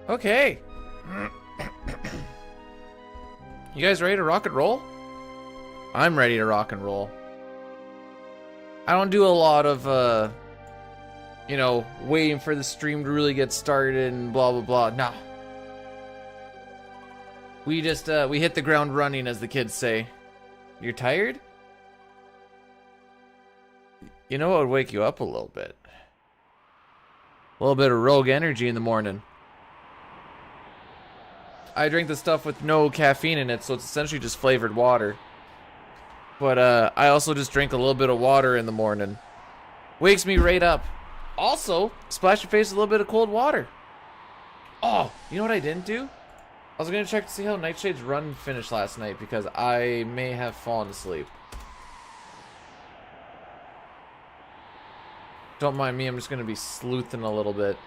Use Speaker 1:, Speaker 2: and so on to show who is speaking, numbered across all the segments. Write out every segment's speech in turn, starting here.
Speaker 1: Okay. You guys ready to rock and roll? I'm ready to rock and roll. I don't do a lot of, you know, waiting for the stream to really get started and blah, blah, blah. Nah. We just, we hit the ground running, as the kids say. You're tired? You know what would wake you up a little bit? A little bit of rogue energy in the morning. I drink the stuff with no caffeine in it, so it's essentially just flavored water. But I also just drink a little bit of water in the morning. Wakes me right up. Also, splash your face with a little bit of cold water. Oh, you know what I didn't do? I was gonna check to see how Nightshade's run finished last night because I may have fallen asleep. Don't mind me, I'm just gonna be sleuthing a little bit.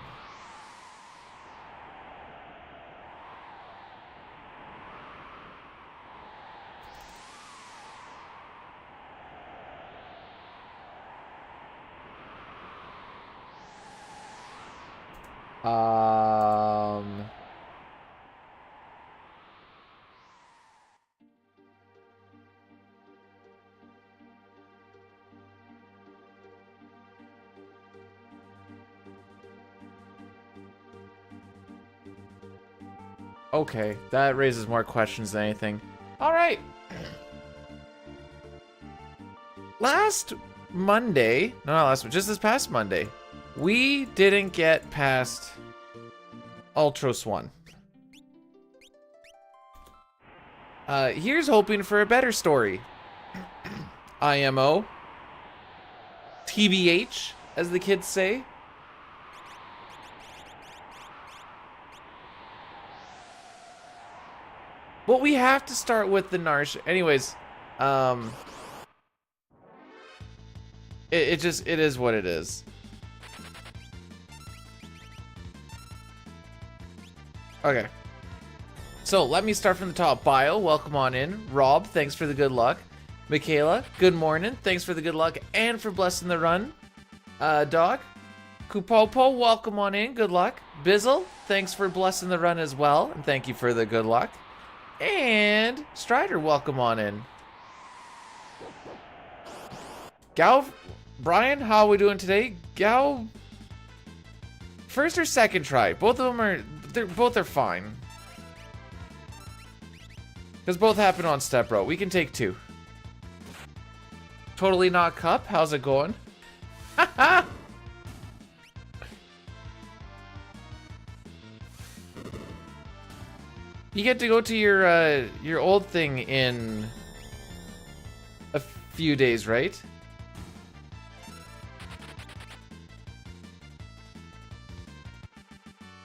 Speaker 1: Okay, that raises more questions than anything. Alright. Last Monday, no, not last, just this past Monday, we didn't get past Ultros 1. Here's hoping for a better story. IMO. TBH, as the kids say. But we have to start with the Narsh. Anyways, it is what it is. Okay. So let me start from the top. Bio, welcome on in. Rob, thanks for the good luck. Michaela, good morning. Thanks for the good luck and for blessing the run. Dog, Kupopo, welcome on in. Good luck. Bizzle, thanks for blessing the run as well, and thank you for the good luck. And Strider, welcome on in. Gao, Brian, how are we doing today? Gao, first or second try? Both of them are, both are fine. Because both happen on step row. We can take two. Totally Not Cup, how's it going? Haha! You get to go to your old thing in a few days, right?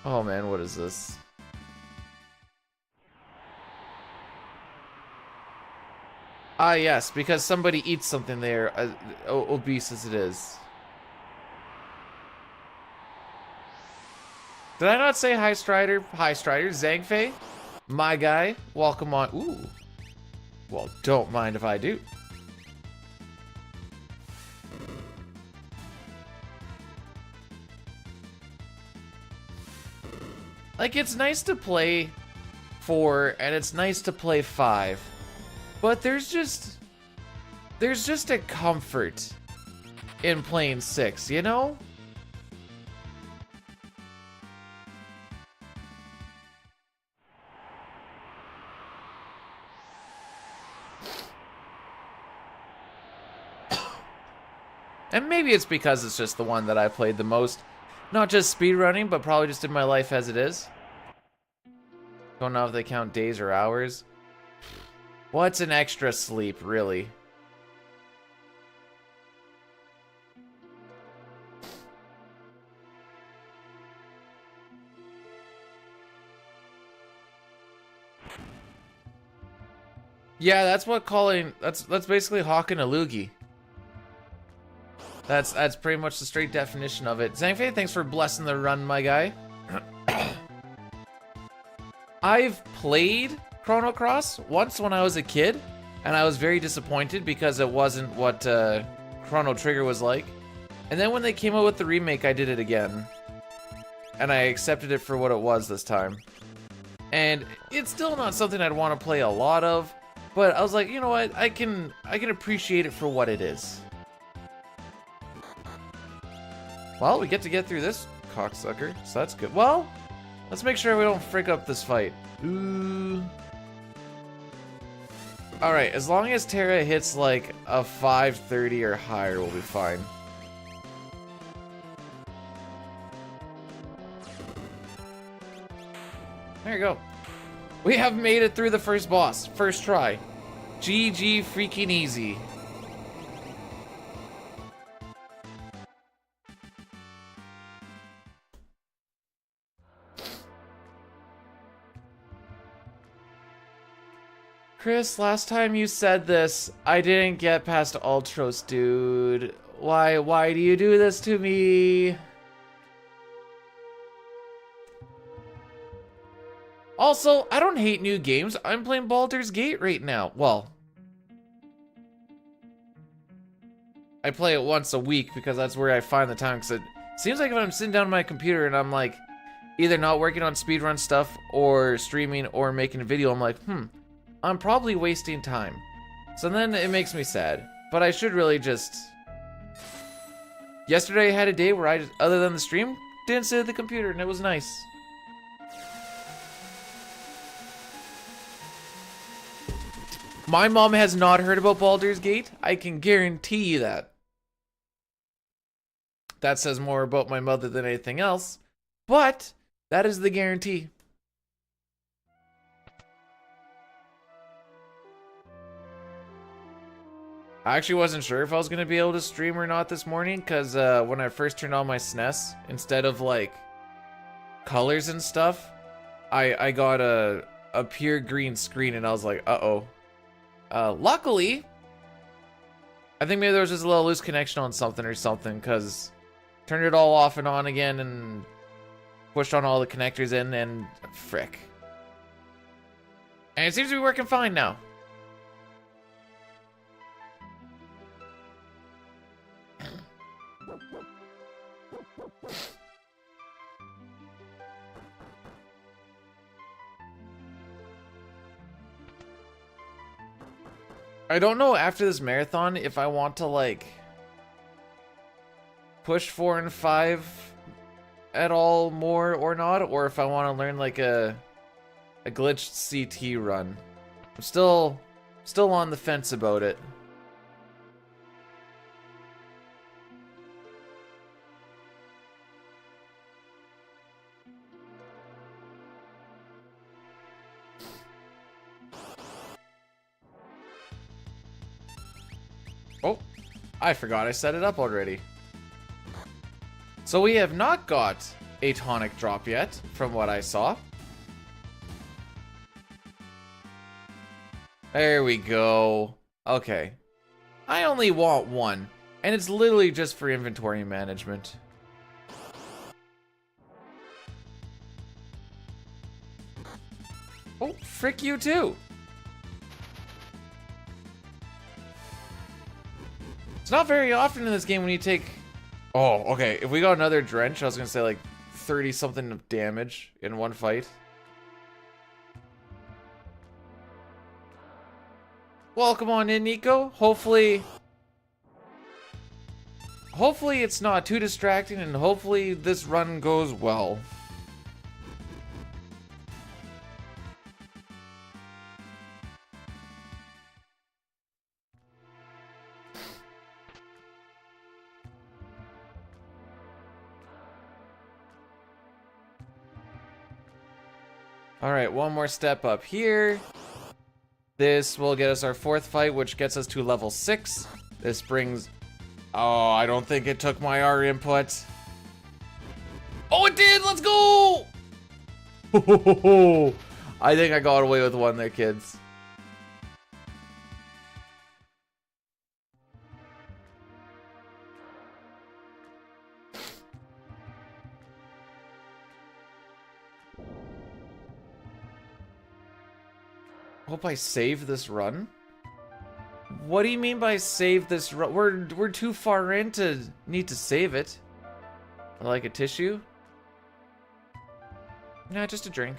Speaker 1: Oh man, what is this? Ah yes, because somebody eats something there, obese as it is. Did I not say hi, Strider? Hi, Strider. Zangfei? My guy, welcome on. Ooh. Well, don't mind if I do. Like, it's nice to play 4 and it's nice to play 5. But there's just a comfort in playing 6, you know? And maybe it's because it's just the one that I played the most. Not just speedrunning, but probably just in my life as it is. Don't know if they count days or hours. What's an extra sleep, really? Yeah, that's what calling... That's basically hawking a loogie. That's pretty much the straight definition of it. Zangfei, thanks for blessing the run, my guy. I've played Chrono Cross once when I was a kid, and I was very disappointed because it wasn't what Chrono Trigger was like. And then when they came out with the remake, I did it again. And I accepted it for what it was this time. And it's still not something I'd want to play a lot of, but I was like, you know what, I can appreciate it for what it is. Well, we get through this cocksucker, so that's good. Well, let's make sure we don't frick up this fight. Ooh. Alright, as long as Terra hits like a 530 or higher, we'll be fine. There you go. We have made it through the first boss. First try. GG freaking easy. Chris, last time you said this, I didn't get past Ultros, dude. Why do you do this to me? Also, I don't hate new games. I'm playing Baldur's Gate right now. Well, I play it once a week because that's where I find the time. Because it seems like if I'm sitting down on my computer and I'm like either not working on speedrun stuff or streaming or making a video, I'm like, I'm probably wasting time. So then it makes me sad. But I should really just... Yesterday I had a day where I, other than the stream, didn't sit at the computer and it was nice. My mom has not heard about Baldur's Gate. I can guarantee you that. That says more about my mother than anything else. But that is the guarantee. I actually wasn't sure if I was going to be able to stream or not this morning. Because when I first turned on my SNES, instead of like colors and stuff, I got a pure green screen. And I was like, uh-oh. Luckily, I think maybe there was just a little loose connection on something or something, because turned it all off and on again and pushed on all the connectors in and frick. And it seems to be working fine now. I don't know after this marathon if I want to like push 4 and 5 at all more or not, or if I want to learn like a glitched CT run. I'm still on the fence about it. Oh, I forgot I set it up already. So we have not got a tonic drop yet, from what I saw. There we go. Okay. I only want one, and it's literally just for inventory management. Oh, frick you too. It's not very often in this game when you take... Oh, okay. If we got another drench, I was gonna say like 30 something of damage in one fight. Welcome on in, Nico. Hopefully it's not too distracting, and hopefully this run goes well. Alright, one more step up here. This will get us our 4th fight, which gets us to level 6. This brings... Oh, I don't think it took my R input. Oh, it did! Let's go! I think I got away with one there, kids. Hope I save this run. What do you mean by save this run? We're too far in to need to save it. Like a tissue? Nah, just a drink.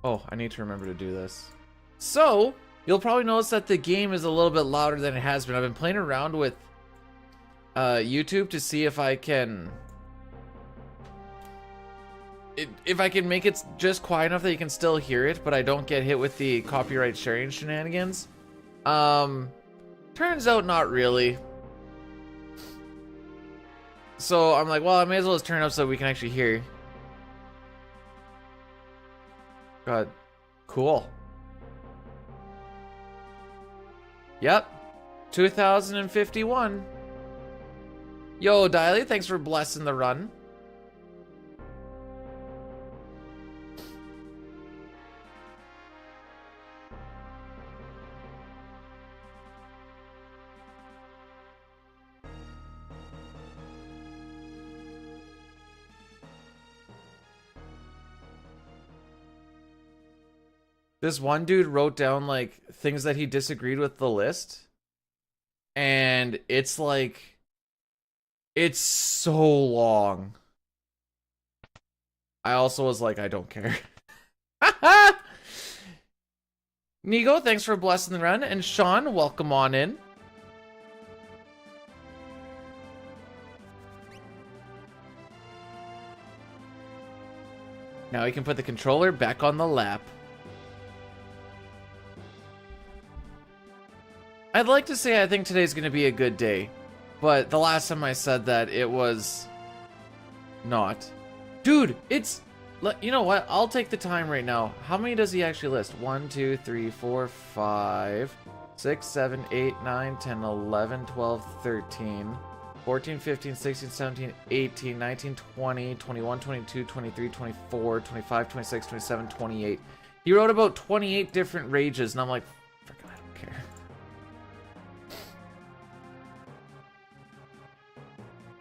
Speaker 1: Oh, I need to remember to do this. So, you'll probably notice that the game is a little bit louder than it has been. I've been playing around with YouTube to see if I can... If I can make it just quiet enough that you can still hear it, but I don't get hit with the copyright sharing shenanigans. Turns out not really. So I'm like, well, I may as well just turn it up so we can actually hear. God, cool. Yep, 2051. Yo, Diley, thanks for blessing the run. This one dude wrote down like things that he disagreed with the list. And it's like, it's so long. I also was like, I don't care. Nigo, thanks for blessing the run. And Sean, welcome on in. Now we can put the controller back on the lap. I'd like to say I think today's going to be a good day, but the last time I said that, it was not. Dude, it's... You know what? I'll take the time right now. How many does he actually list? 1, 2, 3, 4, 5, 6, 7, 8, 9, 10, 11, 12, 13, 14, 15, 16, 17, 18, 19, 20, 21, 22, 23, 24, 25, 26, 27, 28. He wrote about 28 different rages, and I'm like, frick, I don't care.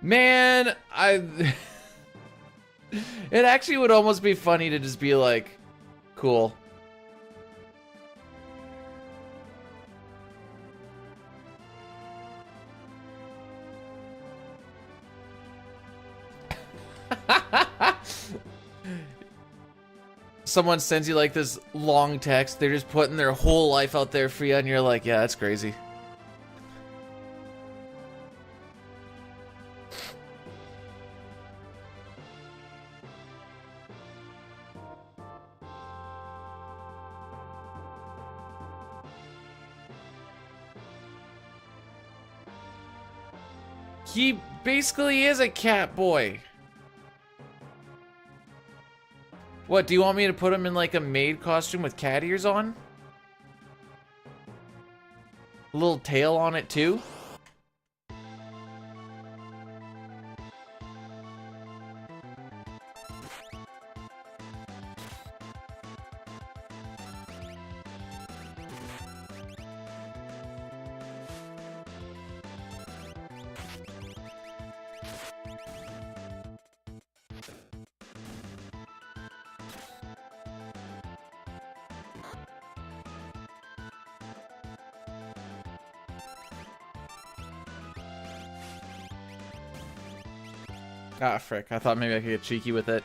Speaker 1: Man, it actually would almost be funny to just be like, cool. Someone sends you like this long text, they're just putting their whole life out there for you, and you're like, yeah, that's crazy. He basically is a cat boy. What, do you want me to put him in like a maid costume with cat ears on? A little tail on it too? Ah, frick. I thought maybe I could get cheeky with it.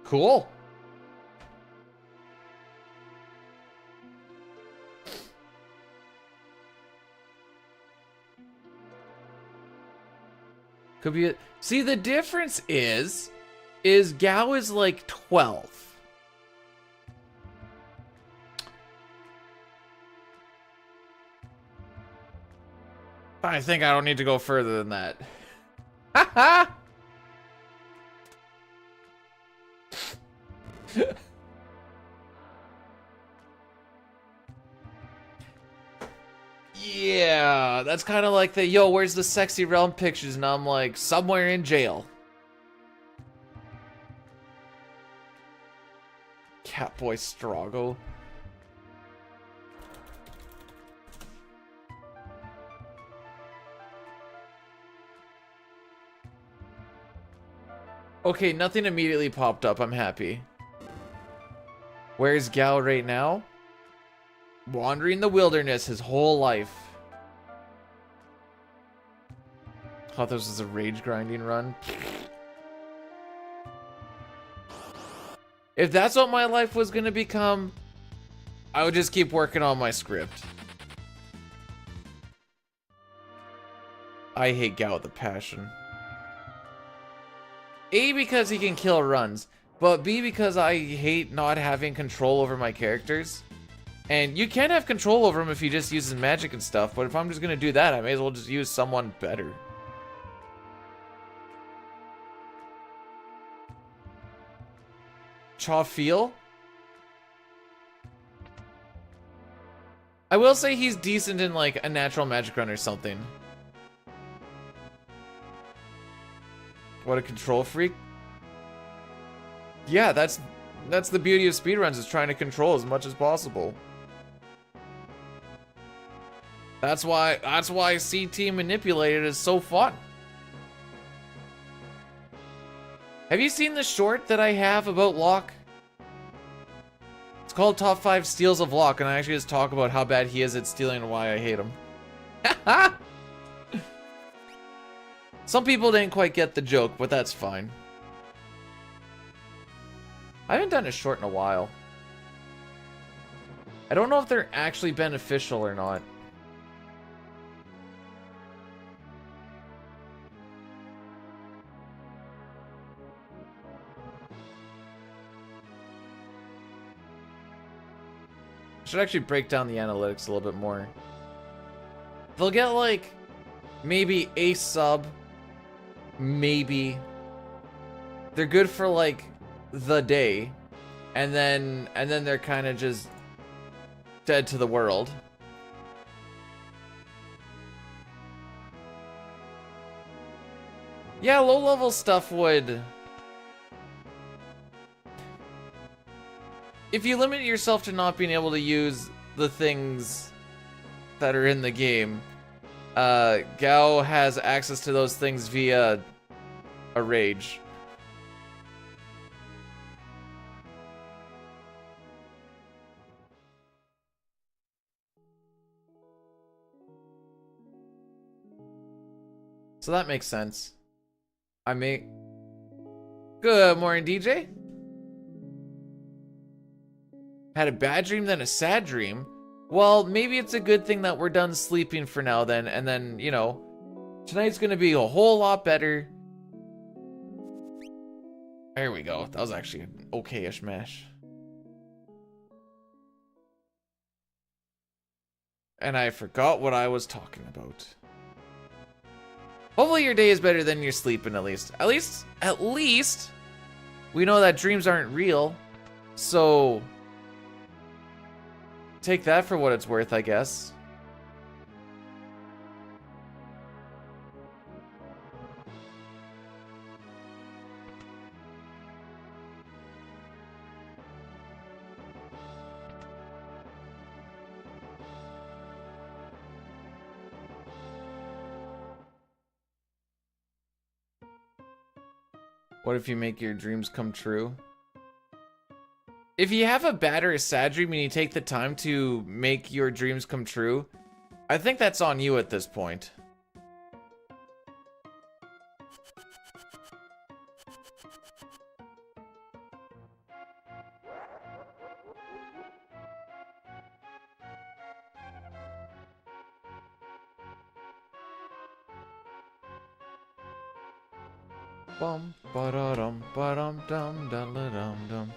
Speaker 1: Cool. Could be it. See, the difference is Gao is like 12. I think I don't need to go further than that. Haha! Yeah, that's kind of like the, yo, where's the sexy realm pictures? And I'm like, somewhere in jail. Catboy Strago. Okay, nothing immediately popped up. I'm happy. Where's Gao right now? Wandering the wilderness his whole life. Thought this was a rage grinding run. If that's what my life was gonna become, I would just keep working on my script. I hate Gao with a passion. A, because he can kill runs, but B, because I hate not having control over my characters. And you can have control over him if he just uses magic and stuff, but if I'm just gonna do that, I may as well just use someone better. Chawfeel? I will say he's decent in like a natural magic run or something. What a control freak. Yeah, that's the beauty of speedruns, is trying to control as much as possible. That's why CT Manipulated is so fun. Have you seen the short that I have about Locke? It's called Top 5 Steals of Locke, and I actually just talk about how bad he is at stealing and why I hate him. Some people didn't quite get the joke, but that's fine. I haven't done a short in a while. I don't know if they're actually beneficial or not. Should actually break down the analytics a little bit more. They'll get like maybe a sub, maybe. They're good for like the day, and then they're kind of just dead to the world. Yeah, low level stuff would. If you limit yourself to not being able to use the things that are in the game, Gao has access to those things via a rage. So that makes sense. Good morning, DJ. Had a bad dream, then a sad dream. Well, maybe it's a good thing that we're done sleeping for now then, and then, you know, tonight's gonna be a whole lot better. There we go. That was actually an okay-ish mash. And I forgot what I was talking about. Hopefully your day is better than your sleeping, at least. At least, we know that dreams aren't real, so take that for what it's worth, I guess. What if you make your dreams come true? If you have a bad or a sad dream and you take the time to make your dreams come true, I think that's on you at this point. Bum ba da dum ba dum dum da la dum dum.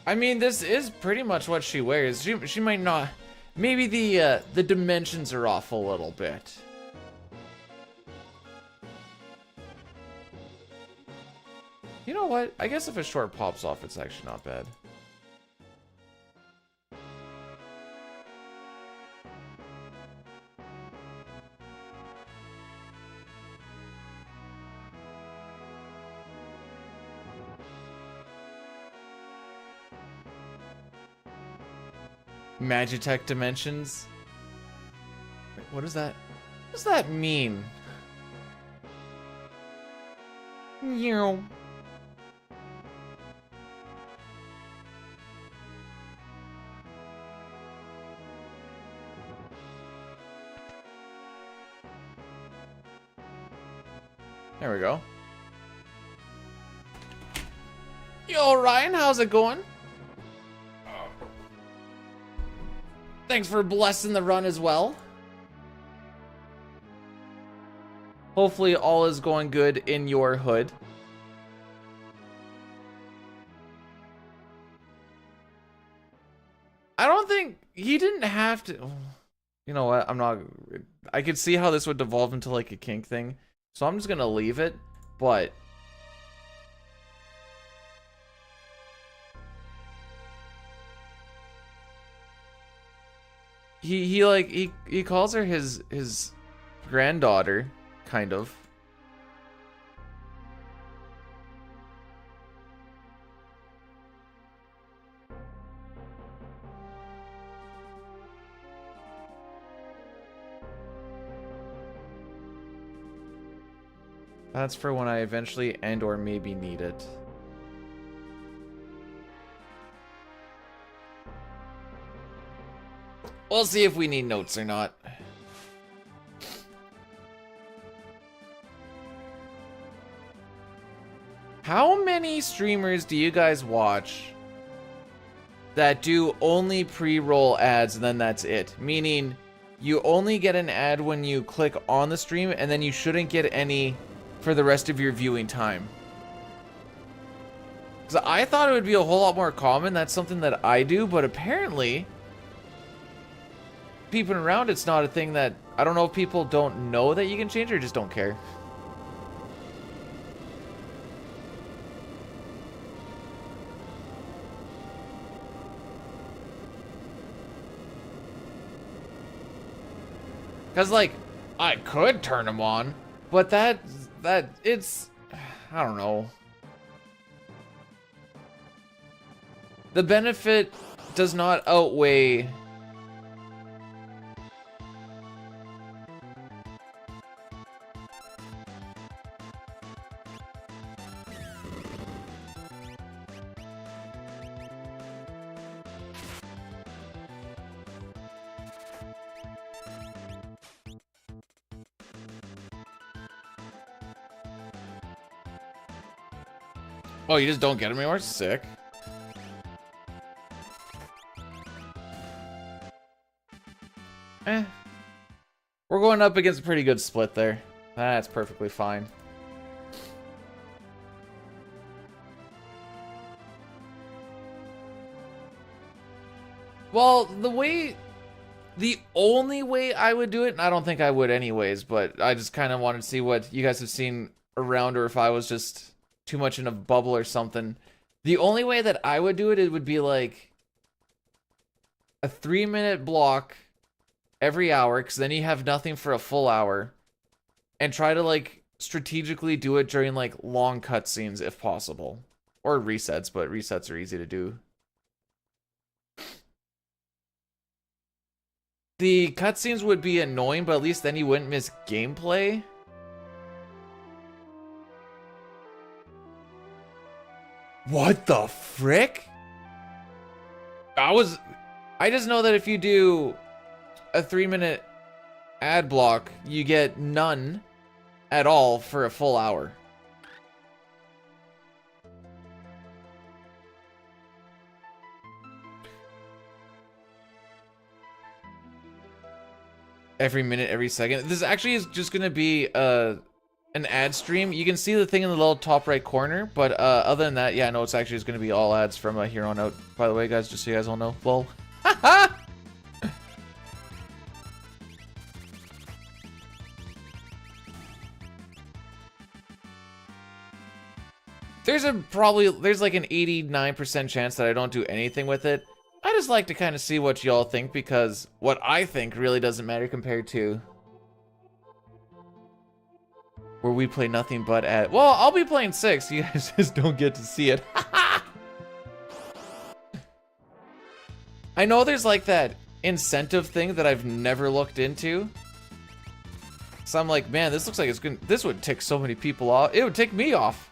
Speaker 1: I mean, this is pretty much what she wears. She might not. Maybe the dimensions are off a little bit. You know what? I guess if a short pops off, it's actually not bad. Magitech dimensions. What is that? What does that mean? Meow. There we go. Yo, Ryan, how's it going? Thanks for blessing the run as well. Hopefully all is going good in your hood. I don't think he didn't have to. You know what? I'm not. I could see how this would devolve into like a kink thing. So I'm just gonna leave it, but he calls her his granddaughter, kind of. That's for when I eventually and or maybe need it. We'll see if we need notes or not. How many streamers do you guys watch that do only pre-roll ads and then that's it? Meaning, you only get an ad when you click on the stream and then you shouldn't get any for the rest of your viewing time. Because I thought it would be a whole lot more common. That's something that I do, but apparently peeping around, it's not a thing that, I don't know if people don't know that you can change or just don't care. Because, like, I could turn them on, but it's, I don't know. The benefit does not outweigh Oh, you just don't get them anymore? Sick. We're going up against a pretty good split there. That's perfectly fine. Well, the only way I would do it, and I don't think I would anyways, but I just kind of wanted to see what you guys have seen around or if I was just too much in a bubble or something. The only way that I would do it, it would be like a 3-minute block every hour, because then you have nothing for a full hour, and try to like strategically do it during like long cutscenes if possible, or resets, but resets are easy to do. The cutscenes would be annoying, but at least then you wouldn't miss gameplay. What the frick? I just know that if you do a 3-minute ad block, you get none at all for a full hour. Every minute, every second. This actually is just gonna be an ad stream. You can see the thing in the little top right corner, but other than that, yeah, no, it's actually just gonna be all ads from here on out. By the way, guys, just so you guys all know. Lol. There's like an 89% chance that I don't do anything with it. I just like to kind of see what y'all think, because what I think really doesn't matter compared to where we play nothing but at. Well, I'll be playing 6. You guys just don't get to see it. I know there's like that incentive thing that I've never looked into, So I'm like, man, this looks like it's gonna, this would tick so many people off. It would tick me off.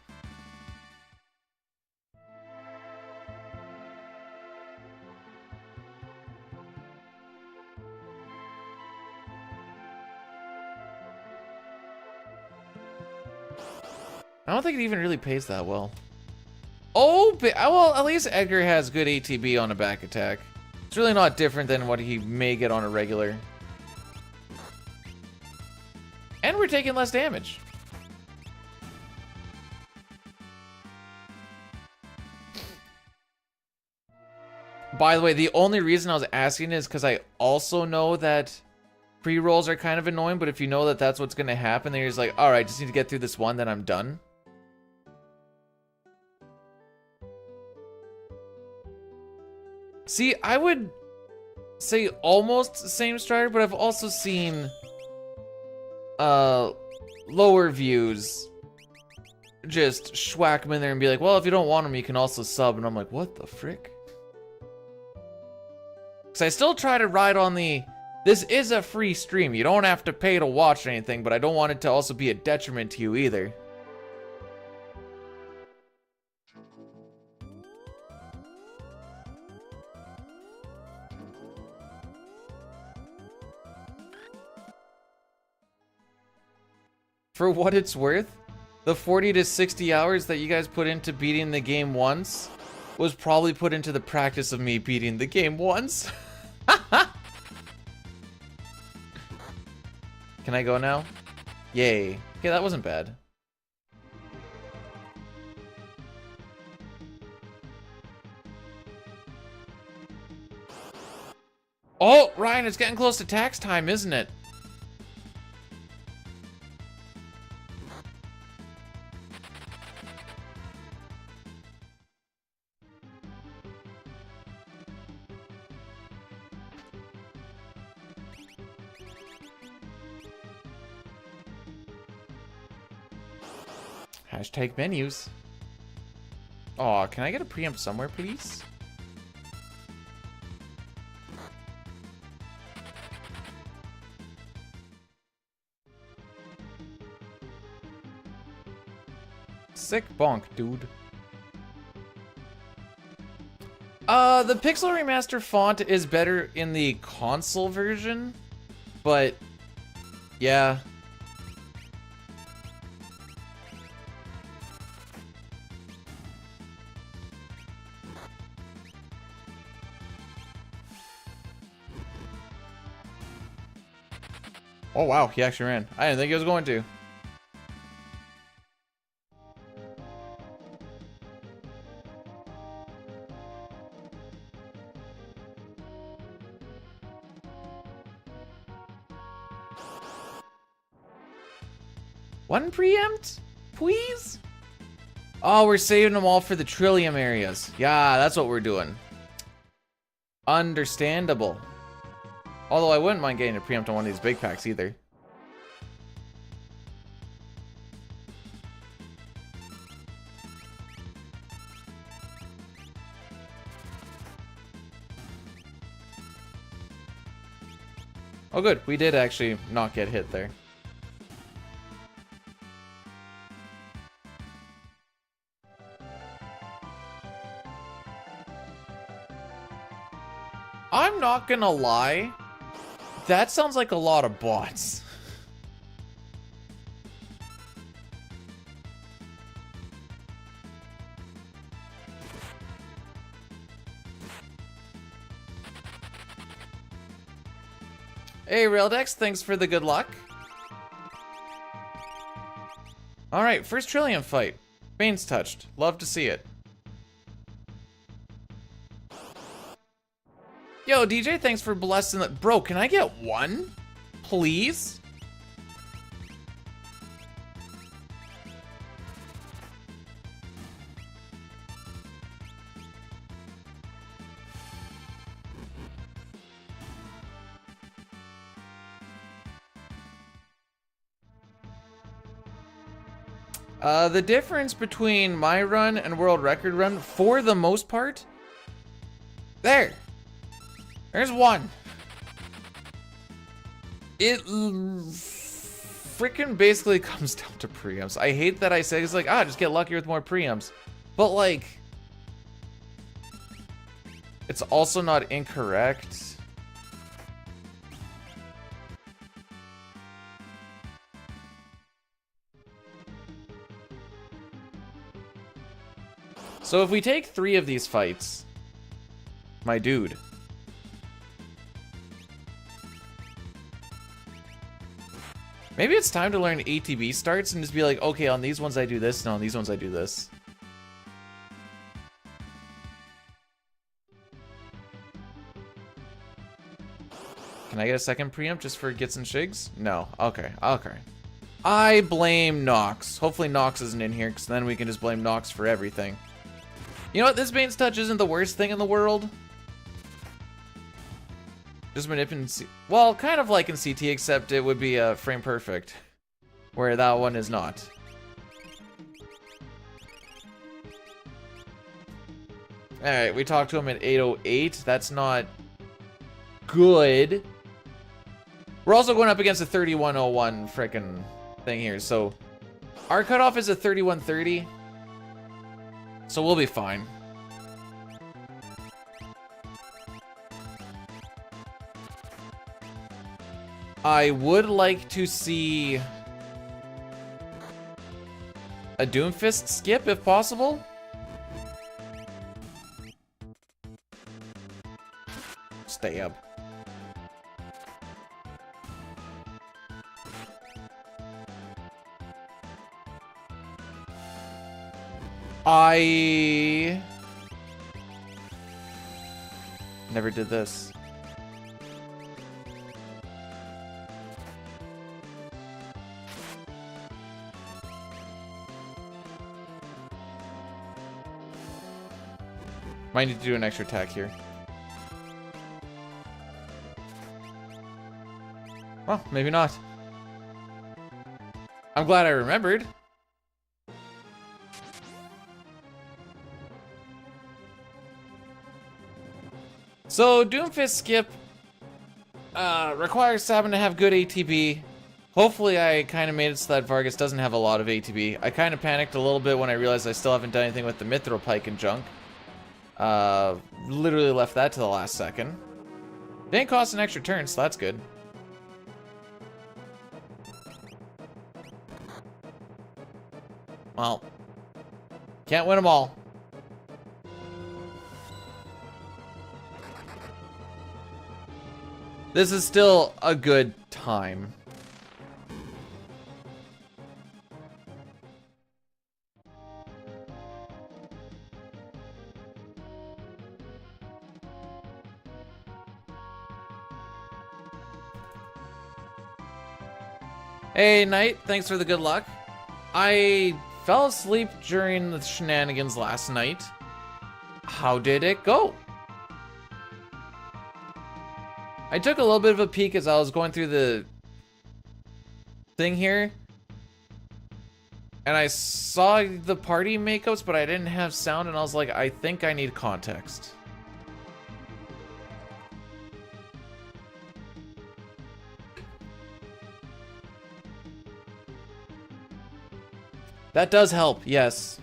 Speaker 1: I don't think it even really pays that well. Oh, well, at least Edgar has good ATB on a back attack. It's really not different than what he may get on a regular. And we're taking less damage. By the way, the only reason I was asking is because I also know that pre-rolls are kind of annoying, but if you know that that's what's going to happen, then you're just like, all right, just need to get through this one, then I'm done. See, I would say almost same strider, but I've also seen lower views just schwack them in there and be like, well, if you don't want them, you can also sub. And I'm like, what the frick? Because I still try to ride on the, this is a free stream. You don't have to pay to watch anything, but I don't want it to also be a detriment to you either. For what it's worth, the 40 to 60 hours that you guys put into beating the game once was probably put into the practice of me beating the game once. Can I go now? Yay. Okay, that wasn't bad. Oh, Ryan, it's getting close to tax time, isn't it? Hashtag menus. Aw, can I get a preempt somewhere, please? Sick bonk, dude. The Pixel Remaster font is better in the console version, but yeah. Oh wow, he actually ran. I didn't think he was going to. One preempt, please? Oh, we're saving them all for the Trillium areas. Yeah, that's what we're doing. Understandable. Although I wouldn't mind getting a preempt on one of these big packs either. Oh good, we did actually not get hit there. I'm not gonna lie, that sounds like a lot of bots. Hey Raildex, thanks for the good luck. Alright, first Trillium fight. Bane's touched. Love to see it. Yo, DJ, thanks for blessing that. Bro, can I get one? Please? The difference between my run and world record run, for the most part, there's one. It freaking basically comes down to preempts. I hate that I say it's like, just get luckier with more preempts. But like, it's also not incorrect. So if we take 3 of these fights, my dude. Maybe it's time to learn ATB starts and just be like, okay, on these ones I do this, and on these ones I do this. Can I get a second preempt just for gits and shigs? No. Okay. Okay. I blame Nox. Hopefully Nox isn't in here, because then we can just blame Nox for everything. You know what? This Bane's Touch isn't the worst thing in the world. Just manipulating... Well, kind of like in CT, except it would be frame perfect. Where that one is not. Alright, we talked to him at 8:08. That's not good. We're also going up against a 31:01 frickin' thing here, so our cutoff is a 31:30. So we'll be fine. I would like to see a Doomfist skip if possible. Stay up. I never did this. Might need to do an extra attack here. Well, maybe not. I'm glad I remembered. So, Doomfist skip requires Sabin to have good ATB. Hopefully I kind of made it so that Vargas doesn't have a lot of ATB. I kind of panicked a little bit when I realized I still haven't done anything with the Mithril Pike and junk. Literally left that to the last second. Didn't cost an extra turn, so that's good. Well, can't win them all. This is still a good time. Hey, Knight, thanks for the good luck. I fell asleep during the shenanigans last night. How did it go? I took a little bit of a peek as I was going through the thing here. And I saw the party makeups, but I didn't have sound, and I was like, I think I need context. That does help, yes.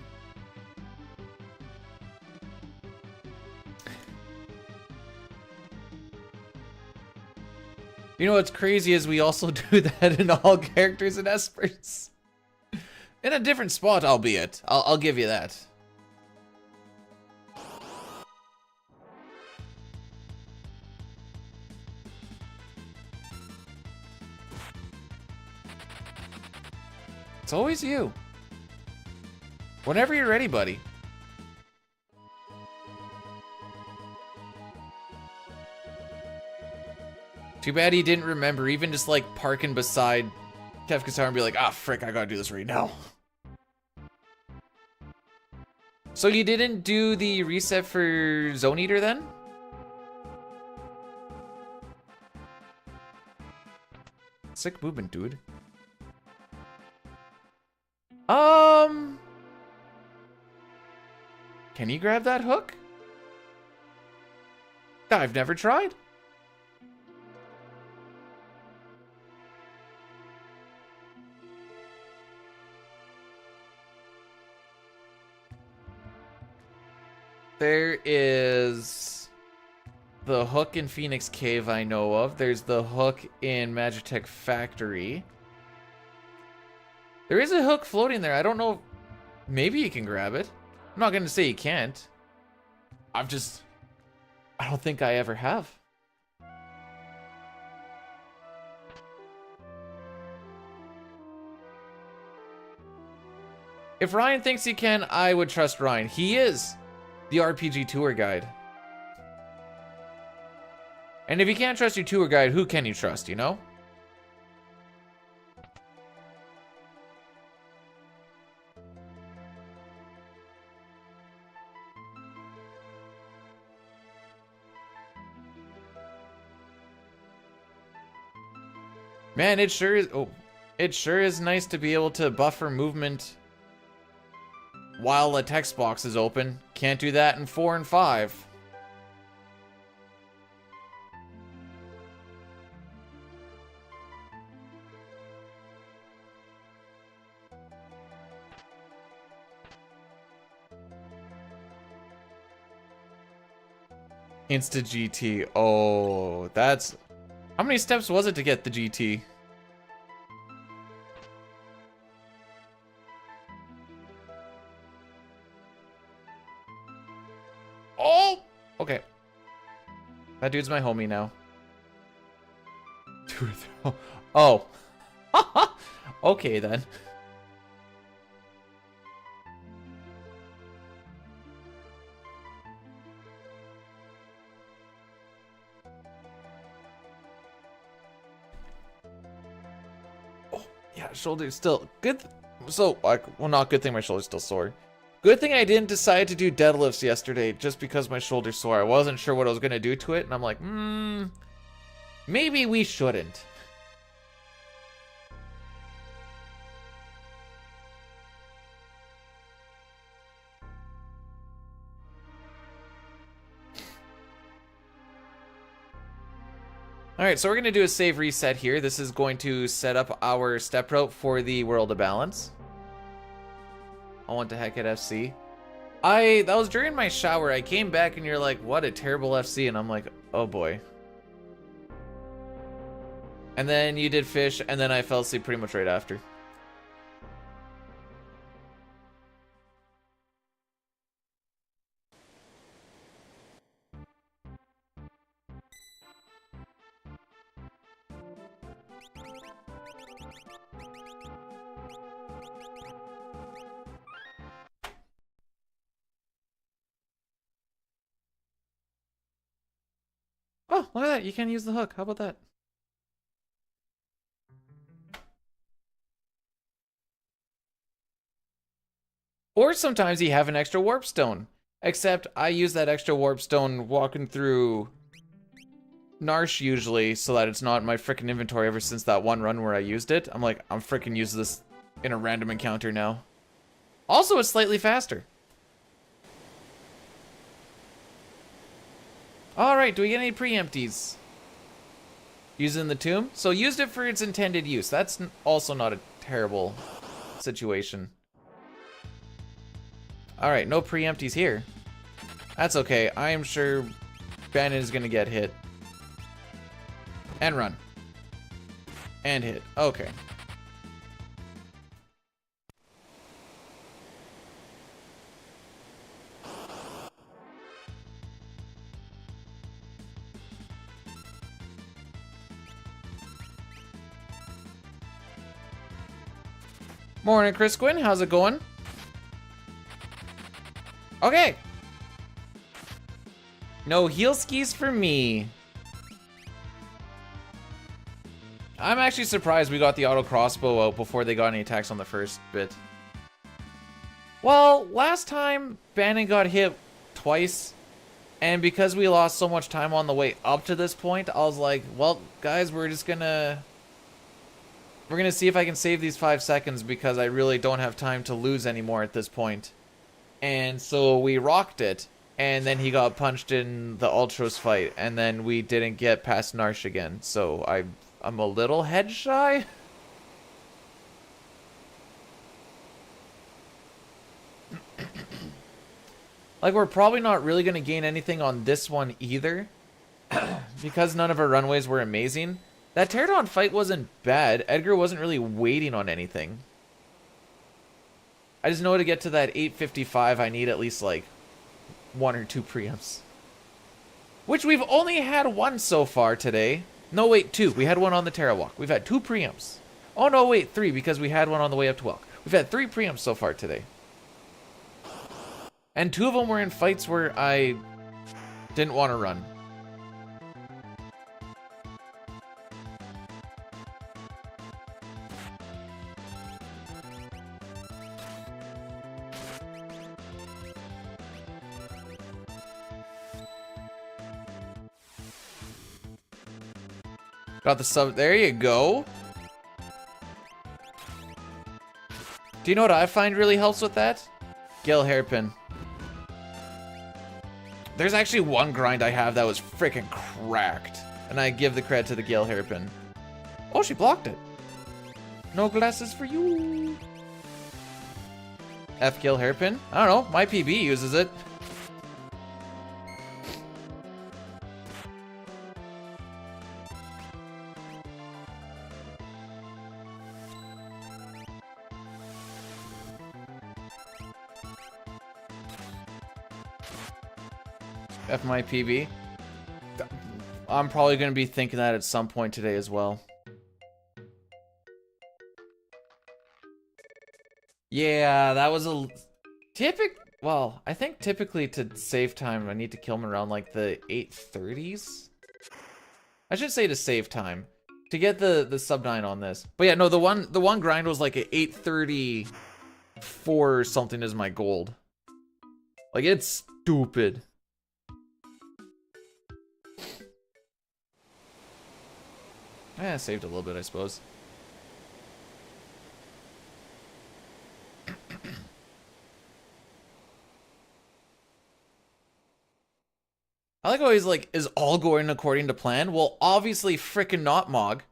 Speaker 1: You know what's crazy is we also do that in all characters and espers. In a different spot, albeit. I'll give you that. It's always you. Whenever you're ready, buddy. Too bad he didn't remember, even just like parking beside Kefka's tower and be like, ah, frick, I gotta do this right now. So you didn't do the reset for Zone Eater then? Sick movement, dude. Can you grab that hook? I've never tried. is the hook in Phoenix Cave I know of. There's the hook in Magitech Factory. There is a hook floating there. I don't know. Maybe you can grab it. I'm not going to say you can't. I don't think I ever have. If Ryan thinks he can, I would trust Ryan. He is the RPG tour guide. And if you can't trust your tour guide, who can you trust, you know? Man, it sure is nice to be able to buffer movement while a text box is open. Can't do that in 4 and 5. Insta GT. Oh, that's... How many steps was it to get the GT? Oh! Okay. That dude's my homie now. Oh. Okay, then. Yeah, shoulder's still good. So, like, well, not good thing my shoulder's still sore. Good thing I didn't decide to do deadlifts yesterday just because my shoulder's sore. I wasn't sure what I was gonna do to it, and I'm like, maybe we shouldn't. Alright, so we're going to do a save reset here. This is going to set up our step route for the World of Balance. I want to heck at FC. That was during my shower. I came back and you're like, what a terrible FC. And I'm like, oh boy. And then you did fish, and then I fell asleep pretty much right after. Oh, look at that. You can't use the hook. How about that? Or sometimes you have an extra warp stone. Except I use that extra warp stone walking through Narsh usually so that it's not in my freaking inventory ever since that one run where I used it. I'm like, I'm freaking using this in a random encounter now. Also, it's slightly faster. Alright, do we get any preempties? Using the tomb? So used it for its intended use. That's also not a terrible situation. Alright, no preempties here. That's okay. I am sure Bannon is going to get hit. And run. And hit. Okay. Morning, Chris Quinn. How's it going? Okay. No heel skis for me. I'm actually surprised we got the auto crossbow out before they got any attacks on the first bit. Well, last time Bannon got hit twice, and because we lost so much time on the way up to this point, I was like, well, guys, we're gonna see if I can save these 5 seconds because I really don't have time to lose anymore at this point. And so we rocked it, and then he got punched in the Ultros fight, and then we didn't get past Narsh again. So I'm a little head shy. Like, we're probably not really going to gain anything on this one either. Because none of our runways were amazing. That teardown fight wasn't bad. Edgar wasn't really waiting on anything. I just know to get to that 855, I need at least, like, 1 or 2 preamps. Which we've only had 1 so far today. No, wait, 2. We had 1 on the Terra Walk. We've had 2 preamps. Oh, no, wait, 3, because we had 1 on the way up to Walk. We've had 3 preamps so far today. And 2 of them were in fights where I didn't want to run. Got the sub. There you go. Do you know what I find really helps with that? Gale Hairpin. There's actually one grind I have that was freaking cracked. And I give the credit to the Gale Hairpin. Oh, she blocked it. No glasses for you. F Gale Hairpin? I don't know. My PB uses it. F my PB. I'm probably going to be thinking that at some point today as well. Yeah, that was a well, I think typically to save time, I need to kill him around like the 8:30s. I should say to save time to get the sub 9 on this. But yeah, no, the one grind was like at 8:34 or something is my gold. Like, it's stupid. Yeah, saved a little bit, I suppose. I like how he's like, is all going according to plan? Well, obviously frickin' not, Mog.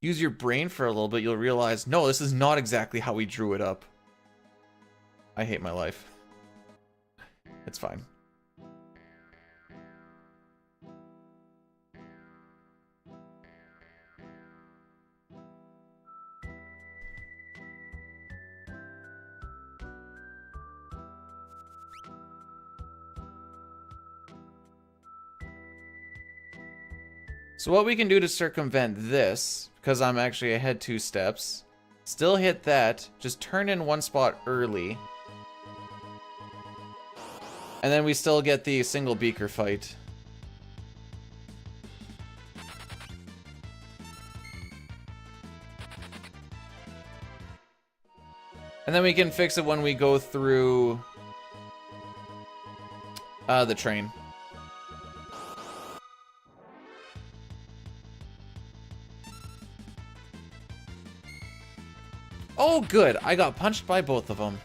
Speaker 1: Use your brain for a little bit, you'll realize, no, this is not exactly how we drew it up. I hate my life. It's fine. So what we can do to circumvent this, because I'm actually ahead 2 steps, still hit that, just turn in 1 spot early. And then we still get the single beaker fight. And then we can fix it when we go through the train. Oh, good. I got punched by both of them.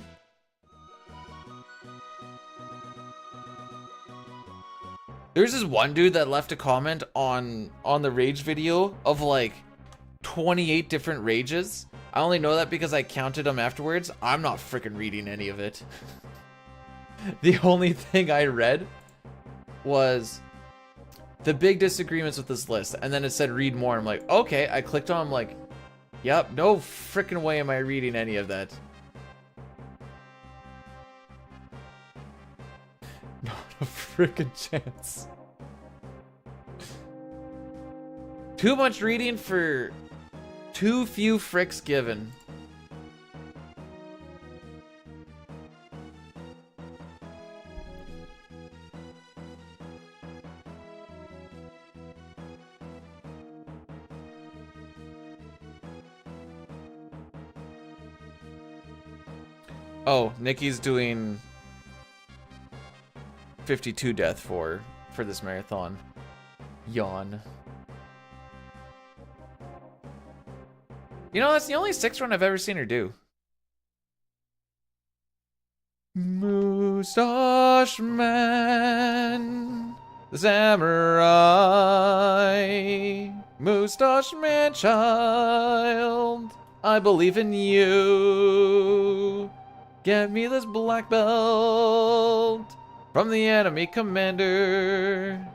Speaker 1: There's this one dude that left a comment on the rage video of like 28 different rages. I only know that because I counted them afterwards. I'm not freaking reading any of it. The only thing I read was the big disagreements with this list. And then it said read more. I'm like, okay. I clicked on, I'm like, yep, no freaking way am I reading any of that. Not a freaking chance. Too much reading for too few fricks given. Oh, Nikki's doing 52 death for this marathon. Yawn. You know, that's the only 6 run I've ever seen her do. Mustache Man, the samurai, Mustache Man child, I believe in you. Get me this black belt from the enemy commander.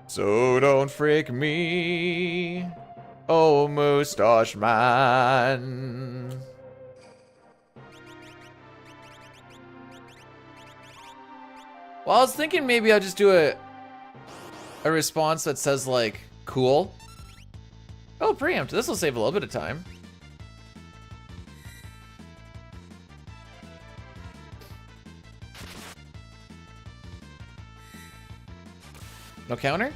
Speaker 1: So don't freak me, oh Mustache Man. Well, I was thinking maybe I'll just do a response that says like, cool. Oh, preempt. This will save a little bit of time. No counter?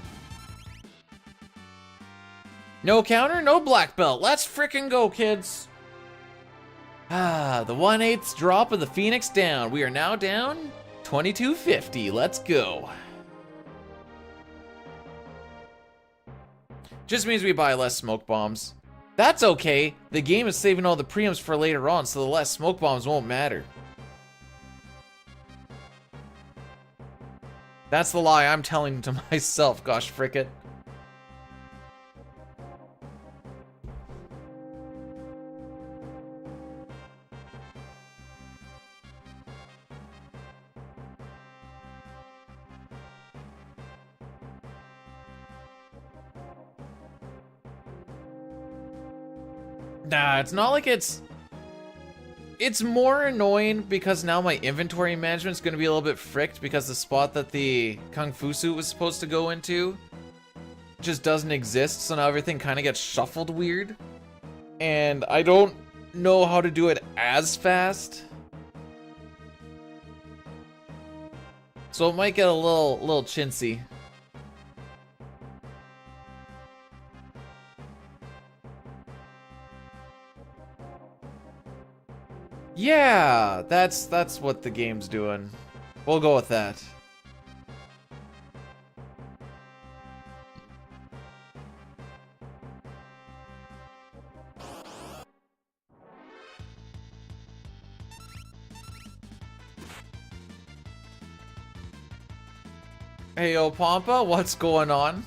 Speaker 1: No counter, no black belt. Let's frickin' go, kids. Ah, the 1/8 drop of the Phoenix down. We are now down 2250. Let's go. Just means we buy less smoke bombs. That's okay. The game is saving all the preempts for later on, so the less smoke bombs won't matter. That's the lie I'm telling to myself, gosh frick it. Nah, it's not like it's more annoying because now my inventory management's gonna be a little bit fricked because the spot that the Kung Fu suit was supposed to go into just doesn't exist, so now everything kind of gets shuffled weird. And I don't know how to do it as fast. So it might get a little chintzy. Yeah, that's what the game's doing. We'll go with that. Hey, yo, Pampa, what's going on?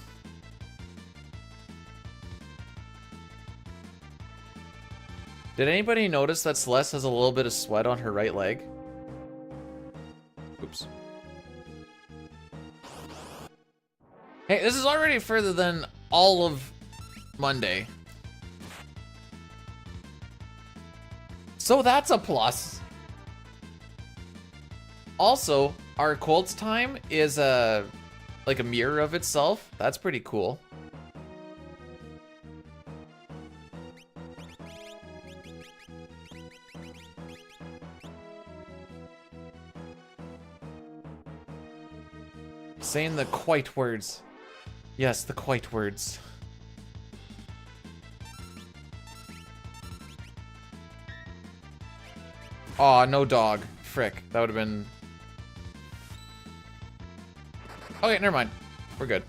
Speaker 1: Did anybody notice that Celeste has a little bit of sweat on her right leg? Oops. Hey, this is already further than all of Monday. So that's a plus. Also, our Colts time is like a mirror of itself. That's pretty cool. Saying the quite words. Yes, the quite words. Aw, no dog. Frick. That would have been... Okay, never mind. We're good.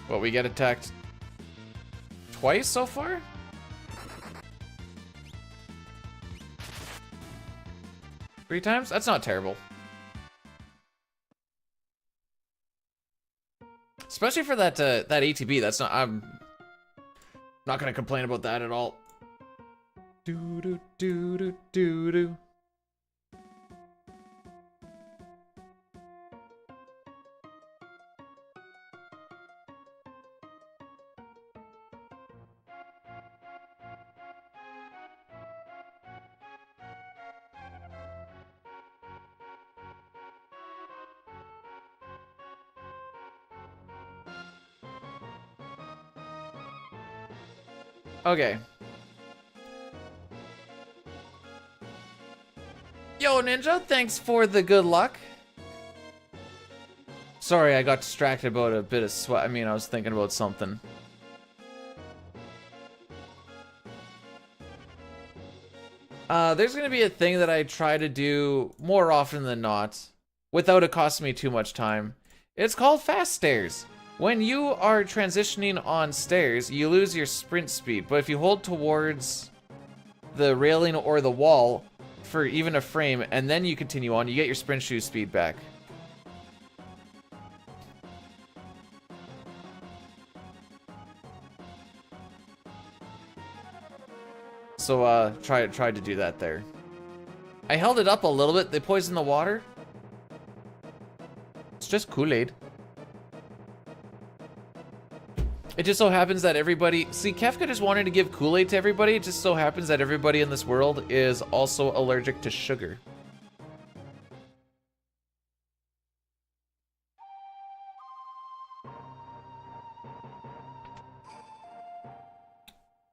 Speaker 1: Well, we get attacked twice so far? Three times? That's not terrible. Especially for that that ATB, that's not... I'm not gonna complain about that at all. Do do do do do do. Okay. Yo, Ninja, thanks for the good luck. Sorry, I got distracted about a bit of sweat. I mean, I was thinking about something. There's gonna be a thing that I try to do more often than not, without it costing me too much time. It's called fast stairs. When you are transitioning on stairs, you lose your sprint speed, but if you hold towards the railing or the wall for even a frame, and then you continue on, you get your sprint shoe speed back. So tried to do that there. I held it up a little bit. They poisoned the water. It's just Kool-Aid. It just so happens that everybody... See, Kefka just wanted to give Kool-Aid to everybody. It just so happens that everybody in this world is also allergic to sugar.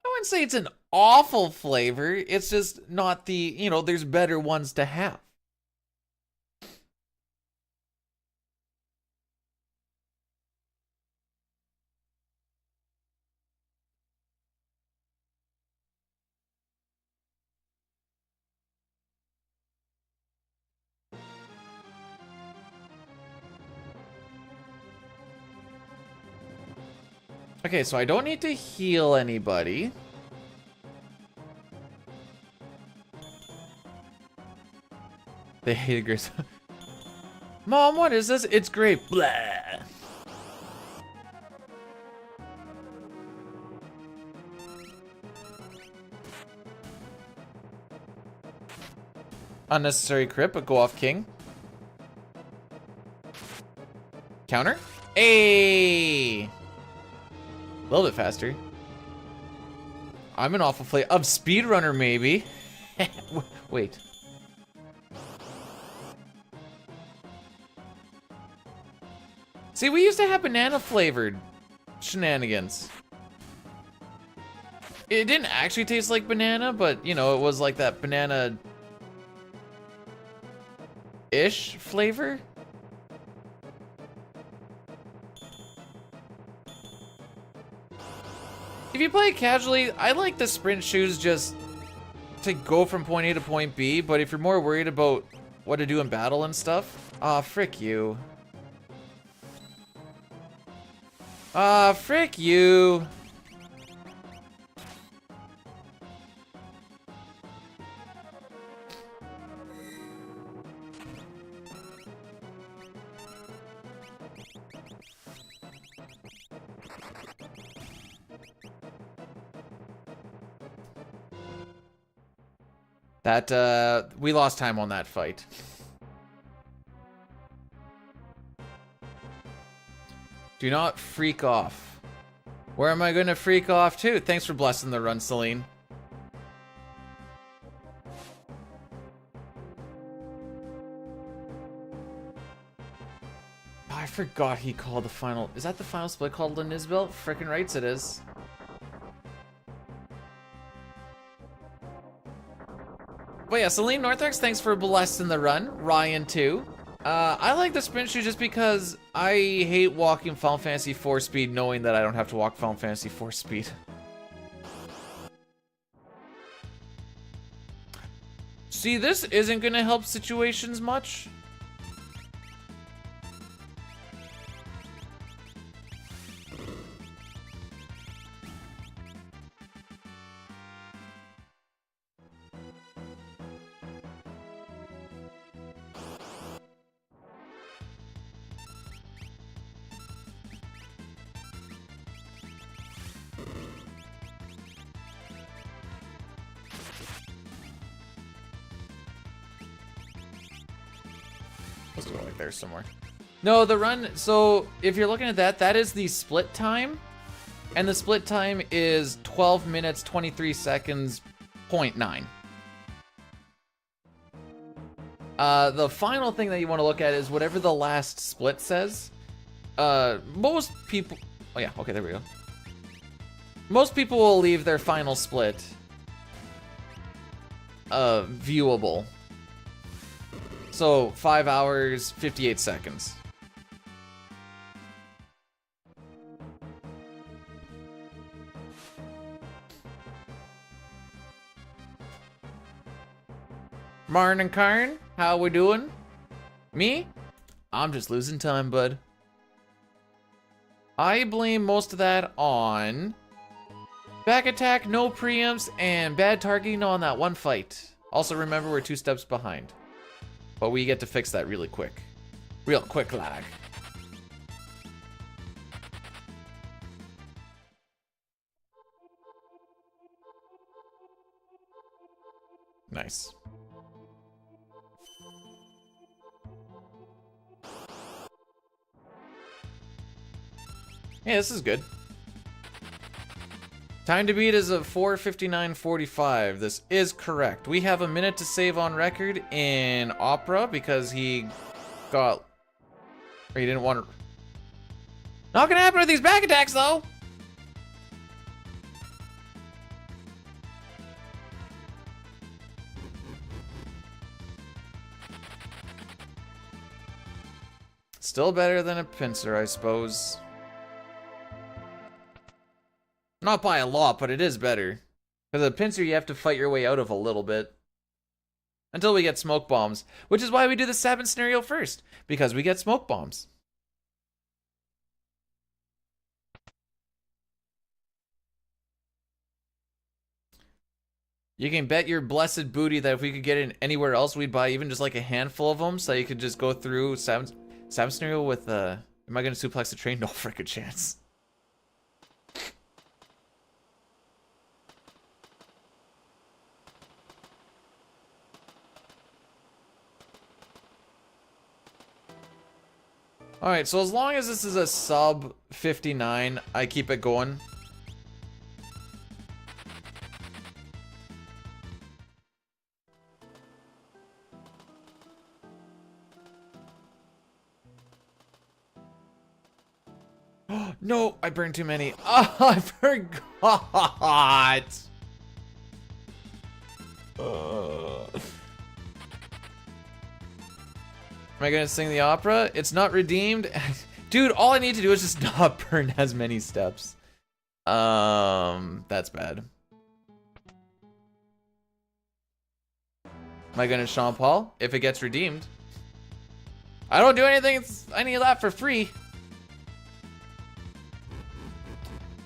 Speaker 1: I wouldn't say it's an awful flavor. It's just not the... You know, there's better ones to have. Okay, so I don't need to heal anybody. They hate Gris. Mom, what is this? It's grape. Blah. Unnecessary crit, but go off king. Counter? Hey! A little bit faster. I'm an awful play of speedrunner, maybe. Wait. See, we used to have banana flavored shenanigans. It didn't actually taste like banana, but you know, it was like that banana-ish flavor. If you play it casually, I like the sprint shoes just to go from point A to point B, but if you're more worried about what to do in battle and stuff, aw, frick you. Frick you. That, we lost time on that fight. Do not freak off. Where am I gonna freak off to? Thanks for blessing the run, Celine. Oh, I forgot he called the final... Is that the final split called the Nisbel? Frickin' rights it is. But yeah, Celine Northax, thanks for blessing the run. Ryan, too. I like the sprint shoe just because I hate walking Final Fantasy IV speed knowing that I don't have to walk Final Fantasy IV speed. See, this isn't going to help situations much. Let's go like there somewhere. No, the run, so if you're looking at that, that is the split time. And the split time is 12 minutes, 23 seconds, 0.9. The final thing that you want to look at is whatever the last split says. Most people, oh yeah, okay, there we go. Most people will leave their final split viewable. So 5 hours, 58 seconds. Marn and Karn, how we doing? Me? I'm just losing time, bud. I blame most of that on back attack, no preempts, and bad targeting on that one fight. Also remember we're 2 steps behind. But we get to fix that really quick. Real quick lag. Nice. Yeah, this is good. Time to beat is a 4:59:45. This is correct. We have a minute to save on record in Opera because he got... Or he didn't want to... Not gonna happen with these back attacks, though! Still better than a pincer, I suppose. Not by a lot, but it is better. Because a pincer you have to fight your way out of a little bit. Until we get smoke bombs. Which is why we do the 7 scenario first. Because we get smoke bombs. You can bet your blessed booty that if we could get it anywhere else, we'd buy even just like a handful of them. So you could just go through 7 scenario with, am I going to suplex the train? No frickin' chance. Alright, so as long as this is a sub 59, I keep it going. No, I burned too many. Oh, I forgot. Am I gonna sing the opera? It's not redeemed. Dude, all I need to do is just not burn as many steps. That's bad. Am I gonna Sean Paul? If it gets redeemed. I don't do anything, any of that for free.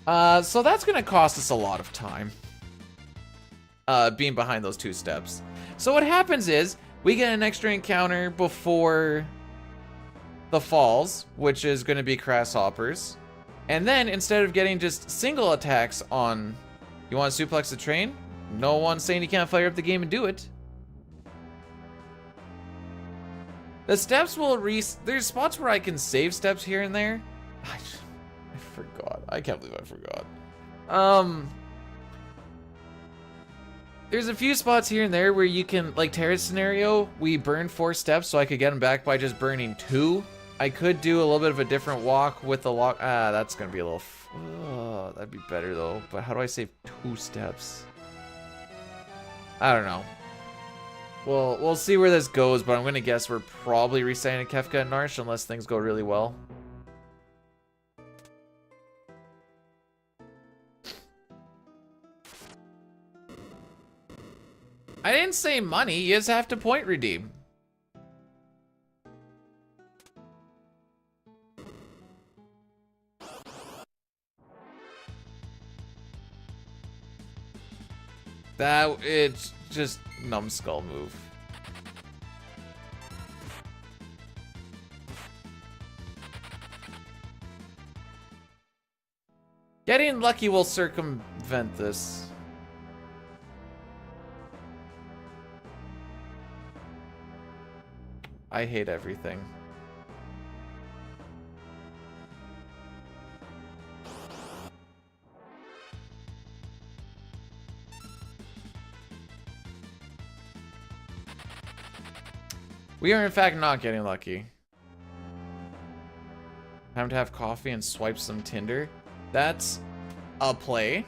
Speaker 1: So that's gonna cost us a lot of time. Being behind those 2 steps. So what happens is, we get an extra encounter before the falls, which is gonna be Grasshoppers. And then, instead of getting just single attacks on, you want to suplex the train? No one's saying you can't fire up the game and do it. The steps will there's spots where I can save steps here and there. I forgot. I can't believe I forgot. There's a few spots here and there where you can, like Terrace scenario, we burned 4 steps so I could get them back by just burning 2. I could do a little bit of a different walk with the lock. That's gonna be a little, that'd be better though. But how do I save 2 steps? I don't know. Well, we'll see where this goes, but I'm gonna guess we're probably resetting a Kefka and Narsh unless things go really well. I didn't say money, you just have to point redeem. That, it's just numbskull move. Getting lucky will circumvent this. I hate everything. We are in fact not getting lucky. Time to have coffee and swipe some Tinder. That's a play.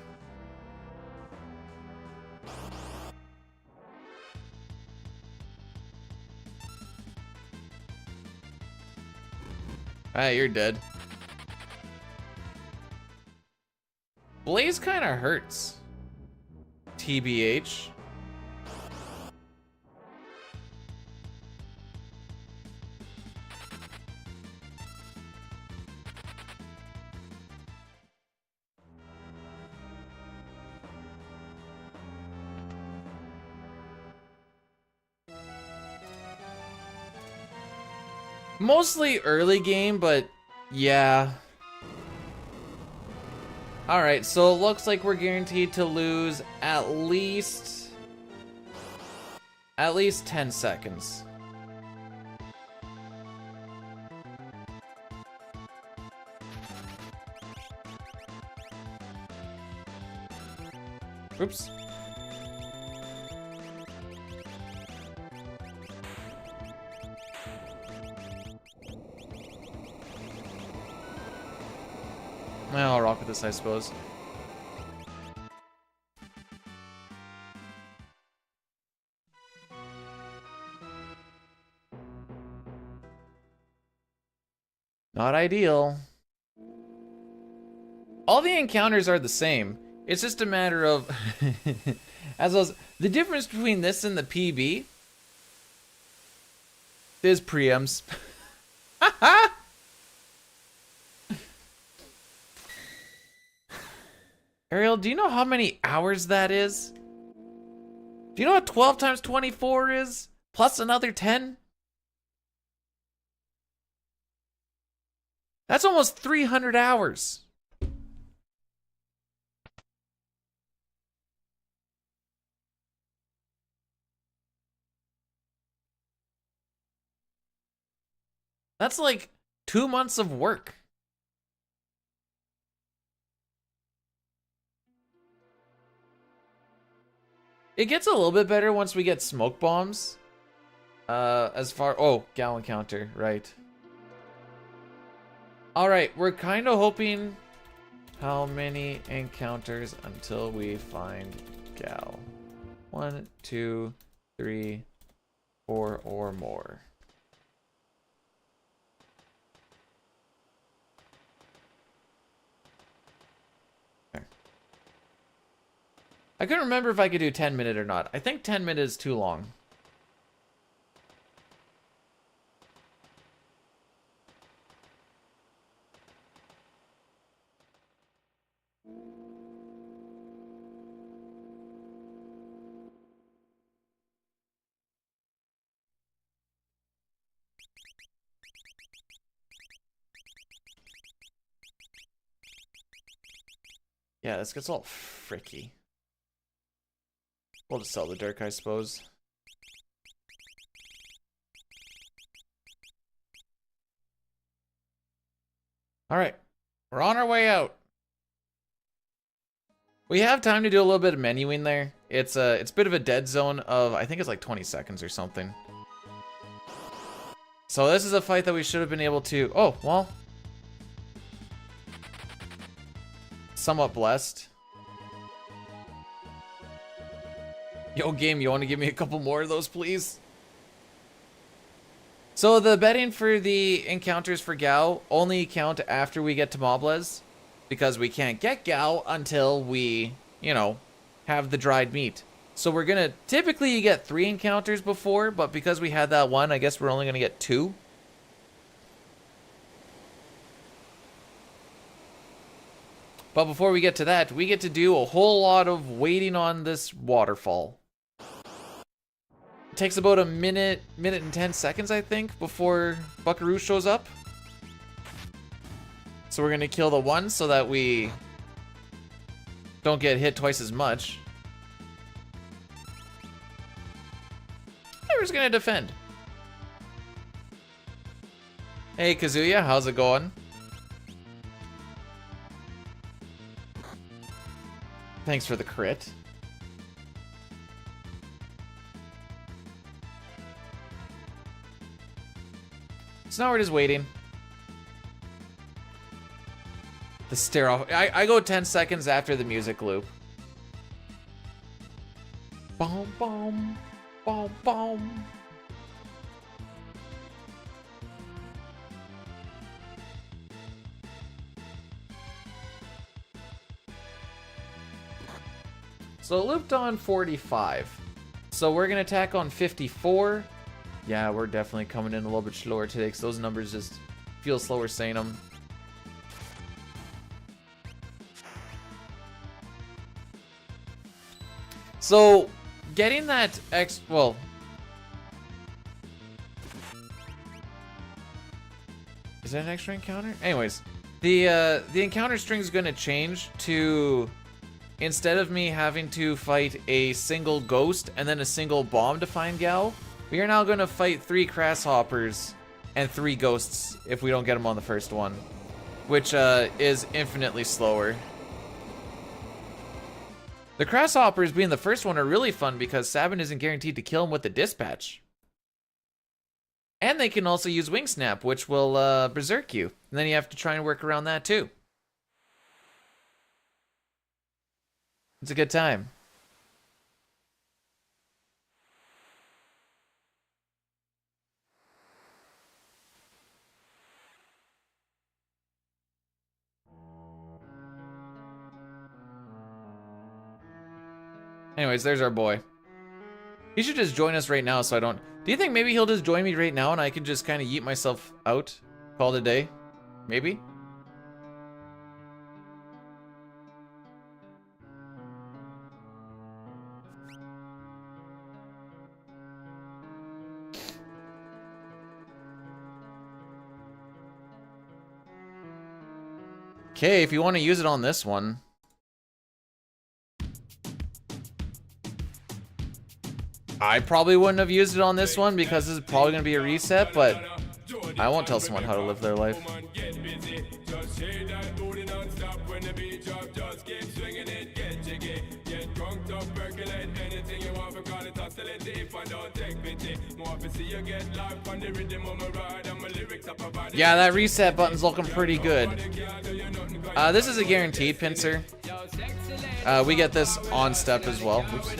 Speaker 1: Hey, you're dead. Blaze kind of hurts. TBH. Mostly early game, but yeah. Alright, so it looks like we're guaranteed to lose at least At least 10 seconds. Oops. Well, I'll rock with this, I suppose. Not ideal. All the encounters are the same. It's just a matter of as well as the difference between this and the PB is preems. Ariel, do you know how many hours that is? Do you know what 12 times 24 is? Plus another 10? That's almost 300 hours. That's like 2 months of work. It gets a little bit better once we get smoke bombs. Oh, gal encounter, right. Alright, we're kind of hoping... How many encounters until we find gal? 1, 2, 3, 4 or more. There. I couldn't remember if I could do 10-minute or not. I think 10-minute is too long. Yeah, this gets all fricky. We'll just sell the Dirk, I suppose. Alright, we're on our way out. We have time to do a little bit of menuing there. It's a bit of a dead zone of, I think it's like 20 seconds or something. So this is a fight that we should have been able to, oh, well. Somewhat blessed. Yo, game, you want to give me a couple more of those, please? So the betting for the encounters for Gao only count after we get to Moblez, because we can't get Gao until we, you know, have the dried meat. So we're gonna, typically you get 3 encounters before, but because we had that one, I guess we're only gonna get 2. But before we get to that, we get to do a whole lot of waiting on this waterfall. It takes about a minute and 10 seconds, I think, before Buckaroo shows up. So we're gonna kill the one so that we don't get hit twice as much. And we're just gonna defend. Hey Kazuya, how's it going? Thanks for the crit. So now we're just waiting. The stare off. I go 10 seconds after the music loop. Boom, boom, boom, boom. So it looped on 45. So we're gonna attack on 54. Yeah, we're definitely coming in a little bit slower today because those numbers just feel slower saying them. So getting that well, is that an extra encounter? Anyways, the encounter string is gonna change to instead of me having to fight a single ghost and then a single bomb to find Gao, we are now going to fight 3 grasshoppers and 3 ghosts if we don't get them on the first one, which is infinitely slower. The grasshoppers being the first one are really fun because Sabin isn't guaranteed to kill him with the dispatch. And they can also use Wing Snap, which will berserk you. And then you have to try and work around that too. It's a good time. Anyways, there's our boy. He should just join us right now so I don't... Do you think maybe he'll just join me right now and I can just kind of yeet myself out? Call it a day? Maybe? Okay, if you want to use it on this one. I probably wouldn't have used it on this one because this is probably going to be a reset, but I won't tell someone how to live their life. Yeah, that reset button's looking pretty good. This is a guaranteed pincer. We get this on step as well. Oops.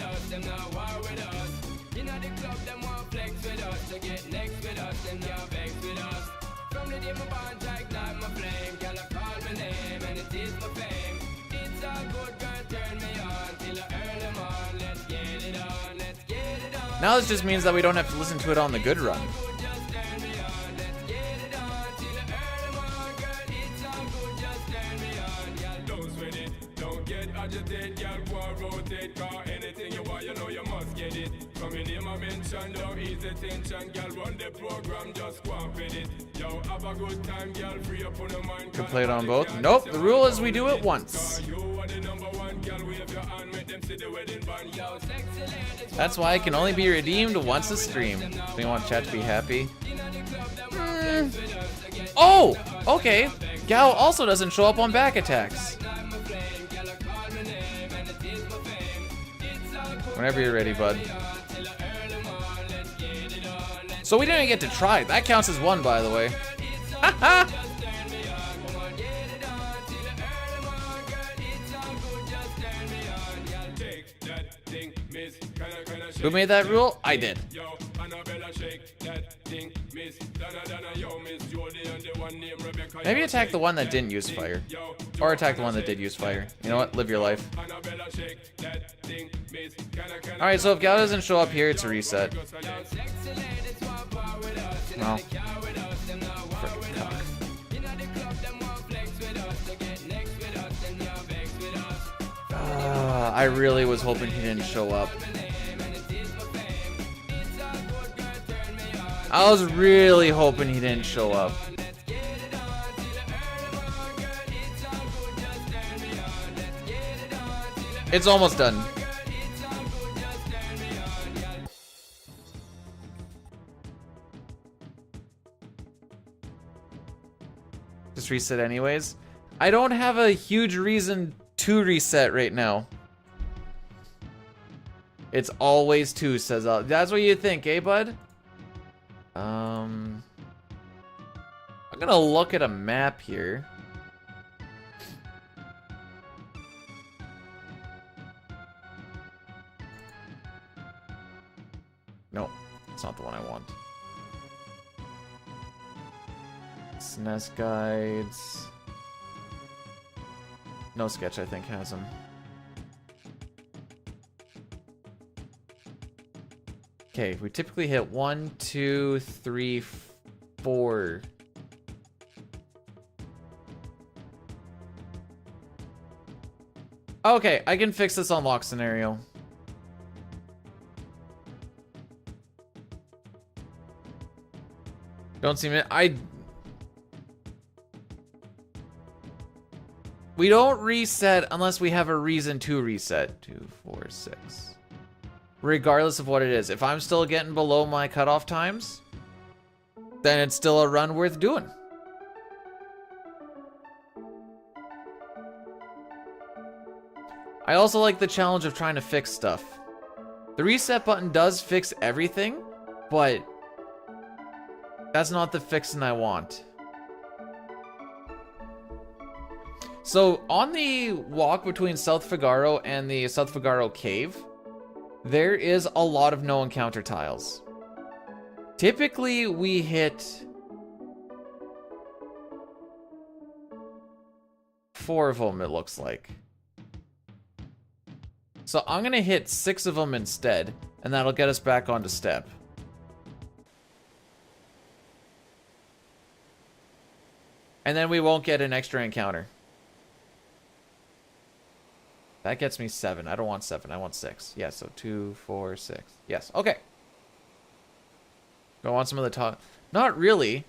Speaker 1: Now this just means that we don't have to listen to it on the good run. Can play it on both? Nope, the rule is we do it once. That's why it can only be redeemed once a stream. So you want chat to be happy? Oh! Okay. Gao also doesn't show up on back attacks. Whenever you're ready, bud. So we didn't get to try. That counts as one, by the way. Haha! Who made that rule? I did. Maybe attack the one that didn't use fire. Or attack the one that did use fire. You know what? Live your life. Alright, so if Gao doesn't show up here, it's a reset. No. Frickin' cock. I really was hoping he didn't show up. I was really hoping he didn't show up. It's almost done. Just reset anyways. I don't have a huge reason to reset right now. It's always 2, says that's what you think, eh, bud? I'm gonna look at a map here. No, it's not the one I want. SNES guides. No Sketch, I think, has them. Okay, we typically hit 1, 2, 3, 4. Okay, I can fix this unlock scenario. Don't seem it. We don't reset unless we have a reason to reset. 2, 4, 6. Regardless of what it is. If I'm still getting below my cutoff times, then it's still a run worth doing. I also like the challenge of trying to fix stuff. The reset button does fix everything, but that's not the fixing I want. So on the walk between South Figaro and the South Figaro cave, there is a lot of no encounter tiles. Typically we hit 4 of them, it looks like. So I'm gonna hit 6 of them instead, and that'll get us back onto step. And then we won't get an extra encounter. That gets me 7. I don't want 7. I want 6. Yeah, so 2, 4, 6. Yes. Okay. Do I want some of the top? Not really.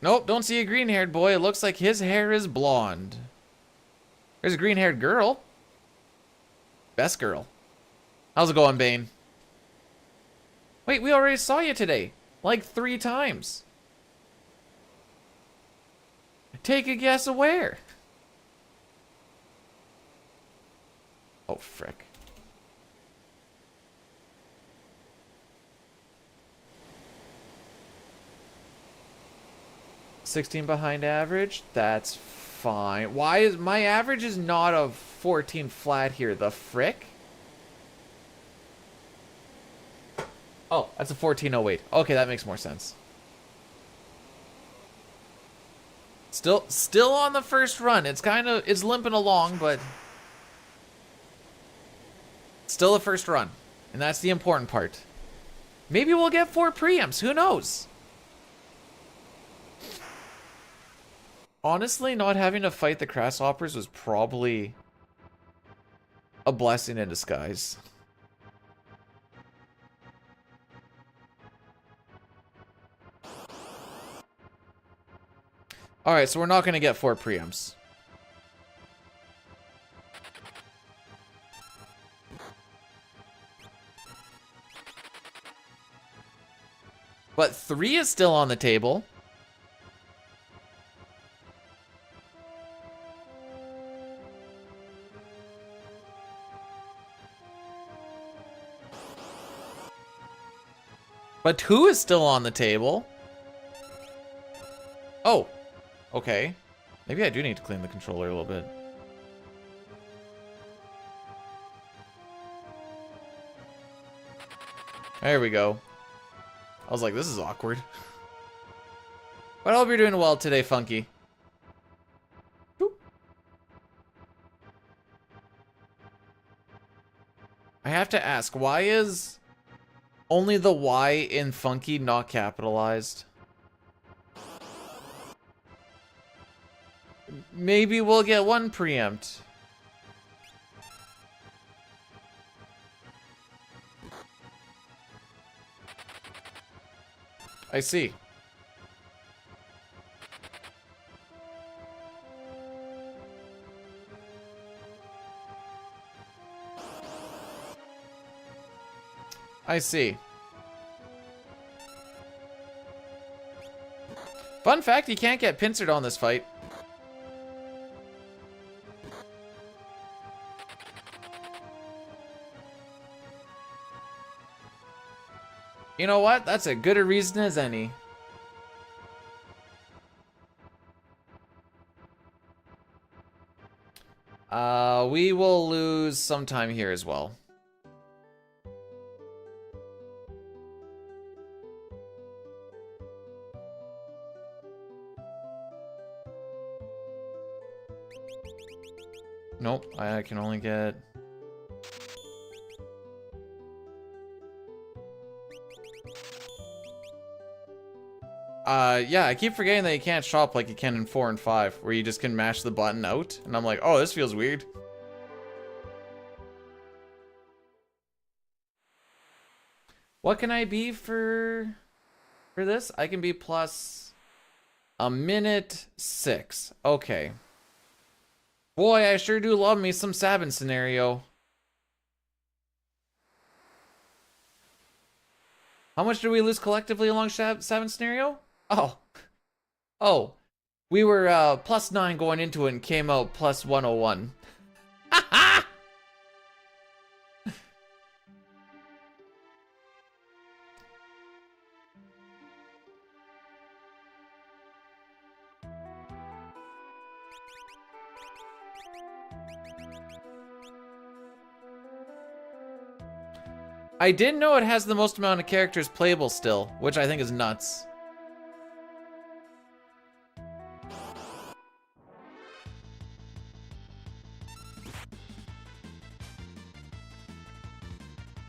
Speaker 1: Nope, don't see a green-haired boy. It looks like his hair is blonde. There's a green-haired girl. Best girl. How's it going, Bane? Wait, we already saw you today. Like 3 times. Take a guess of where? Oh, frick. $16 behind average? That's fine. Why is my average is not a 14 flat here? The frick? Oh, that's a 14.08. Okay, that makes more sense. Still on the first run. It's limping along, but still the first run. And that's the important part. Maybe we'll get 4 preamps. Who knows? Honestly, not having to fight the grasshoppers was probably a blessing in disguise. Alright, so we're not going to get 4 preamps. But 3 is still on the table. But 2 is still on the table. Oh. Okay. Maybe I do need to clean the controller a little bit. There we go. I was like, this is awkward. But I hope you're doing well today, Funky. Boop. I have to ask, why is only the Y in Funky not capitalized? Maybe we'll get 1 preempt. I see. I see. Fun fact, you can't get pincered on this fight. You know what? That's as good a reason as any. We will lose some time here as well. Nope, I can only get... yeah, I keep forgetting that you can't shop like you can in 4 and 5, where you just can mash the button out, and I'm like, oh, this feels weird. What can I be for this? I can be plus A minute 6. Okay. Boy, I sure do love me some Sabin scenario. How much did we lose collectively along Sabin scenario? Oh. Oh. We were +9 going into it and came out +101. I didn't know it has the most amount of characters playable still, which I think is nuts.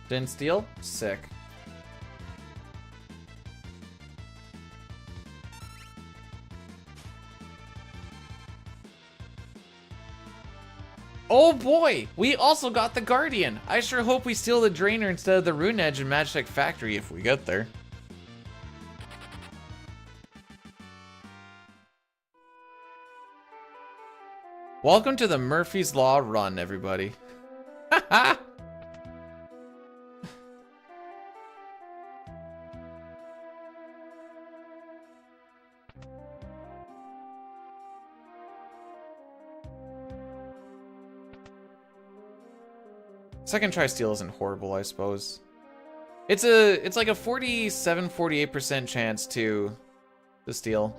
Speaker 1: Didn't steal? Sick. Oh boy, we also got the Guardian. I sure hope we steal the Drainer instead of the Rune Edge in Magitech Factory if we get there. Welcome to the Murphy's Law run, everybody. Second try steal isn't horrible, I suppose. It's like a 47-48% chance to steal.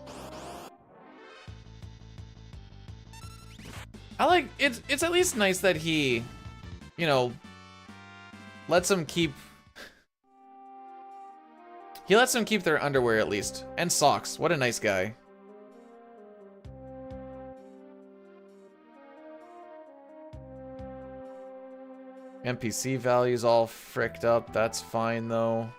Speaker 1: I like it's at least nice that he, you know, lets them keep their underwear at least, and socks. What a nice guy. NPC values all fricked up. That's fine though.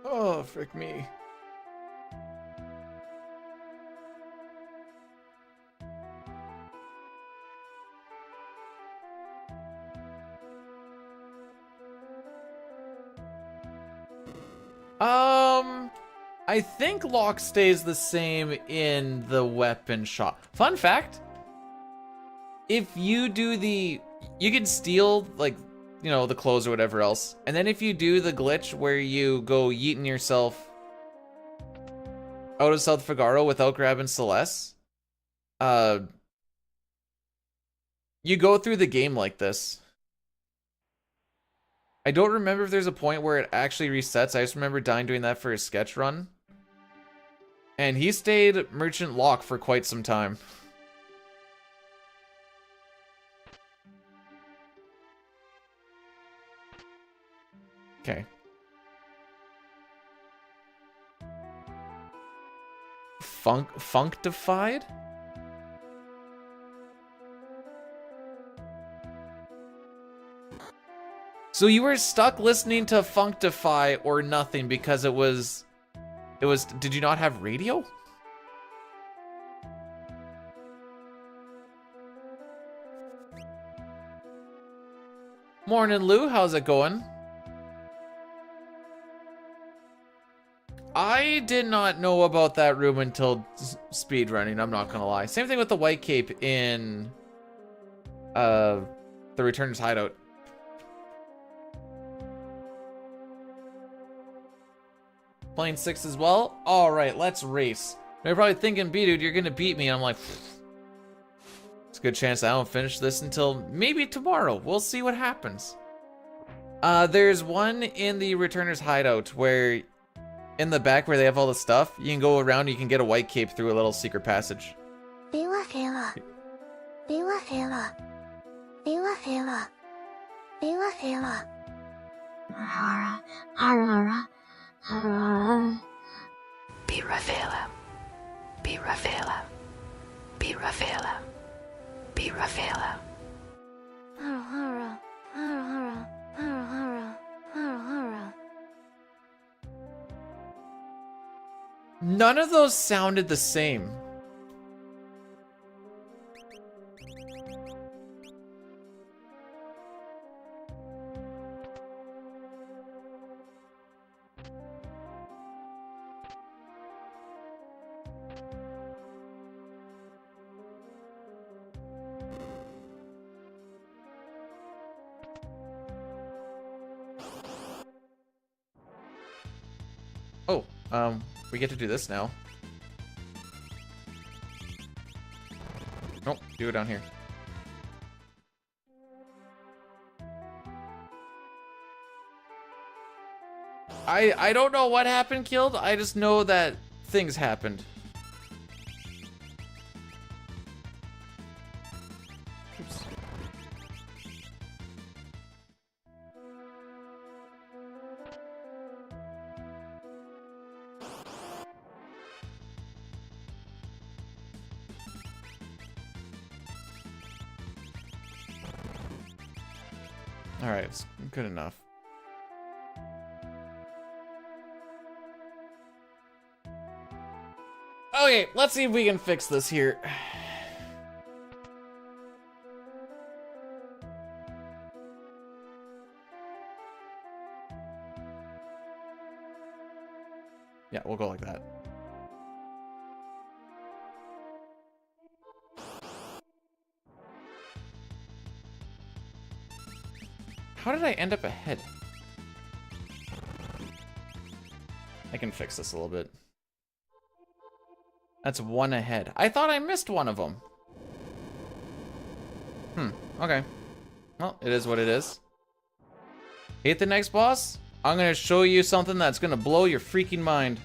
Speaker 1: Oh, frick me. I think lock stays the same in the weapon shop. Fun fact, if you do you can steal, like, you know, the clothes or whatever else, and then if you do the glitch where you go yeeting yourself out of South Figaro without grabbing Celeste, you go through the game like this. I don't remember if there's a point where it actually resets. I just remember Dyne doing that for his sketch run. And he stayed Merchant Lock for quite some time. Okay. Functified? So you were stuck listening to Functify or nothing because it was, did you not have radio? Morning, Lou, how's it going? I did not know about that room until speedrunning, I'm not gonna lie. Same thing with the white cape in the Returner's Hideout. Playing 6 as well? Alright, let's race. They're probably thinking, B-Dude, you're gonna beat me. And I'm like, it's a good chance I don't finish this until maybe tomorrow. We'll see what happens. There's one in the Returner's Hideout where, in the back where they have all the stuff, you can go around and you can get a white cape through a little secret passage.
Speaker 2: Be Rafaela. Be Rafaela. Be Rafaela. Be Rafaela.
Speaker 1: None of those sounded the same. We get to do this now. Nope, do it down here. I don't know what happened, Killed. I just know that things happened. Oops. All right, it's good enough. Okay, let's see if we can fix this here. Yeah, we'll go like that. How did I end up ahead? I can fix this a little bit. That's one ahead. I thought I missed one of them. Okay. Well, it is what it is. Hate the next boss? I'm gonna show you something that's gonna blow your freaking mind.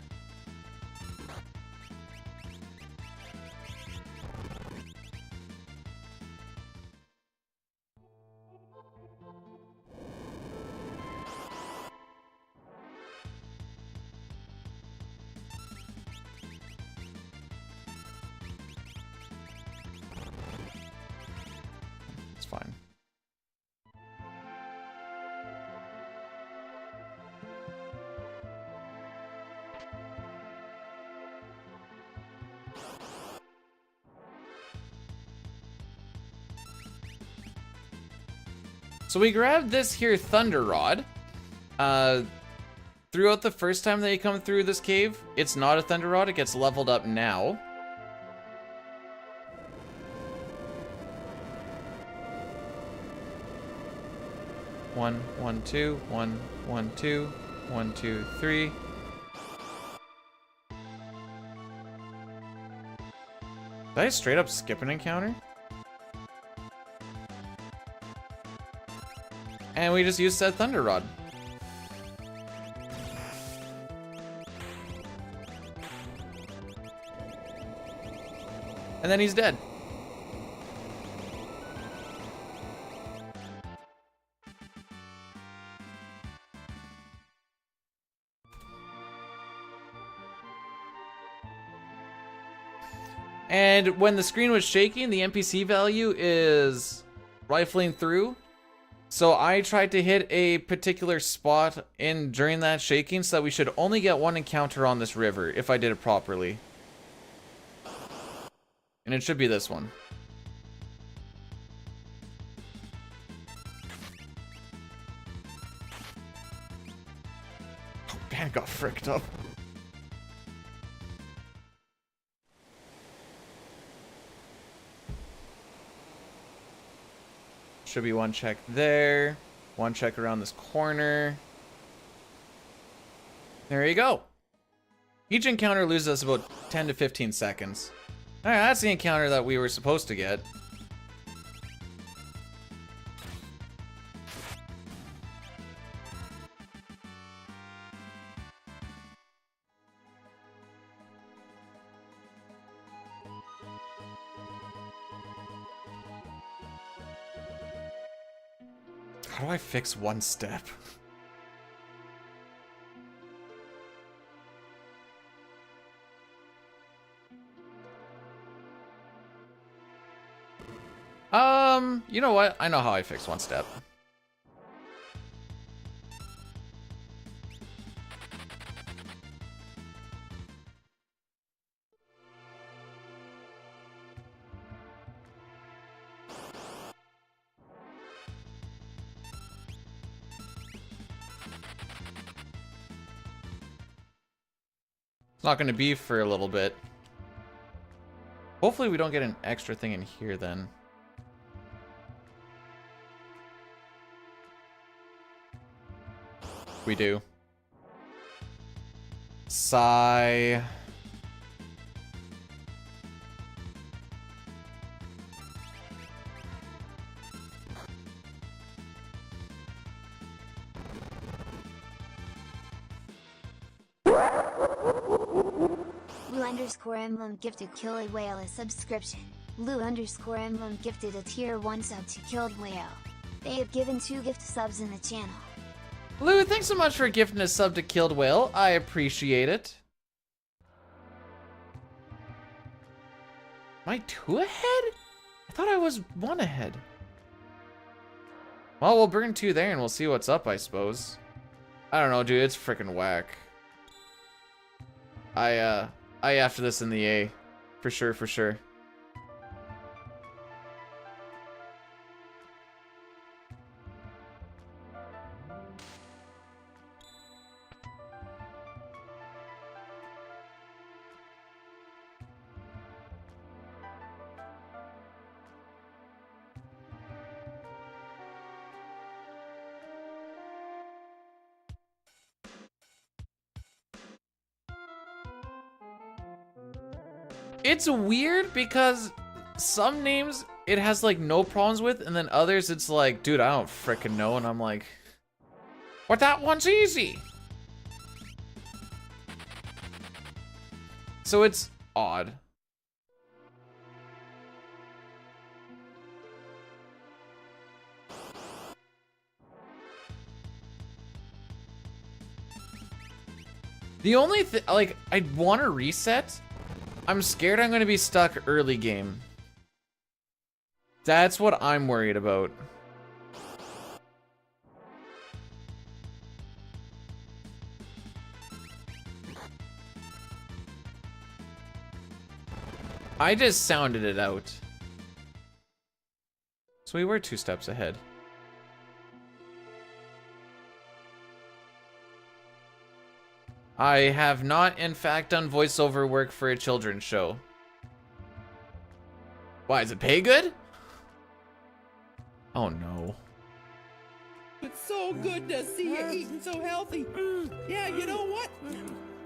Speaker 1: It's fine. So we grabbed this here Thunder Rod. Throughout the first time that you come through this cave, it's not a Thunder Rod, it gets leveled up now. One, one, two, one, one, two, one, two, three. Did I straight up skip an encounter? And we just used that Thunder Rod. And then he's dead. And when the screen was shaking, the NPC value is rifling through. So I tried to hit a particular spot during that shaking so that we should only get one encounter on this river if I did it properly. And it should be this one. Oh man, got fricked up. Should be one check there. One check around this corner. There you go. Each encounter loses us about 10 to 15 seconds. Alright, that's the encounter that we were supposed to get. How do I fix one step? You know what? I know how I fix one step. It's not gonna be for a little bit. Hopefully we don't get an extra thing in here then. We do. Sigh.
Speaker 3: Blue_emblem gifted Killed Whale a subscription. Blue_emblem gifted a tier 1 sub to Killed Whale. They have given 2 gift subs in the channel.
Speaker 1: Lou, thanks so much for gifting a sub to Killed Whale. I appreciate it. Am I 2 ahead? I thought I was 1 ahead. Well, we'll burn 2 there and we'll see what's up, I suppose. I don't know, dude. It's freaking whack. I after this in the A. For sure, for sure. It's weird because some names it has like no problems with, and then others it's like, dude, I don't frickin' know, and I'm like, but that one's easy. So it's odd. The only thing, like, I want to reset. I'm scared I'm going to be stuck early game. That's what I'm worried about. I just sounded it out. So we were 2 steps ahead. I have not, in fact, done voiceover work for a children's show. Why, does it pay good? Oh no.
Speaker 4: It's so good to see you eating so healthy. Yeah, you know what?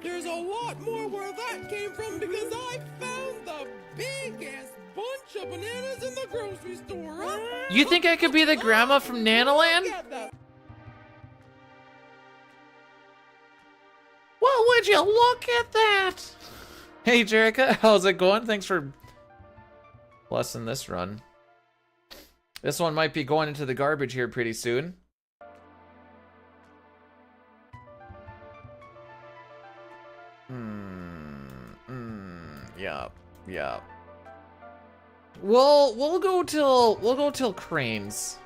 Speaker 4: There's a lot more where that came from because I found the biggest bunch of bananas in the grocery store. Huh?
Speaker 1: You think I could be the grandma from Nanaland?
Speaker 4: Get that.
Speaker 1: Well, would you look at that? Hey, Jerica, how's it going? Thanks for blessing this run. This one might be going into the garbage here pretty soon. Yeah. We'll go till Cranes.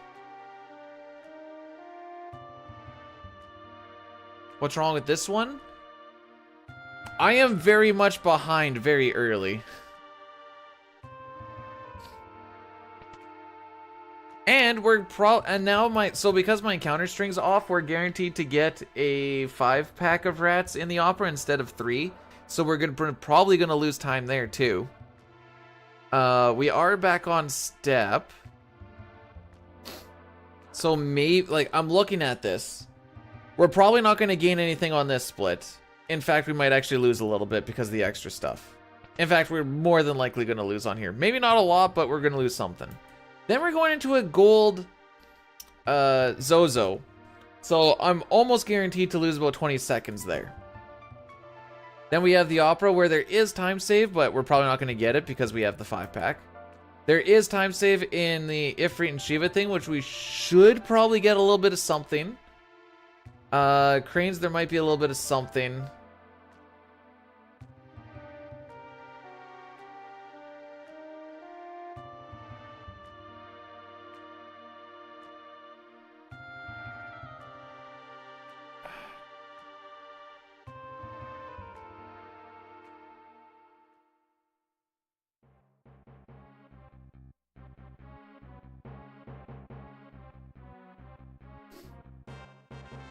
Speaker 1: What's wrong with this one? I am very much behind very early. And so because my encounter string's off, we're guaranteed to get a 5-pack of rats in the opera instead of 3. So we're probably gonna lose time there too. We are back on step. So maybe, like, I'm looking at this. We're probably not gonna gain anything on this split. In fact, we might actually lose a little bit because of the extra stuff. In fact, we're more than likely gonna lose on here. Maybe not a lot, but we're gonna lose something. Then we're going into a gold Zozo. So I'm almost guaranteed to lose about 20 seconds there. Then we have the opera where there is time save, but we're probably not going to get it because we have the 5-pack. There is time save in the Ifrit and Shiva thing, which we should probably get a little bit of something. Cranes, there might be a little bit of something.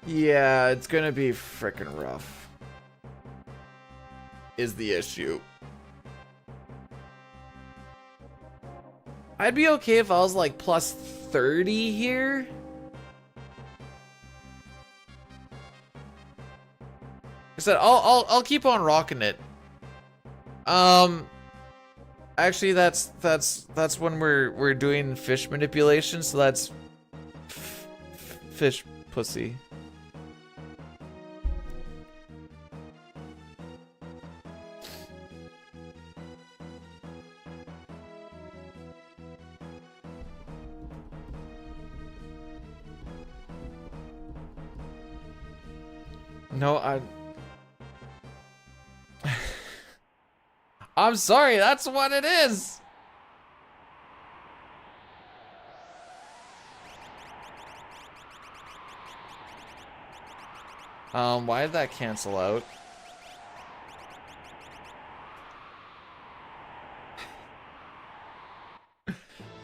Speaker 1: Yeah, it's gonna be frickin' rough. Is the issue. I'd be okay if I was like plus 30 here. said I'll keep on rocking it. Actually, that's when we're doing fish manipulation, so that's fish pussy. No, I'm sorry, that's what it is. Why did that cancel out?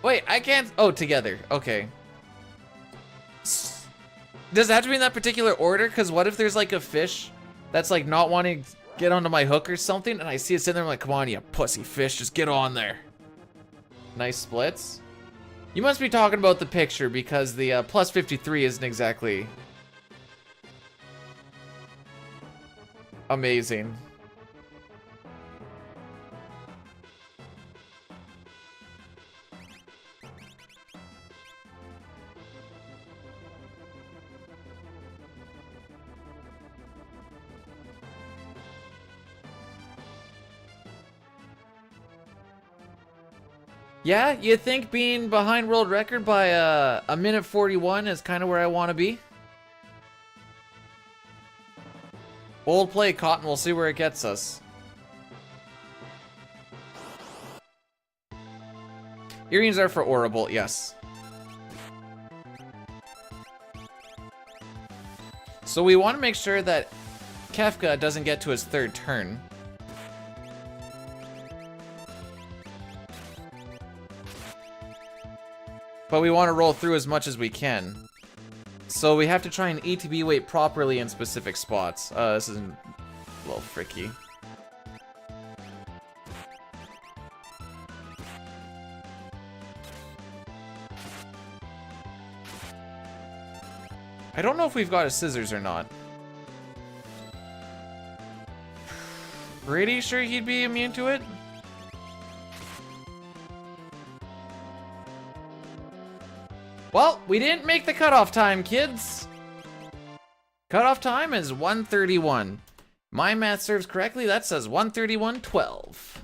Speaker 1: Wait, I can't. Oh, together. Okay. Does it have to be in that particular order? Because what if there's like a fish that's like not wanting to get onto my hook or something, and I see it sitting there, I'm like, come on, you pussy fish, just get on there. Nice splits. You must be talking about the picture, because the plus 53 isn't exactly amazing. Yeah, you think being behind world record by a minute 41 is kind of where I want to be? Old play, Cotton. We'll see where it gets us. Earrings are for Orable, yes. So we want to make sure that Kefka doesn't get to his third turn. But we want to roll through as much as we can. So we have to try and ETB weight properly in specific spots. This is a little fricky. I don't know if we've got a scissors or not. Pretty sure he'd be immune to it? Well, we didn't make the cutoff time, kids. Cutoff time is 1:31. My math serves correctly. That says 1:31:12.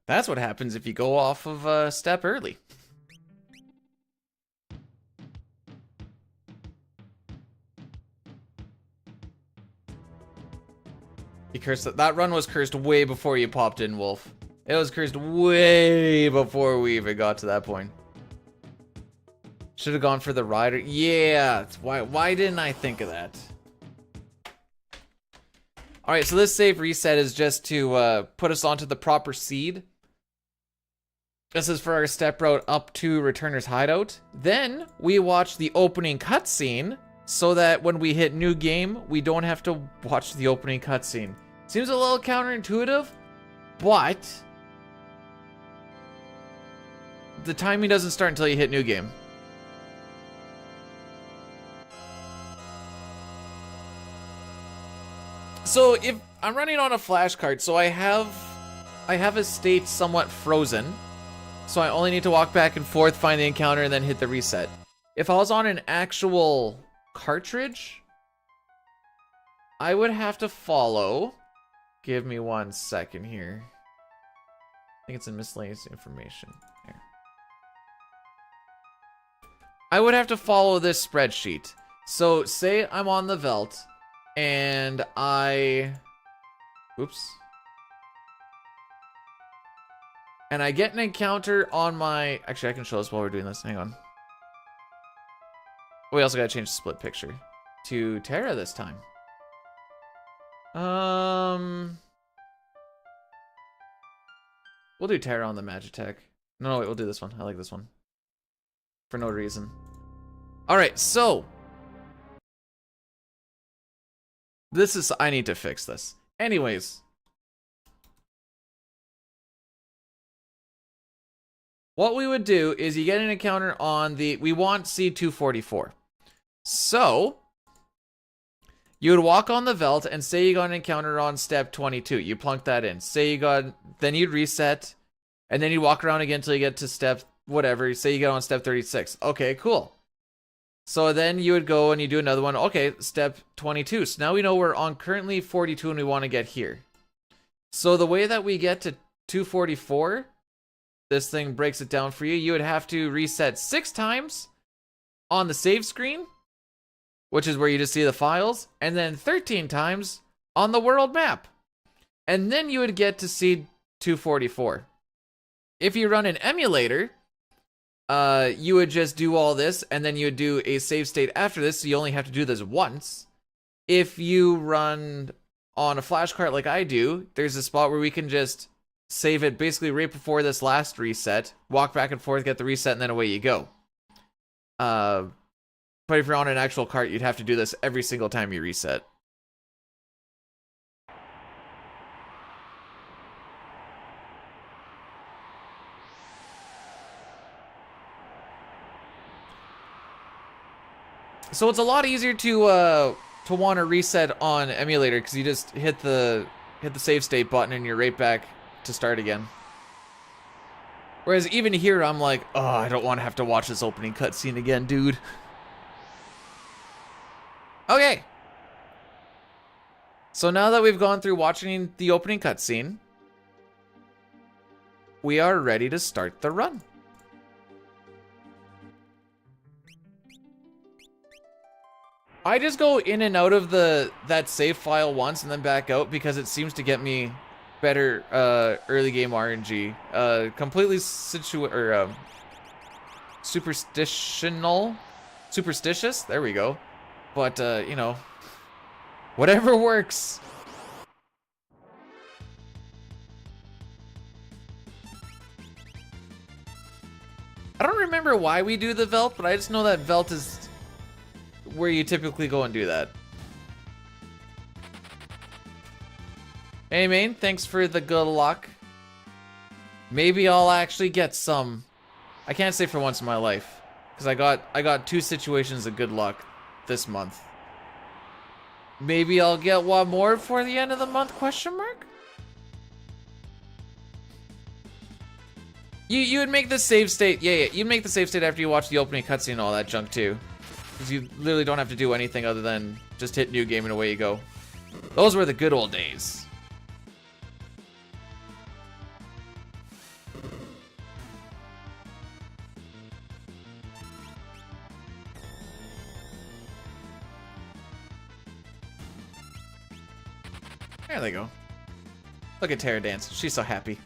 Speaker 1: That's what happens if you go off of a step early. He cursed that run was cursed way before you popped in, Wolf. It was cursed way before we even got to that point. Should have gone for the rider. Yeah, why didn't I think of that? All right, so this save reset is just to put us onto the proper seed. This is for our step route up to Returner's Hideout. Then we watch the opening cutscene so that when we hit new game, we don't have to watch the opening cutscene. Seems a little counterintuitive, but the timing doesn't start until you hit new game. So if I'm running on a flashcard, so I have a state somewhat frozen. So I only need to walk back and forth, find the encounter, and then hit the reset. If I was on an actual cartridge, I would have to follow. Give me 1 second here. I think it's in miscellaneous information. Here. I would have to follow this spreadsheet. So say I'm on the Velt and oops. And I get an encounter on my... Actually, I can show this while we're doing this. Hang on. We also gotta change the split picture to Terra this time. We'll do Terra on the Magitech. No, wait, we'll do this one. I like this one. For no reason. Alright, so. I need to fix this. Anyways. what we would do is you get an encounter on the, we want C244. So you would walk on the Veld and say you got an encounter on step 22. You plunk that in. Say you got, then you'd reset, and then you'd walk around again until you get to step whatever. Say you get on step 36. Okay, cool. So then you would go and you do another one. Okay, step 22. So now we know we're on currently 42 and we want to get here. So the way that we get to 244, this thing breaks it down for you. You would have to reset 6 times on the save screen, which is where you just see the files, and then 13 times on the world map. And then you would get to see 244. If you run an emulator, you would just do all this, and then you would do a save state after this, so you only have to do this once. If you run on a flash cart like I do, there's a spot where we can just save it basically right before this last reset, walk back and forth, get the reset, and then away you go. But if you're on an actual cart, you'd have to do this every single time you reset. So it's a lot easier to want to reset on emulator because you just hit the save state button and you're right back to start again. Whereas even here, I'm like, oh, I don't want to have to watch this opening cutscene again, dude. Okay. So now that we've gone through watching the opening cutscene, we are ready to start the run. I just go in and out of that save file once and then back out because it seems to get me better early game RNG. Completely superstitious. There we go. But you know, whatever works. I don't remember why we do the Velt, but I just know that Velt is where you typically go and do that. Hey, Maine, thanks for the good luck. Maybe I'll actually get some. I can't say for once in my life, because I got 2 situations of good luck this month. Maybe I'll get one more before the end of the month, question mark? You would make the save state, yeah, you'd make the save state after you watch the opening cutscene and all that junk too. Because you literally don't have to do anything other than just hit new game and away you go. Those were the good old days. There they go. Look at Tara dance. She's so happy.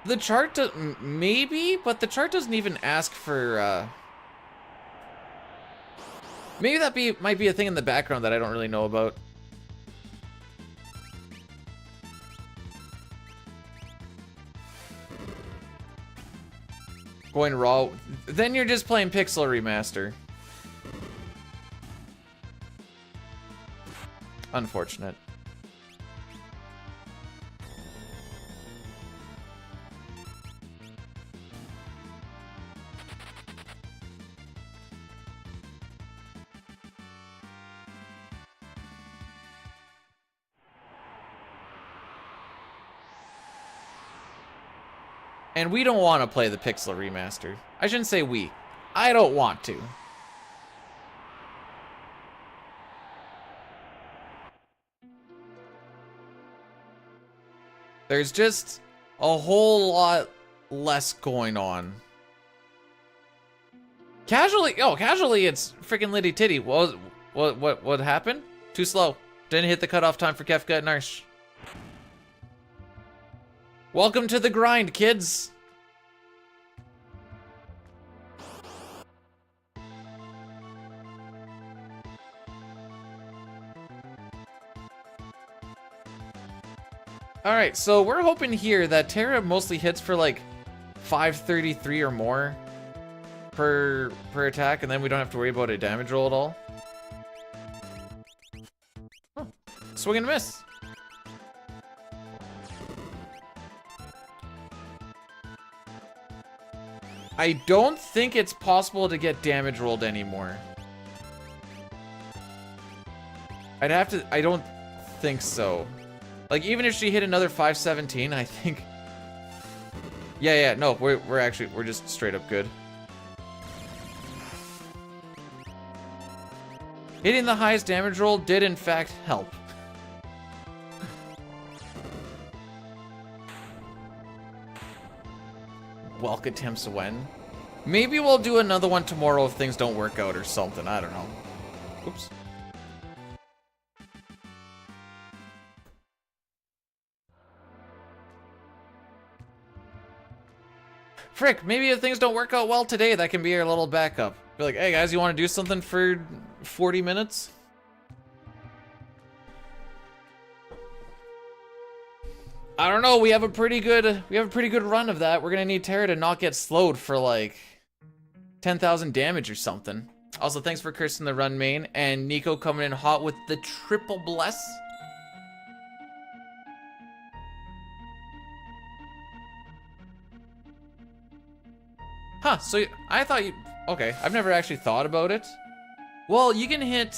Speaker 1: The chart maybe, but the chart doesn't even ask for maybe that might be a thing in the background that I don't really know about. Going raw, then you're just playing Pixel Remaster. Unfortunate. And we don't want to play the Pixel Remaster. I shouldn't say we. I don't want to. There's just a whole lot less going on. Casually it's freaking Liddy Titty. What happened? Too slow. Didn't hit the cutoff time for Kefka and Narsh. Welcome to the grind, kids. Alright, so we're hoping here that Terra mostly hits for like 533 or more. per attack, and then we don't have to worry about a damage roll at all. Oh, swing and miss. I don't think it's possible to get damage rolled anymore. I don't think so. Like, even if she hit another 517, I think... Yeah, no, we're just straight up good. Hitting the highest damage roll did in fact help. Welk attempts to win. Maybe we'll do another one tomorrow if things don't work out or something. I don't know. Oops. Frick, maybe if things don't work out well today, that can be our little backup. Be like, hey guys, you want to do something for 40 minutes? I don't know, we have a pretty good run of that. We're gonna need Terra to not get slowed for like 10,000 damage or something. Also, thanks for cursing the run main, and Nico coming in hot with the triple bless. Huh, so I thought you... Okay, I've never actually thought about it. Well, you can hit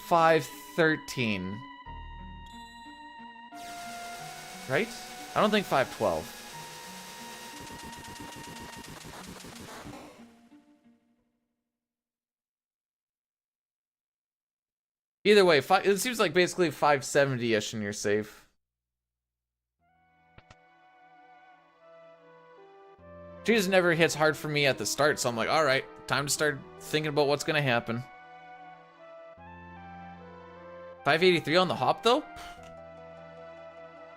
Speaker 1: 513. Right? I don't think 512. Either way, it seems like basically 570-ish and you're safe. She just never hits hard for me at the start, so I'm like, alright, time to start thinking about what's gonna happen. 583 on the hop, though?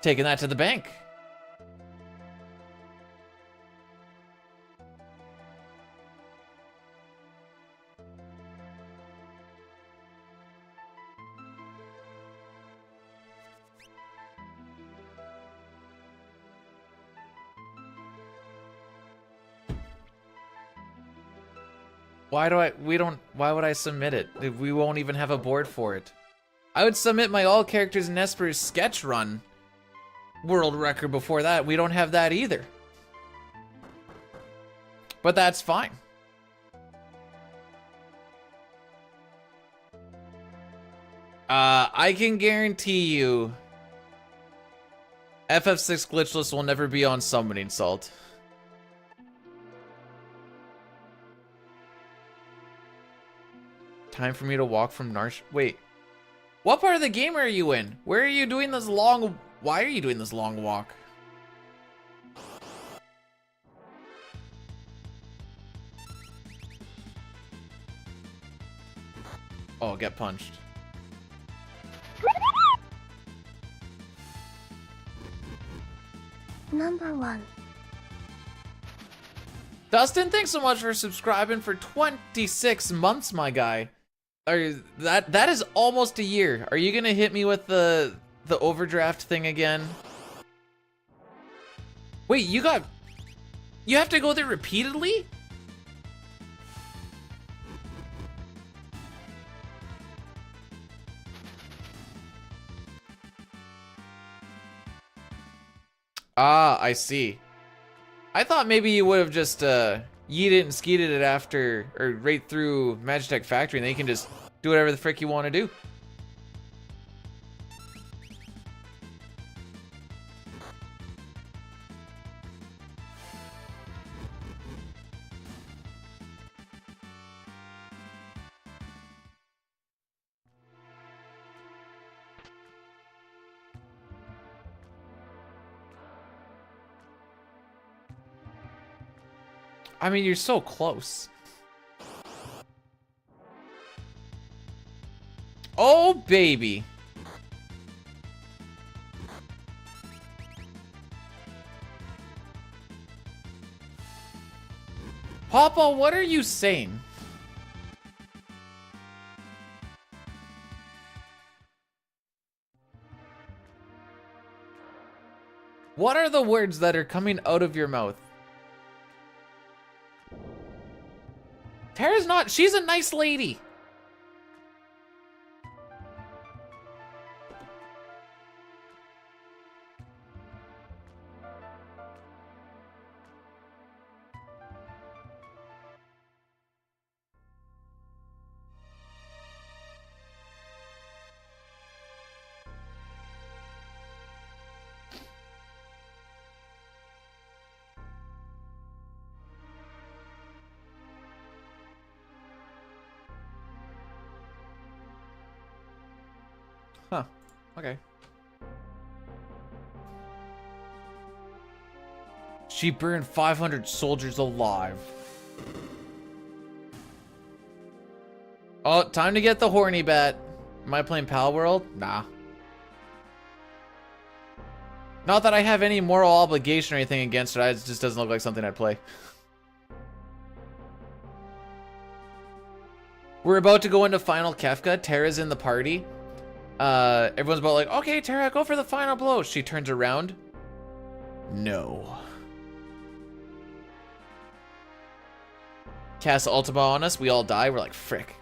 Speaker 1: Taking that to the bank. Why would I submit it? We won't even have a board for it. I would submit my all characters in Esper's sketch run world record before that. We don't have that either. But that's fine. I can guarantee you FF6 Glitchless will never be on Summoning Salt. Time for me to walk from Narsh. Wait. What part of the game are you in? Where are you doing this long... Why are you doing this long walk? Oh, get punched.
Speaker 3: Number 1.
Speaker 1: Dustin, thanks so much for subscribing for 26 months, my guy. That is almost a year. Are you gonna hit me with the overdraft thing again? Wait, you have to go there repeatedly? Ah, I see. I thought maybe you would have just yeeted and skeeted it after, or right through Magitech Factory, and then you can just do whatever the frick you want to do. I mean, you're so close. Oh, baby. Papa, what are you saying? What are the words that are coming out of your mouth? She's a nice lady. Huh. Okay. She burned 500 soldiers alive. Oh, time to get the horny bat. Am I playing Pal World? Nah. Not that I have any moral obligation or anything against it. It just doesn't look like something I'd play. We're about to go into Final Kefka. Tara's in the party. Everyone's about like, okay, Tara, go for the final blow. She turns around. No. Cast Ultima on us. We all die. We're like, frick.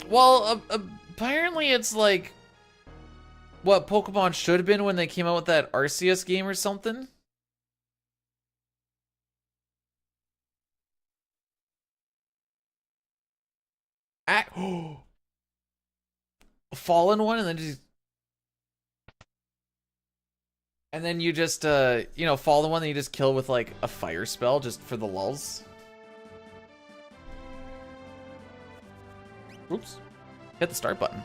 Speaker 1: Well, apparently it's like what Pokemon should have been when they came out with that Arceus game or something. Fallen one, and then you just you know, fallen one that you just kill with like a fire spell just for the lulz. Oops. Hit the start button.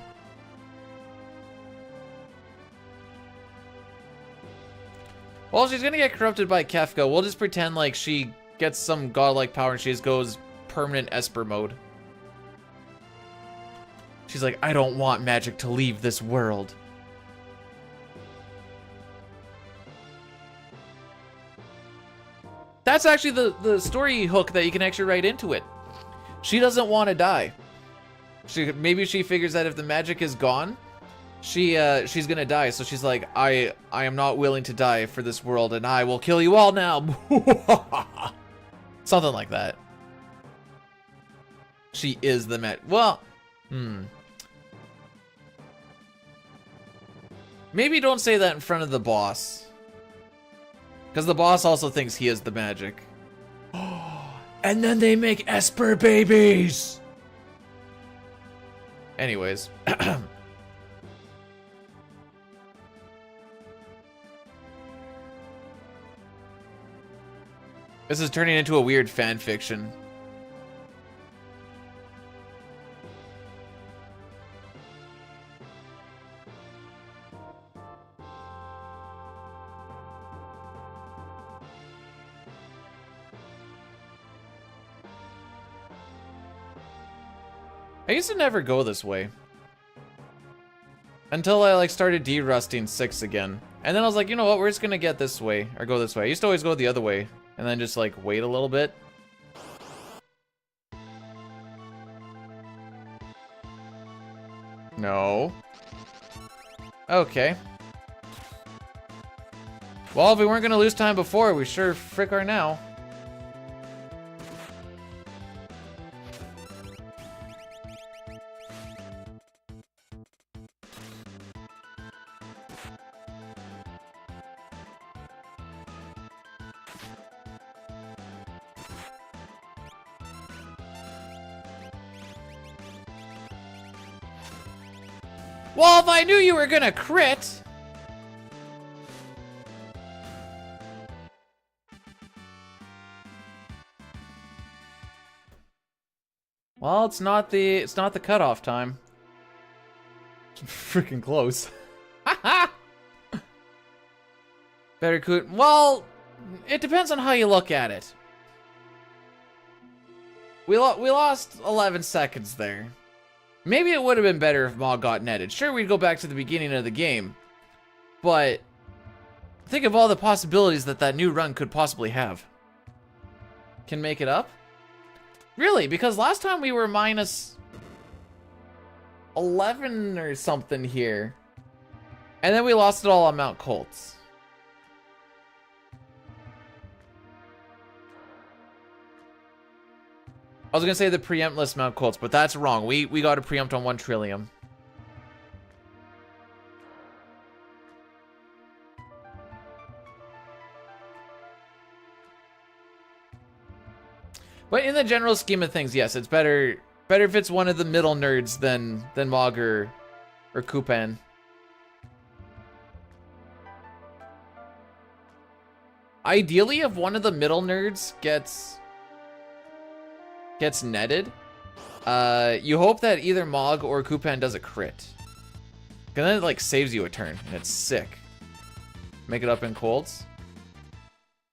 Speaker 1: Well, she's gonna get corrupted by Kefka. We'll just pretend like she gets some godlike power and she just goes permanent Esper mode. She's like, I don't want magic to leave this world. That's actually the story hook that you can actually write into it. She doesn't want to die. Maybe she figures that if the magic is gone, she's gonna die. So she's like, I am not willing to die for this world, and I will kill you all now. Something like that. She is the well, maybe don't say that in front of the boss. Because the boss also thinks he is the magic. And then they make Esper babies! Anyways. This is turning into a weird fan fiction. I used to never go this way. Until I like started de-rusting 6 again. And then I was like, you know what, we're just gonna get this way, or go this way. I used to always go the other way, and then just like wait a little bit. No. Okay. Well, if we weren't gonna lose time before, we sure frick are now. Well, if I knew you were gonna crit. Well, it's not the cutoff time. It's freaking close. Better coot. Well, it depends on how you look at it. We lost 11 seconds there. Maybe it would have been better if Maw got netted. Sure, we'd go back to the beginning of the game. But think of all the possibilities that new run could possibly have. Can make it up? Really? Because last time we were minus 11 or something here. And then we lost it all on Mount Colts. I was gonna say the preemptless Mount Colts, but that's wrong. We got a preempt on 1 trillium. But in the general scheme of things, yes, it's better if it's one of the middle nerds than Mog or Kupan. Ideally, if one of the middle nerds gets netted, you hope that either Mog or Kupan does a crit. And then it like saves you a turn, and it's sick. Make it up in colds.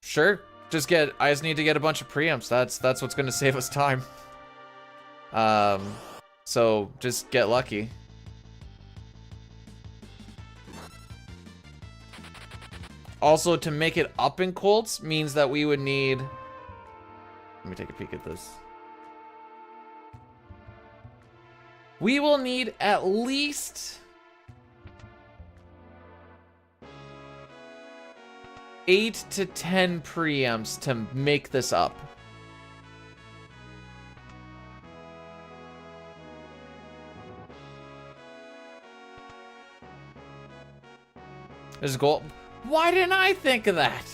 Speaker 1: Sure. I just need to get a bunch of preempts. That's what's gonna save us time. So just get lucky. Also, to make it up in colds means that we would need... Let me take a peek at this. We will need at least 8 to 10 preempts to make this up. There's a goal. Why didn't I think of that?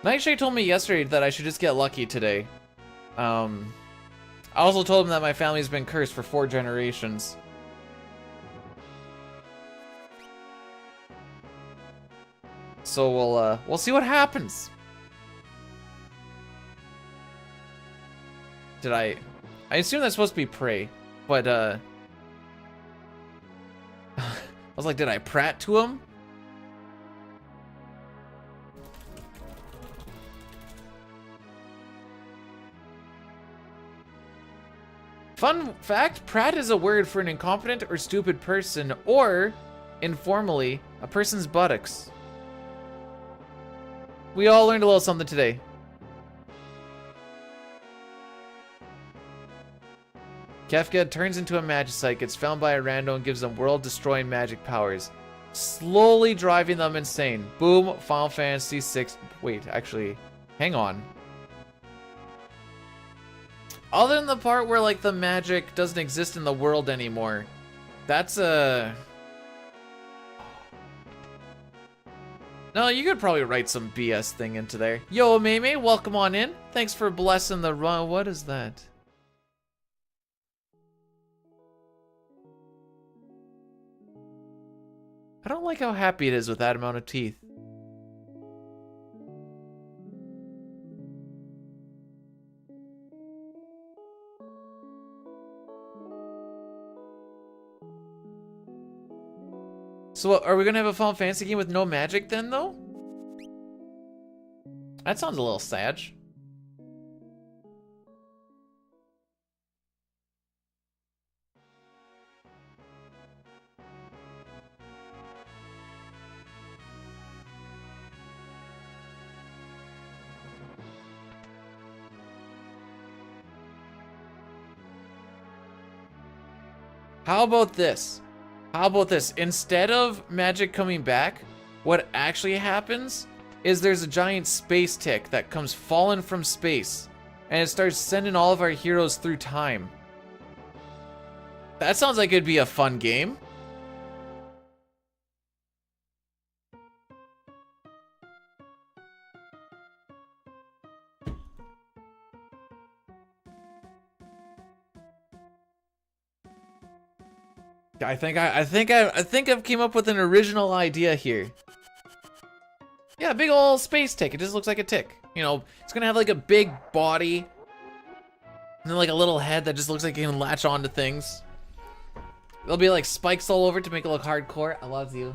Speaker 1: Nightshade told me yesterday that I should just get lucky today. I also told him that my family's been cursed for 4 generations. So we'll see what happens. I assume that's supposed to be pray, but I was like, did I prat to him? Fun fact, prat is a word for an incompetent or stupid person, or, informally, a person's buttocks. We all learned a little something today. Kefka turns into a magicite, gets found by a rando and gives them world-destroying magic powers, slowly driving them insane. Boom, Final Fantasy VI. Wait, actually, hang on. Other than the part where, like, the magic doesn't exist in the world anymore, that's a... No, you could probably write some BS thing into there. Yo, Meme, welcome on in. Thanks for blessing the run. What is that? I don't like how happy it is with that amount of teeth. So what, are we gonna have a Final Fantasy game with no magic then, though? That sounds a little sad. How about this? How about this? Instead of magic coming back, what actually happens is there's a giant space tick that comes falling from space, and it starts sending all of our heroes through time. That sounds like it'd be a fun game. I think I've came up with an original idea here. Yeah, big old space tick. It just looks like a tick. You know, it's gonna have like a big body, and then like a little head that just looks like it can latch onto things. There'll be like spikes all over to make it look hardcore. I love you.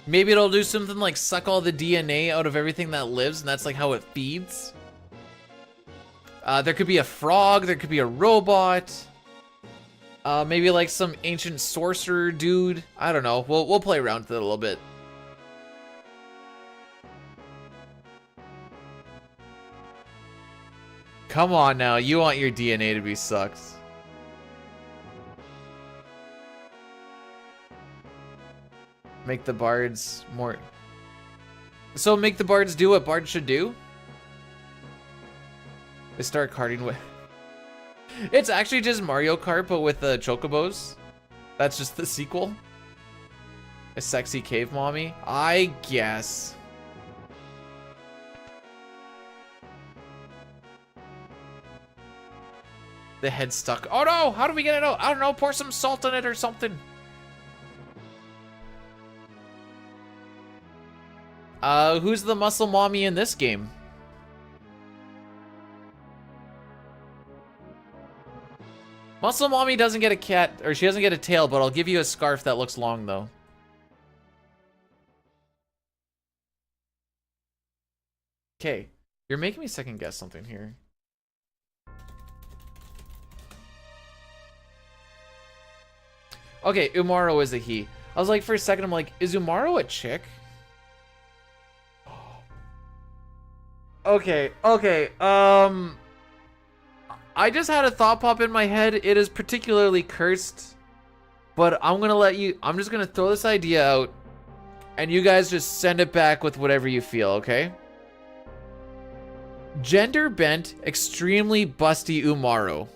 Speaker 1: Maybe it'll do something like suck all the DNA out of everything that lives, and that's like how it feeds. There could be a frog, there could be a robot. Maybe like some ancient sorcerer dude. I don't know. We'll play around with it a little bit. Come on now, you want your DNA to be sucked. Make the bards more... So make the bards do what bards should do? They start karting with... It's actually just Mario Kart, but with the chocobos. That's just the sequel. A sexy cave mommy? I guess. The head's stuck. Oh no! How do we get it out? I don't know. Pour some salt in it or something. Who's the muscle mommy in this game? Muscle mommy doesn't get a cat, or she doesn't get a tail, but I'll give you a scarf that looks long though. Okay, you're making me second guess something here. Okay, Umaro is a he. I was like, for a second, I'm like, is Umaro a chick? Okay, I just had a thought pop in my head. It is particularly cursed, but I'm just gonna throw this idea out, and you guys just send it back with whatever you feel, okay? Gender bent, extremely busty Umaro.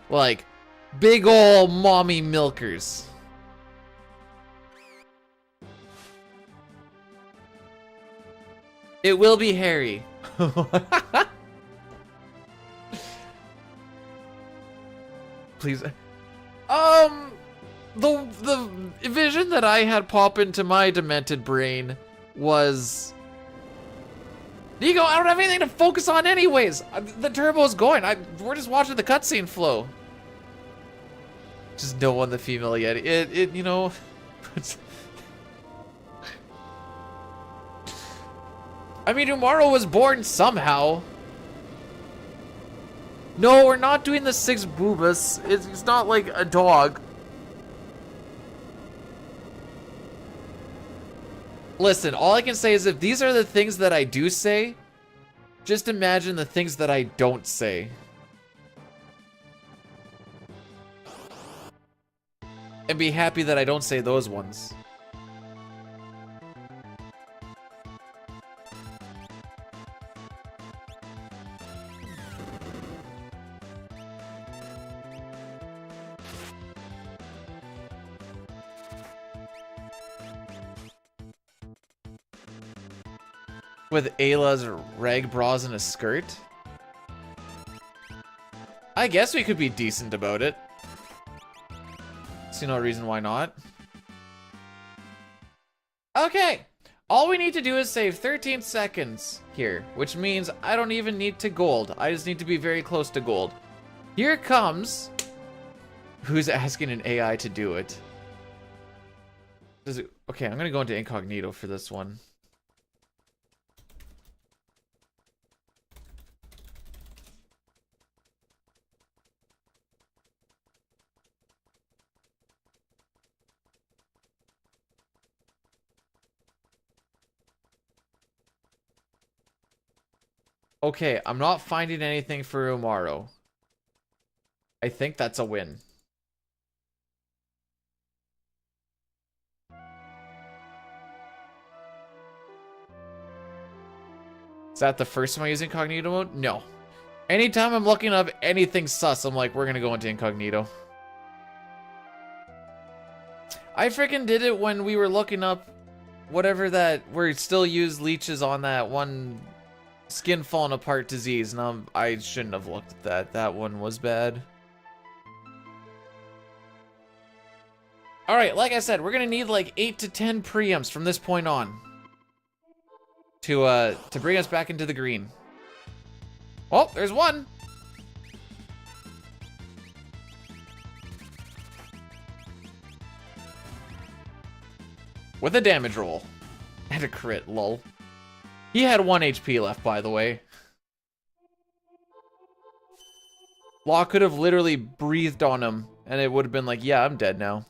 Speaker 1: Like, big ol' mommy milkers. It will be hairy. Please. The vision that I had pop into my demented brain was... Nico, I don't have anything to focus on anyways. The turbo's going. We're just watching the cutscene flow. Just don't want the female yet. It you know... I mean, Umaro was born somehow. No, we're not doing the 6 boobas. It's not like a dog. Listen, all I can say is if these are the things that I do say, just imagine the things that I don't say. And be happy that I don't say those ones. With Ayla's rag bras and a skirt? I guess we could be decent about it. See no reason why not. Okay, all we need to do is save 13 seconds here, which means I don't even need to gold. I just need to be very close to gold. Here comes... Who's asking an AI to do it? Okay, I'm gonna go into incognito for this one. Okay, I'm not finding anything for Umaro. I think that's a win. Is that the first time I use incognito mode? No. Anytime I'm looking up anything sus, I'm like, we're gonna go into incognito. I freaking did it when we were looking up whatever that, we still use leeches on that one skin falling apart disease. Now I shouldn't have looked at that. That one was bad. Alright, like I said, we're gonna need like 8 to 10 preamps from this point on. To bring us back into the green. Oh, there's one. With a damage roll. And a crit, lol. He had 1 HP left, by the way. Law could have literally breathed on him, and it would have been like, yeah, I'm dead now.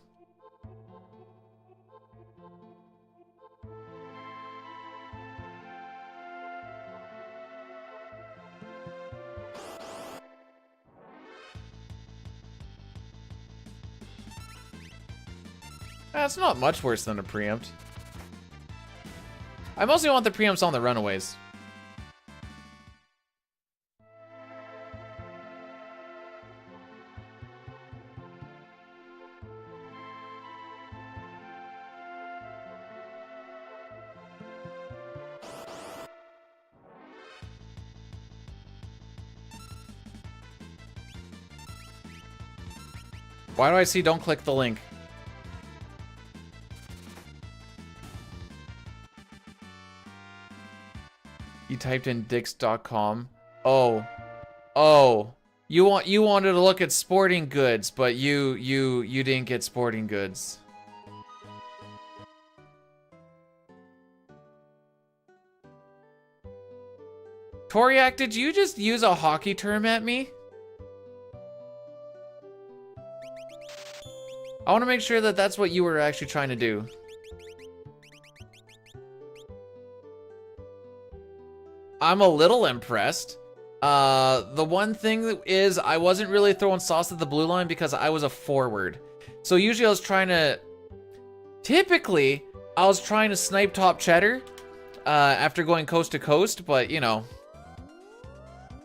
Speaker 1: That's not much worse than a preempt. I mostly want the preempts on the runaways. Why do I see don't click the link? You typed in dix.com. Oh. Oh. You wanted to look at sporting goods, but you didn't get sporting goods. Toriak, did you just use a hockey term at me? I want to make sure that that's what you were actually trying to do. I'm a little impressed. The one thing that is, I wasn't really throwing sauce at the blue line because I was a forward. So usually I was trying to... Typically, I was trying to snipe top cheddar after going coast to coast, but, you know...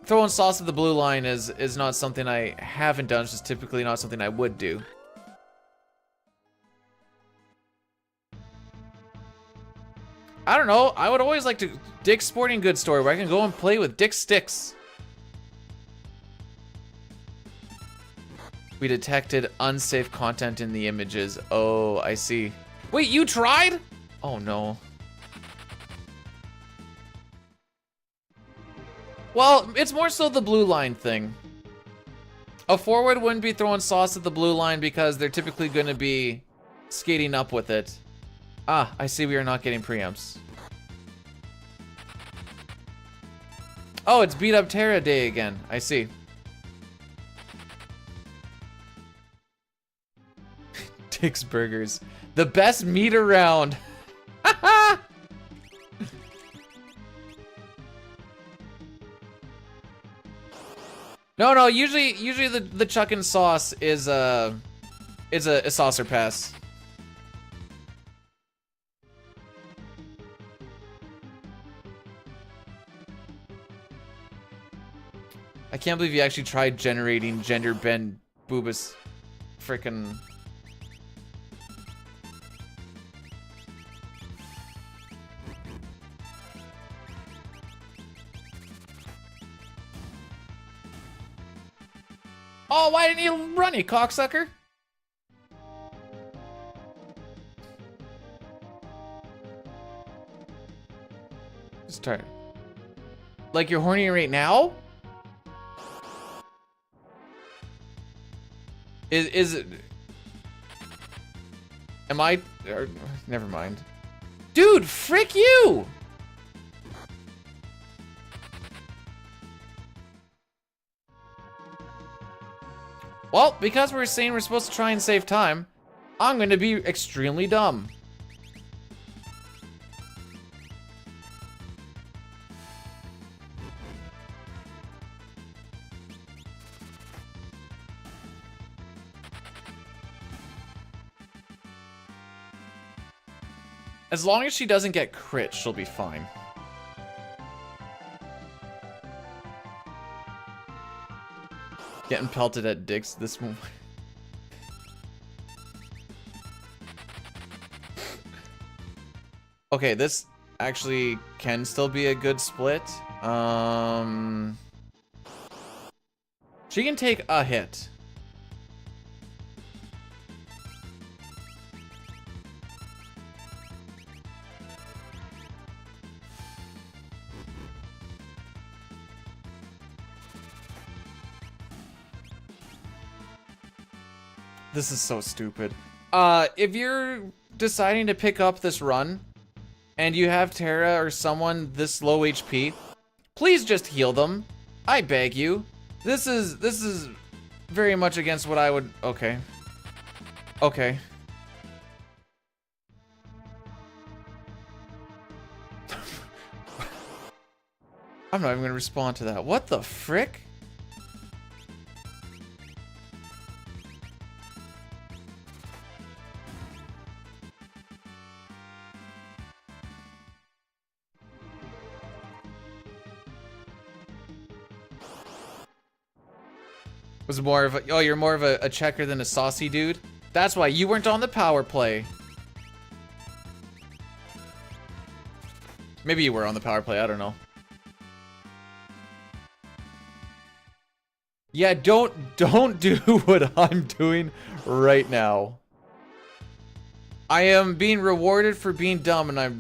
Speaker 1: Throwing sauce at the blue line is not something I haven't done. It's just typically not something I would do. I don't know. I would always like to Dick's Sporting Goods store where I can go and play with Dick's sticks. We detected unsafe content in the images. Oh, I see. Wait, you tried? Oh no. Well, it's more so the blue line thing. A forward wouldn't be throwing sauce at the blue line because they're typically going to be skating up with it. Ah, I see we are not getting preamps. Oh, it's beat up Terra Day again. I see. Dick's Burgers. The best meat around. No, usually the chuck and sauce is a saucer pass. I can't believe you actually tried generating gender bend boobas frickin'. Oh, why didn't you run, you cocksucker? Just try. Like you're horny right now? Is it? Am I? Or, never mind. Dude, frick you! Well, because we're saying we're supposed to try and save time, I'm gonna be extremely dumb. As long as she doesn't get crit, she'll be fine. Getting pelted at dicks this moment. Okay, this actually can still be a good split. She can take a hit. This is so stupid. If you're deciding to pick up this run, and you have Terra or someone this low HP, please just heal them. I beg you. This is very much against what I would... Okay. Okay. I'm not even gonna respond to that. What the frick? Was more of a, oh, you're more of a checker than a saucy dude? That's why you weren't on the power play. Maybe you were on the power play, I don't know. Yeah, don't do what I'm doing right now. I am being rewarded for being dumb, and I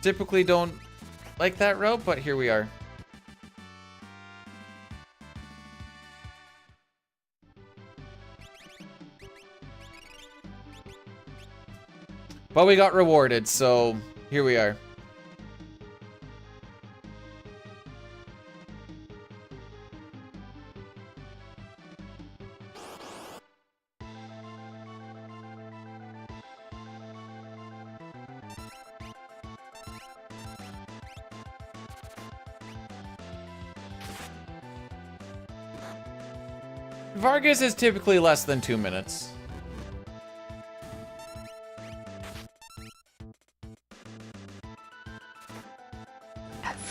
Speaker 1: typically don't like that route, but here we are. But we got rewarded, so here we are. Vargas is typically less than 2 minutes.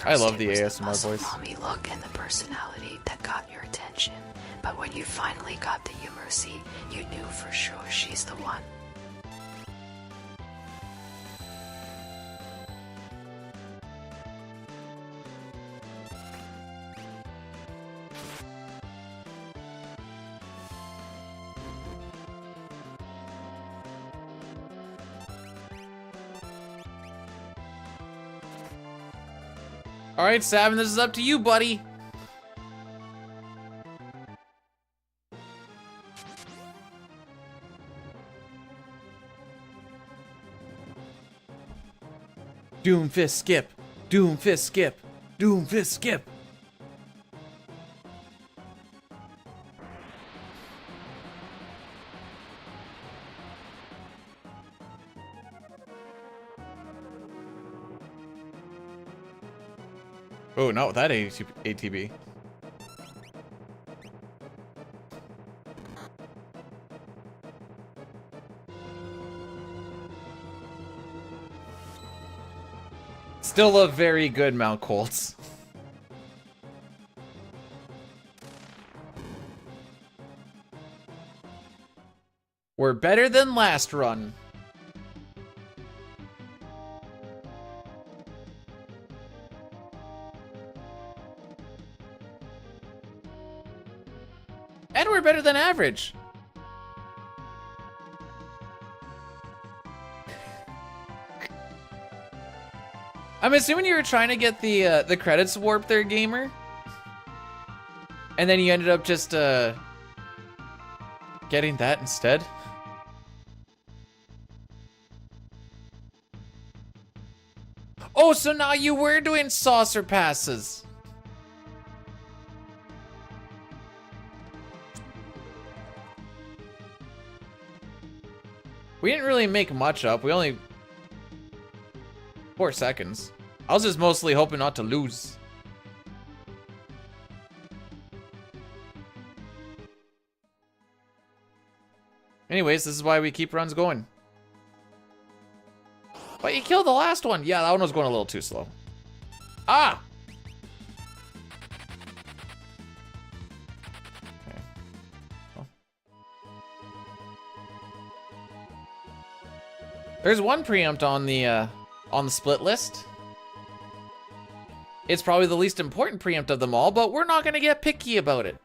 Speaker 1: I love the ASMR voice.
Speaker 2: Mommy look and the personality that got your attention, but when you finally got the humor, you knew for sure she's the one.
Speaker 1: Alright, Savin, this is up to you, buddy. Doomfist skip. Doomfist skip. Doomfist skip. Oh, not with that ATB. Still a very good Mount Colts. We're better than last run. And we're better than average. I'm assuming you were trying to get the credits warped there, gamer. And then you ended up just getting that instead. Oh, so now you were doing saucer passes. We didn't really make much up. We only 4 seconds. I was just mostly hoping not to lose. Anyways, this is why we keep runs going. But you killed the last one. Yeah, that one was going a little too slow. Ah! Okay. Well. There's one preempt on the split list. It's probably the least important preempt of them all, but we're not gonna get picky about it.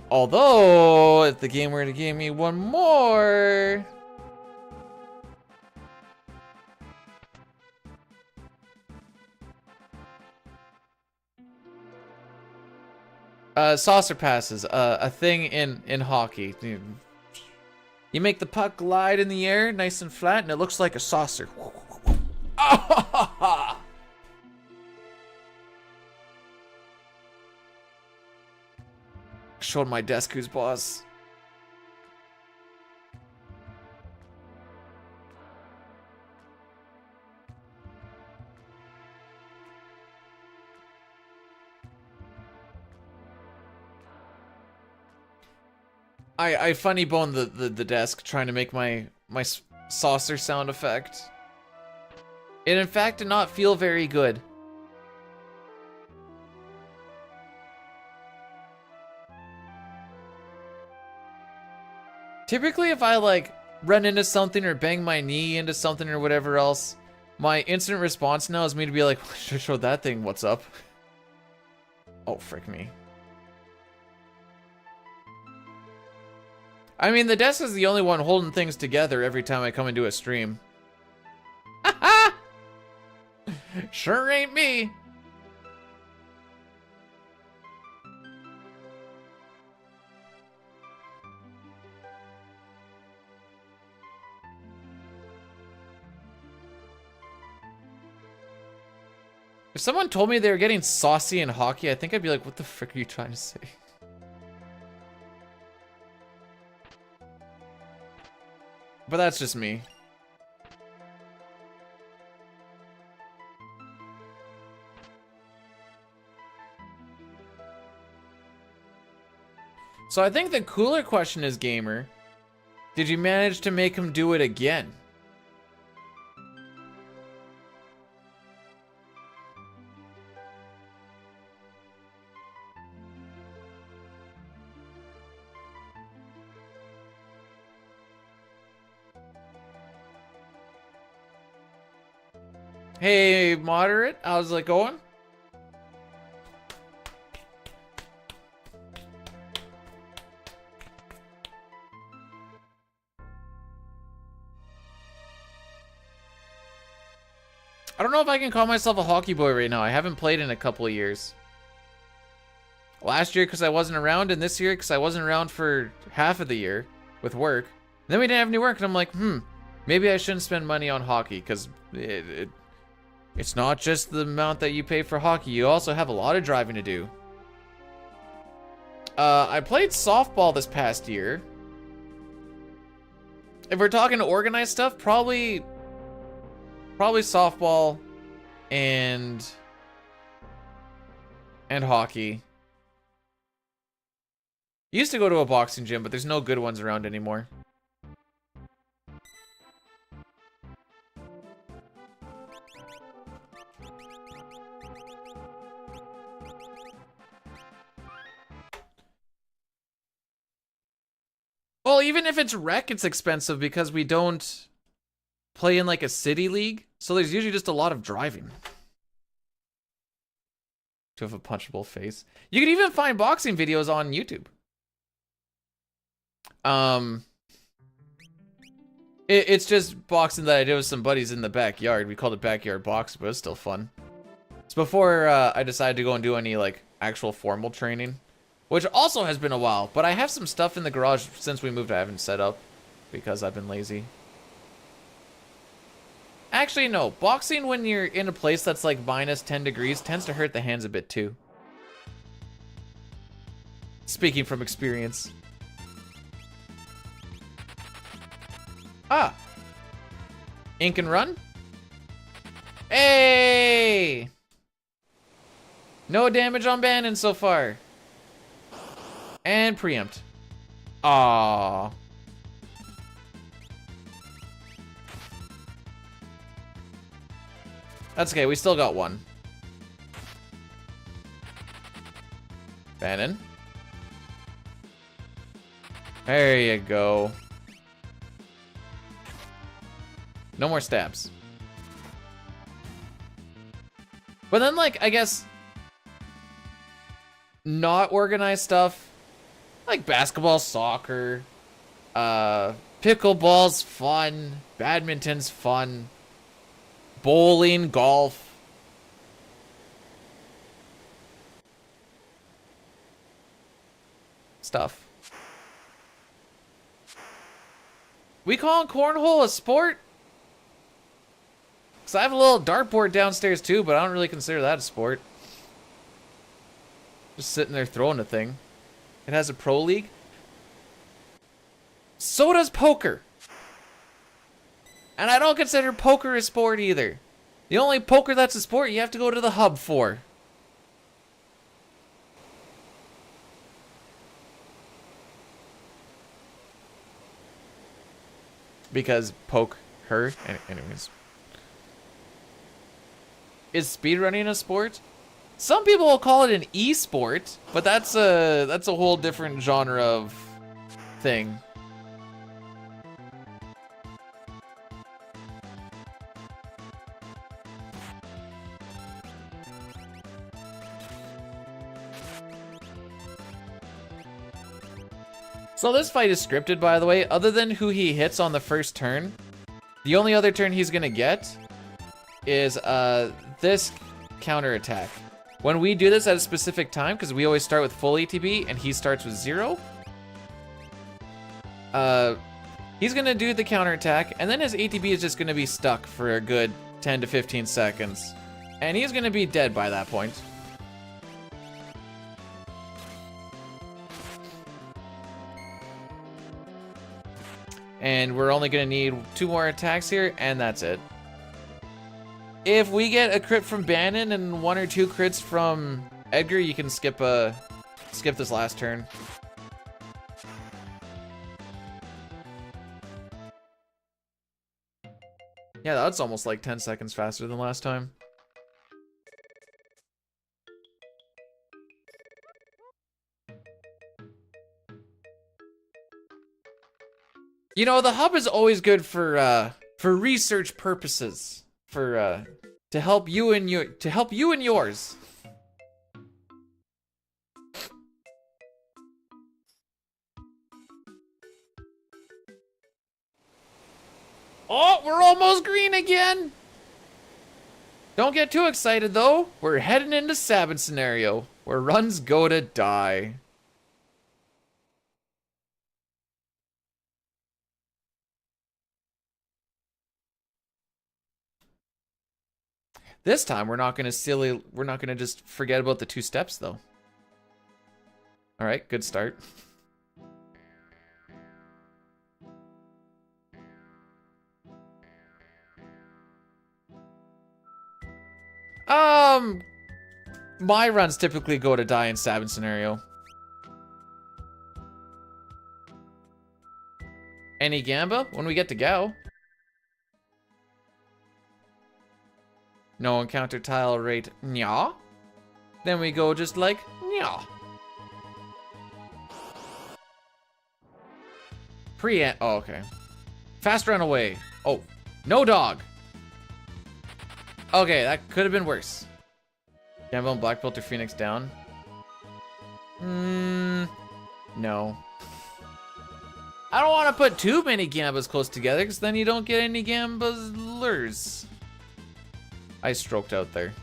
Speaker 1: Although, if the game were to give me one more... saucer passes, a thing in hockey. You make the puck glide in the air, nice and flat, and it looks like a saucer. Showed my desk who's boss. I funny boned the desk trying to make my saucer sound effect. It in fact did not feel very good. Typically, if I like run into something or bang my knee into something or whatever else, my instant response now is me to be like, should have showed that thing what's up. Oh, frick me. I mean, the desk is the only one holding things together every time I come into a stream. Sure ain't me. If someone told me they were getting saucy in hockey, I think I'd be like, what the frick are you trying to say? But that's just me. So I think the cooler question is, gamer, did you manage to make him do it again? Hey, moderate, how's it going? I don't know if I can call myself a hockey boy right now. I haven't played in a couple of years. Last year because I wasn't around, and this year because I wasn't around for half of the year with work. And then we didn't have any work, and I'm like, maybe I shouldn't spend money on hockey because it's not just the amount that you pay for hockey. You also have a lot of driving to do. I played softball this past year. If we're talking organized stuff, probably softball and hockey. Used to go to a boxing gym, but there's no good ones around anymore. Well, even if it's rec, it's expensive because we don't play in like a city league. So there's usually just a lot of driving. To have a punchable face. You can even find boxing videos on YouTube. It's just boxing that I did with some buddies in the backyard. We called it backyard boxing, but it's still fun. It's before I decided to go and do any like actual formal training, which also has been a while. But I have some stuff in the garage since we moved I haven't set up because I've been lazy. Actually, no. Boxing when you're in a place that's like minus 10 degrees tends to hurt the hands a bit too. Speaking from experience. Ah. Ink and run? Hey! No damage on Bannon so far. And preempt. Aww. That's okay, we still got one. Bannon. There you go. No more stabs. But then, like, I guess not organized stuff, like basketball, soccer, pickleball's fun, badminton's fun, bowling, golf. Stuff. We call cornhole a sport? Because I have a little dartboard downstairs too, but I don't really consider that a sport. Just sitting there throwing a thing. It has a pro league. So does poker. And I don't consider poker a sport either. The only poker that's a sport you have to go to the hub for. Because poke her. Anyways. Is speedrunning a sport? Some people will call it an e-sport, but that's a whole different genre of thing. So this fight is scripted, by the way. Other than who he hits on the first turn, the only other turn he's gonna get is this counter attack. When we do this at a specific time, because we always start with full ATB and he starts with 0, he's gonna do the counter attack, and then his ATB is just gonna be stuck for a good 10 to 15 seconds. And he's gonna be dead by that point. And we're only gonna need 2 more attacks here, and that's it. If we get a crit from Bannon and 1 or 2 crits from Edgar, you can skip this last turn. Yeah, that's almost like 10 seconds faster than last time. You know, the hub is always good for research purposes, to help you and yours. Oh, we're almost green again. Don't get too excited though. We're heading into Sabin scenario, where runs go to die. This time we're not gonna just forget about the 2 steps though. All right, good start. My runs typically go to die in Sabin scenario. Any Gamba when we get to Gao? No encounter tile rate, nya. Then we go just like, nya. Oh, okay. Fast run away. Oh, no dog. Okay, that could have been worse. Gamba and Black Belt or Phoenix down? No. I don't want to put too many Gambas close together, because then you don't get any Gambas lures. I stroked out there.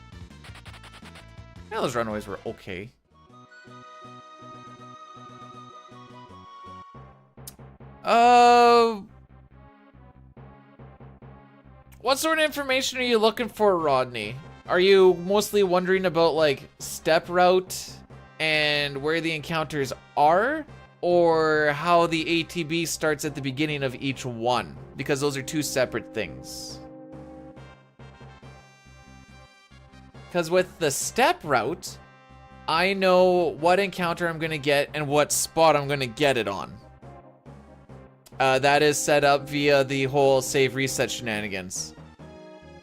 Speaker 1: Yeah, those runaways were okay. What sort of information are you looking for, Rodney? Are you mostly wondering about, like, step route and where the encounters are? Or how the ATB starts at the beginning of each one? Because those are 2 separate things. Because with the step route, I know what encounter I'm going to get and what spot I'm going to get it on. That is set up via the whole save reset shenanigans.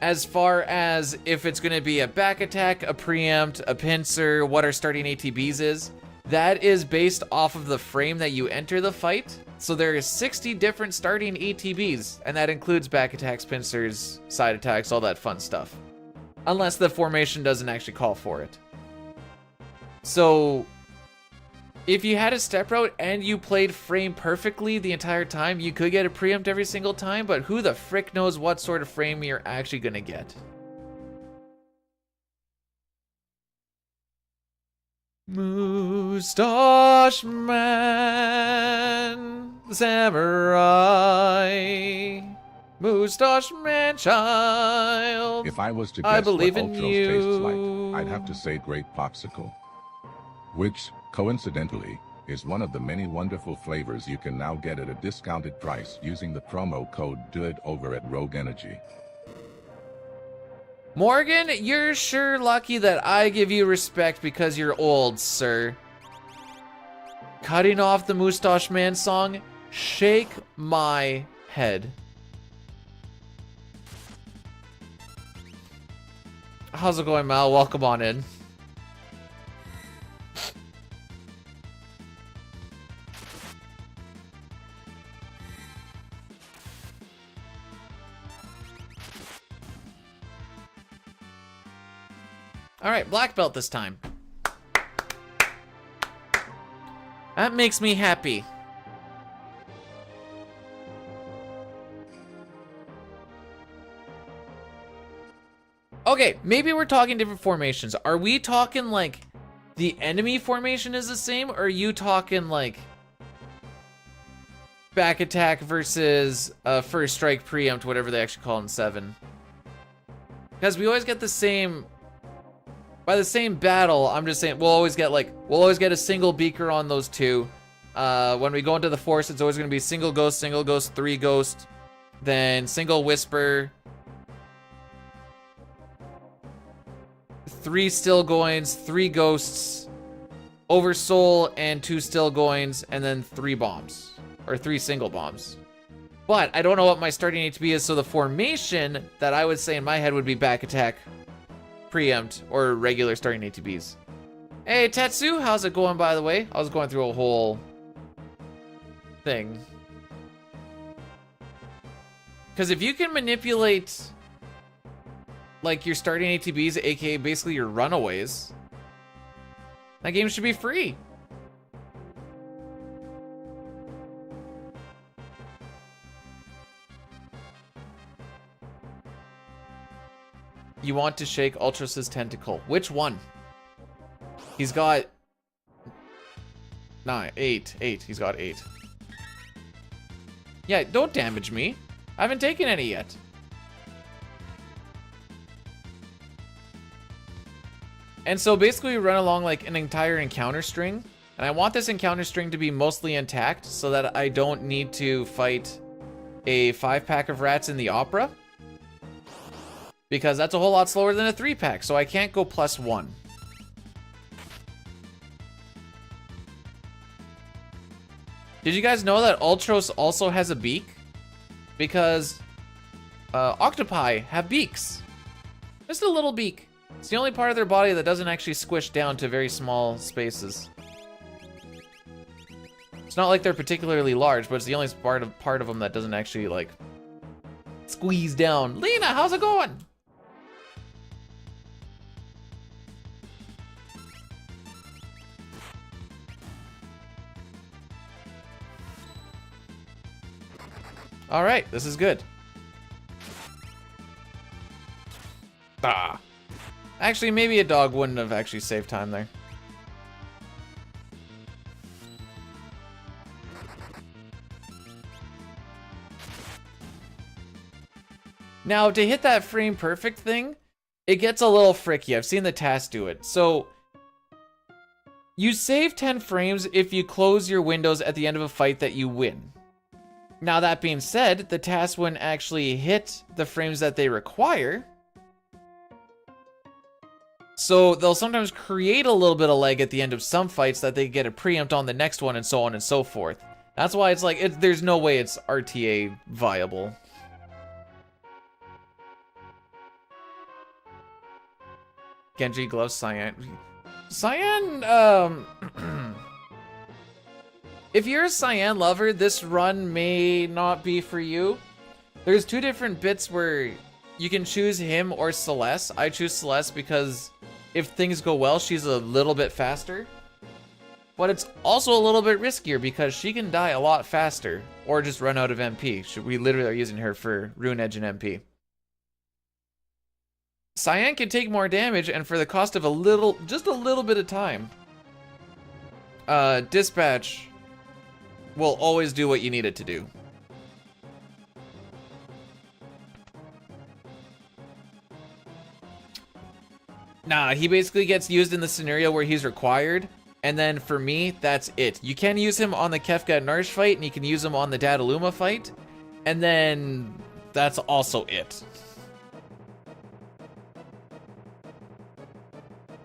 Speaker 1: As far as if it's going to be a back attack, a preempt, a pincer, what our starting ATBs is, that is based off of the frame that you enter the fight. So there are 60 different starting ATBs, and that includes back attacks, pincers, side attacks, all that fun stuff. Unless the formation doesn't actually call for it. So if you had a step route and you played frame perfectly the entire time, you could get a preempt every single time, but who the frick knows what sort of frame you're actually gonna get. Moustache Man, the samurai, Moustache Man child.
Speaker 5: If I was to
Speaker 1: I
Speaker 5: guess
Speaker 1: believe
Speaker 5: what
Speaker 1: in
Speaker 5: Ultros
Speaker 1: you.
Speaker 5: tastes like, I'd have to say Grape Popsicle, which, coincidentally, is one of the many wonderful flavors you can now get at a discounted price using the promo code DUD over at Rogue Energy.
Speaker 1: Morgan, you're sure lucky that I give you respect because you're old, sir. Cutting off the Moustache Man song, shake my head. How's it going, Mal? Welcome on in. All right, black belt this time. That makes me happy. Okay, maybe we're talking different formations. Are we talking like the enemy formation is the same, or are you talking like back attack versus first strike preempt, whatever they actually call it in 7? Because we always get the same, by the same battle, I'm just saying, we'll always get a single beaker on those two. When we go into the force, it's always gonna be single ghost, 3 ghost, then single whisper, 3 still goings, 3 ghosts, oversoul, and 2 still goings, and then 3 bombs. Or 3 single bombs. But I don't know what my starting HB is, so the formation that I would say in my head would be back attack, preempt, or regular starting ATBs. Hey Tetsu, how's it going by the way? I was going through a whole thing. Because if you can manipulate like your starting ATBs, aka basically your runaways, that game should be free. You want to shake Ultras's tentacle. Which one? He's got 8. He's got 8. Yeah, don't damage me. I haven't taken any yet. And so basically we run along like an entire encounter string. And I want this encounter string to be mostly intact so that I don't need to fight a 5-pack of rats in the opera. Because that's a whole lot slower than a 3-pack, so I can't go +1. Did you guys know that Ultros also has a beak? Because octopi have beaks. Just a little beak. It's the only part of their body that doesn't actually squish down to very small spaces. It's not like they're particularly large, but it's the only part of them that doesn't actually like squeeze down. Lena, how's it going? All right, this is good. Ah. Actually, maybe a dog wouldn't have actually saved time there. Now, to hit that frame perfect thing, it gets a little fricky. I've seen the task do it. So, you save 10 frames if you close your windows at the end of a fight that you win. Now, that being said, the tasks wouldn't actually hit the frames that they require. So they'll sometimes create a little bit of lag at the end of some fights that they get a preempt on the next one and so on and so forth. That's why it's like, there's no way it's RTA viable. Genji gloves Cyan. Cyan, if you're a Cyan lover, this run may not be for you. There's 2 different bits where you can choose him or Celeste. I choose Celeste because if things go well, she's a little bit faster. But it's also a little bit riskier because she can die a lot faster or just run out of MP. We literally are using her for Rune Edge and MP. Cyan can take more damage, and for the cost of just a little bit of time, Dispatch will always do what you need it to do. Nah, he basically gets used in the scenario where he's required, and then for me, that's it. You can use him on the Kefka and Narsh fight, and you can use him on the Dadaluma fight, and then that's also it.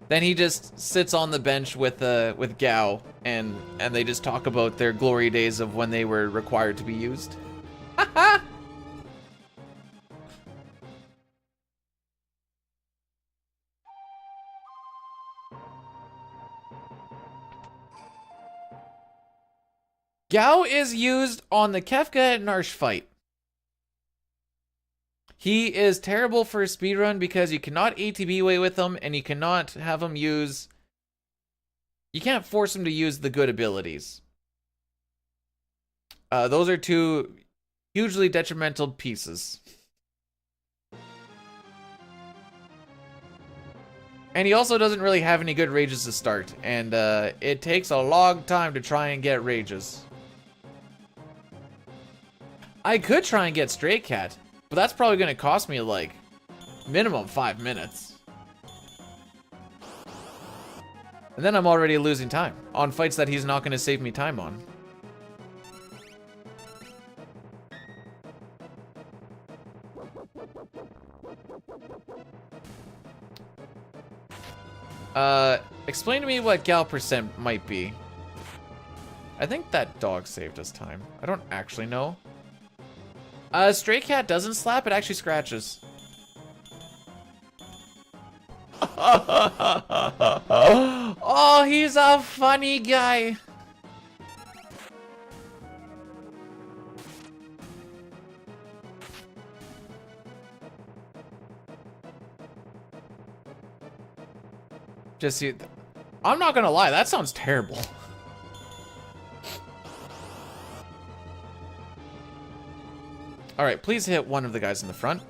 Speaker 1: Then he just sits on the bench with Gao, and they just talk about their glory days of when they were required to be used. Haha! Gao is used on the Kefka and Narsh fight. He is terrible for a speedrun because you cannot ATB away with him, and you cannot have him use... You can't force him to use the good abilities. Those are 2 hugely detrimental pieces. And he also doesn't really have any good rages to start. And it takes a long time to try and get rages. I could try and get Stray Cat, but that's probably going to cost me like minimum 5 minutes. And then I'm already losing time on fights that he's not going to save me time on. Explain to me what gal percent might be. I think that dog saved us time. I don't actually know. Stray Cat doesn't slap, it actually scratches. Oh, he's a funny guy. Just see, I'm not gonna lie, that sounds terrible. All right, please hit one of the guys in the front.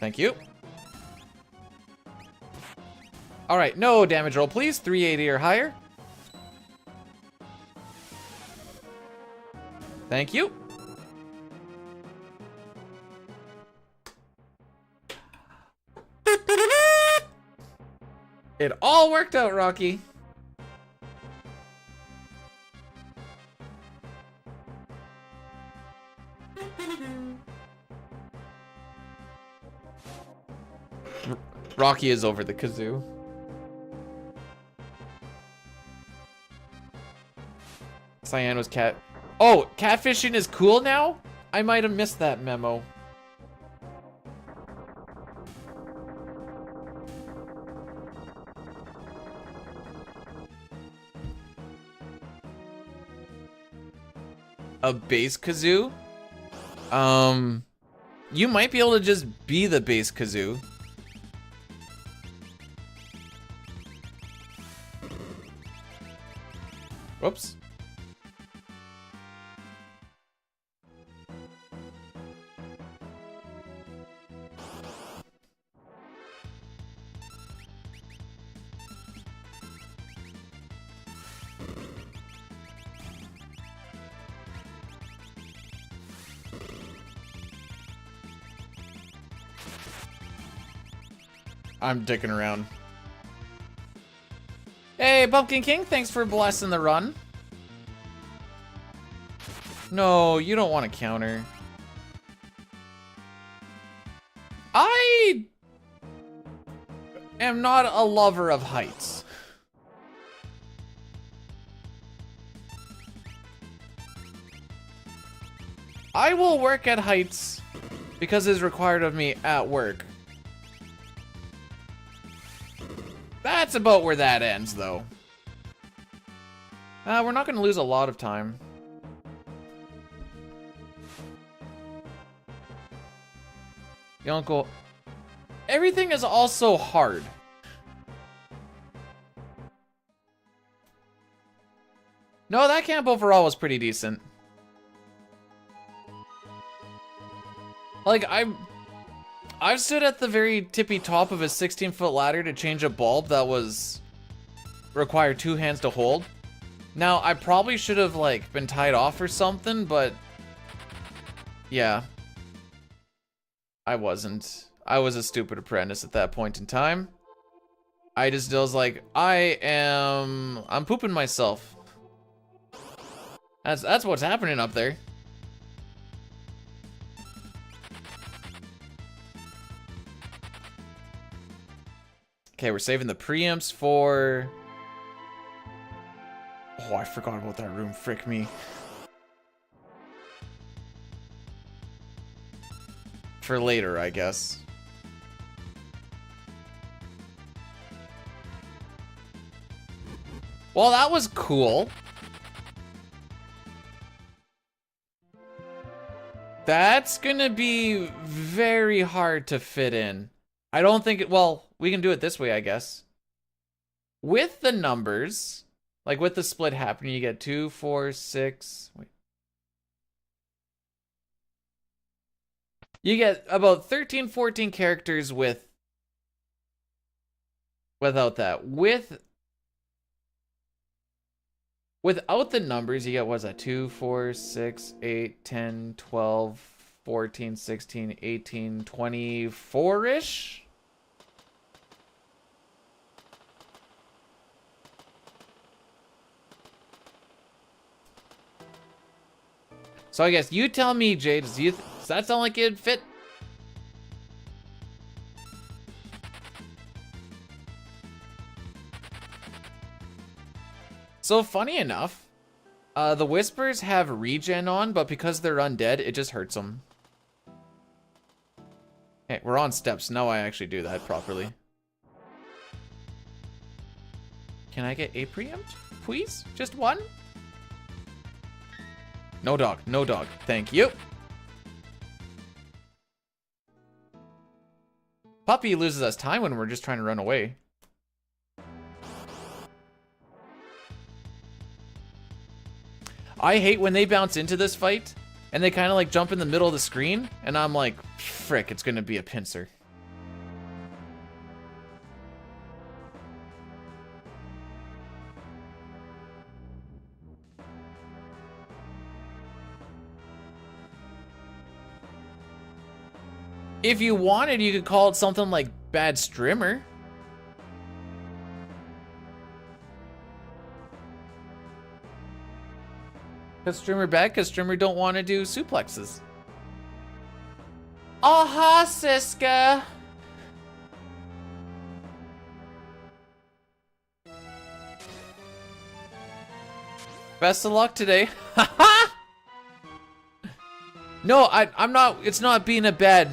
Speaker 1: Thank you. All right, no damage roll, please. 380 or higher. Thank you. It all worked out, Rocky. Rocky is over the kazoo. Cyan was cat. Oh, catfishing is cool now? I might have missed that memo. A bass kazoo? You might be able to just be the bass kazoo. Whoops. I'm dicking around. Hey, Pumpkin King, thanks for blessing the run. No, you don't want to counter. I am not a lover of heights. I will work at heights because it is required of me at work. That's about where that ends, though. We're not going to lose a lot of time. Yonko. Everything is also hard. No, that camp overall was pretty decent. Like, I've stood at the very tippy top of a 16-foot ladder to change a bulb that was required 2 hands to hold. Now, I probably should have, like, been tied off or something, but yeah. I wasn't. I was a stupid apprentice at that point in time. I just was like, I'm pooping myself. That's what's happening up there. Okay, we're saving the preamps for... Oh, I forgot about that room. Frick me. For later, I guess. Well, that was cool. That's gonna be very hard to fit in. I don't think it... Well, we can do it this way, I guess. With the numbers, like with the split happening, you get 2, 4, 6... Wait. You get about 13, 14 characters without that. Without the numbers, you get, what's that? 2, 4, 6, 8, 10, 12, 14, 16, 18, 24-ish? So I guess you tell me, Jay, does that sound like it'd fit? So funny enough, the Whispers have regen on, but because they're undead, it just hurts them. Hey, we're on steps. Now I actually do that properly. Can I get a preempt, please? Just one? No dog, no dog. Thank you. Puppy loses us time when we're just trying to run away. I hate when they bounce into this fight and they kind of like jump in the middle of the screen and I'm like, frick, it's gonna be a pincer. If you wanted, you could call it something like bad strimmer. Cause strimmer bad, cause strimmer don't want to do suplexes. Aha, Siska. Best of luck today. No, I'm not, it's not being a bad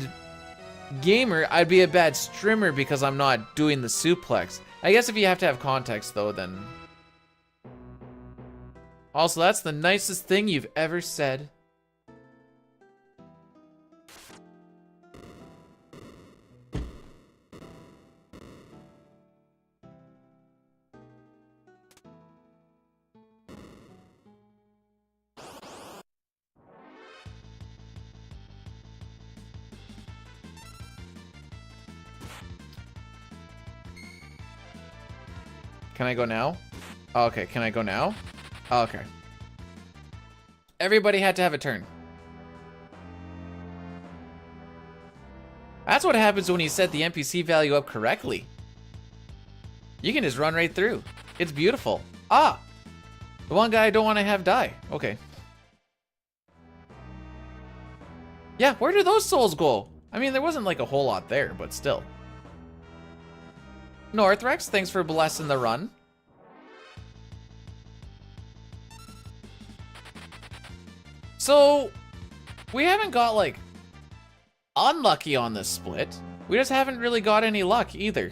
Speaker 1: gamer, I'd be a bad strimmer because I'm not doing the suplex. I guess if you have to have context though, then... Also, that's the nicest thing you've ever said. Can I go now? Oh, okay, can I go now? Oh, okay. Everybody had to have a turn. That's what happens when you set the NPC value up correctly. You can just run right through. It's beautiful. Ah! The one guy I don't want to have die. Okay. Yeah, where did those souls go? I mean, there wasn't like a whole lot there, but still. Northrex, thanks for blessing the run. So, we haven't got, like, unlucky on this split. We just haven't really got any luck either.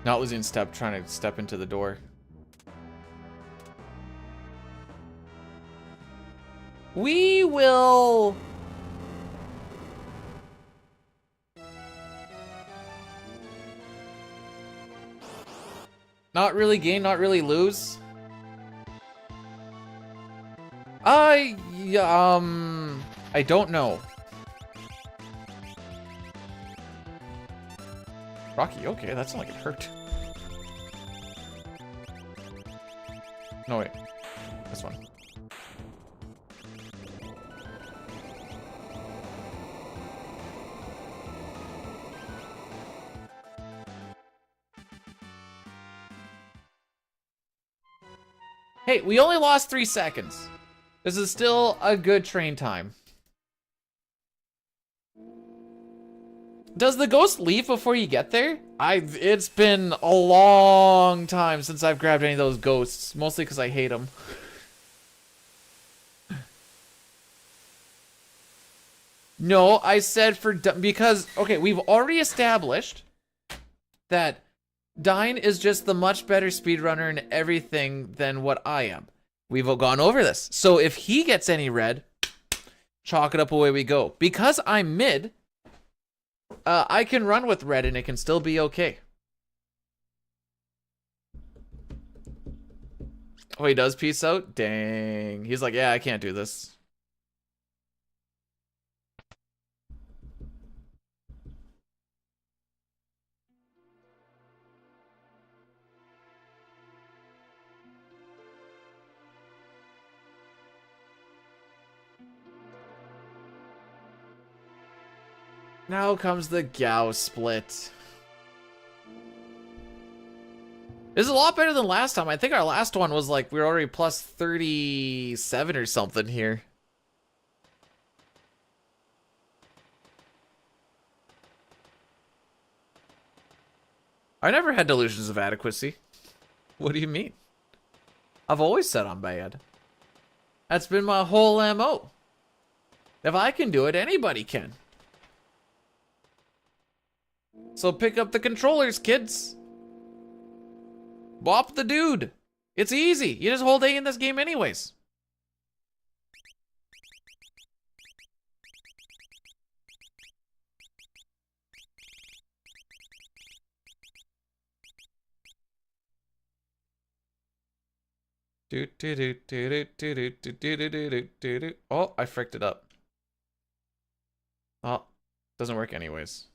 Speaker 1: Not losing step, trying to step into the door. We will... Not really gain, not really lose. I don't know. Rocky, okay, that sounded like it hurt. No, wait. This one. Hey, we only lost 3 seconds. This is still a good train time. Does the ghost leave before you get there? It's been a long time since I've grabbed any of those ghosts, mostly because I hate them. No, I said because, okay, we've already established that Dine is just the much better speedrunner and everything than what I am. We've gone over this. So if he gets any red, chalk it up, away we go. Because I'm mid, I can run with red and it can still be okay. Oh, he does peace out? Dang. He's like, yeah, I can't do this. Now comes the Gao split. This is a lot better than last time. I think our last one was like, we were already plus 37 or something here. I never had delusions of adequacy. What do you mean? I've always said I'm bad. That's been my whole MO. If I can do it, anybody can. So pick up the controllers, kids. Bop the dude. It's easy. You just hold A in this game anyways. Oh, I fricked it up. Oh, doesn't work anyways.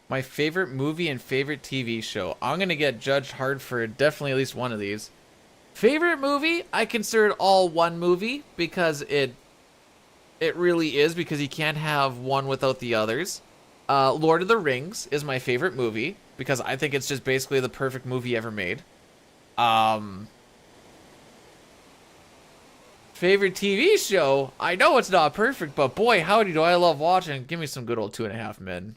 Speaker 1: My favorite movie and favorite TV show. I'm gonna get judged hard for definitely at least one of these. Favorite movie? I consider it all one movie because it really is, because you can't have one without the others. Lord of the Rings is my favorite movie because I think it's just basically the perfect movie ever made. Favorite TV show? I know it's not perfect, but boy, howdy do I love watching. Give me some good old 2.5 Men.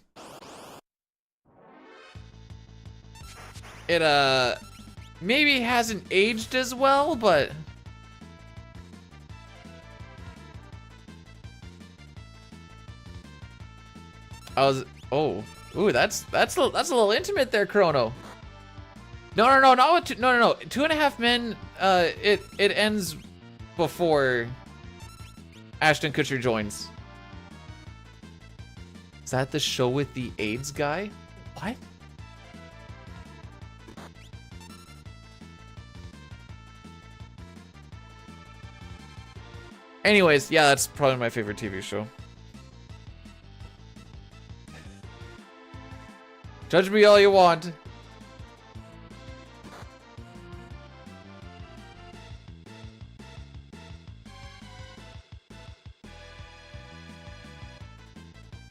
Speaker 1: It, maybe hasn't aged as well, but... oh, ooh, that's a little intimate there, Chrono. No, not with no. 2.5 Men, it ends before Ashton Kutcher joins. Is that the show with the AIDS guy? What? Anyways, yeah, that's probably my favorite TV show. Judge me all you want.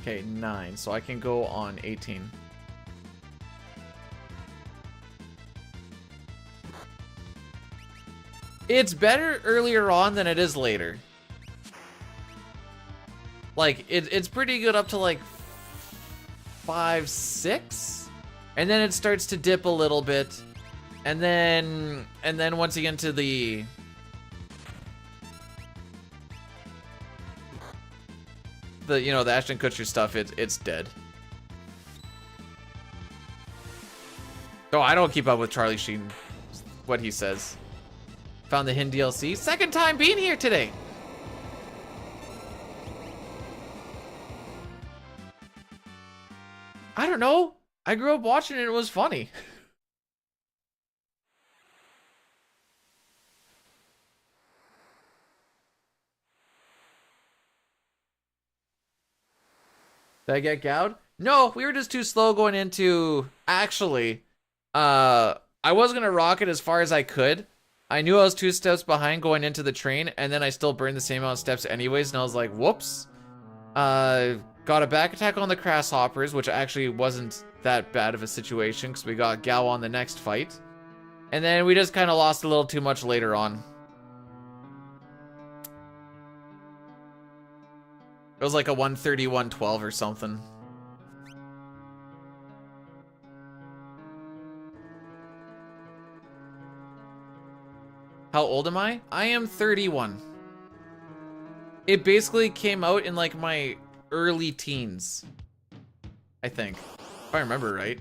Speaker 1: Okay, 9, so I can go on 18. It's better earlier on than it is later. Like, it's pretty good up to like 5, 6, and then it starts to dip a little bit, and then once you get into the you know, the Ashton Kutcher stuff, it's dead. Oh, I don't keep up with Charlie Sheen, what he says. Found the Hin DLC. Second time being here today. I don't know. I grew up watching it. It was funny. Did I get gouged? No, we were just too slow going into... Actually, I was going to rock it as far as I could. I knew I was 2 steps behind going into the train, and then I still burned the same amount of steps anyways, and I was like, whoops. Got a back attack on the Grasshoppers, which actually wasn't that bad of a situation, because we got Gao on the next fight. And then we just kind of lost a little too much later on. It was like a 130-112 or something. How old am I? I am 31. It basically came out in like my early teens, I think, if I remember right.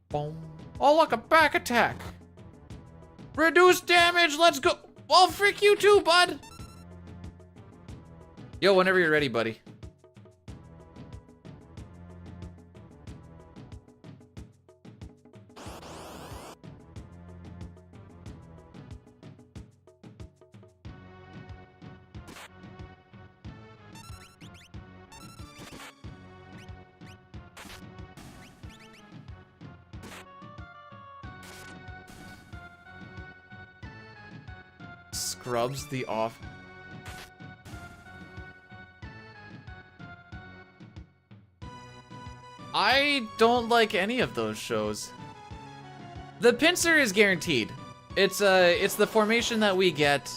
Speaker 1: Boom, Oh, look, a back attack. Reduce damage, let's go. Well, freak you too, bud. Yo, whenever you're ready, buddy. Scrubs the off. I don't like any of those shows. The pincer is guaranteed. It's the formation that we get.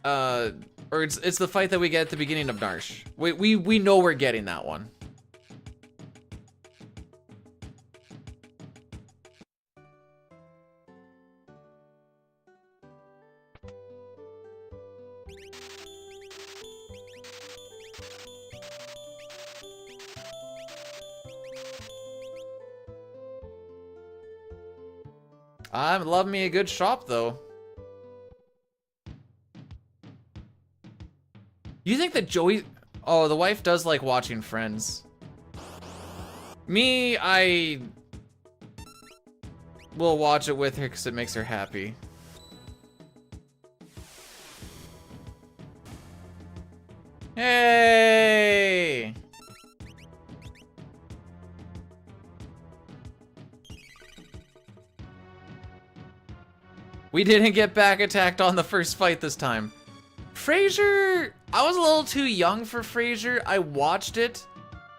Speaker 1: Or it's the fight that we get at the beginning of Narsh. We know we're getting that one. I love me a good shop, though. You think that Joey... Oh, the wife does like watching Friends. Me, I will watch it with her because it makes her happy. Hey! We didn't get back attacked on the first fight this time. Frasier, I was a little too young for Frasier. I watched it,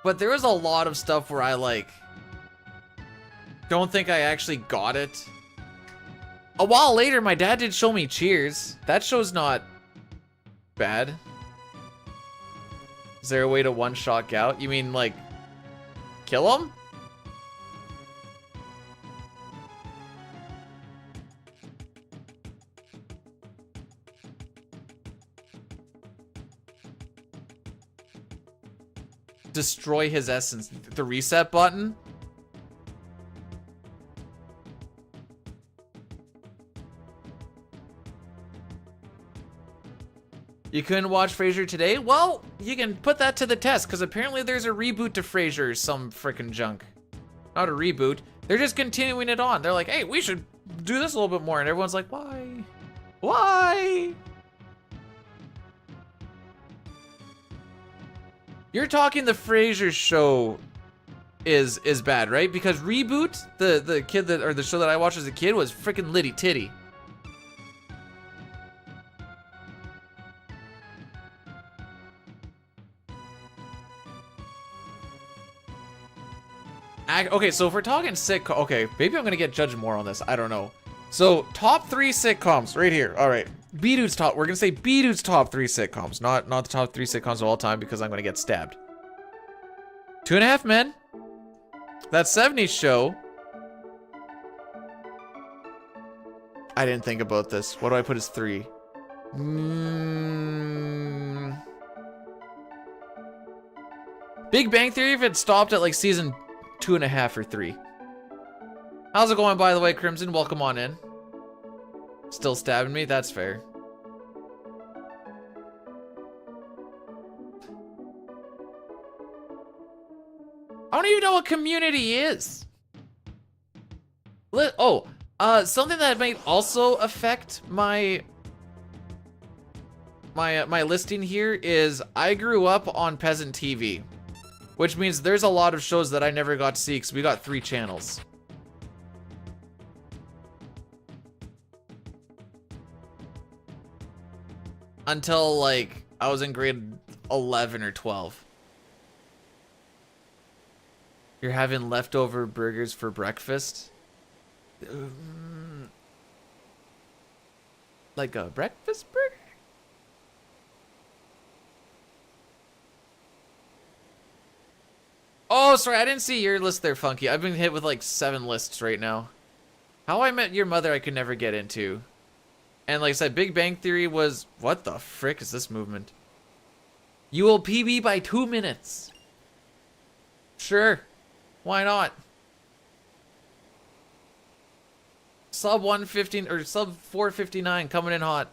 Speaker 1: but there was a lot of stuff where I like don't think I actually got it. A while later, my dad did show me Cheers. That show's not bad. Is there a way to one-shot Gout? You mean like kill him? Destroy his essence. The reset button? You couldn't watch Frasier today? Well, you can put that to the test, because apparently there's a reboot to Frasier or some frickin' junk. Not a reboot. They're just continuing it on. They're like, hey, we should do this a little bit more. And everyone's like, why? Why? You're talking the Frasier show is bad, right? Because Reboot, the kid that, or the show that I watched as a kid, was freaking Litty Titty. Okay, so if we're talking sitcom, okay, maybe I'm gonna get judged more on this. I don't know. So top 3 sitcoms right here. All right, B-Dude's top. We're gonna say B-Dude's top 3 sitcoms, not the top 3 sitcoms of all time because I'm gonna get stabbed. 2.5 Men. That 70s show. I didn't think about this. What do I put as 3? Big Bang Theory if it stopped at like season 2.5 or 3. How's it going, by the way, Crimson? Welcome on in. Still stabbing me? That's fair. I don't even know what Community is. Something that might also affect my listing here is I grew up on Peasant TV, which means there's a lot of shows that I never got to see because we got 3 channels. Until like I was in grade 11 or 12. You're having leftover burgers for breakfast? Like a breakfast burger? Oh, sorry, I didn't see your list there, Funky. I've been hit with like 7 lists right now. How I Met Your Mother I could never get into. And like I said, Big Bang Theory was... What the frick is this movement? You will PB by 2 minutes. Sure. Why not? Sub 115 or sub 459 coming in hot.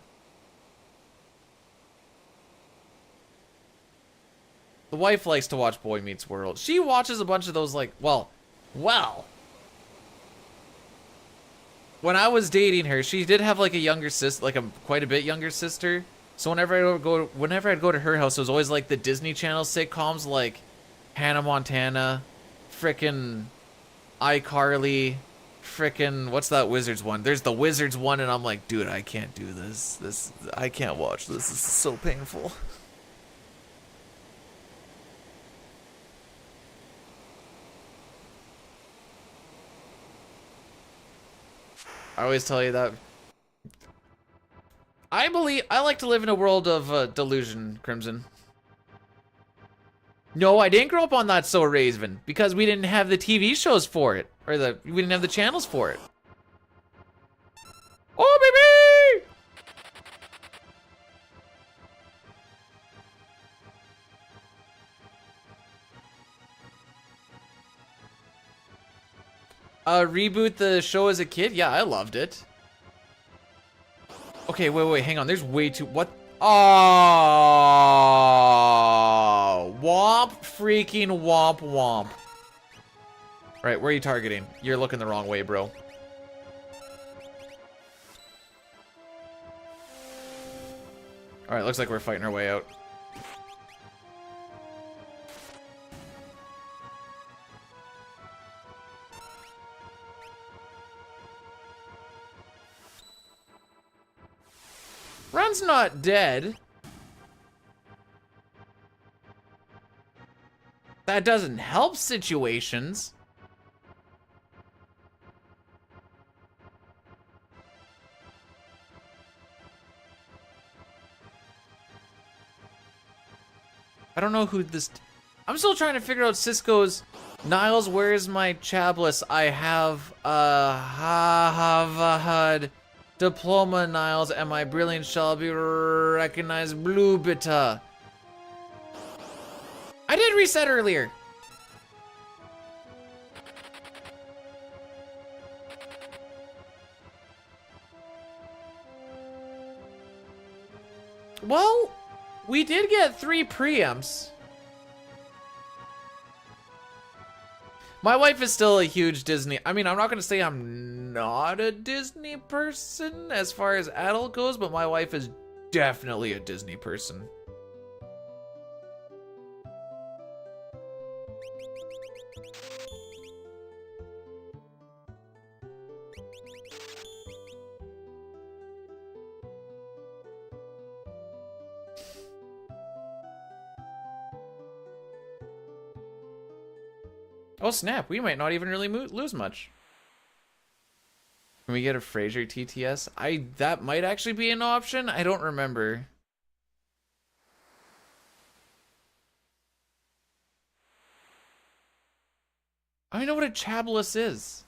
Speaker 1: The wife likes to watch Boy Meets World. She watches a bunch of those like, well. When I was dating her, she did have like a younger sister, like a quite a bit younger sister. So whenever I'd go to her house, it was always like the Disney Channel sitcoms like Hannah Montana, frickin' iCarly, frickin' what's that Wizards one? There's the Wizards one, and I'm like, dude, I can't do this. I can't watch this. This is so painful. I always tell you that. I like to live in a world of delusion, Crimson. No, I didn't grow up on That So Raven because we didn't have the TV shows for it, or we didn't have the channels for it. Oh, baby! Reboot the show as a kid? Yeah, I loved it. Okay, wait, hang on. There's way too... What? Oh, womp freaking womp womp. Right, where are you targeting? You're looking the wrong way, bro. Alright, looks like we're fighting our way out. Run's not dead. That doesn't help situations. I don't know who this... I'm still trying to figure out Cisco's... Niles, where's my chabless? I have had diploma, Niles, and my brilliance shall be recognized. Blue bita. I did reset earlier. Well, we did get 3 preamps. My wife is still a huge Disney. I mean, I'm not going to say I'm not a Disney person as far as adult goes, but my wife is definitely a Disney person. Oh snap, we might not even really lose much. Can we get a Fraser TTS? That might actually be an option. I don't remember. I don't know what a chabless is.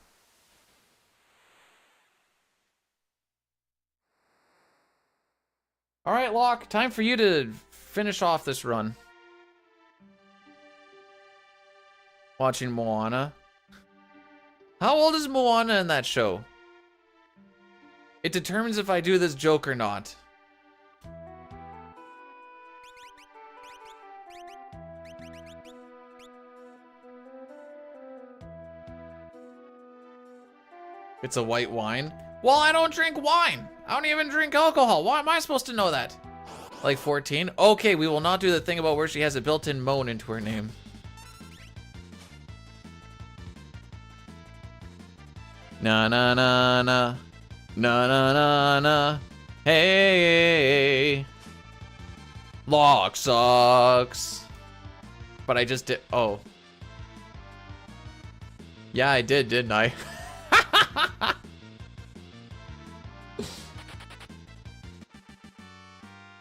Speaker 1: All right, Locke, time for you to finish off this run. Watching Moana. How old is Moana in that show? It determines if I do this joke or not. It's a white wine. Well, I don't drink wine. I don't even drink alcohol. Why am I supposed to know that? Like 14? Okay, we will not do the thing about where she has a built-in moan into her name. Na na na na. Na na na na. Hey. Locke sucks. But I just did. Oh. Yeah, I did, didn't I?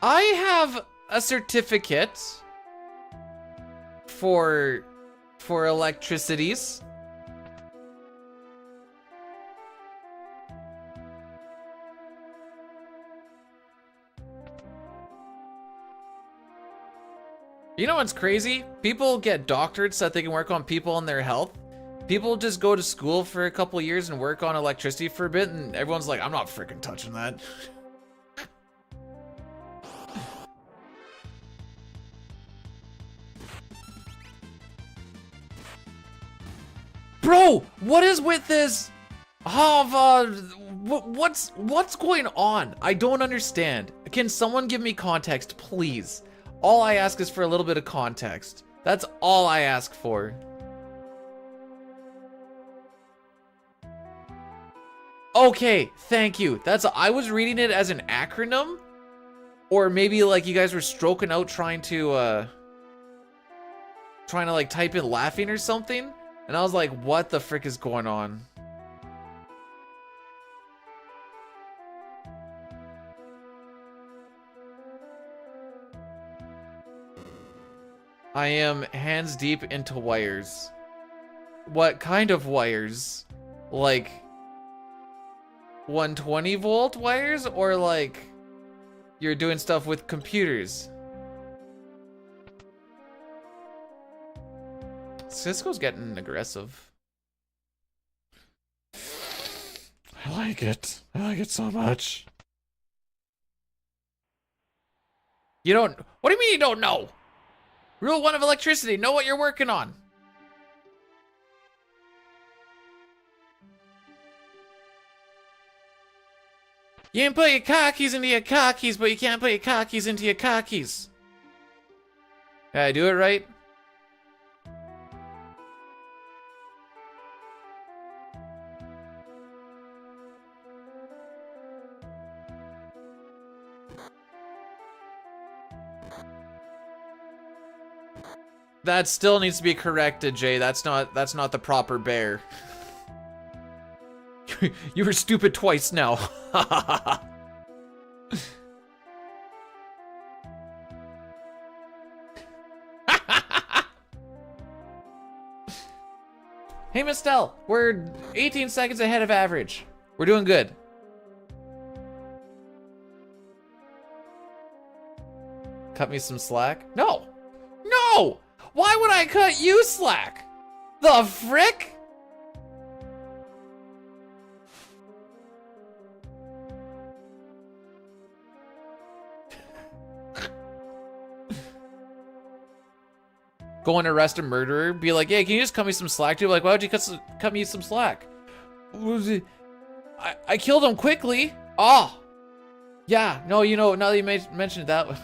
Speaker 1: I have a certificate for electricities. You know what's crazy? People get doctorates so that they can work on people and their health. People just go to school for a couple years and work on electricity for a bit, and everyone's like, I'm not freaking touching that. Bro, what is with this? What's going on? I don't understand. Can someone give me context, please? All I ask is for a little bit of context. That's all I ask for. Okay, thank you. I was reading it as an acronym, or maybe like you guys were stroking out trying to like type in laughing or something, and I was like, what the frick is going on? I am hands deep into wires. What kind of wires? Like 120 volt wires, or like you're doing stuff with computers? Cisco's getting aggressive. I like it. I like it so much. You don't... What do you mean you don't know? Rule 1 of electricity. Know what you're working on. You can put your car keys into your car keys, but you can't put your car keys into your car keys. Did I do it right? That still needs to be corrected, Jay. That's not the proper bear. You were stupid twice now. Hey, Mistel, we're 18 seconds ahead of average. We're doing good. Cut me some slack? No! No! Why would I cut you slack? The frick? Go and arrest a murderer, be like, hey, can you just cut me some slack, dude? Like, why would you cut me some slack? I killed him quickly. Oh. Yeah, no, you know, now that you mentioned it that way.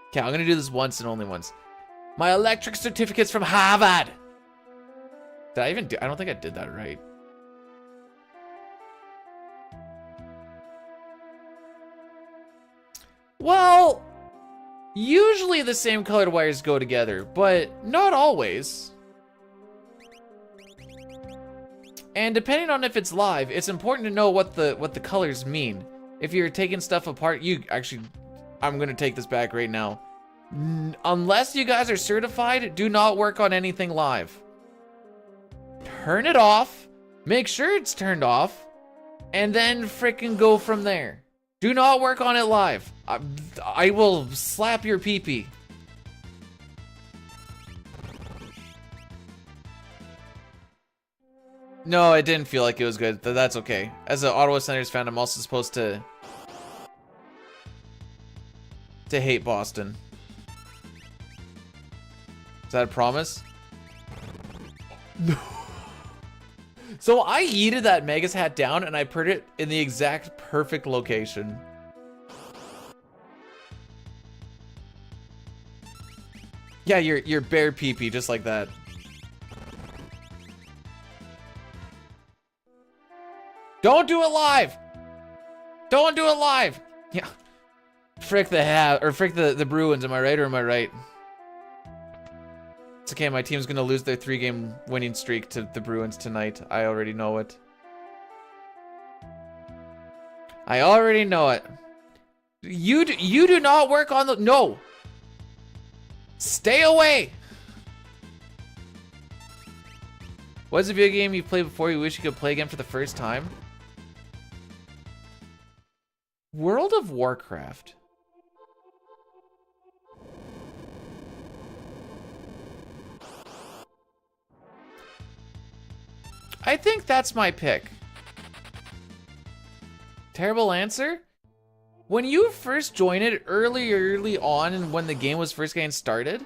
Speaker 1: Okay, I'm gonna do this once and only once. My electric certificate's from Harvard. Did I even do? I don't think I did that right. Well, usually the same colored wires go together, but not always. And depending on if it's live, it's important to know what the colors mean. If you're taking stuff apart, I'm gonna take this back right now. Unless you guys are certified, do not work on anything live. Turn it off, make sure it's turned off, and then frickin' go from there. Do not work on it live. I will slap your pee-pee. No, it didn't feel like it was good. That's okay. As an Ottawa Senators fan, I'm also supposed to hate Boston. Is that a promise? No. So I yeeted that Megas hat down and I put it in the exact perfect location. Yeah, your bare pee-pee, just like that. Don't do it live! Don't do it live! Yeah. Frick the hat, or frick the Bruins, am I right or am I right? It's okay, my team's gonna lose their 3-game winning streak to the Bruins tonight. I already know it. I already know it. You do not work on the... No! Stay away! What's a video game you played before you wish you could play again for the first time? World of Warcraft. I think that's my pick. Terrible answer? When you first joined it early on and when the game was first getting started,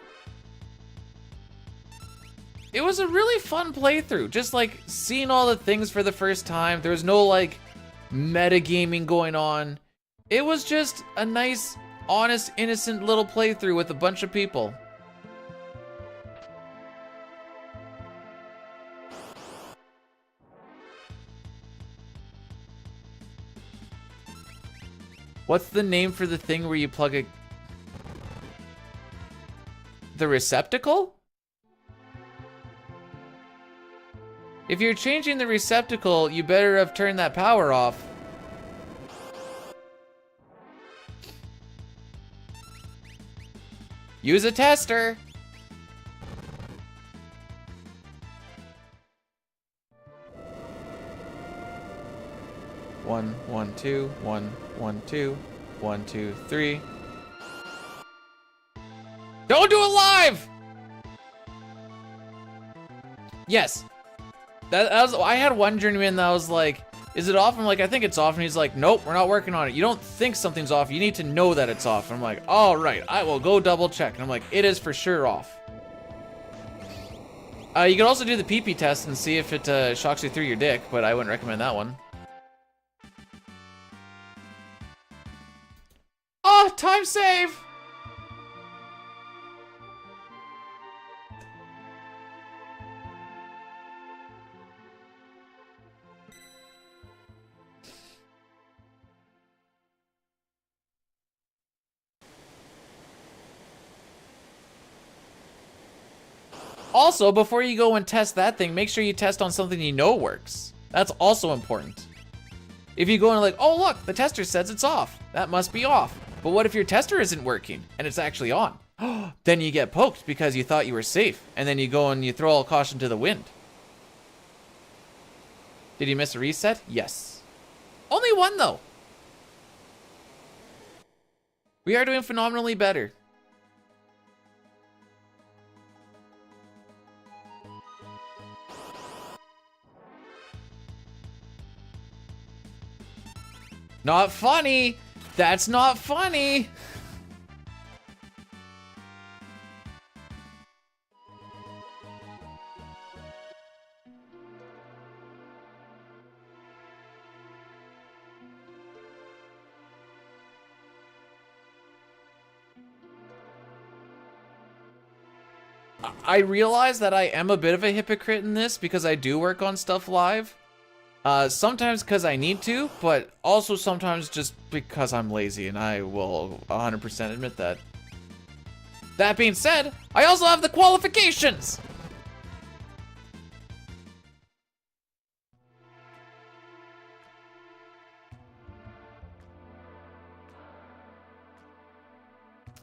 Speaker 1: it was a really fun playthrough. Just like seeing all the things for the first time. There was no like metagaming going on. It was just a nice, honest, innocent little playthrough with a bunch of people. What's the name for the thing where you plug a... The receptacle? If you're changing the receptacle, you better have turned that power off. Use a tester. One, 1, 2, 1, 1, 2, 1, 2, 3. Don't do it live! Yes. That was, I had one journeyman that was like, is it off? I'm like, I think it's off. And he's like, nope, we're not working on it. You don't think something's off. You need to know that it's off. And I'm like, all right, I will go double check. And I'm like, it is for sure off. You can also do the pee-pee test and see if it shocks you through your dick, but I wouldn't recommend that one. Oh, time save! Also, before you go and test that thing, make sure you test on something you know works. That's also important. If you go and like, oh look, the tester says it's off. That must be off. But what if your tester isn't working and it's actually on? Then you get poked because you thought you were safe. And then you go and you throw all caution to the wind. Did you miss a reset? Yes. Only one though. We are doing phenomenally better. Not funny. That's not funny. I realize that I am a bit of a hypocrite in this because I do work on stuff live. Sometimes because I need to, but also sometimes just because I'm lazy, and I will 100% admit that. That being said, I also have the qualifications!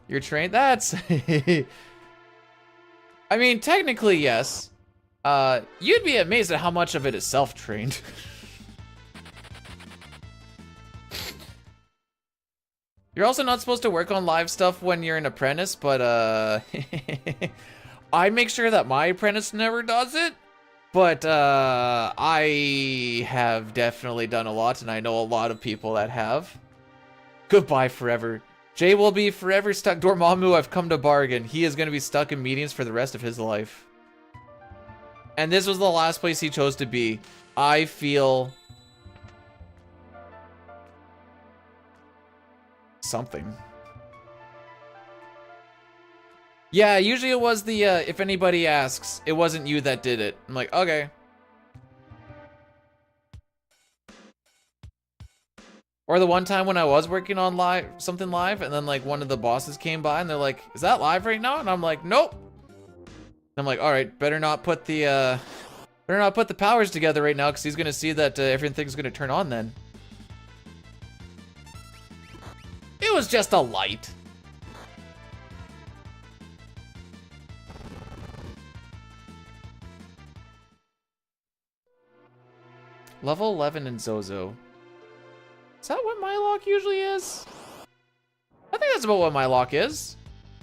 Speaker 1: You're trained? That's... I mean, technically, yes. You'd be amazed at how much of it is self-trained. You're also not supposed to work on live stuff when you're an apprentice, but I make sure that my apprentice never does it. But I have definitely done a lot, and I know a lot of people that have. Goodbye forever. Jay will be forever stuck. Dormammu, I've come to bargain. He is going to be stuck in meetings for the rest of his life. And this was the last place he chose to be. I feel... something. Yeah, usually it was the, if anybody asks, it wasn't you that did it. I'm like, okay. Or the one time when I was working on something live, and then like one of the bosses came by and they're like, is that live right now? And I'm like, nope. I'm like, all right, better not put the powers together right now, because he's gonna see that everything's gonna turn on then. It was just a light. Level 11 in Zozo. Is that what my lock usually is? I think that's about what my lock is.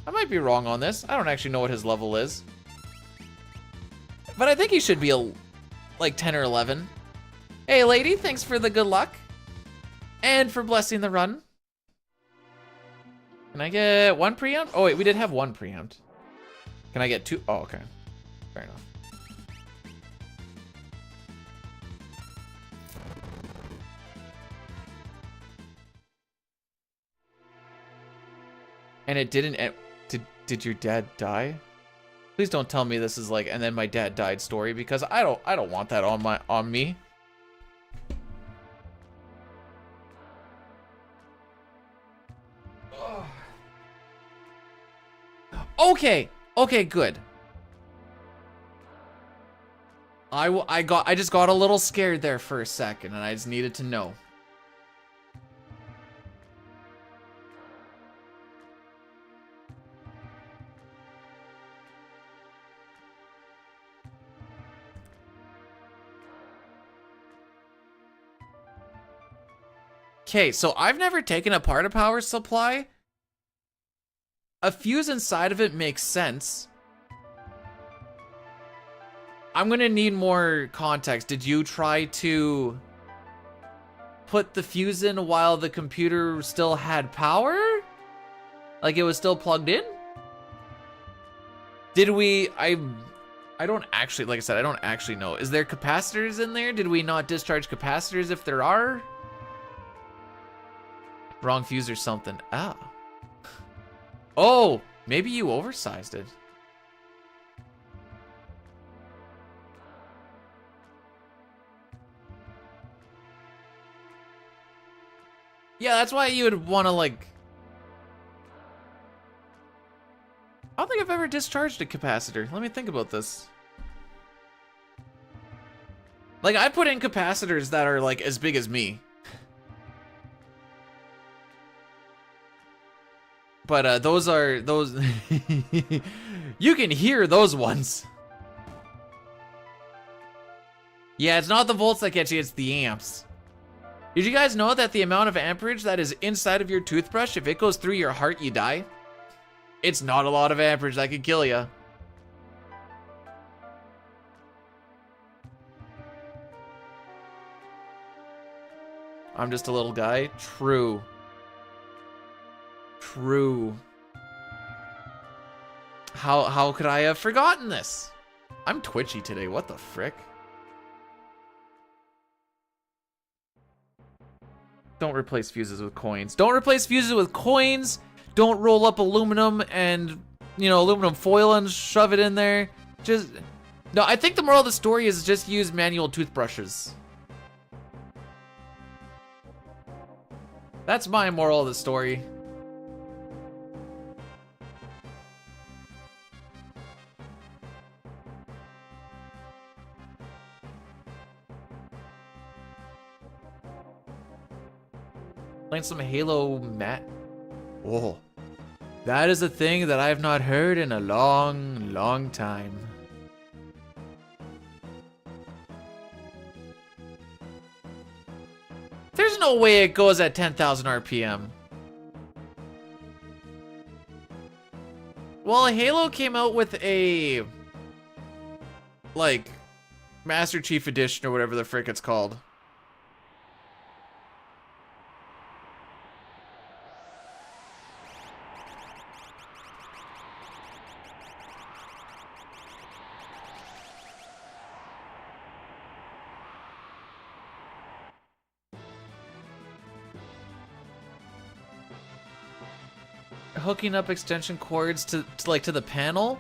Speaker 1: I might be wrong on this. I don't actually know what his level is. But I think he should be like 10 or 11. Hey, lady, thanks for the good luck. And for blessing the run. Can I get 1 preempt? Oh, wait, we did have 1 preempt. Can I get 2? Oh, okay. Fair enough. And it didn't end. Did your dad die? Please don't tell me this is like, and then my dad died story, because I don't want that on me. Okay, good. I just got a little scared there for a second, and I just needed to know. Okay, so I've never taken apart a power supply. A fuse inside of it makes sense. I'm gonna need more context. Did you try to put the fuse in while the computer still had power? Like it was still plugged in? Did we, I don't actually, like I said, I don't actually know. Is there capacitors in there? Did we not discharge capacitors if there are? Wrong fuse or something. Ah. Oh, maybe you oversized it. Yeah, that's why you would want to, like... I don't think I've ever discharged a capacitor. Let me think about this. Like, I put in capacitors that are, like, as big as me. But those are those. You can hear those ones. Yeah, it's not the volts that get you, it's the amps. Did you guys know that the amount of amperage that is inside of your toothbrush, if it goes through your heart, you die? It's not a lot of amperage that could kill you. I'm just a little guy. True. True. How could I have forgotten this? I'm twitchy today, what the frick? Don't replace fuses with coins. Don't replace fuses with coins! Don't roll up aluminum and, you know, aluminum foil and shove it in there. Just, no, I think the moral of the story is just use manual toothbrushes. That's my moral of the story. Playing some Halo Mat. Oh, that is a thing that I have not heard in a long, long time. There's no way it goes at 10,000 RPM. Well, Halo came out with a, like, Master Chief Edition or whatever the frick it's called. Hooking up extension cords to the panel.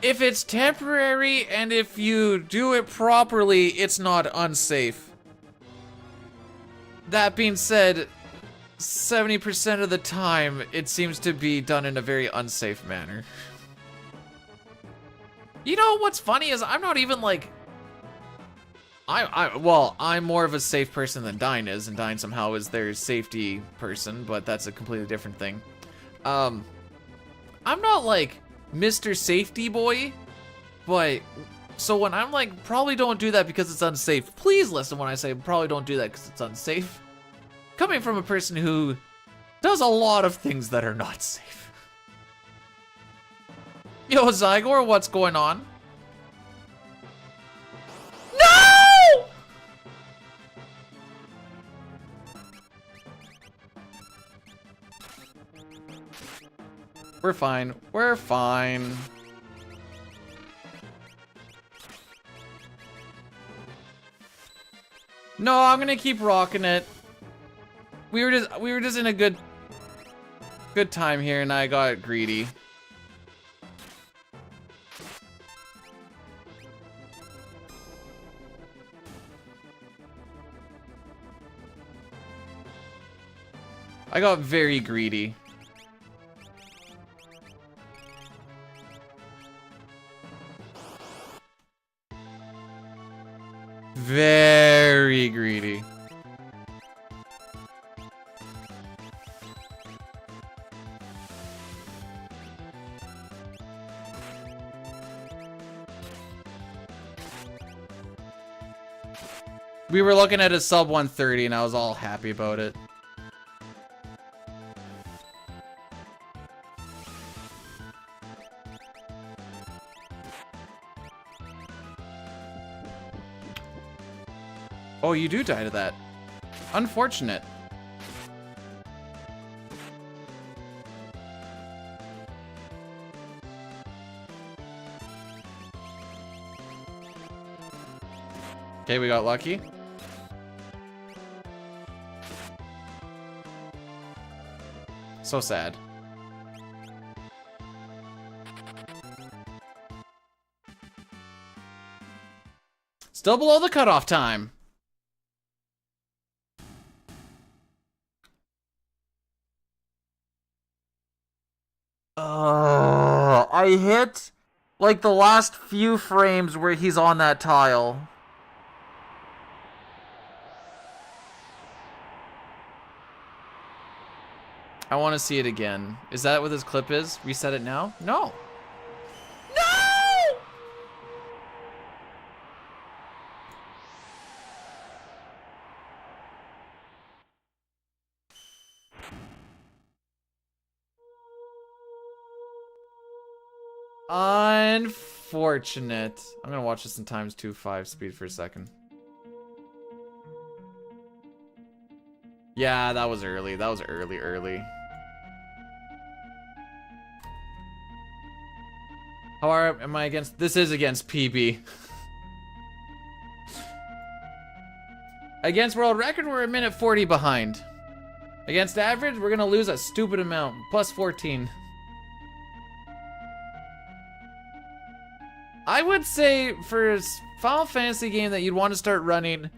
Speaker 1: If it's temporary and if you do it properly, it's not unsafe. That being said, 70% of the time, it seems to be done in a very unsafe manner. You know what's funny is I'm not even like... well, I'm more of a safe person than Dine is, and Dine somehow is their safety person, but that's a completely different thing. I'm not like Mr. Safety Boy, but so when I'm like, probably don't do that because it's unsafe, please listen when I say probably don't do that because it's unsafe. Coming from a person who does a lot of things that are not safe. Yo, Zygor, what's going on? No! We're fine. We're fine. No, I'm gonna keep rocking it. We were just in a good time here, and I got greedy. I got very greedy. Very greedy. We were looking at a sub 130 and I was all happy about it. Oh, you do die to that. Unfortunate. Okay, we got lucky. So sad. Still below the cutoff time. I hit like the last few frames where he's on that tile. I want to see it again. Is that what this clip is? Reset it now? No. No! Unfortunate. I'm gonna watch this in times 2.5 speed for a second. Yeah, that was early. That was early. How am I against? This is against PB. Against world record, we're a minute 40 behind. Against average, we're gonna lose a stupid amount. Plus 14. I would say for a Final Fantasy game that you'd want to start running,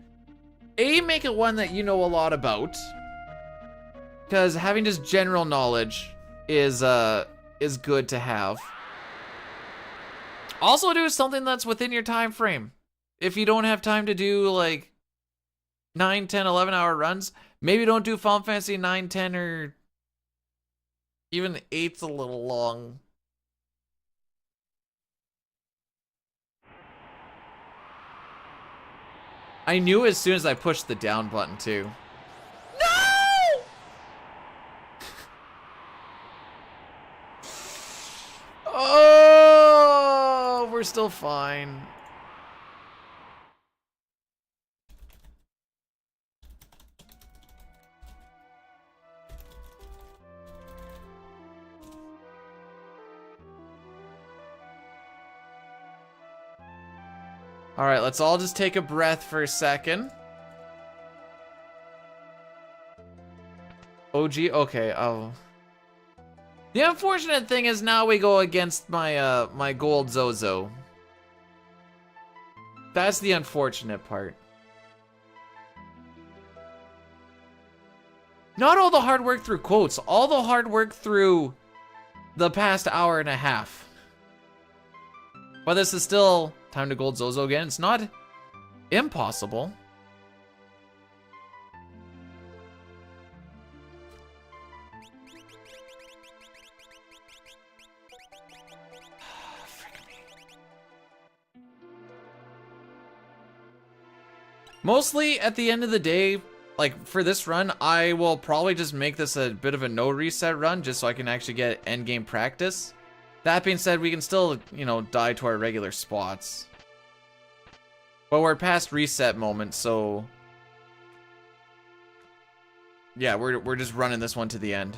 Speaker 1: make it one that you know a lot about. Because having just general knowledge is good to have. Also do something that's within your time frame. If you don't have time to do like 9, 10, 11 hour runs, maybe don't do Final Fantasy 9, 10, or even 8's a little long. I knew as soon as I pushed the down button too. No! Oh, we're still fine. All right, let's all just take a breath for a second. OG, okay, oh. The unfortunate thing is now we go against my my gold Zozo. That's the unfortunate part. Not all the hard work through quotes, all the hard work through the past hour and a half. But this is still time to gold Zozo again. It's not impossible. Mostly at the end of the day, like for this run, I will probably just make this a bit of a no reset run just so I can actually get end game practice. That being said, we can still, you know, die to our regular spots. But we're past reset moment, so yeah, we're just running this one to the end.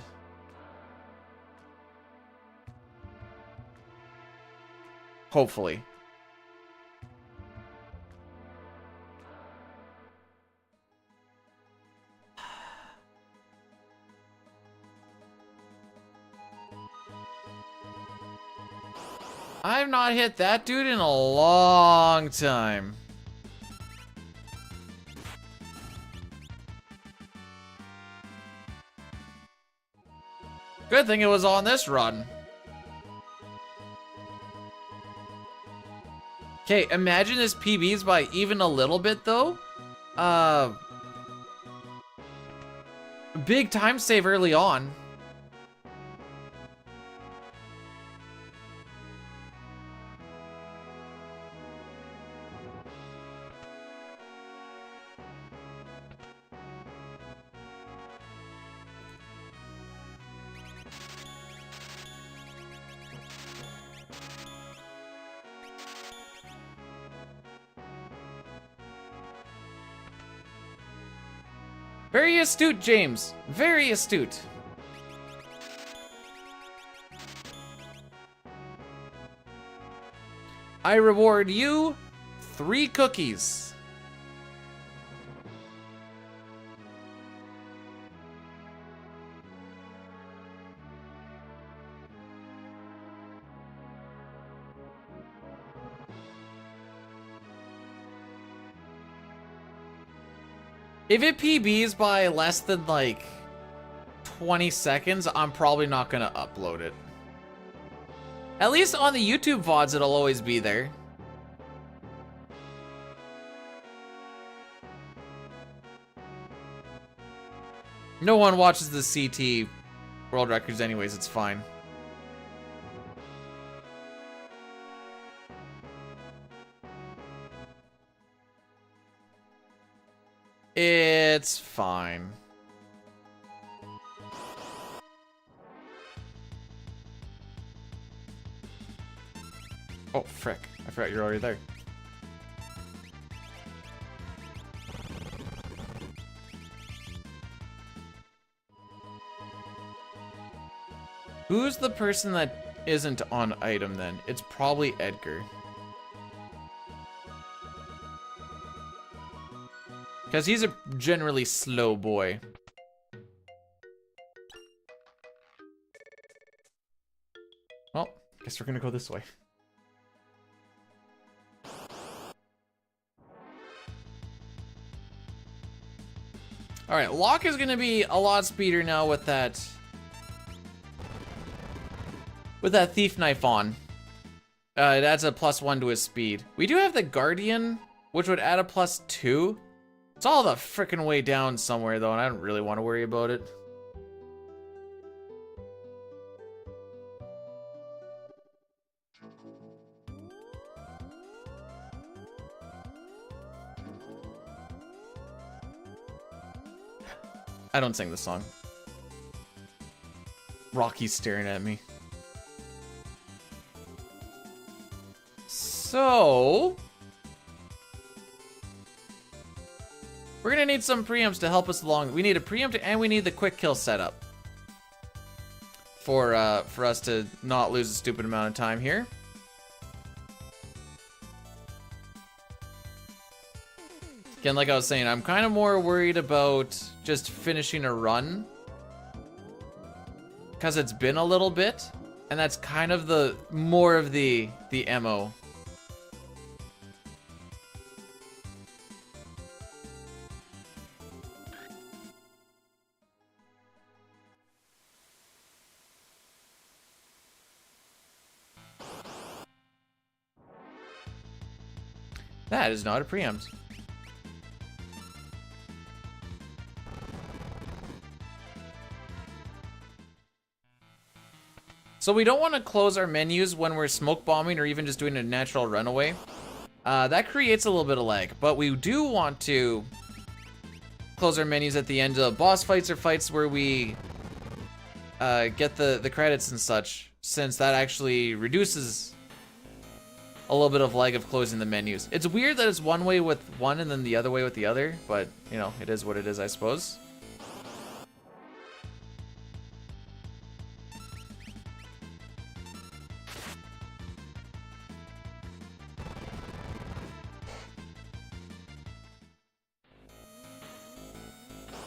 Speaker 1: Hopefully. I've not hit that dude in a long time. Good thing it was on this run. Okay, imagine this PBs by even a little bit though. Big time save early on. Very astute, James. Very astute. I reward you 3 cookies. If it PBs by less than like 20 seconds, I'm probably not gonna upload it. At least on the YouTube VODs, it'll always be there. No one watches the CT world records anyways, it's fine. It's fine. Oh, frick. I forgot you're already there. Who's the person that isn't on item then? It's probably Edgar. Because he's a generally slow boy. Well, guess we're gonna go this way. Alright, Locke is gonna be a lot speeder now with that thief knife on. It adds a +1 to his speed. We do have the Guardian, which would add a +2. It's all the frickin' way down somewhere though, and I don't really want to worry about it. I don't sing this song. Rocky's staring at me. So we're gonna need some preempts to help us along. We need a preempt and we need the quick kill setup for us to not lose a stupid amount of time here. Again, like I was saying, I'm kind of more worried about just finishing a run because it's been a little bit, and that's kind of the more of the MO. That is not a preempt. So we don't want to close our menus when we're smoke bombing or even just doing a natural runaway. That creates a little bit of lag, but we do want to close our menus at the end of boss fights or fights where we get the credits and such, since that actually reduces a little bit of lag of closing the menus. It's weird that it's one way with one and then the other way with the other, but you know, it is what it is, I suppose.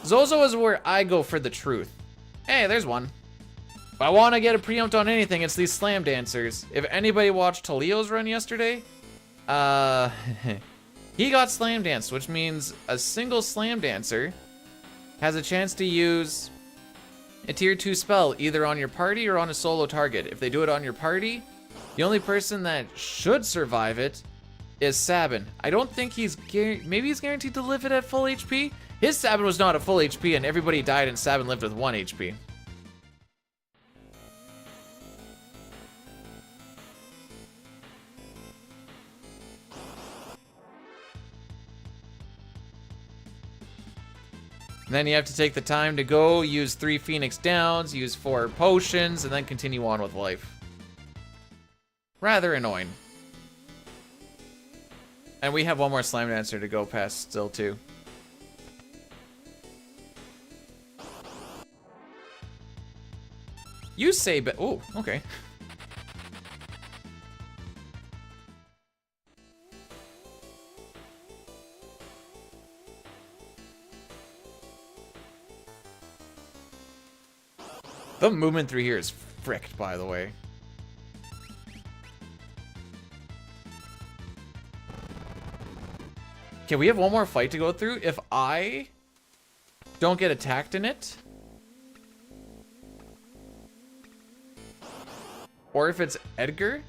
Speaker 1: Zozo is where I go for the truth. Hey, there's one. If I want to get a preempt on anything, it's these slam dancers. If anybody watched Talio's run yesterday, he got slam danced, which means a single slam dancer has a chance to use a tier 2 spell either on your party or on a solo target. If they do it on your party, the only person that should survive it is Sabin. I don't think he's maybe he's guaranteed to live it at full HP. His Sabin was not at full HP and everybody died and Sabin lived with 1 HP. And then you have to take the time to go, use 3 Phoenix Downs, use 4 potions, and then continue on with life. Rather annoying. And we have one more Slam Dancer to go past still, too. You say, but oh, okay. The movement through here is fricked, by the way. Okay, we have one more fight to go through. If I don't get attacked in it, or if it's Edgar,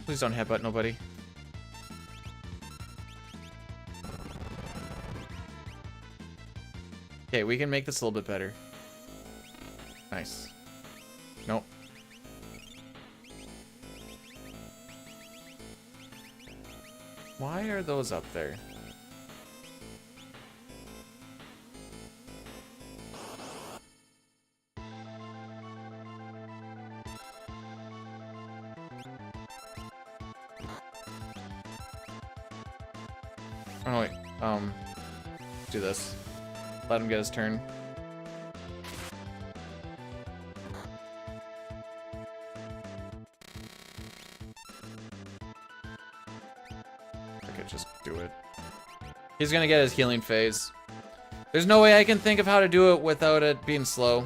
Speaker 1: please don't headbutt nobody. Okay, we can make this a little bit better. Nice. Nope. Why are those up there? Oh wait, do this. Let him get his turn. Just do it. He's gonna get his healing phase. There's no way I can think of how to do it without it being slow.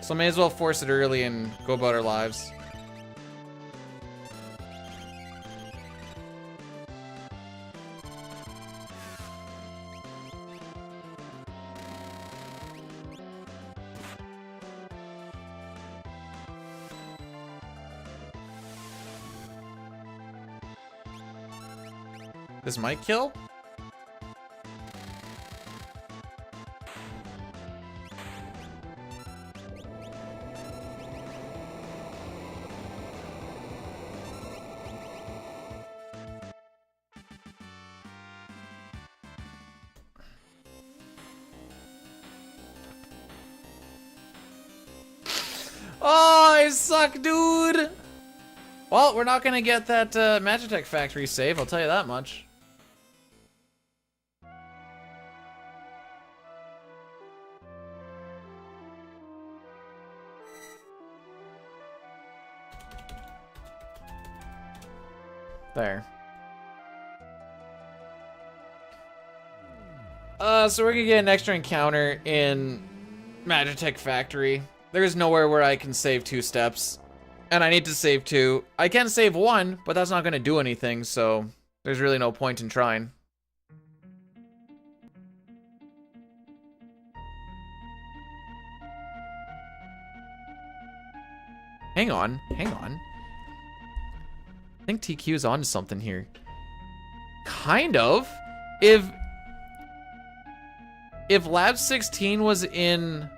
Speaker 1: So may as well force it early and go about our lives. This might kill? Oh, I suck, dude! Well, we're not gonna get that Magitech factory save, I'll tell you that much. There. So we're gonna get an extra encounter in Magitech Factory. There's nowhere where I can save 2 steps. And I need to save 2. I can save 1, but that's not gonna do anything, so there's really no point in trying. Hang on, hang on. I think TQ's onto something here. Kind of. If Lab 16 was in...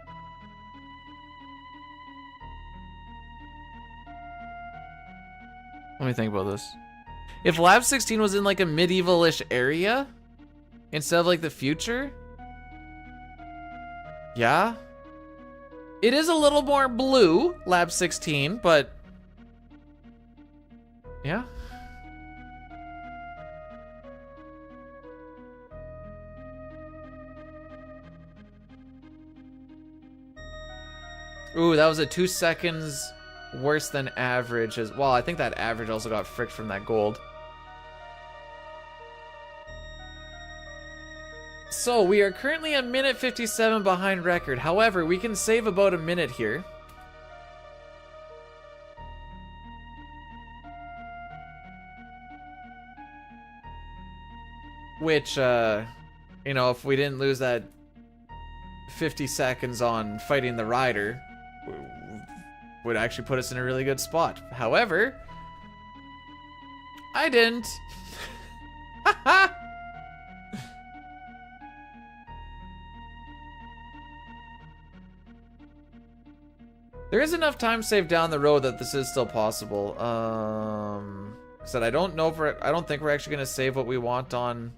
Speaker 1: Let me think about this. If Lab 16 was in like a medieval-ish area, instead of like the future, yeah. It is a little more blue, Lab 16, but yeah. Ooh, that was a 2 seconds worse than average as well. I think that average also got fricked from that gold. So we are currently a minute 57 behind record. However, we can save about a minute here. Which, you know, if we didn't lose that 50 seconds on fighting the rider, would actually put us in a really good spot. However, I didn't. Haha! There is enough time saved down the road that this is still possible. Said I don't know if I don't think we're actually gonna save what we want on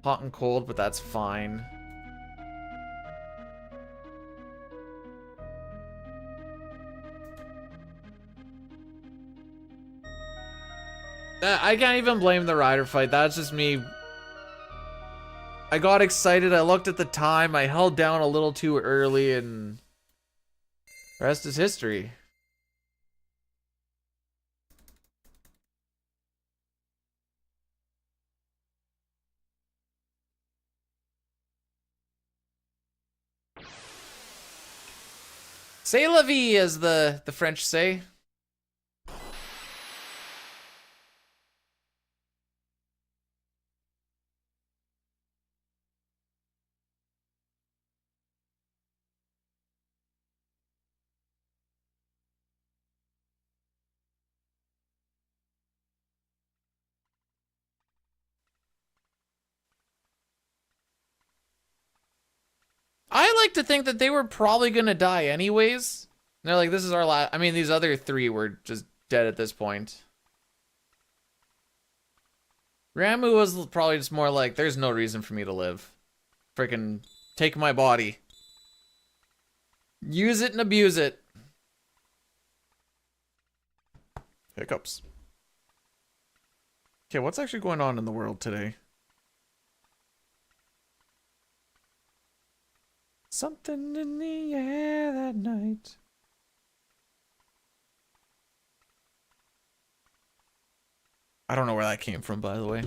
Speaker 1: hot and cold, but that's fine. I can't even blame the rider fight. That's just me. I got excited. I looked at the time. I held down a little too early, and the rest is history. C'est la vie, as the French say. I like to think that they were probably gonna die anyways. And they're like, this is our last. I mean, these other three were just dead at this point. Ramu was probably just more like, there's no reason for me to live. Freaking take my body. Use it and abuse it. Hiccups. Okay, what's actually going on in the world today? Something in the air that night. I don't know where that came from, by the way.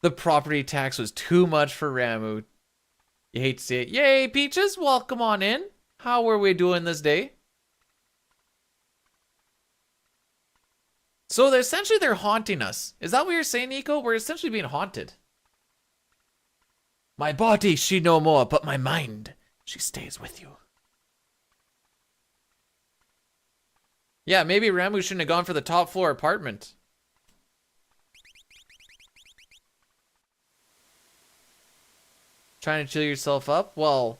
Speaker 1: The property tax was too much for Ramu. You hate to see it. Yay, Peaches, welcome on in. How are we doing this day? So essentially they're haunting us. Is that what you're saying, Nico? We're essentially being haunted. My body, she no more, but my mind, she stays with you. Yeah, maybe Ramu shouldn't have gone for the top floor apartment. Trying to chill yourself up? Well,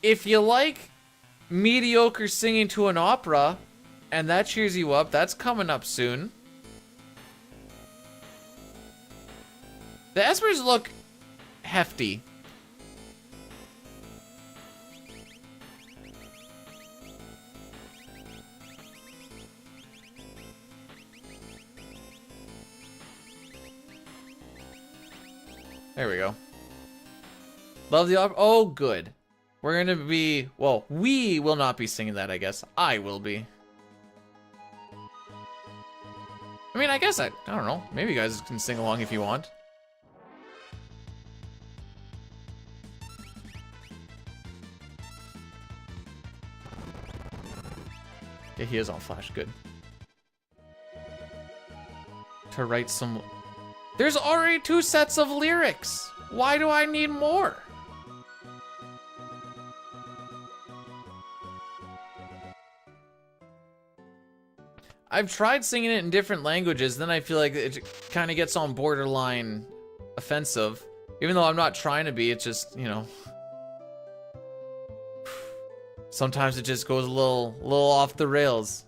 Speaker 1: if you like mediocre singing to an opera, and that cheers you up, that's coming up soon. The Espers look hefty. There we go. Love the opera. Oh, good. We're gonna be, well, we will not be singing that, I guess. I will be. I mean, I guess I don't know. Maybe you guys can sing along if you want. Yeah, he is on Flash. Good. To write some... There's already 2 sets of lyrics. Why do I need more? I've tried singing it in different languages, then I feel like it kind of gets on borderline offensive. Even though I'm not trying to be, it's just, you know... Sometimes it just goes a little off the rails.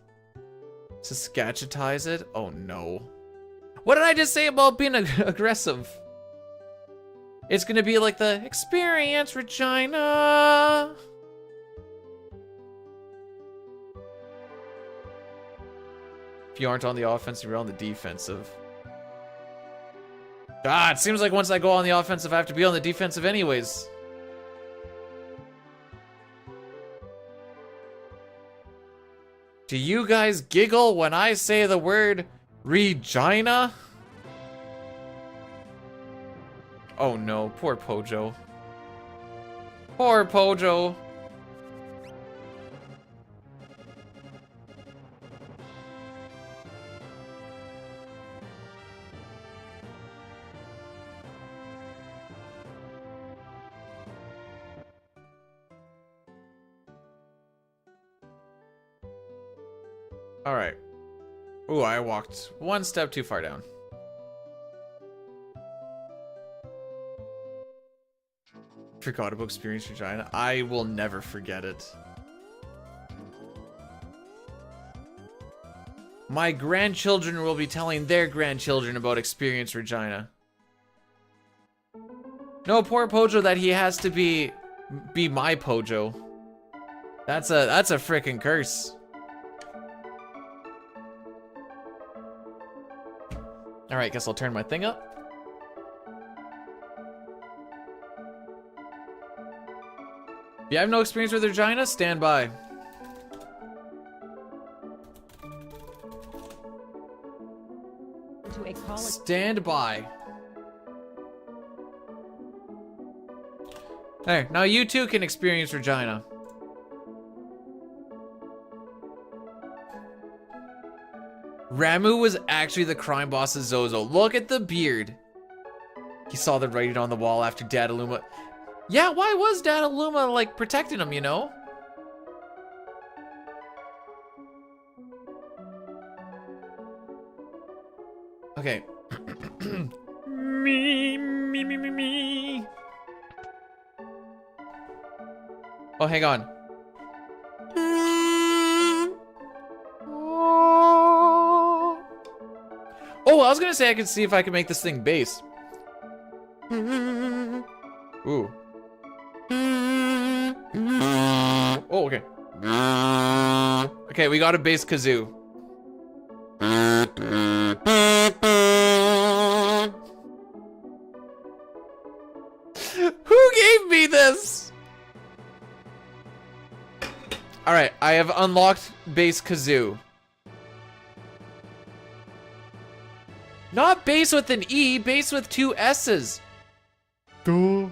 Speaker 1: To sketchetize it? Oh no. What did I just say about being aggressive? It's gonna be like the experience Regina. If you aren't on the offensive, you're on the defensive. Ah, it seems like once I go on the offensive, I have to be on the defensive anyways. Do you guys giggle when I say the word Regina? Oh no, poor Pojo. Poor Pojo. All right. Ooh, I walked one step too far down. Forgot about Experience Regina. I will never forget it. My grandchildren will be telling their grandchildren about Experience Regina. No, poor Pojo that he has to be my Pojo. That's a freaking curse. All right, guess I'll turn my thing up. If you have no experience with Regina, stand by. Stand by. There, now you too can experience Regina. Ramu was actually the crime boss of Zozo. Look at the beard. He saw the writing on the wall after Dadaluma. Yeah, why was Dadaluma like protecting him, you know? Okay. me. Oh, hang on. Oh, I was gonna say I could see if I could make this thing bass. Ooh. Oh, okay. Okay, we got a bass kazoo. Who gave me this? Alright, I have unlocked bass kazoo. Not bass with an E, bass with two S's. Duh.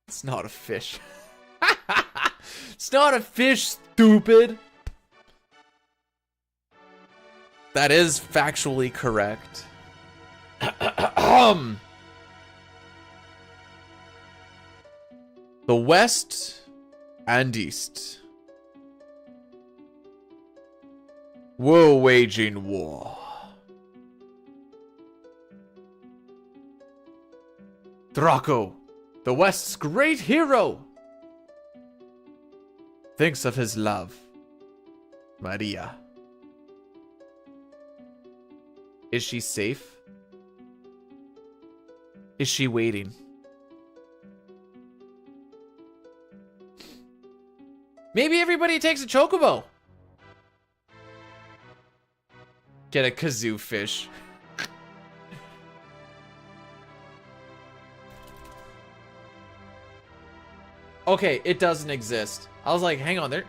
Speaker 1: It's not a fish. It's not a fish, stupid. That is factually correct. The West and East were waging war. Draco, the West's great hero, thinks of his love, Maria. Is she safe? Is she waiting? Maybe everybody takes a chocobo. Get a kazoo fish. Okay, it doesn't exist. I was like, hang on there.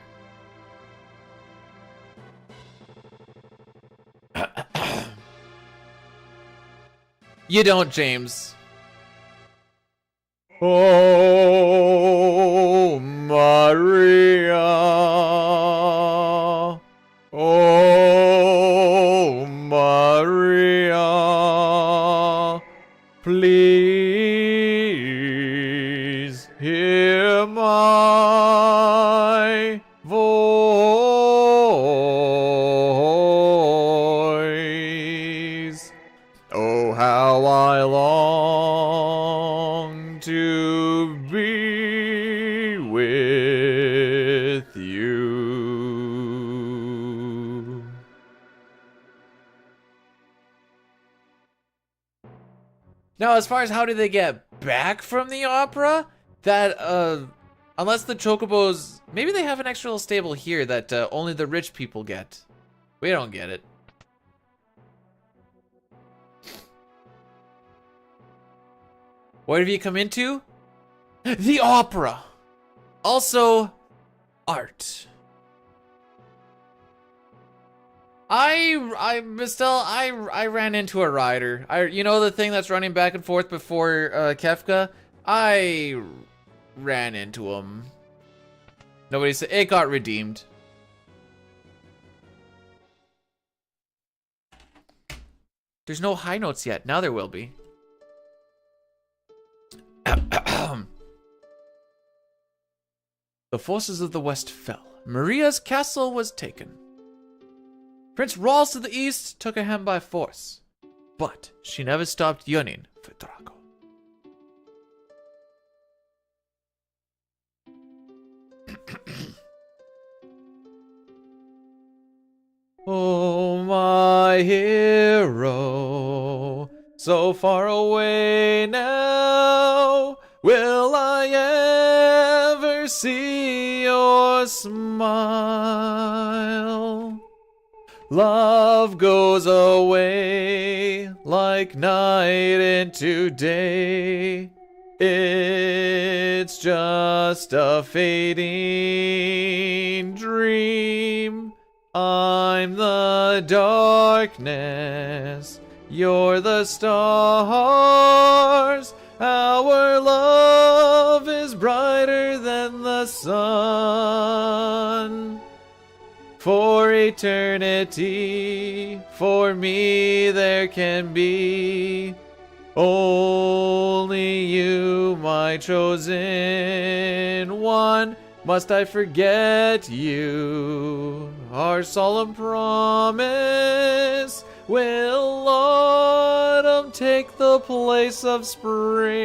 Speaker 1: You don't, James. Oh, Maria. Oh, Maria. Please hear my voice. Oh, how I long to be with you. Now, as far as how do they get back from the opera, that, unless the chocobos, maybe they have an extra little stable here that only the rich people get. We don't get it. What have you come into? The opera. Also, art. I ran into a rider. You know the thing that's running back and forth before Kefka? I ran into him. Nobody said it got redeemed. There's no high notes yet. Now there will be. The forces of the West fell. Maria's castle was taken. Prince Rolls to the east took a hand by force, but she never stopped yearning for Draco. Oh, my hero, so far away now, will I ever see your smile? Love goes away like night into day. It's just a fading dream. I'm the darkness, you're the stars. Our love is brighter than the sun. For eternity, for me there can be only you, my chosen one. Must I forget you? Our solemn promise. Will autumn take the place of spring?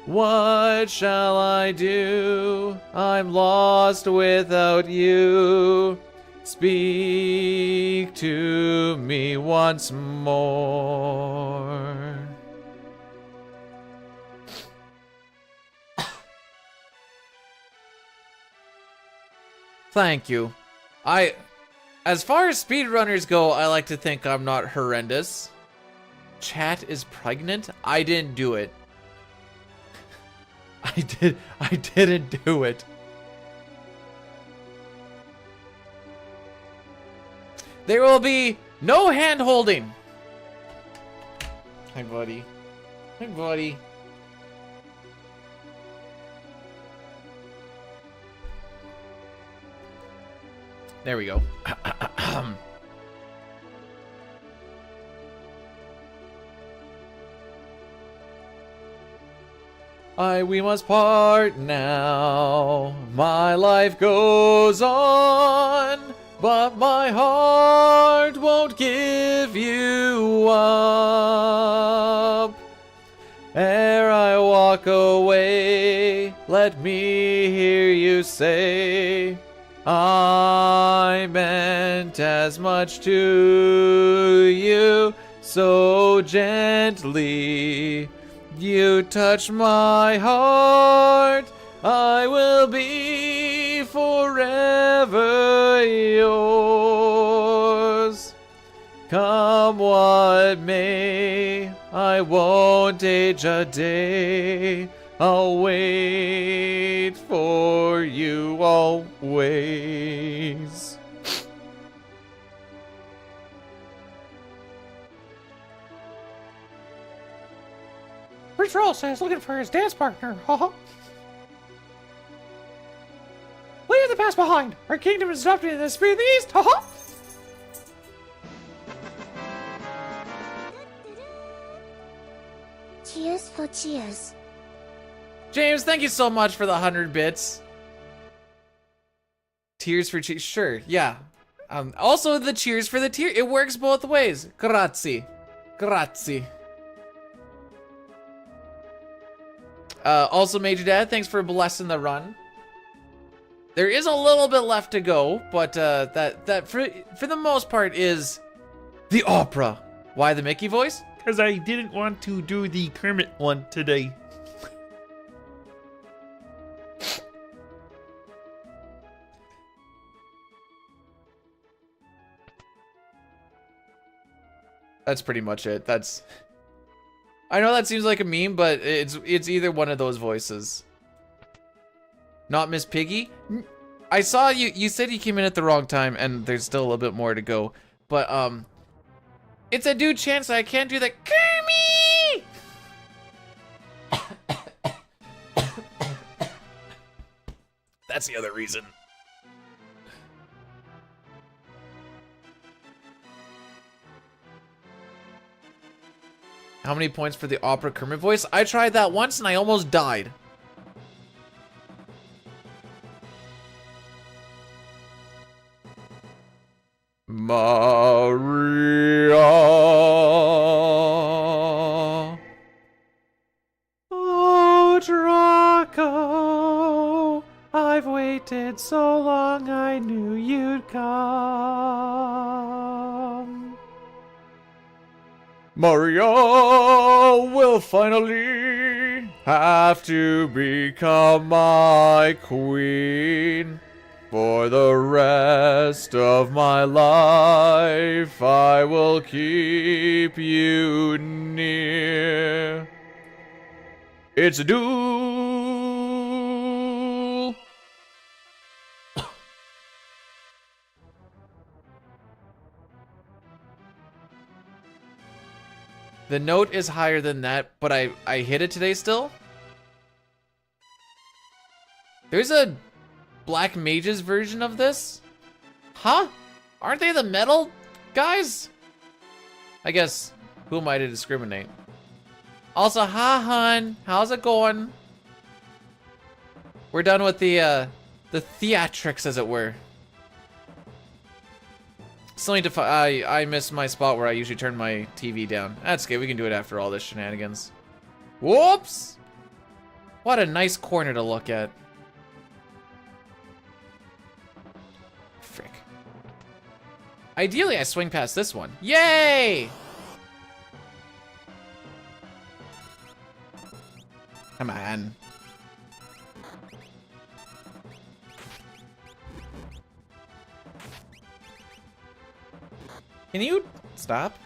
Speaker 1: What shall I do? I'm lost without you. Speak to me once more. Thank you. As far as speedrunners go, I like to think I'm not horrendous. Chat is pregnant? I didn't do it. I didn't do it. There will be no hand holding. Hi, buddy. Hi, buddy. There we go. We must part now. My life goes on, but my heart won't give you up. Ere I walk away, let me hear you say, I meant as much to you, so gently you touch my heart. I will be forever yours. Come what may, I won't age a day. I'll wait for you always. Prince Roll says looking for his dance partner. Leave the past behind. Our kingdom is adopted in the speed of the east.
Speaker 3: Cheers for cheers.
Speaker 1: James, thank you so much for the 100 bits. Tears for cheers. Sure, yeah. Also the cheers for the tear. It works both ways. Grazie. Grazie. Also, Major Dad, thanks for blessing the run. There is a little bit left to go, but that for the most part is the opera. Why the Mickey voice?
Speaker 6: Because I didn't want to do the Kermit one today.
Speaker 1: That's pretty much it. That's... I know that seems like a meme, but it's either one of those voices. Not Miss Piggy? I saw you said you came in at the wrong time, and there's still a little bit more to go. But, it's a due chance I can't do the Kermie! That's the other reason. How many points for the opera Kermit voice? I tried that once and I almost died. Maria. Oh, Draco. I've waited so long, I knew you'd come. Maria will finally have to become my queen. For the rest of my life, I will keep you near. It's a duel. The note is higher than that, but I hit it today still. There's a Black Mages version of this? Huh? Aren't they the metal guys? I guess, who am I to discriminate? Also, hi, hun. How's it going? We're done with the theatrics, as it were. Still need to I missed my spot where I usually turn my TV down. That's good. We can do it after all this shenanigans. Whoops! What a nice corner to look at. Frick. Ideally, I swing past this one. Yay! Come on. Can you stop?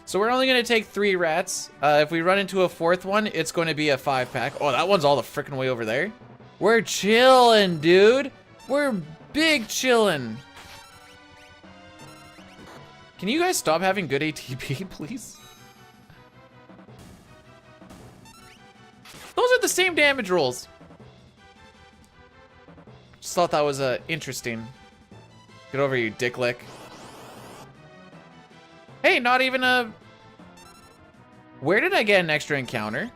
Speaker 1: So we're only gonna take 3 rats. If we run into a 4th one, it's going to be a 5-pack. Oh, that one's all the frickin' way over there. We're chillin', dude. We're big chillin'. Can you guys stop having good ATP, please? Those are the same damage rolls. Just thought that was interesting. Get over, you dicklick. Hey, not even a... Where did I get an extra encounter?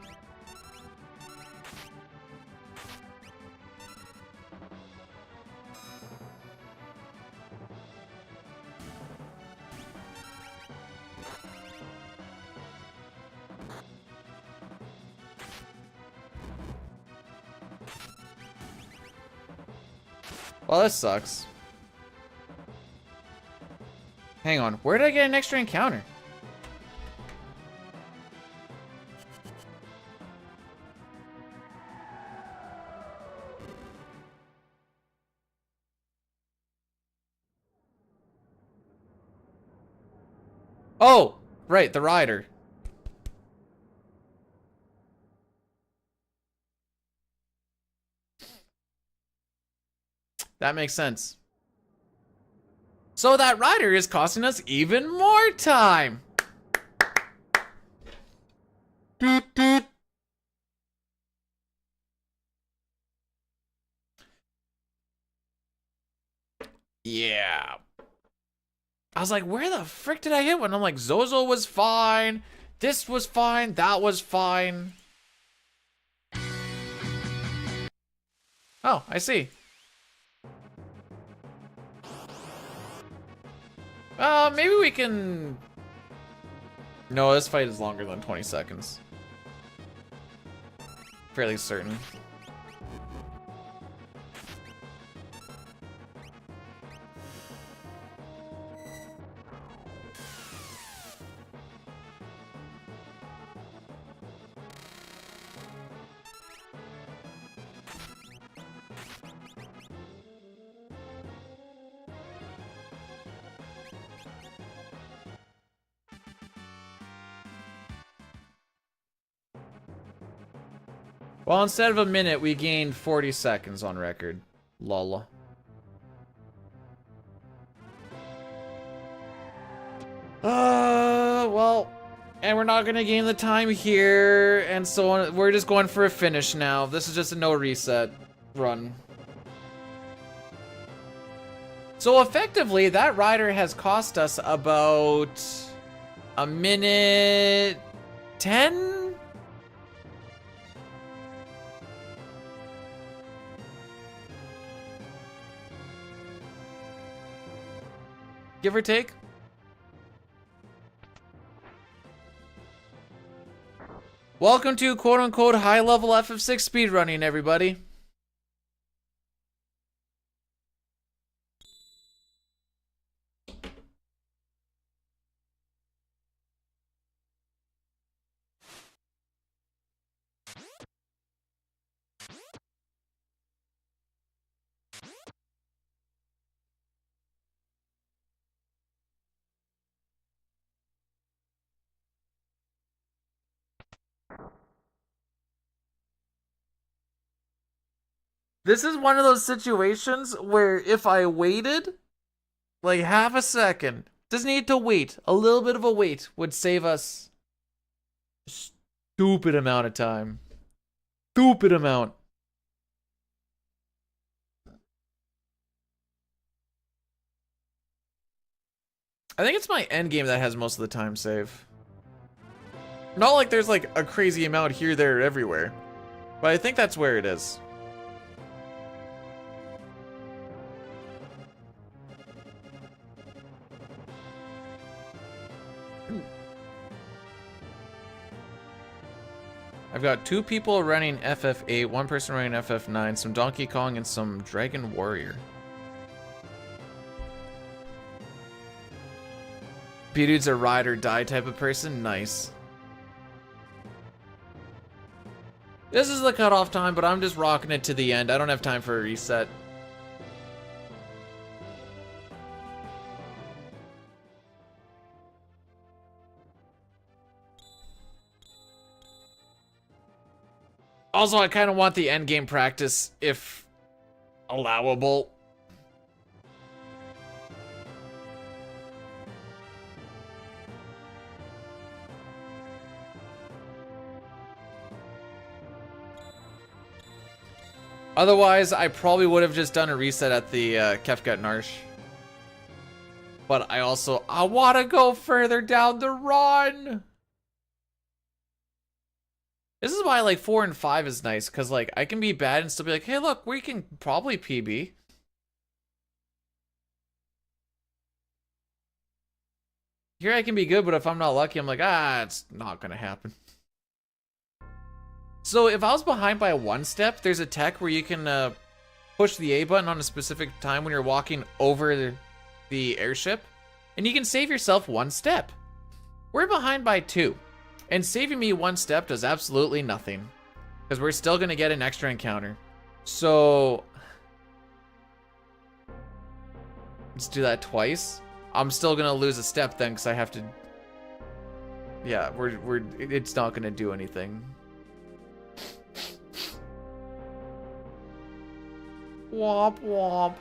Speaker 1: Well, this sucks. Hang on, where did I get an extra encounter? Oh, right, the rider. That makes sense. So that rider is costing us even more time. Doot, doot. Yeah. I was like, where the frick did I hit one? I'm like, Zozo was fine. This was fine. That was fine. Oh, I see. Maybe we can... No, this fight is longer than 20 seconds. Fairly certain. Well, instead of a minute, we gained 40 seconds on record. Lol. Well, and we're not gonna gain the time here, and so on. We're just going for a finish now. This is just a no reset run. So effectively, that rider has cost us about a minute 10? Give or take. Welcome to quote-unquote high-level FF6 speedrunning, everybody. This is one of those situations where if I waited like half a second, just need to wait, a little bit of a wait would save us a stupid amount of time. Stupid amount. I think it's my end game that has most of the time save. Not like there's like a crazy amount here, there, everywhere. But I think that's where it is. I've got 2 people running FF8, 1 person running FF9, some Donkey Kong, and some Dragon Warrior. B-Dude's a ride or die type of person? Nice. This is the cutoff time, but I'm just rocking it to the end. I don't have time for a reset. Also, I kind of want the endgame practice, if allowable. Otherwise, I probably would have just done a reset at the Kefkat Narsh. But I want to go further down the run. This is why like 4 and 5 is nice, because like I can be bad and still be like, hey look, we can probably PB. Here I can be good, but if I'm not lucky, I'm like, it's not gonna happen. So if I was behind by 1 step, there's a tech where you can push the A button on a specific time when you're walking over the airship, and you can save yourself 1 step. We're behind by 2. And saving me 1 step does absolutely nothing, because we're still going to get an extra encounter. So let's do that twice. I'm still going to lose a step then, because I have to... Yeah, it's not going to do anything. Womp womp.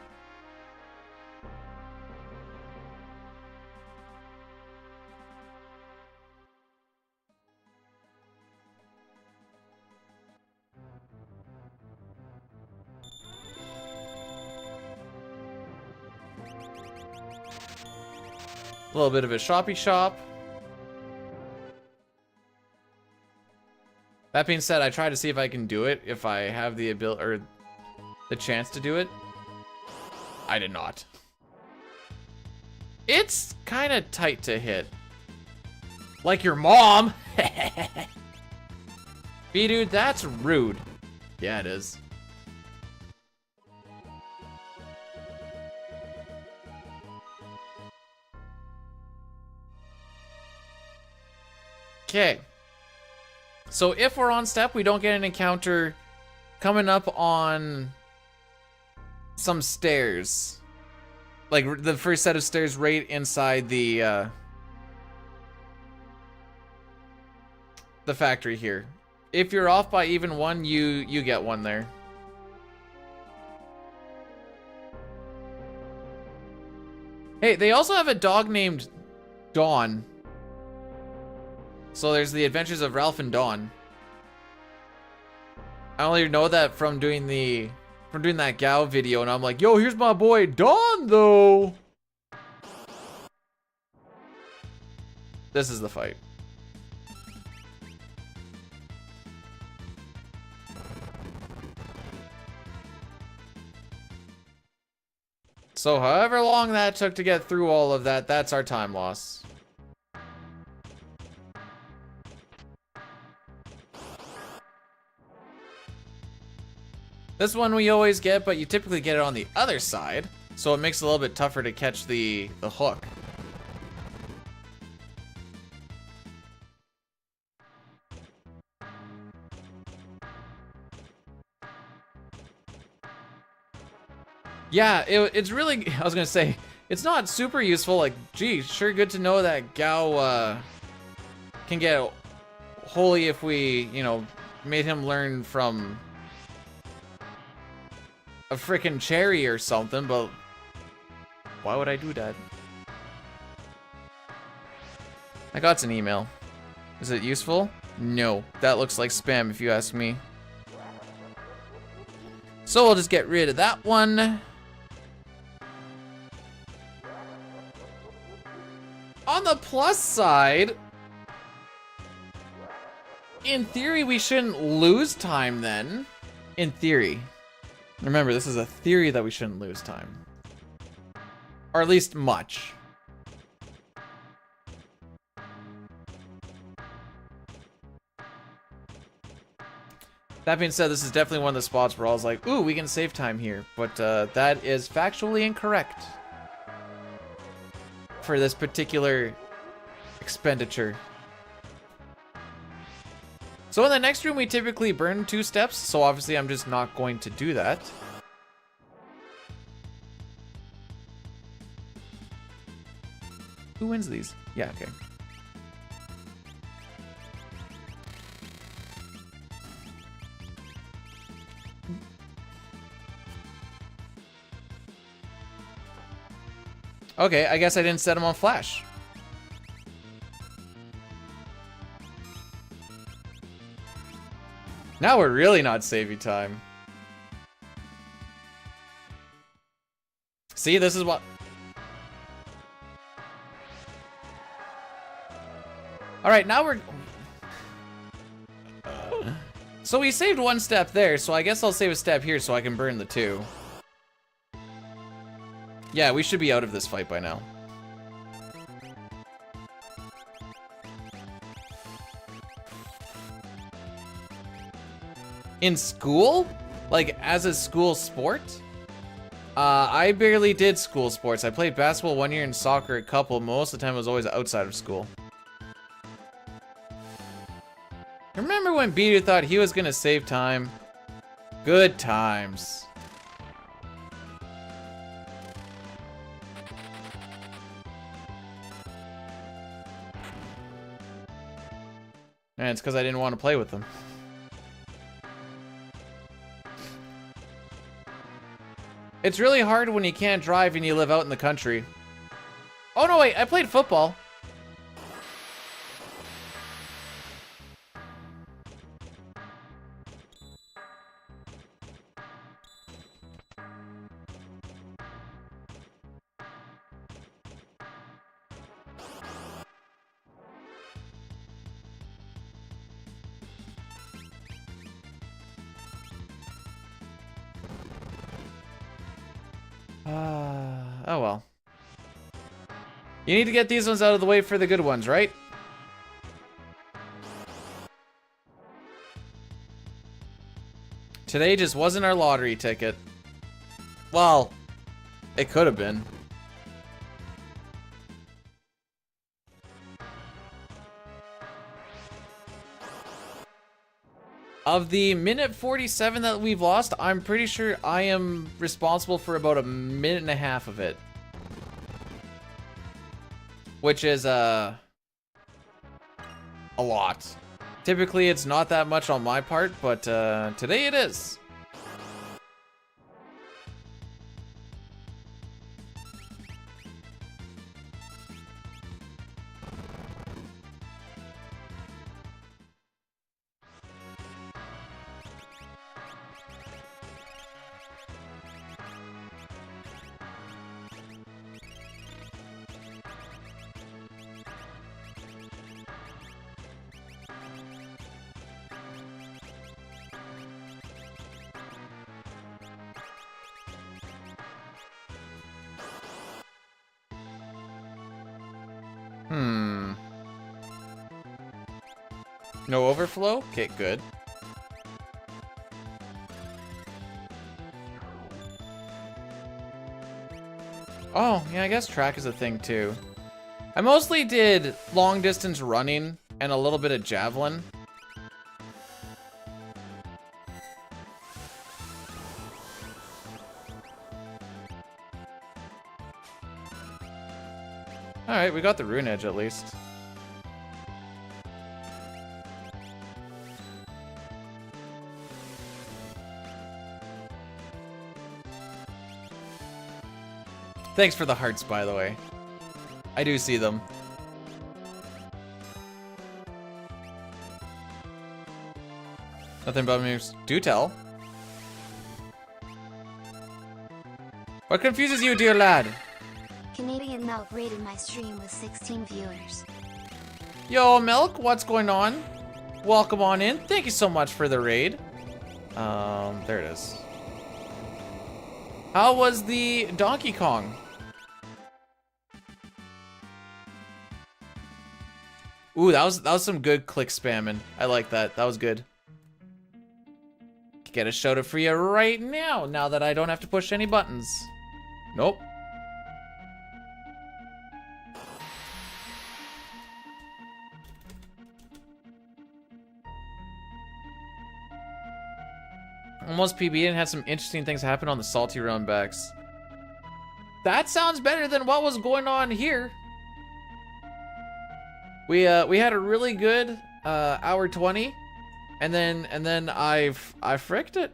Speaker 1: A little bit of a shoppy shop. That being said, I try to see if I can do it, if I have the ability or the chance to do it. I did not. It's kind of tight to hit. Like your mom. B-Dude, that's rude. Yeah, it is. Okay. So if we're on step, we don't get an encounter coming up on some stairs. Like the first set of stairs right inside the factory here. if you're off by even one, you get one there. Hey, they also have a dog named Dawn. So there's the Adventures of Ralph and Dawn. I only know that from doing that Gao video, and I'm like, yo, here's my boy Dawn, though. This is the fight. So however long that took to get through all of that, that's our time loss. This one we always get, but you typically get it on the other side, so it makes it a little bit tougher to catch the hook. Yeah, it's really, I was gonna say, it's not super useful. Like, gee, sure good to know that Gao can get holy if we, you know, made him learn from a frickin' cherry or something, but why would I do that? I got an email. Is it useful? No, that looks like spam if you ask me. So we'll just get rid of that one. On the plus side, in theory, we shouldn't lose time then. In theory. Remember, this is a theory that we shouldn't lose time. Or at least much. That being said, this is definitely one of the spots where I was like, ooh, we can save time here. But that is factually incorrect for this particular expenditure. So in the next room, we typically burn 2 steps, so obviously I'm just not going to do that. Who wins these? Yeah, okay. Okay, I guess I didn't set him on flash. Now we're really not saving time. See, this is what... Alright, now we're... So we saved 1 step there, so I guess I'll save a step here so I can burn the 2. Yeah, we should be out of this fight by now. In school? Like, as a school sport? I barely did school sports. I played basketball 1 year and soccer a couple. Most of the time it was always outside of school. Remember when Bidu thought he was gonna save time? Good times. And it's because I didn't want to play with them. It's really hard when you can't drive and you live out in the country. Oh no, wait, I played football. Oh well. You need to get these ones out of the way for the good ones, right? Today just wasn't our lottery ticket. Well, it could have been. Of the minute 47 that we've lost, I'm pretty sure I am responsible for about a minute and a half of it. Which is, a lot. Typically, it's not that much on my part, but today it is. No overflow? Okay, good. Oh, yeah, I guess track is a thing too. I mostly did long distance running and a little bit of javelin. Alright, we got the rune edge at least. Thanks for the hearts, by the way. I do see them. Nothing but me. Do tell. What confuses you, dear lad?
Speaker 3: Canadian Milk rated my stream with 16 viewers.
Speaker 1: Yo, Milk, what's going on? Welcome on in. Thank you so much for the raid. There it is. How was the Donkey Kong? Ooh, that was some good click spamming. I like that. That was good. Get a shout out for you right now that I don't have to push any buttons. Nope. Almost PB and had some interesting things happen on the salty round backs. That sounds better than what was going on here. We had a really good hour 20, and then I fricked it.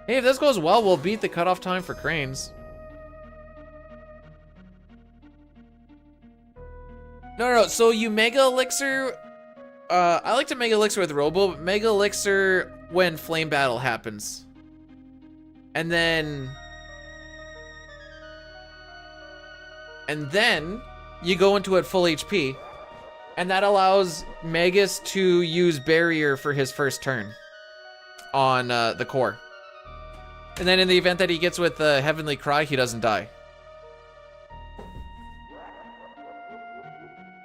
Speaker 1: Hey, if this goes well, we'll beat the cutoff time for cranes. No. So you mega elixir. I like to mega elixir with Robo, but mega elixir when flame battle happens, and then you go into it full HP, and that allows Magus to use barrier for his first turn on the core. And then in the event that he gets with the Heavenly Cry, he doesn't die.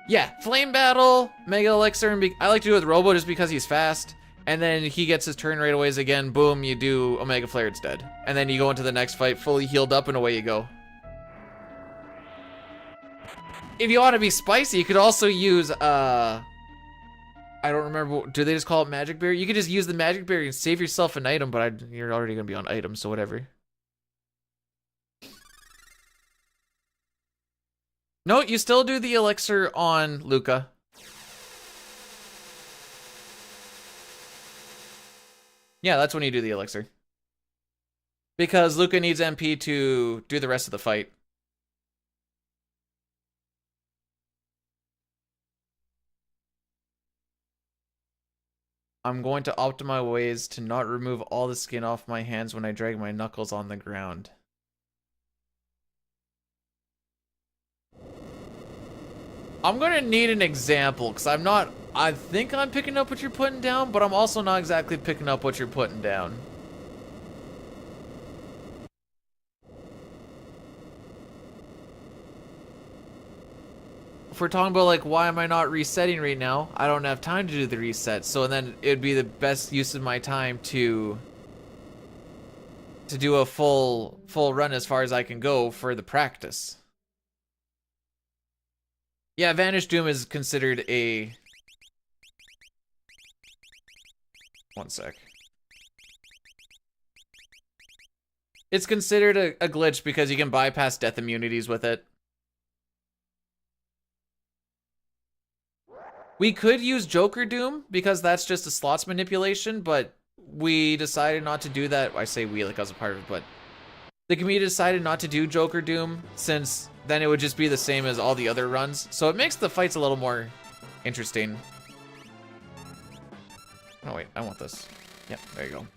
Speaker 1: Yeah, Flame Battle, Mega Elixir, and I like to do it with Robo just because he's fast. And then he gets his turn right away again, boom, you do Omega Flare, it's dead. And then you go into the next fight fully healed up and away you go. If you want to be spicy, you could also use, I don't remember, do they just call it Magic Berry? You could just use the Magic Berry and save yourself an item, but you're already going to be on items, so whatever. No, you still do the elixir on Luca. Yeah, that's when you do the elixir. Because Luca needs MP to do the rest of the fight. I'm going to optimize ways to not remove all the skin off my hands when I drag my knuckles on the ground. I'm gonna need an example, because I think I'm picking up what you're putting down, but I'm also not exactly picking up what you're putting down. If we're talking about like why am I not resetting right now, I don't have time to do the reset, so then it'd be the best use of my time to do a full run as far as I can go for the practice. Yeah, Vanish Doom is considered a... One sec. It's considered a glitch because you can bypass death immunities with it. We could use Joker Doom because that's just a slots manipulation, but we decided not to do that. I say we like I was a part of it, but the community decided not to do Joker Doom since then it would just be the same as all the other runs. So it makes the fights a little more interesting. Oh wait, I want this. Yep, there you go.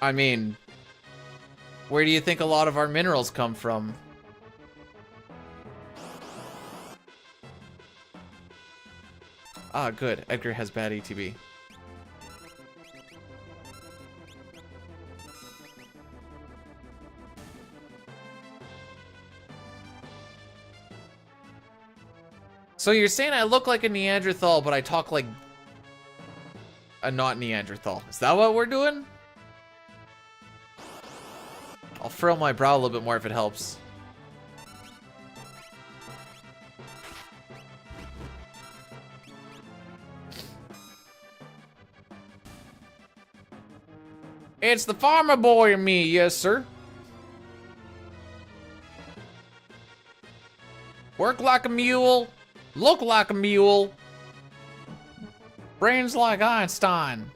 Speaker 1: I mean, where do you think a lot of our minerals come from? Ah, good. Edgar has bad ATB. So you're saying I look like a Neanderthal, but I talk like a not Neanderthal. Is that what we're doing? I'll furrow my brow a little bit more if it helps. It's the farmer boy in me, yes, sir. Work like a mule, look like a mule, brains like Einstein.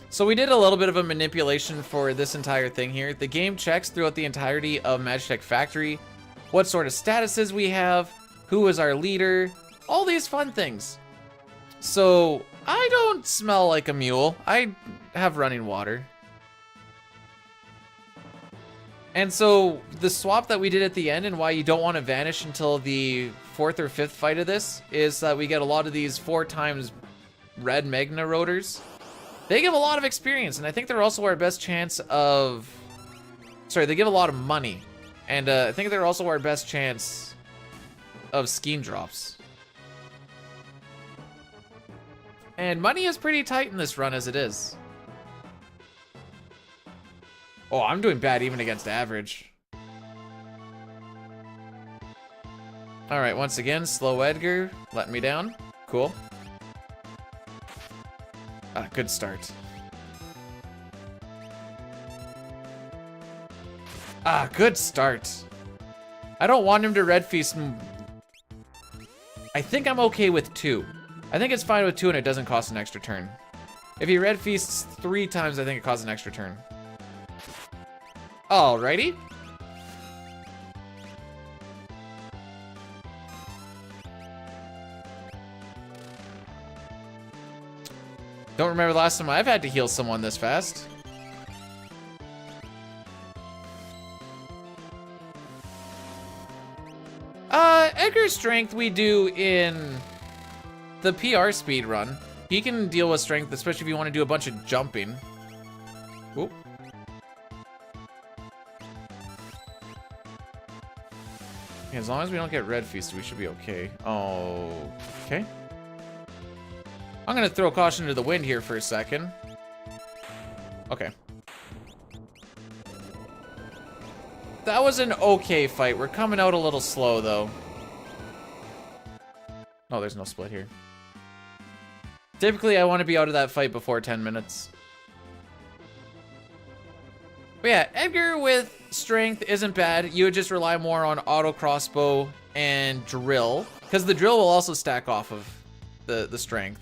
Speaker 1: So we did a little bit of a manipulation for this entire thing here. The game checks throughout the entirety of Magitech Factory what sort of statuses we have, who is our leader, all these fun things. So I don't smell like a mule. I have running water. And so the swap that we did at the end and why you don't want to vanish until the 4th or 5th fight of this is that we get a lot of these 4 times red Magna Rotors. They give a lot of experience, and I think they're also our best chance of... Sorry, they give a lot of money. And I think they're also our best chance of scheme drops. And money is pretty tight in this run as it is. Oh, I'm doing bad even against average. Alright, once again, slow Edgar, letting me down. Cool. Ah, good start. Ah, good start. I don't want him to red feast. I think I'm okay with 2. I think it's fine with 2 and it doesn't cost an extra turn. If he red feasts 3 times, I think it costs an extra turn. Alrighty. Don't remember the last time I've had to heal someone this fast. Edgar's strength we do in the PR speed run. He can deal with strength, especially if you want to do a bunch of jumping. Oop. As long as we don't get red feasted, we should be okay. Oh, okay. I'm gonna throw caution to the wind here for a second. Okay. That was an okay fight. We're coming out a little slow, though. Oh, there's no split here. Typically, I want to be out of that fight before 10 minutes. But yeah, Edgar with strength isn't bad. You would just rely more on auto crossbow and drill, because the drill will also stack off of the strength.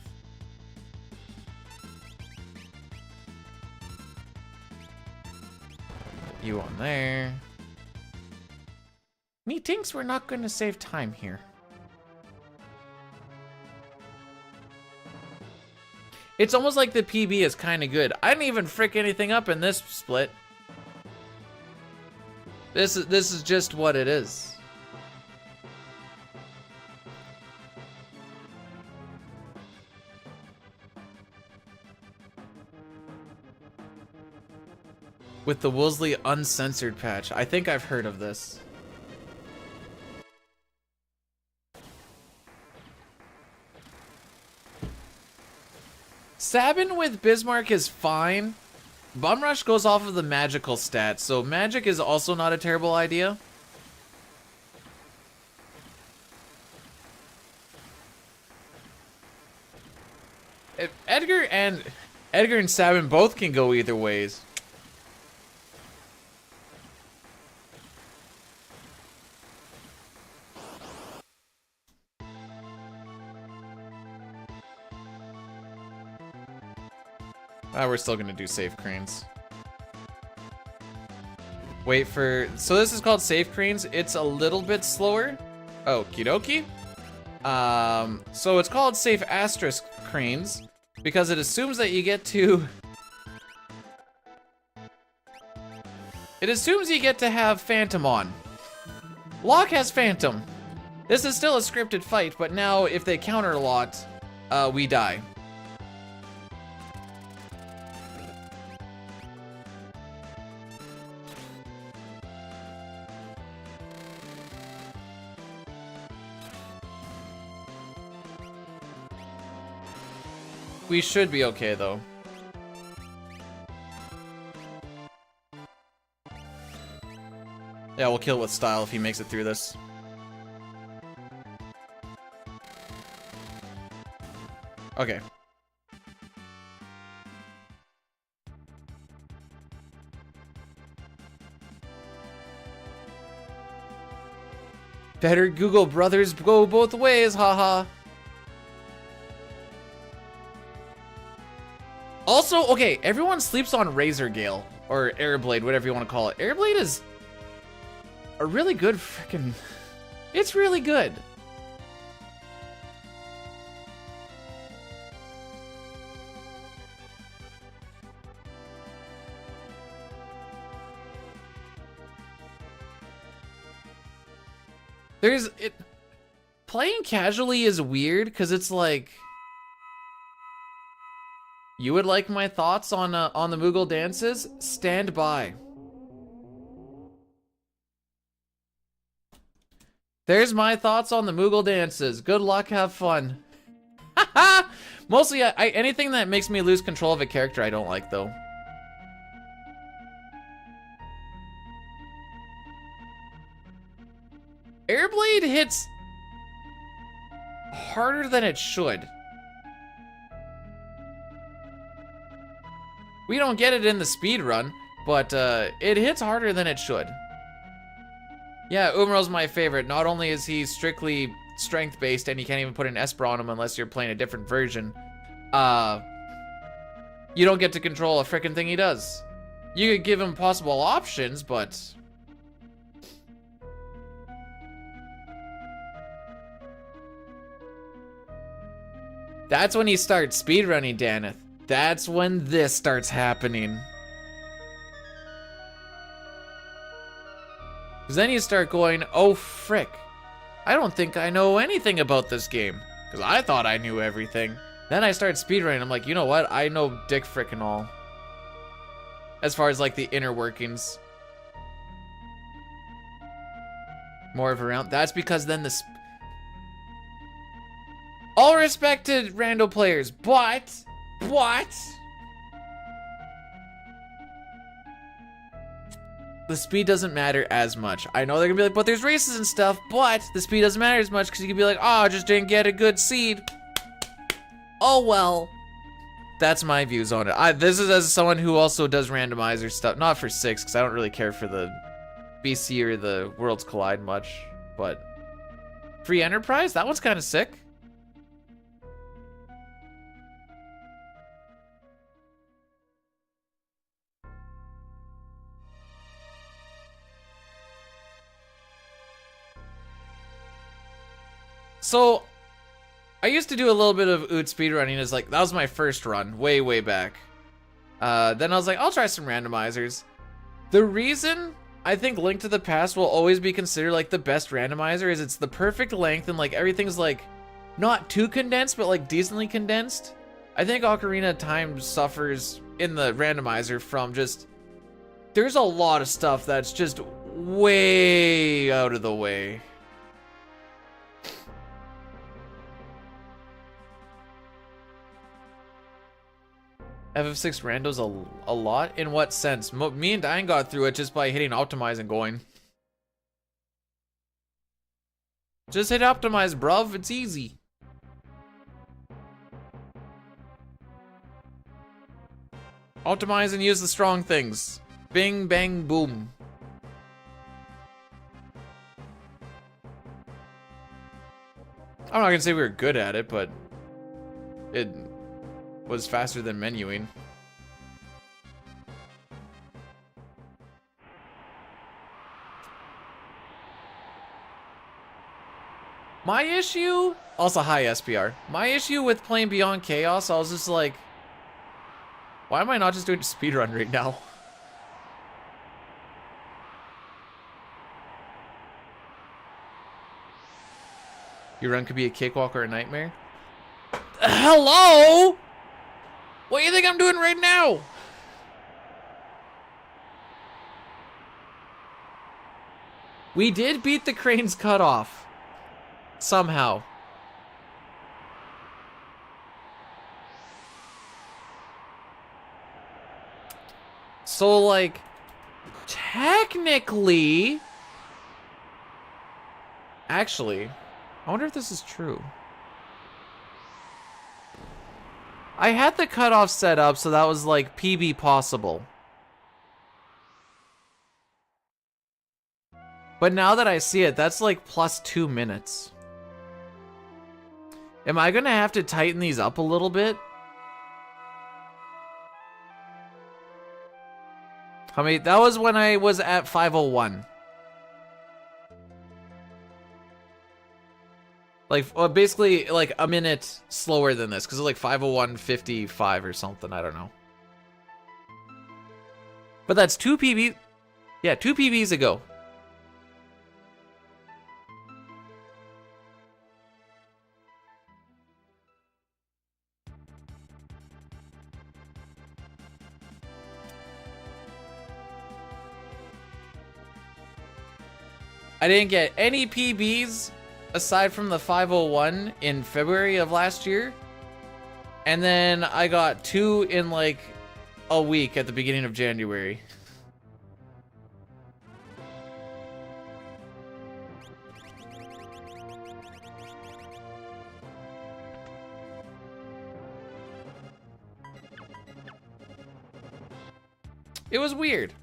Speaker 1: You on there. Methinks we're not going to save time here. It's almost like the PB is kind of good. I didn't even frick anything up in this split. This is just what it is. With the Woolsey uncensored patch. I think I've heard of this. Sabin with Bismarck is fine. Bumrush goes off of the magical stat, so magic is also not a terrible idea. Edgar and Sabin both can go either ways. We're still gonna do safe cranes. Wait for, so this is called safe cranes. It's a little bit slower. Okie dokie. So it's called safe asterisk cranes because it assumes that you get to, it assumes you get to have Phantom on. Locke has Phantom. This is still a scripted fight, but now if they counter a lot, we die. We should be okay, though. Yeah, we'll kill with style if he makes it through this. Okay. Better Google brothers go both ways, haha. Also, okay, everyone sleeps on Razor Gale, or Airblade, whatever you want to call it. Airblade is a really good freaking... It's really good. Playing casually is weird, because it's like... You would like my thoughts on the Moogle dances? Stand by. There's my thoughts on the Moogle dances. Good luck, have fun. Mostly, anything that makes me lose control of a character I don't like, though. Airblade hits harder than it should. We don't get it in the speedrun, but it hits harder than it should. Yeah, Umaro's my favorite. Not only is he strictly strength-based and you can't even put an Esper on him unless you're playing a different version, you don't get to control a frickin' thing he does. You could give him possible options, but... That's when he starts speedrunning, Daneth. That's when this starts happening. Because then you start going, oh frick, I don't think I know anything about this game. Because I thought I knew everything. Then I start speedrunning, I'm like, you know what? I know dick frickin' all. As far as like the inner workings. More of a round. That's because then the... All respect to rando players, but... The speed doesn't matter as much. I know they're gonna be like, but there's races and stuff, but the speed doesn't matter as much because you can be like, oh, I just didn't get a good seed. Oh well. That's my views on it. This is as someone who also does randomizer stuff, not for 6, because I don't really care for the BC or the Worlds Collide much, but Free Enterprise, that one's kind of sick. So, I used to do a little bit of Oot speedrunning. As like, that was my first run, way back. Then I was like, I'll try some randomizers. The reason I think Link to the Past will always be considered like the best randomizer is it's the perfect length and like everything's like not too condensed, but like decently condensed. I think Ocarina of Time suffers in the randomizer from just, there's a lot of stuff that's just way out of the way. FF6 randos a lot? In what sense? Me and Diane got through it just by hitting optimize and going. Just hit optimize, bruv. It's easy. Optimize and use the strong things. Bing, bang, boom. I'm not gonna say we were good at it, but it was faster than menuing. My issue, also hi SPR. My issue with playing Beyond Chaos, I was just like, why am I not just doing speedrun right now? Your run could be a cakewalk or a nightmare. Hello? What do you think I'm doing right now? We did beat the crane's cutoff. Somehow. So, like, technically... Actually, I wonder if this is true. I had the cutoff set up so that was, like, PB possible. But now that I see it, that's, like, plus 2 minutes. Am I gonna have to tighten these up a little bit? I mean, that was when I was at 501. Like, well, basically, like, a minute slower than this, because it was like 501.55 or something, I don't know. But that's 2 PB... Yeah, 2 PBs ago. I didn't get any PBs aside from the 501 in February of last year. And then I got 2 in like a week at the beginning of January. It was weird.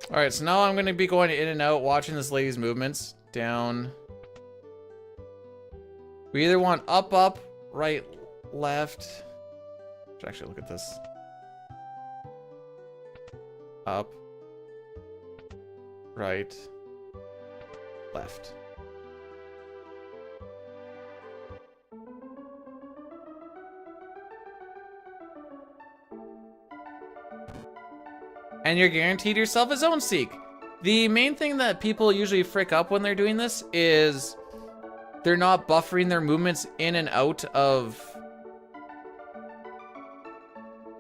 Speaker 1: All right, so now I'm gonna be going in and out, watching this lady's movements. Down. We either want up, up, right, left. Let's actually look at this. Up, right, left. And you're guaranteed yourself a zone seek. The main thing that people usually frick up when they're doing this is they're not buffering their movements in and out of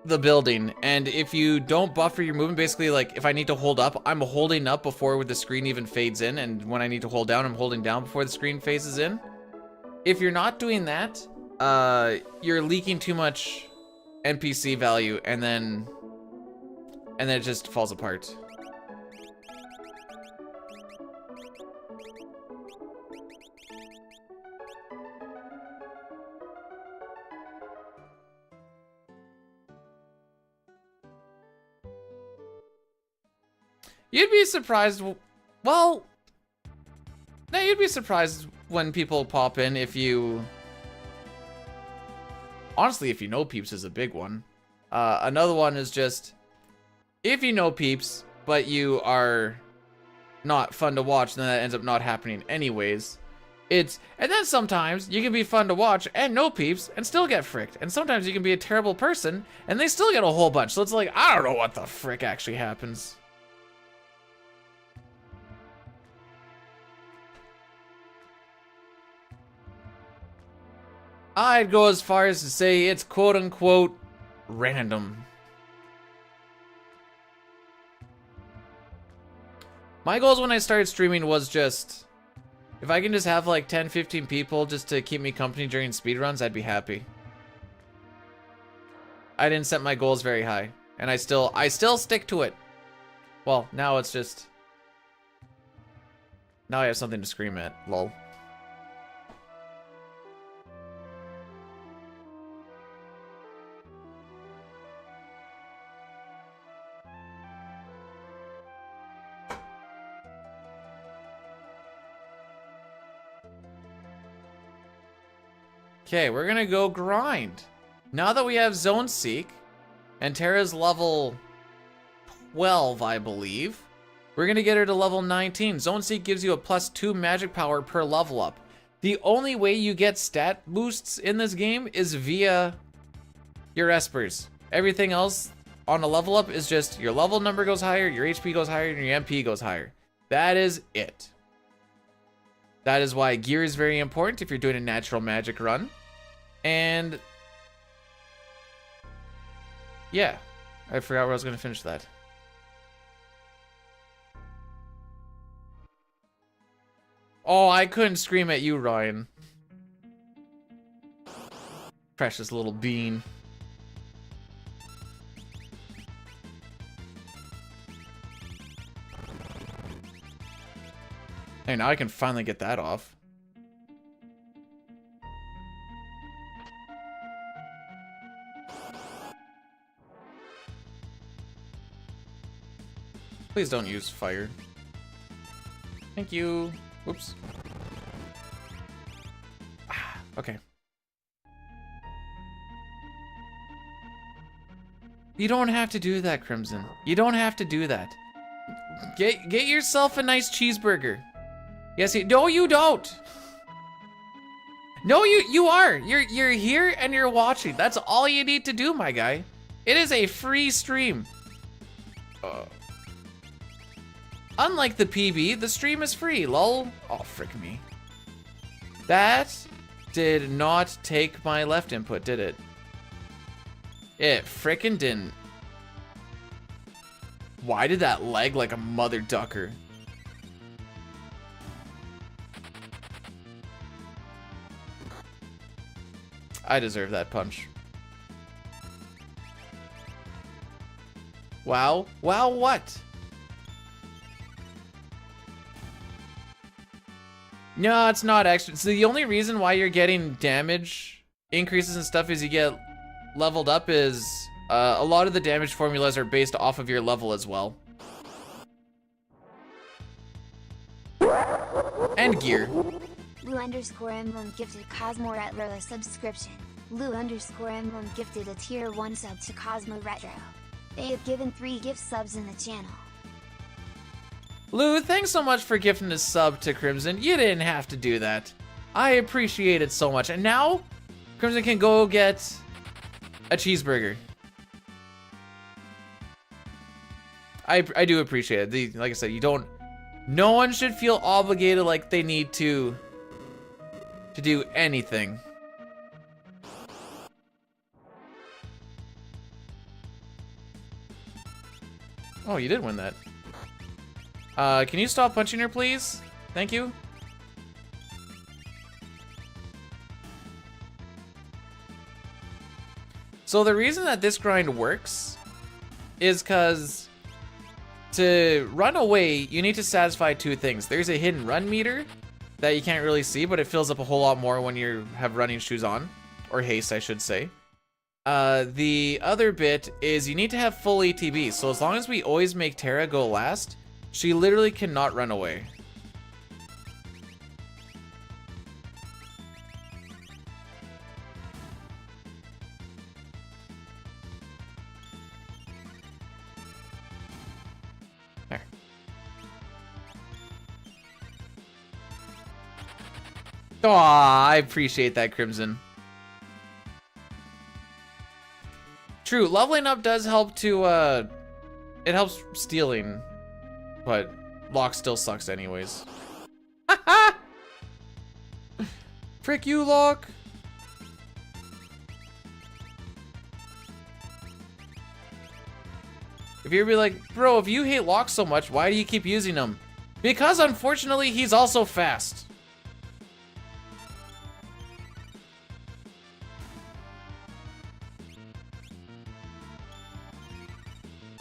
Speaker 1: the building. And if you don't buffer your movement, basically like if I need to hold up, I'm holding up before the screen even fades in. And when I need to hold down, I'm holding down before the screen phases in. If you're not doing that, you're leaking too much NPC value and then it just falls apart. You'd be surprised, well, no, you'd be surprised when people pop in if you, honestly, if you know peeps is a big one. Another one is just, if you know peeps, but you are not fun to watch, then that ends up not happening anyways. And then sometimes you can be fun to watch and know peeps and still get fricked. And sometimes you can be a terrible person and they still get a whole bunch. So it's like, I don't know what the frick actually happens. I'd go as far as to say it's quote unquote random. My goals when I started streaming was just If I can just have like 10, 15 people just to keep me company during speedruns, I'd be happy. I didn't set my goals very high, and I still stick to it. Well, now it's just... Now I have something to scream at, lol. Okay, we're gonna go grind. Now that we have Zone Seek, and Terra's level 12, I believe, we're gonna get her to level 19. Zone Seek gives you a +2 magic power per level up. The only way you get stat boosts in this game is via your espers. Everything else on a level up is just your level number goes higher, your HP goes higher, and your MP goes higher. That is it. That is why gear is very important if you're doing a natural magic run. And yeah, I forgot where I was going to finish that. Oh, I couldn't scream at you, Ryan. Precious little bean. Hey, now I can finally get that off. Please don't use fire. Thank you. Whoops. Okay. You don't have to do that, Crimson. You don't have to do that. Get yourself a nice cheeseburger. Yes, no, you don't. No, you are. You're here and you're watching. That's all you need to do, my guy. It is a free stream. Unlike the PB, the stream is free, lol. Oh, frick me. That did not take my left input, did it? It frickin' didn't. Why did that lag like a mother ducker? I deserve that punch. Wow. Wow, what? No, it's not actually. So the only reason why you're getting damage increases and stuff is you get leveled up is a lot of the damage formulas are based off of your level as well. And gear.
Speaker 3: Lou_Emblem gifted Cosmo Retro a subscription. Lou_Emblem gifted a tier 1 sub to Cosmo Retro. They have given 3 gift subs in the channel.
Speaker 1: Lou, thanks so much for gifting a sub to Crimson. You didn't have to do that. I appreciate it so much. And now, Crimson can go get a cheeseburger. I do appreciate it. Like I said, you don't... No one should feel obligated like they need to do anything. Oh, you did win that. Can you stop punching her, please? Thank you. So the reason that this grind works is because to run away, you need to satisfy 2 things. There's a hidden run meter that you can't really see, but it fills up a whole lot more when you have running shoes on. Or haste, I should say. The other bit is you need to have full ATB. So as long as we always make Terra go last, she literally cannot run away. There. Aw, I appreciate that, Crimson. True, leveling up does help to, it helps stealing, but Locke still sucks anyways. Frick you, Locke! If you'd be like, bro, if you hate Locke so much, why do you keep using him? Because unfortunately, he's also fast.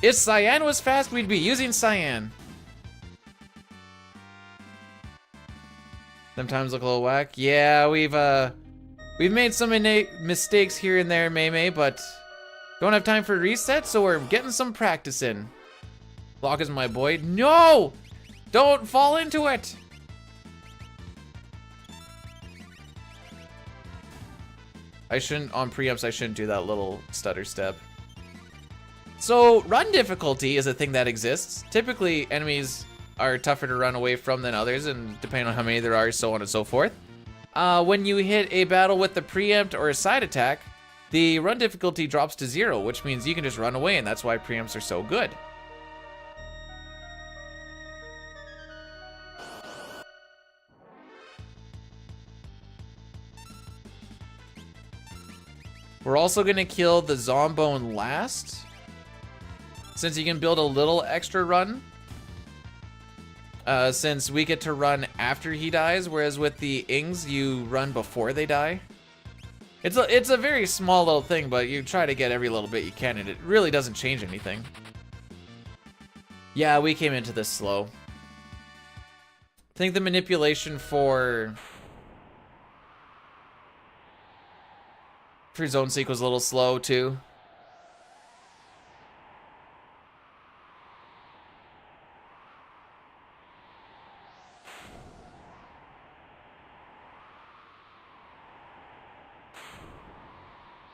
Speaker 1: If Cyan was fast, we'd be using Cyan. Sometimes look a little whack. Yeah, we've made some mistakes here and there, May, but don't have time for reset, so we're getting some practice in. Block is my boy. No! Don't fall into it! I shouldn't, on preempts, I shouldn't do that little stutter step. So, run difficulty is a thing that exists. Typically, enemies are tougher to run away from than others, and depending on how many there are, so on and so forth. When you hit a battle with the preempt or a side attack, the run difficulty drops to 0, which means you can just run away, and that's why preempts are so good. We're also gonna kill the Zombone last, since you can build a little extra run. Since we get to run after he dies, whereas with the Ings, you run before they die. It's a very small little thing, but you try to get every little bit you can, and it really doesn't change anything. Yeah, we came into this slow. I think the manipulation for Zone Seek was a little slow, too.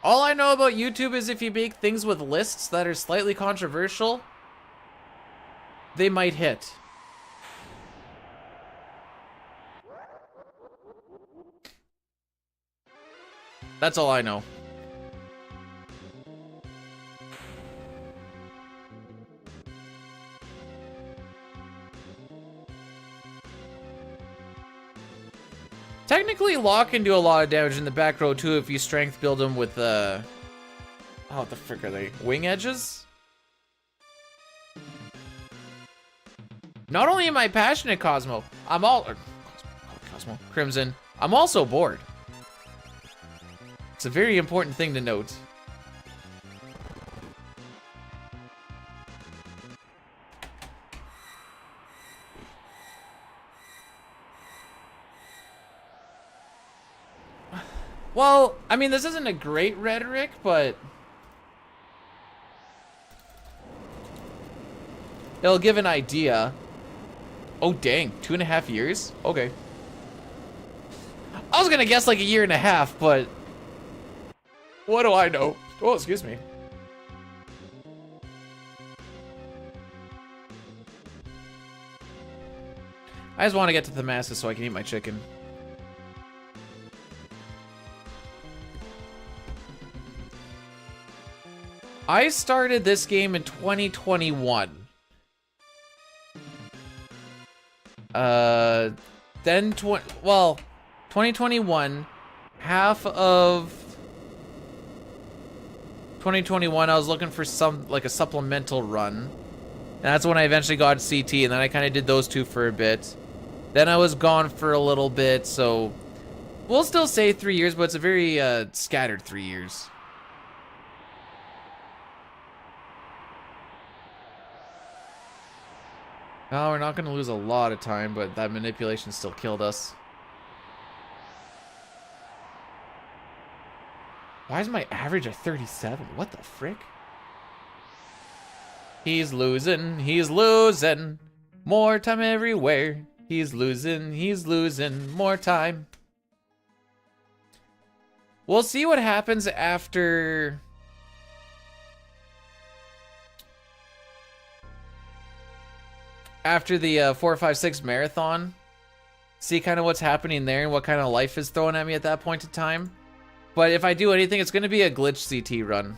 Speaker 1: All I know about YouTube is if you make things with lists that are slightly controversial, they might hit. That's all I know. Technically, Law can do a lot of damage in the back row too if you strength build him with oh, what the frick are they? Wing edges? Not only am I passionate, Cosmo, Cosmo, Crimson, I'm also bored. It's a very important thing to note. Well, I mean, this isn't a great rhetoric, but it'll give an idea. Oh, dang, 2.5 years? Okay. I was gonna guess like 1.5 years, but what do I know? Oh, excuse me. I just want to get to the masses so I can eat my chicken. I started this game in 2021. Then 2021, half of 2021 I was looking for some like a supplemental run. And that's when I eventually got CT, and then I kind of did those two for a bit. Then I was gone for a little bit, so we'll still say 3 years, but it's a very scattered 3 years. Oh, we're not going to lose a lot of time, but that manipulation still killed us. Why is my average at 37? What the frick? He's losing, he's losing. More time everywhere. He's losing more time. We'll see what happens after the 456 marathon. See kind of what's happening there and what kind of life is thrown at me at that point in time. But if I do anything, it's going to be a glitch CT run.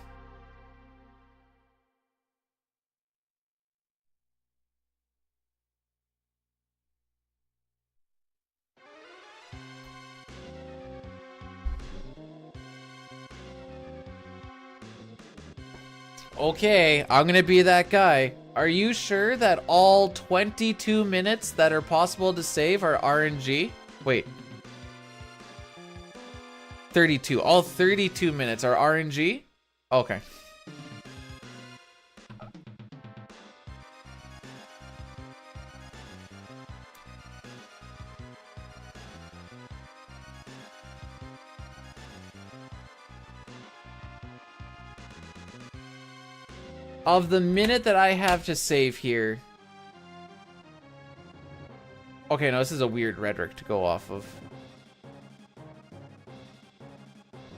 Speaker 1: Okay, I'm going to be that guy. Are you sure that all 22 minutes that are possible to save are RNG? Wait. 32. All 32 minutes are RNG? Okay. of the minute that I have to save here. Okay, no, this is a weird rhetoric to go off of.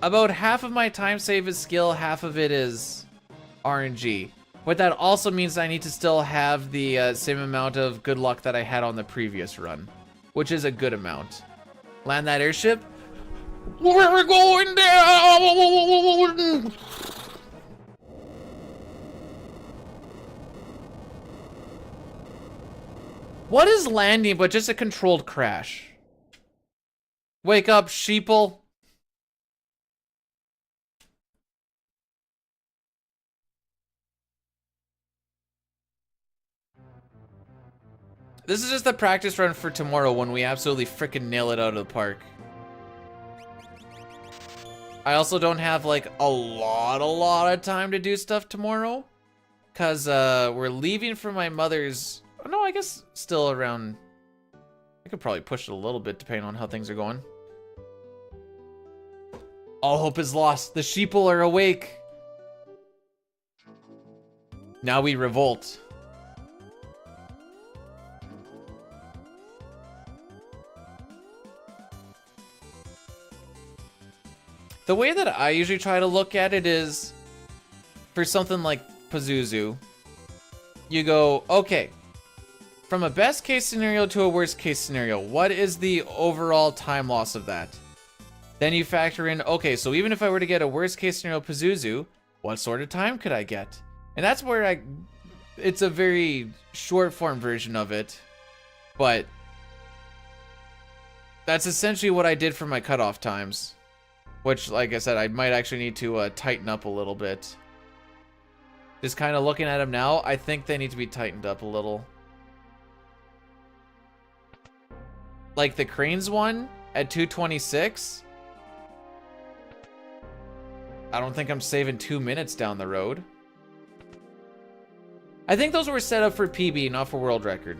Speaker 1: About half of my time save is skill, half of it is RNG. But that also means I need to still have the same amount of good luck that I had on the previous run, which is a good amount. Land that airship. We're going down! What is landing but just a controlled crash? Wake up, sheeple. This is just a practice run for tomorrow when we absolutely freaking nail it out of the park. I also don't have like a lot of time to do stuff tomorrow. Cause we're leaving for my mother's, oh, no, I guess still around, I could probably push it a little bit depending on how things are going. All hope is lost. The sheeple are awake. Now we revolt. The way that I usually try to look at it is, for something like Pazuzu, you go, okay, from a best case scenario to a worst case scenario, what is the overall time loss of that? Then you factor in, okay, so even if I were to get a worst case scenario Pazuzu, what sort of time could I get? And that's where it's a very short form version of it, but that's essentially what I did for my cutoff times. Which, like I said, I might actually need to tighten up a little bit. Just kind of looking at them now, I think they need to be tightened up a little. Like the cranes one at 226. I don't think I'm saving 2 minutes down the road. I think those were set up for PB, not for world record.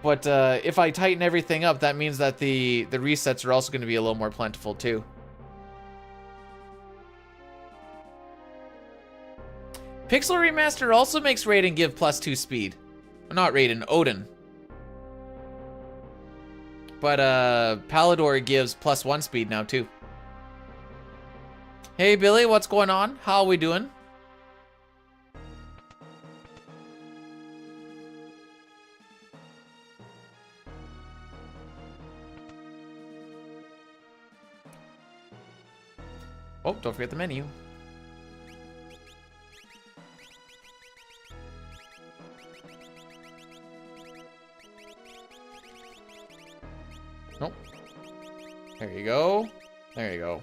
Speaker 1: But if I tighten everything up, that means that the resets are also going to be a little more plentiful too. Pixel Remaster also makes Raiden give +2 speed. Not Raiden, Odin. But Palador gives +1 speed now too. Hey Billy, what's going on? How are we doing? Oh, don't forget the menu. Nope. There you go. There you go.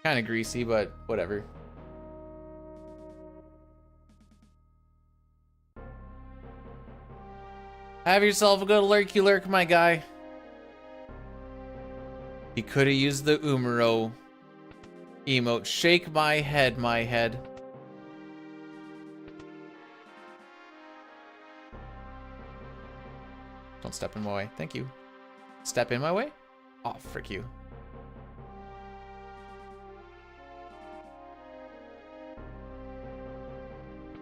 Speaker 1: Kind of greasy, but whatever. Have yourself a good lurky lurk, my guy. He could have used the Umaro emote. Shake my head, my head. Don't step in my way. Thank you. Step in my way? Oh, frick you.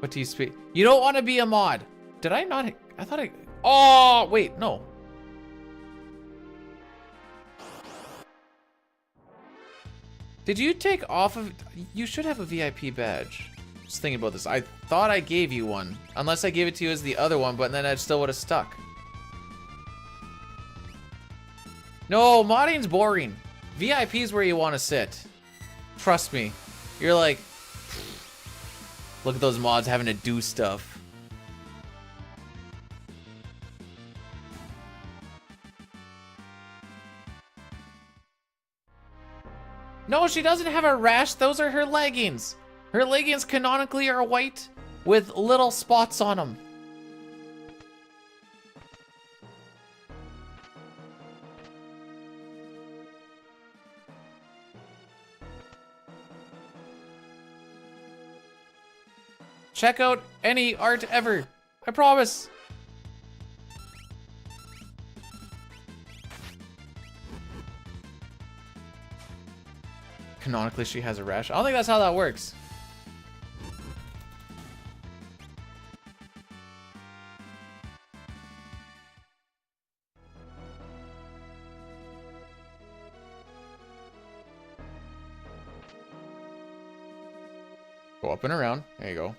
Speaker 1: What do you speak? You don't want to be a mod. Did I not? I thought I... Oh, wait, no. Did you take off of... You should have a VIP badge. Just thinking about this. I thought I gave you one. Unless I gave it to you as the other one, but then I still would have stuck. No, modding's boring. VIP is where you want to sit. Trust me. You're like... Look at those mods having to do stuff. No, she doesn't have a rash. Those are her leggings. Her leggings canonically are white with little spots on them. Check out any art ever. I promise. Canonically, she has a rash. I don't think that's how that works. Go up and around. There you go.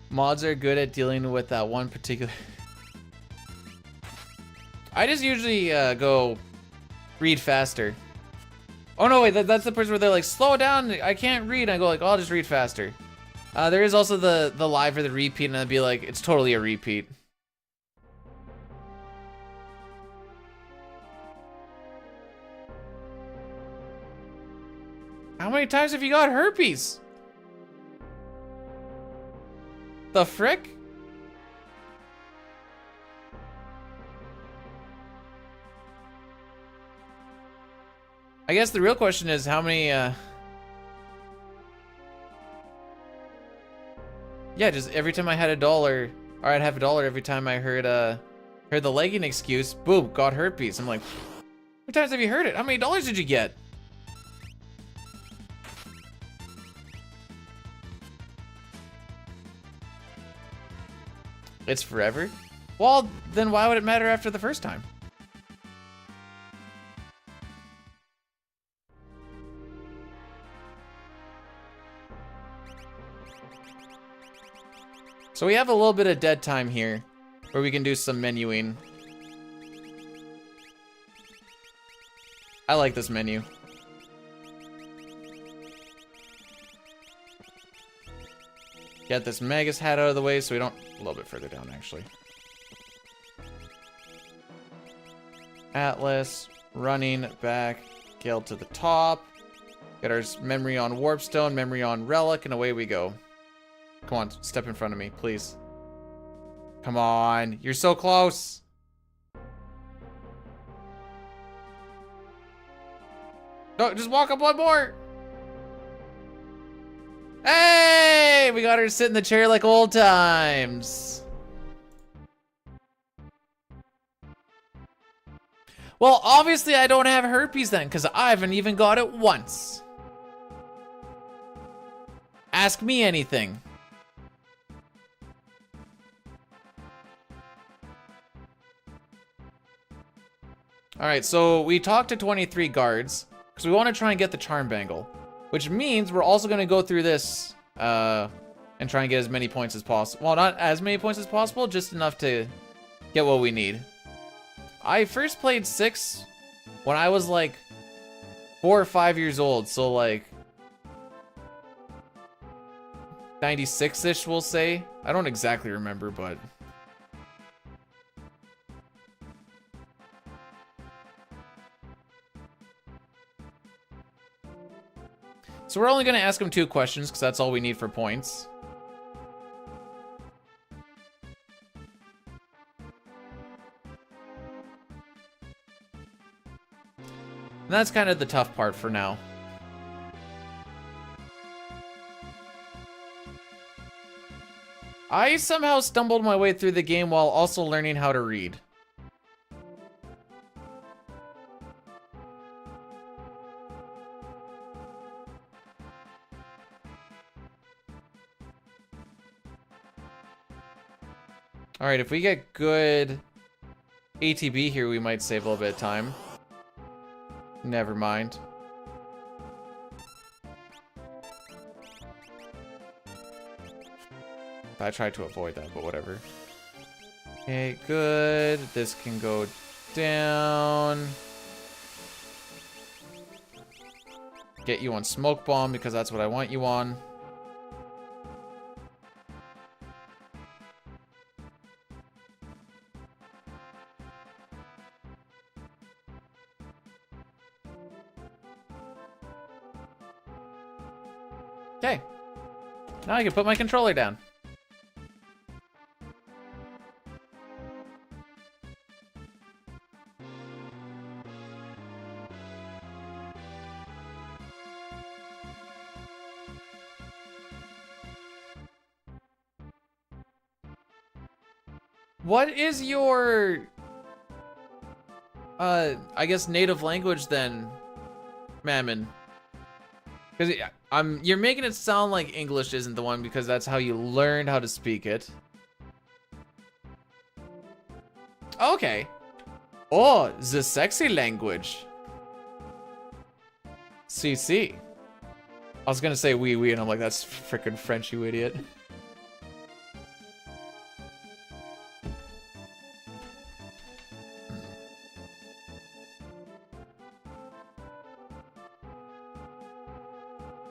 Speaker 1: Mods are good at dealing with that one particular... I just usually go read faster. Oh no, wait, that's the person where they're like, slow down, I can't read. I go like, oh, I'll just read faster. There is also the live or the repeat, and I'd be like, it's totally a repeat. How many times have you got herpes? The frick? I guess the real question is how many, yeah, just every time I had $1, or I'd have $1 every time I heard the legging excuse, boom, got herpes. I'm like, how many times have you heard it? How many dollars did you get? It's forever? Well, then why would it matter after the first time? So we have a little bit of dead time here where we can do some menuing. I like this menu. Get this Magus hat out of the way so we don't... A little bit further down, actually. Atlas, running back, Gale to the top. Get our memory on Warpstone, memory on Relic, and away we go. Come on, step in front of me, please. Come on, you're so close. No, just walk up one more. Hey, we got her to sit in the chair like old times. Well, obviously I don't have herpes then, because I haven't even got it once. Ask me anything. Alright, so we talked to 23 guards, because we want to try and get the charm bangle. Which means we're also going to go through this and try and get as many points as possible. Well, not as many points as possible, just enough to get what we need. I first played 6 when I was like 4 or 5 years old, so like 96-ish, we'll say. I don't exactly remember, but... So we're only going to ask him 2 questions, because that's all we need for points. And that's kind of the tough part for now. I somehow stumbled my way through the game while also learning how to read. Alright, if we get good ATB here, we might save a little bit of time. Never mind. I tried to avoid that, but whatever. Okay, good. This can go down. Get you on Smoke Bomb, because that's what I want you on. Okay. Now I can put my controller down. What is your, I guess native language then, Mammon? Because you're making it sound like English isn't the one because that's how you learned how to speak it. Okay. Oh, the sexy language. CC. I was gonna say oui, and I'm like, that's freaking French, you idiot.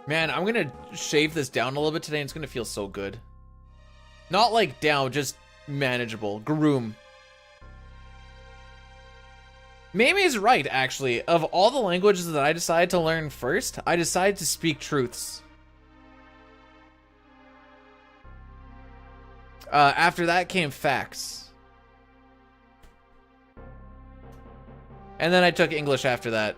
Speaker 1: Man, I'm gonna shave this down a little bit today and it's gonna feel so good. Not like down, just manageable. Groom. Mimi's right, actually. Of all the languages that I decided to learn first, I decided to speak truths. After that came facts. And then I took English after that.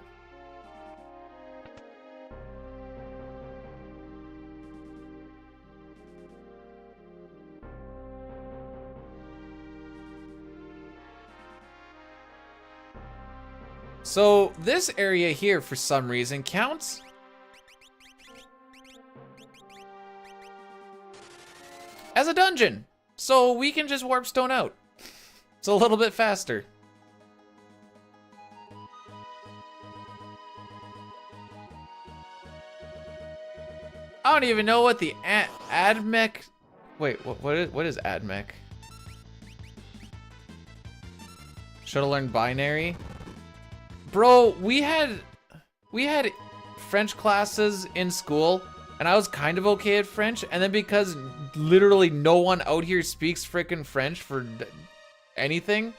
Speaker 1: So this area here, for some reason, counts as a dungeon. So we can just warp stone out. It's a little bit faster. I don't even know what the admech. Wait, what is admech? Should have learned binary. Bro, we had French classes in school, and I was kind of okay at French, and then because literally no one out here speaks frickin' French for anything,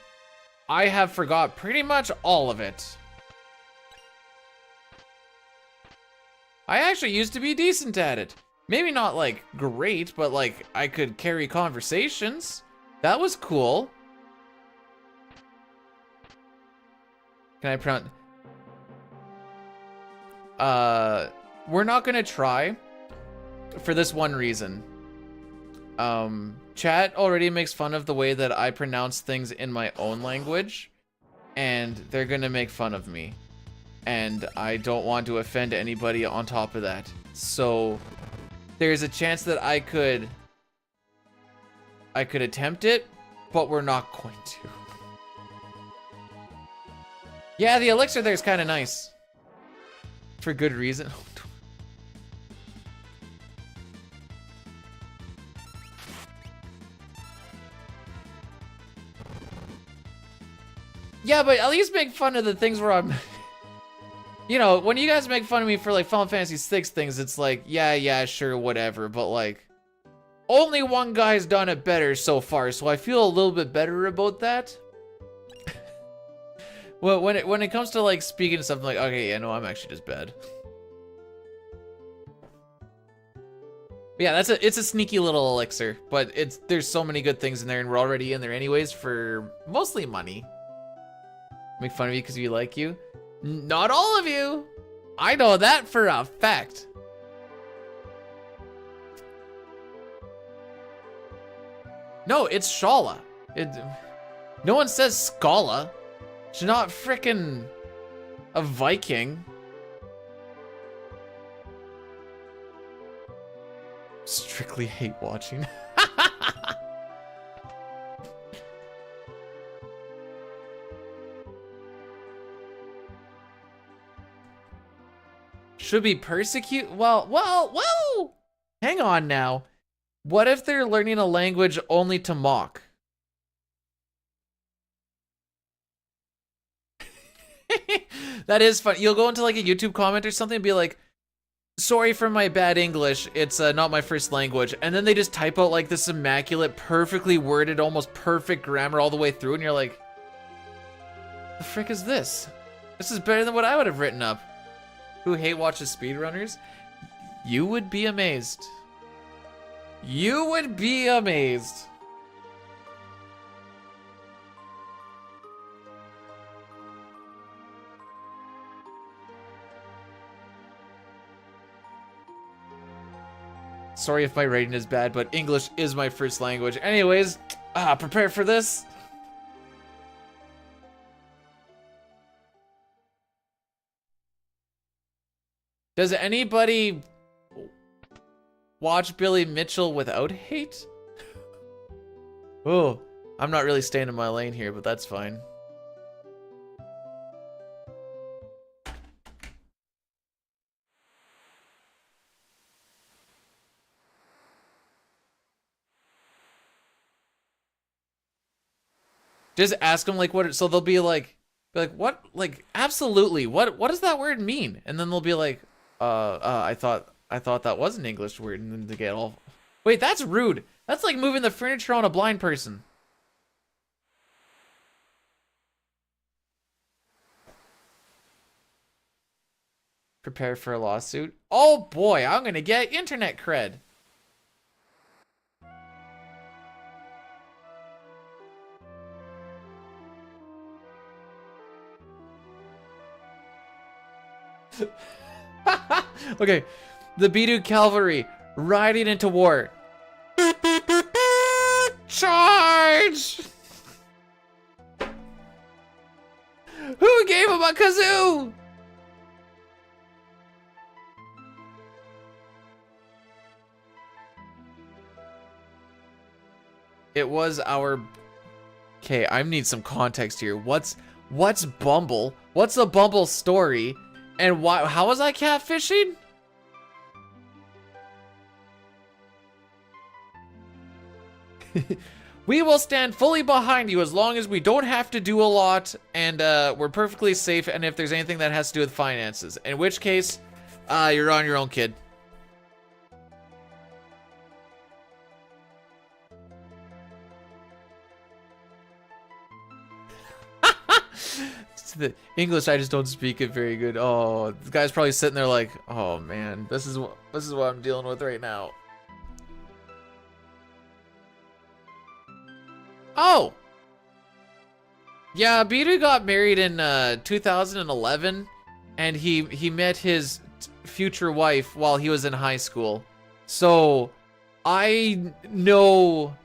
Speaker 1: I have forgot pretty much all of it. I actually used to be decent at it. Maybe not like great, but like I could carry conversations. That was cool. Can I pronounce? We're not gonna try for this one reason. Chat already makes fun of the way that I pronounce things in my own language, and they're gonna make fun of me. And I don't want to offend anybody on top of that. So there's a chance that I could attempt it, but we're not going to. Yeah, the elixir there is kind of nice. For good reason. Yeah, but at least make fun of the things where I'm... You know, when you guys make fun of me for like Final Fantasy VI things, it's like, yeah, sure, whatever. But like, only one guy's done it better so far, so I feel a little bit better about that. Well, when it comes to like speaking something like, okay, yeah, no, I'm actually just bad. But yeah, it's a sneaky little elixir, but there's so many good things in there, and we're already in there anyways for mostly money. Make fun of you because we like you. Not all of you. I know that for a fact. No, it's Shala. No one says Scala. She's not frickin' a Viking. Strictly hate watching. Should be persecute. Well. Hang on now. What if they're learning a language only to mock? That is fun. You'll go into like a YouTube comment or something and be like, sorry for my bad English, it's not my first language. And then they just type out like this immaculate, perfectly worded, almost perfect grammar all the way through, and you're like, the frick is this? This is better than what I would have written up. Who hate watches speedrunners? You would be amazed. You would be amazed. Sorry if my rating is bad, but English is my first language. Anyways, Prepare for this. Does anybody watch Billy Mitchell without hate? Oh, I'm not really staying in my lane here, but that's fine. Just ask them like what, so they'll be like what, like absolutely, what does that word mean? And then they'll be like, I thought that was an English word, and then they get all, wait, that's rude. That's like moving the furniture on a blind person. Prepare for a lawsuit. Oh boy, I'm gonna get internet cred. Okay, the Bidu cavalry riding into war. Charge! Who gave him a kazoo? It was our... Okay, I need some context here. What's Bumble? What's a Bumble story? And why? How was I catfishing? We will stand fully behind you as long as we don't have to do a lot, and we're perfectly safe. And if there's anything that has to do with finances, in which case, you're on your own, kid. The English, I just don't speak it very good. Oh, the guy's probably sitting there like, oh man, this is what I'm dealing with right now. Oh, yeah, Bidu got married in 2011, and he met his future wife while he was in high school. So I know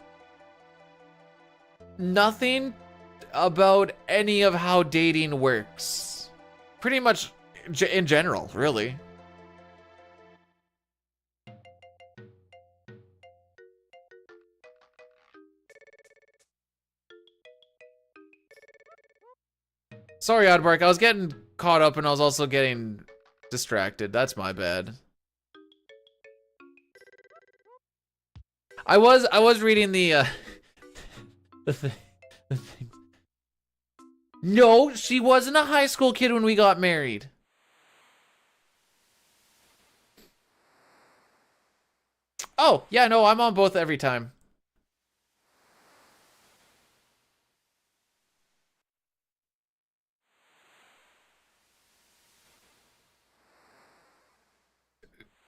Speaker 1: nothing about any of how dating works. Pretty much in general, really. Sorry, Oddbark, I was getting caught up and I was also getting distracted. That's my bad. I was reading the the thing. No, she wasn't a high school kid when we got married. Oh, yeah, no, I'm on both every time.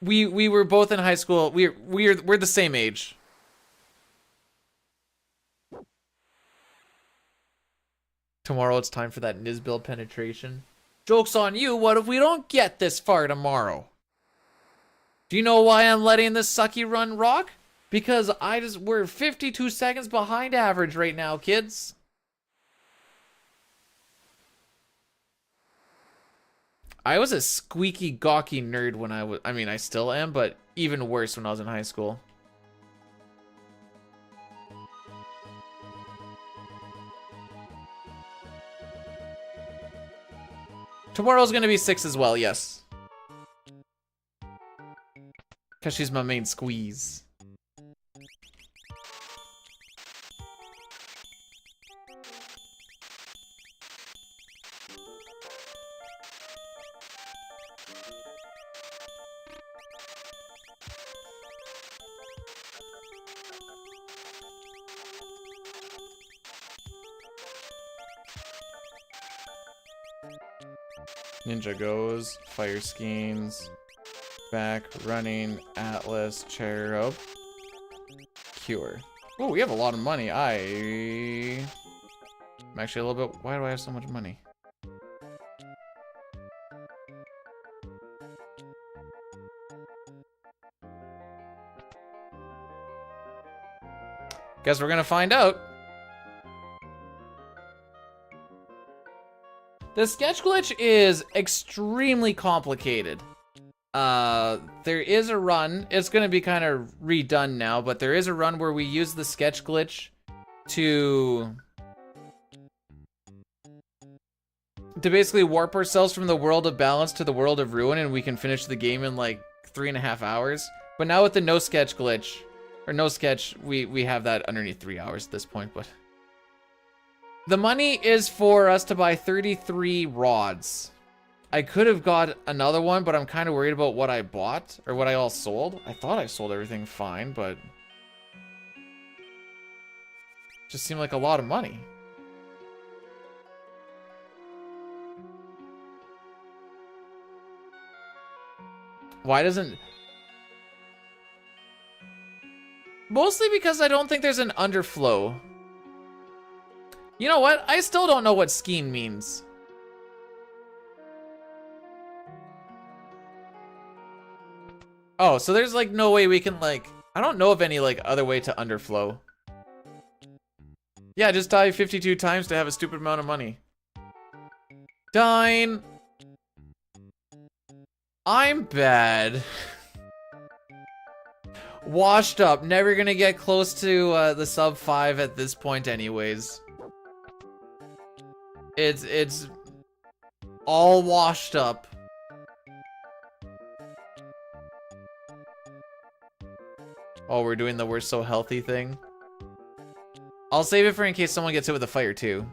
Speaker 1: We were both in high school. We're the same age. Tomorrow it's time for that Nizbil penetration. Joke's on you, what if we don't get this far tomorrow? Do you know why I'm letting this sucky run rock? Because we're 52 seconds behind average right now, kids. I was a squeaky, gawky nerd when I mean, I still am, but even worse when I was in high school. Tomorrow's gonna be 6 as well, yes. Because she's my main squeeze. Ninja goes, fire schemes, back, running, Atlas, cherub, cure. Oh, we have a lot of money. I'm actually a little bit, why do I have so much money? Guess we're gonna find out. The sketch glitch is extremely complicated. There is a run. It's going to be kind of redone now, but there is a run where we use the sketch glitch to basically warp ourselves from the world of balance to the world of ruin, and we can finish the game in like 3.5 hours. But now with the no sketch glitch, or no sketch, we have that underneath 3 hours at this point. But the money is for us to buy 33 rods. I could have got another one, but I'm kind of worried about what I bought, or what I all sold. I thought I sold everything fine, but just seemed like a lot of money. Why doesn't... Mostly because I don't think there's an underflow. You know what? I still don't know what scheme means. Oh, so there's like no way we can like... I don't know of any like other way to underflow. Yeah, just die 52 times to have a stupid amount of money. Dine. I'm bad. Washed up. Never gonna get close to the sub 5 at this point anyways. It's all washed up. Oh, we're doing the we're so healthy thing. I'll save it for in case someone gets hit with a fire too.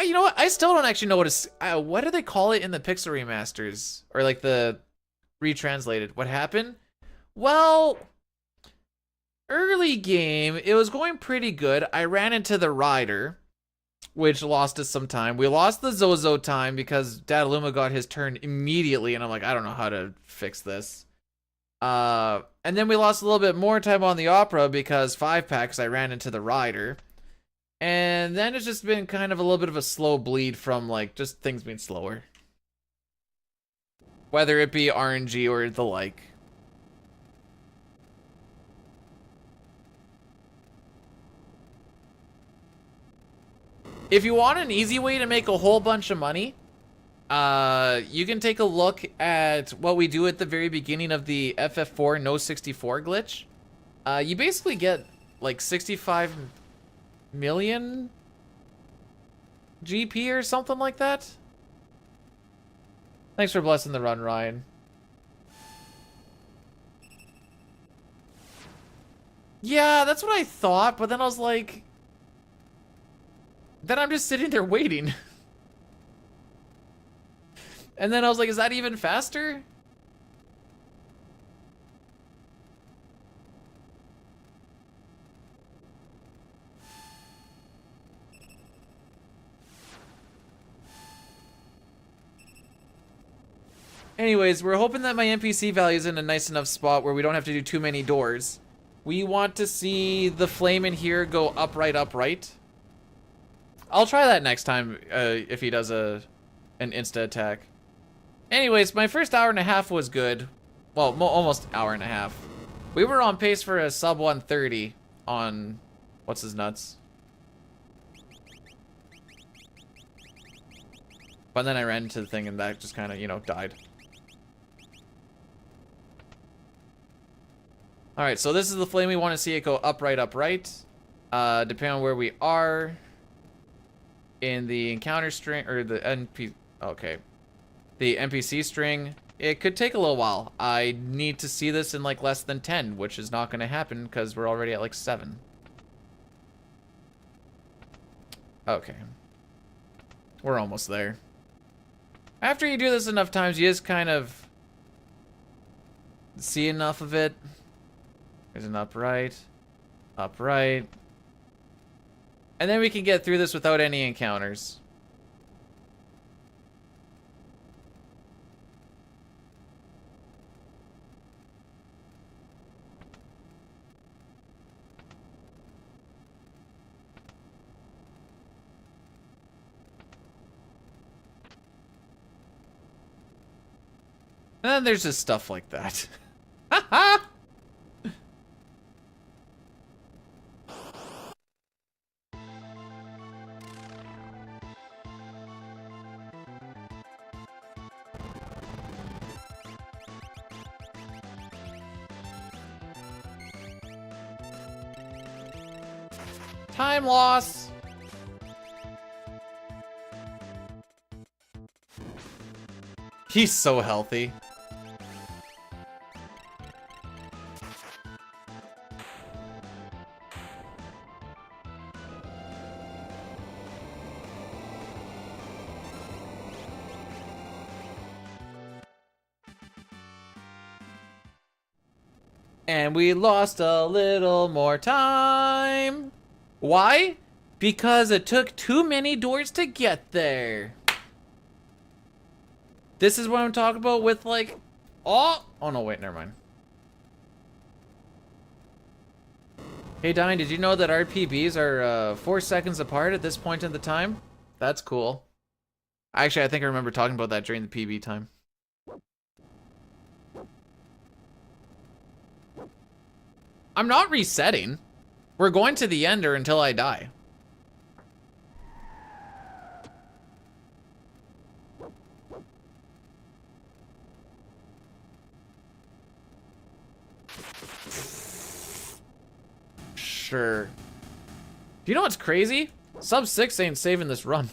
Speaker 1: You know what? I still don't actually know what do they call it in the Pixel remasters or like the retranslated. What happened? Well, early game, it was going pretty good. I ran into the rider, which lost us some time. We lost the Zozo time because Dadaluma got his turn immediately, and I'm like, I don't know how to fix this. And then we lost a little bit more time on the Opera because 5-packs I ran into the rider. And then it's just been kind of a little bit of a slow bleed from like just things being slower. Whether it be RNG or the like. If you want an easy way to make a whole bunch of money, you can take a look at what we do at the very beginning of the FF4 No 64 glitch. You basically get like 65 million GP or something like that. Thanks for blessing the run, Ryan. Yeah, that's what I thought, but then I was like... Then I'm just sitting there waiting. And then I was like, is that even faster? Anyways, we're hoping that my NPC value is in a nice enough spot where we don't have to do too many doors. We want to see the flame in here go upright, upright. I'll try that next time if he does an insta attack. Anyways, my first hour and a half was good. Well, almost hour and a half. We were on pace for a sub 130 on what's his nuts. But then I ran into the thing and that just kind of, you know, died. Alright, so this is the flame. We want to see it go upright, upright. Depending on where we are in the encounter string, or the the NPC string, it could take a little while. I need to see this in like less than 10, which is not going to happen because we're already at like 7. Okay. We're almost there. After you do this enough times, you just kind of see enough of it. There's an upright, upright. And then we can get through this without any encounters. And then there's just stuff like that. Time loss. He's so healthy. And we lost a little more time. Why? Because it took too many doors to get there. This is what I'm talking about with like, oh no, wait, never mind. Hey Dine, did you know that RPBs are 4 seconds apart at this point in the time? That's cool. Actually, I think I remember talking about that during the PB time. I'm not resetting. We're going to the ender until I die. Sure. Do you know what's crazy? Sub 6 ain't saving this run.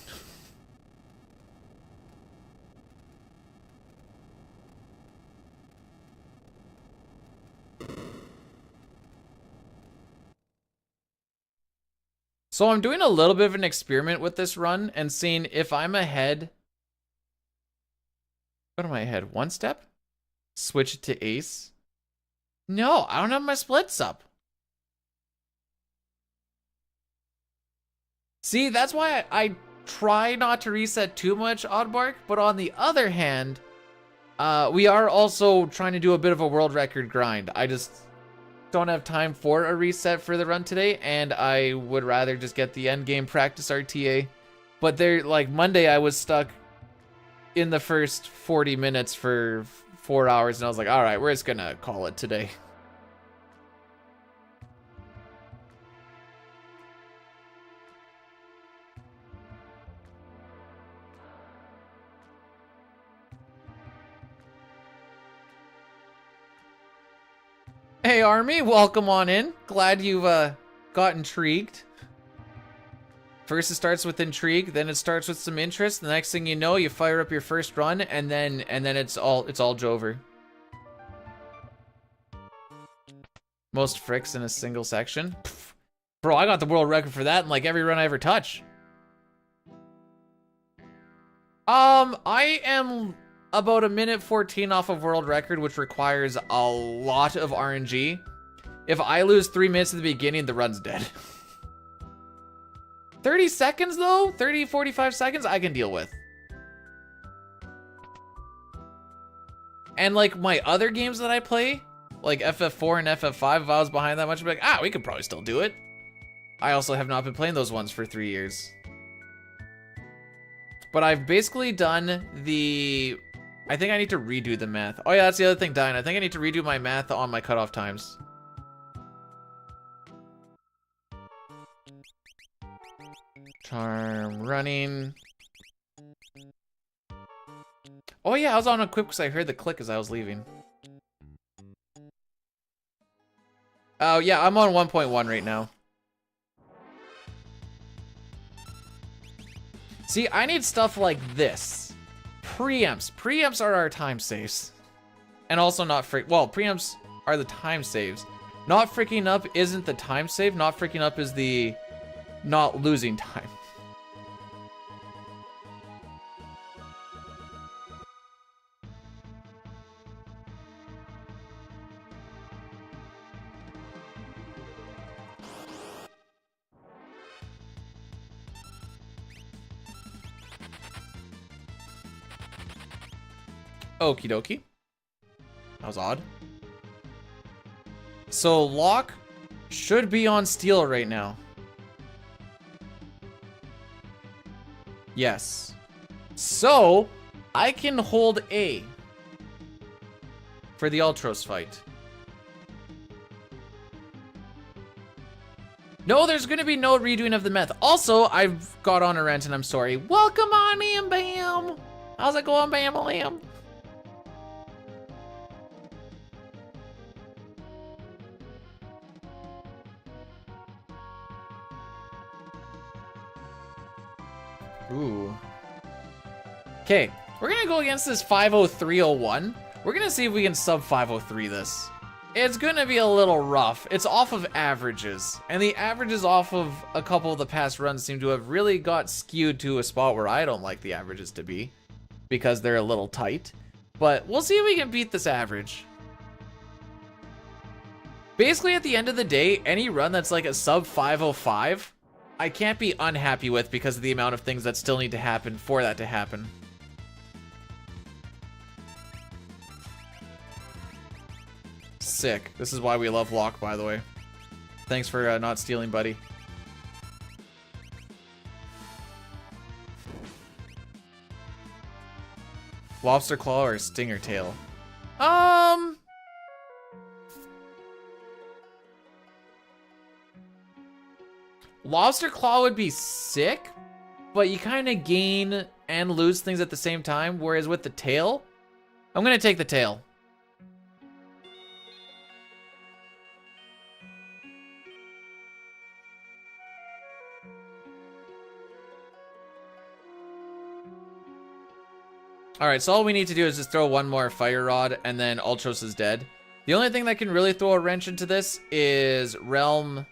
Speaker 1: So I'm doing a little bit of an experiment with this run and seeing if I'm ahead. What am I ahead? 1 step? Switch it to ace. No, I don't have my splits up. See, that's why I try not to reset too much, Oddbark, but on the other hand, we are also trying to do a bit of a world record grind. I just don't have time for a reset for the run today, and I would rather just get the end game practice RTA. But there, like Monday, I was stuck in the first 40 minutes for 4 hours, and I was like, all right, we're just gonna call it today. Hey Army, welcome on in. Glad you've got intrigued. First it starts with intrigue, then it starts with some interest. The next thing you know, you fire up your first run, and then it's all Jover. Most fricks in a single section. Pff, bro, I got the world record for that in like every run I ever touch. I am about a minute 14 off of world record, which requires a lot of RNG. If I lose 3 minutes at the beginning, the run's dead. 30 seconds though? 30, 45 seconds I can deal with. And like my other games that I play, like FF4 and FF5, if I was behind that much, I'd be like, we could probably still do it. I also have not been playing those ones for 3 years. But I've basically done the... I think I need to redo the math. Oh yeah, that's the other thing, Diane. I think I need to redo my math on my cutoff times. Time running. Oh yeah, I was on a quick because I heard the click as I was leaving. Oh yeah, I'm on 1.1 right now. See, I need stuff like this. Preamps. Preamps are our time saves. And also not well, preamps are the time saves. Not freaking up isn't the time save. Not freaking up is the not losing time. Okie dokie. That was odd. So Locke should be on steel right now. Yes. So I can hold A for the Ultros fight. No, there's gonna be no redoing of the math. Also, I've got on a rant and I'm sorry. Welcome on in, Bam. How's it going, Bam Lamb? Ooh. Okay, we're gonna go against this 50301. We're gonna see if we can sub 503 this. It's gonna be a little rough. It's off of averages, and the averages off of a couple of the past runs seem to have really got skewed to a spot where I don't like the averages to be, because they're a little tight. But we'll see if we can beat this average. Basically, at the end of the day, any run that's like a sub 505, I can't be unhappy with because of the amount of things that still need to happen for that to happen. Sick. This is why we love Locke, by the way. Thanks for not stealing, buddy. Lobster claw or stinger tail? Lobster claw would be sick, but you kind of gain and lose things at the same time, whereas with the tail, I'm gonna take the tail. Alright, so all we need to do is just throw one more fire rod, and then Ultros is dead. The only thing that can really throw a wrench into this is Realm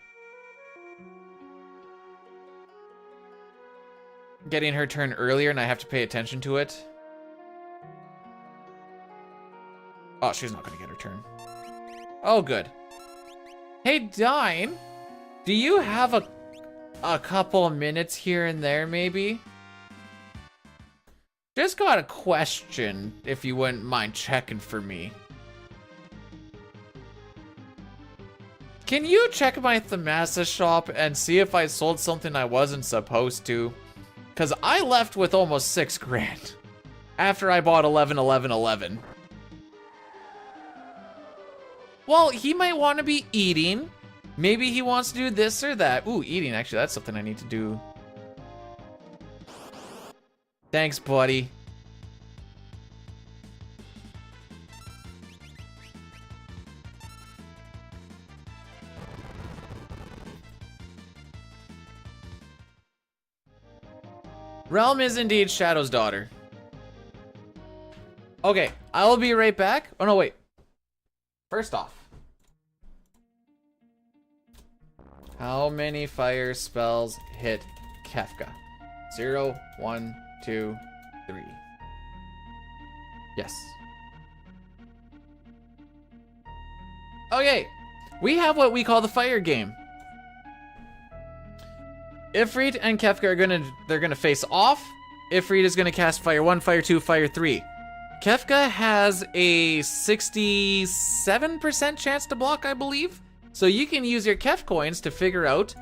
Speaker 1: getting her turn earlier, and I have to pay attention to it. Oh, she's not gonna get her turn. Oh, good. Hey, Dine, do you have a couple of minutes here and there, maybe? Just got a question, if you wouldn't mind checking for me. Can you check my Thamasa shop and see if I sold something I wasn't supposed to? Because I left with almost 6 grand after I bought 11, 11, 11. Well, he might want to be eating. Maybe he wants to do this or that. Ooh, eating, actually, that's something I need to do. Thanks, buddy. Realm is indeed Shadow's daughter. Okay, I will be right back. Oh, no, wait. First off, how many fire spells hit Kefka? 0, 1, 2, 3. Yes. Okay, we have what we call the fire game. Ifrit and Kefka are gonna face off. Ifrit is gonna cast Fire 1, Fire 2, Fire 3. Kefka has a 67% chance to block, I believe. So you can use your Kef coins to figure out,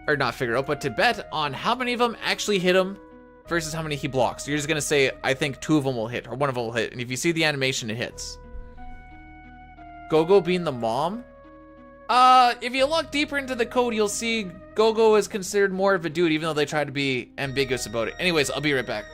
Speaker 1: or not figure out, but to bet on how many of them actually hit him versus how many he blocks. So you're just gonna say, I think 2 of them will hit, or 1 of them will hit. And if you see the animation, it hits. Gogo being the mom? If you look deeper into the code, you'll see Gogo is considered more of a dude, even though they try to be ambiguous about it. Anyways, I'll be right back.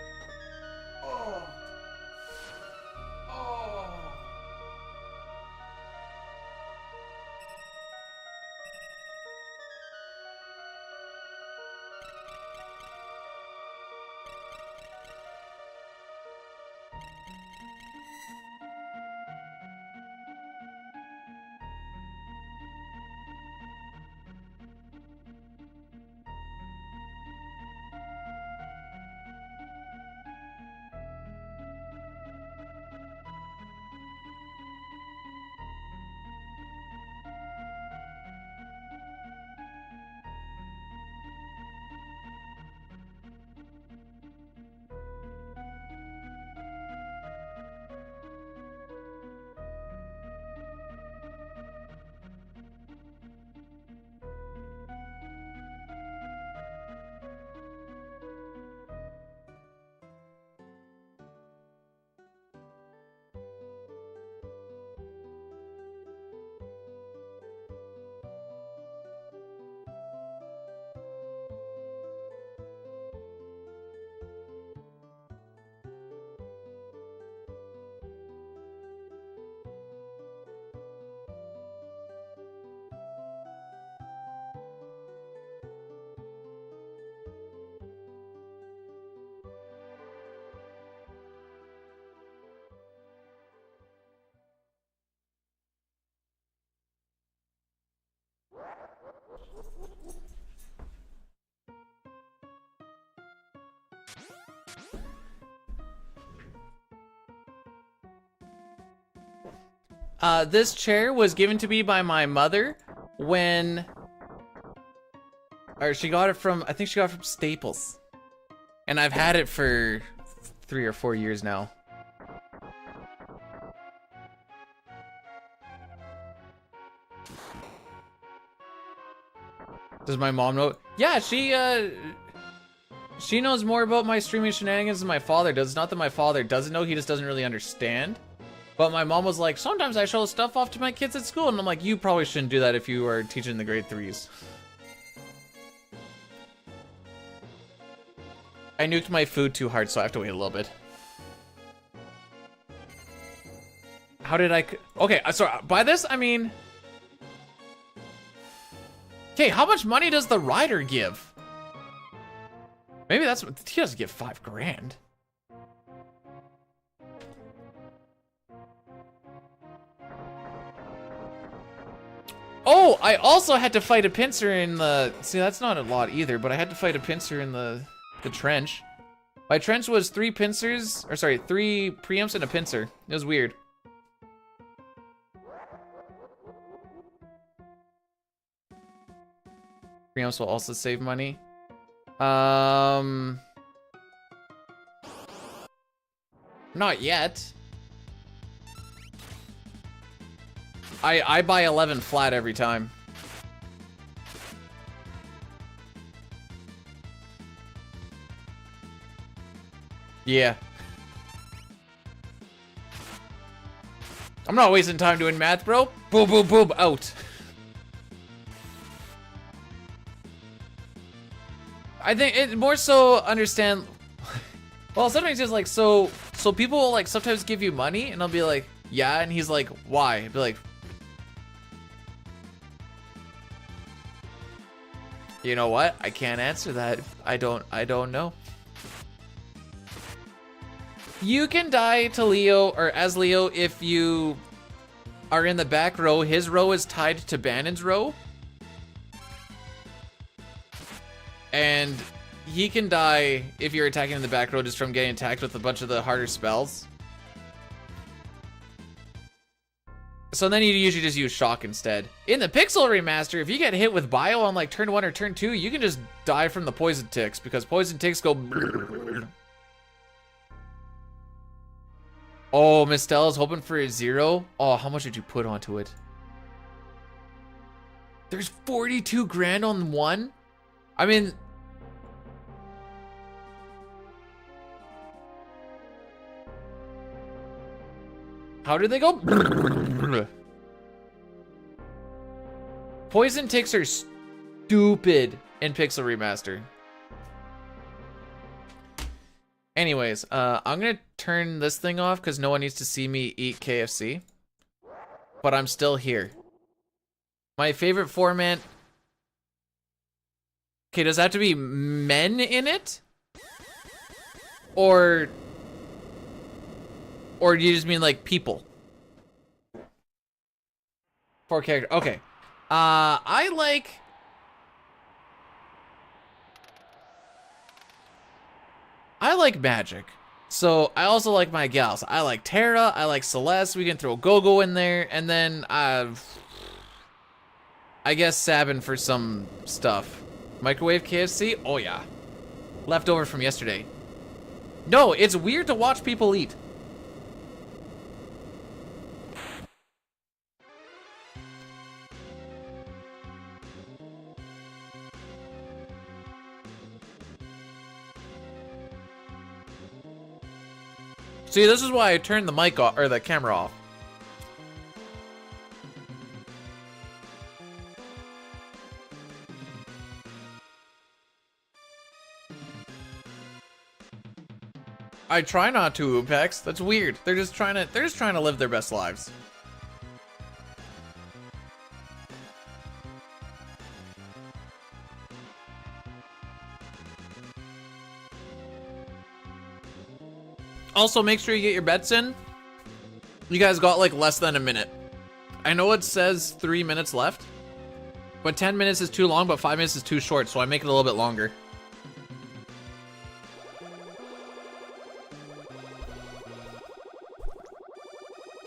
Speaker 1: This chair was given to me by my mother when, or she got it from, I think she got it from Staples. And I've had it for 3 or 4 years now. Does my mom know? Yeah, she knows more about my streaming shenanigans than my father does. It's not that my father doesn't know, he just doesn't really understand. But my mom was like, sometimes I show stuff off to my kids at school, and I'm like, you probably shouldn't do that if you are teaching the grade 3s. I nuked my food too hard, so I have to wait a little bit. How did I... Okay, so by this, I mean... Okay, how much money does the rider give? Maybe that's... He doesn't give 5 grand. Oh, I also had to fight a pincer in the... See, that's not a lot either, but I had to fight a pincer in the trench. My trench was 3 pincers, or sorry, 3 preamps and a pincer. It was weird. Preamps will also save money. Not yet. I buy 11 flat every time. Yeah. I'm not wasting time doing math, bro. Boom, boom, boom, out. I think it more so understand. Well, sometimes it's like, so people will like sometimes give you money, and I'll be like, yeah, and he's like, why? I'd be like, you know what? I can't answer that. I don't know. You can die to Leo, or as Leo, if you are in the back row. His row is tied to Bannon's row. And he can die if you're attacking in the back row just from getting attacked with a bunch of the harder spells. So then you usually just use shock instead. In the Pixel remaster, if you get hit with bio on like turn 1 or turn 2, you can just die from the poison ticks, because poison ticks go... Oh, Miss Stella's hoping for a 0. Oh, how much did you put onto it? There's 42 grand on one? I mean... How did they go? Poison ticks are stupid in Pixel Remaster. Anyways, I'm gonna turn this thing off because no one needs to see me eat KFC. But I'm still here. My favorite format... Okay, does that have to be men in it? Or do you just mean like people? 4 characters. Okay. I like magic. So I also like my gals. I like Terra, I like Celeste. We can throw Gogo in there, and then I guess Sabin for some stuff. Microwave KFC? Oh yeah. Leftover from yesterday. No, it's weird to watch people eat. See, this is why I turned the mic off, or the camera off. I try not to, Upex. That's weird. They're just trying to live their best lives. Also, make sure you get your bets in. You guys got like less than a minute. I know it says 3 minutes left, but 10 minutes is too long, but 5 minutes is too short, so I make it a little bit longer.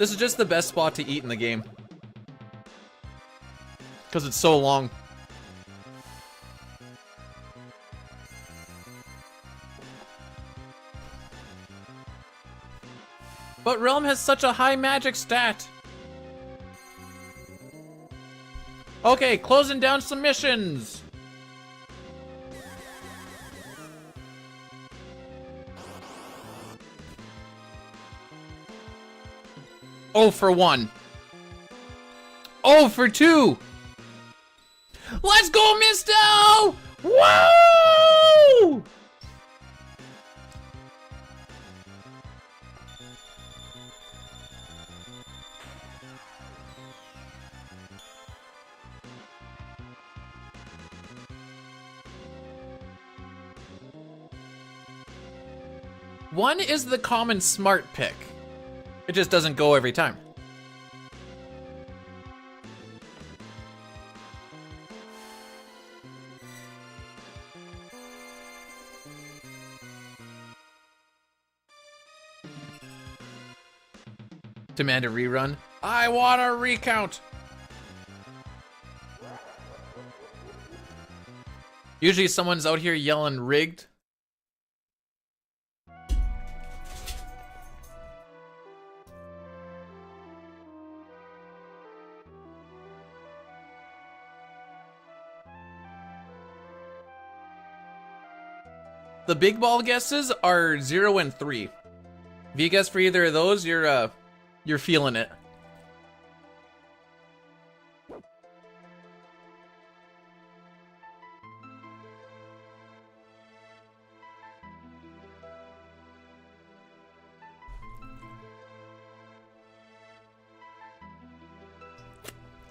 Speaker 1: This is just the best spot to eat in the game. Because it's so long. But Realm has such a high magic stat. Okay, closing down some missions. Oh for 1. Oh for 2. Let's go, Misto! Woo! One is the common smart pick. It just doesn't go every time. Demand a rerun. I want a recount. Usually someone's out here yelling rigged. The big ball guesses are 0 and 3. If you guess for either of those, you're feeling it.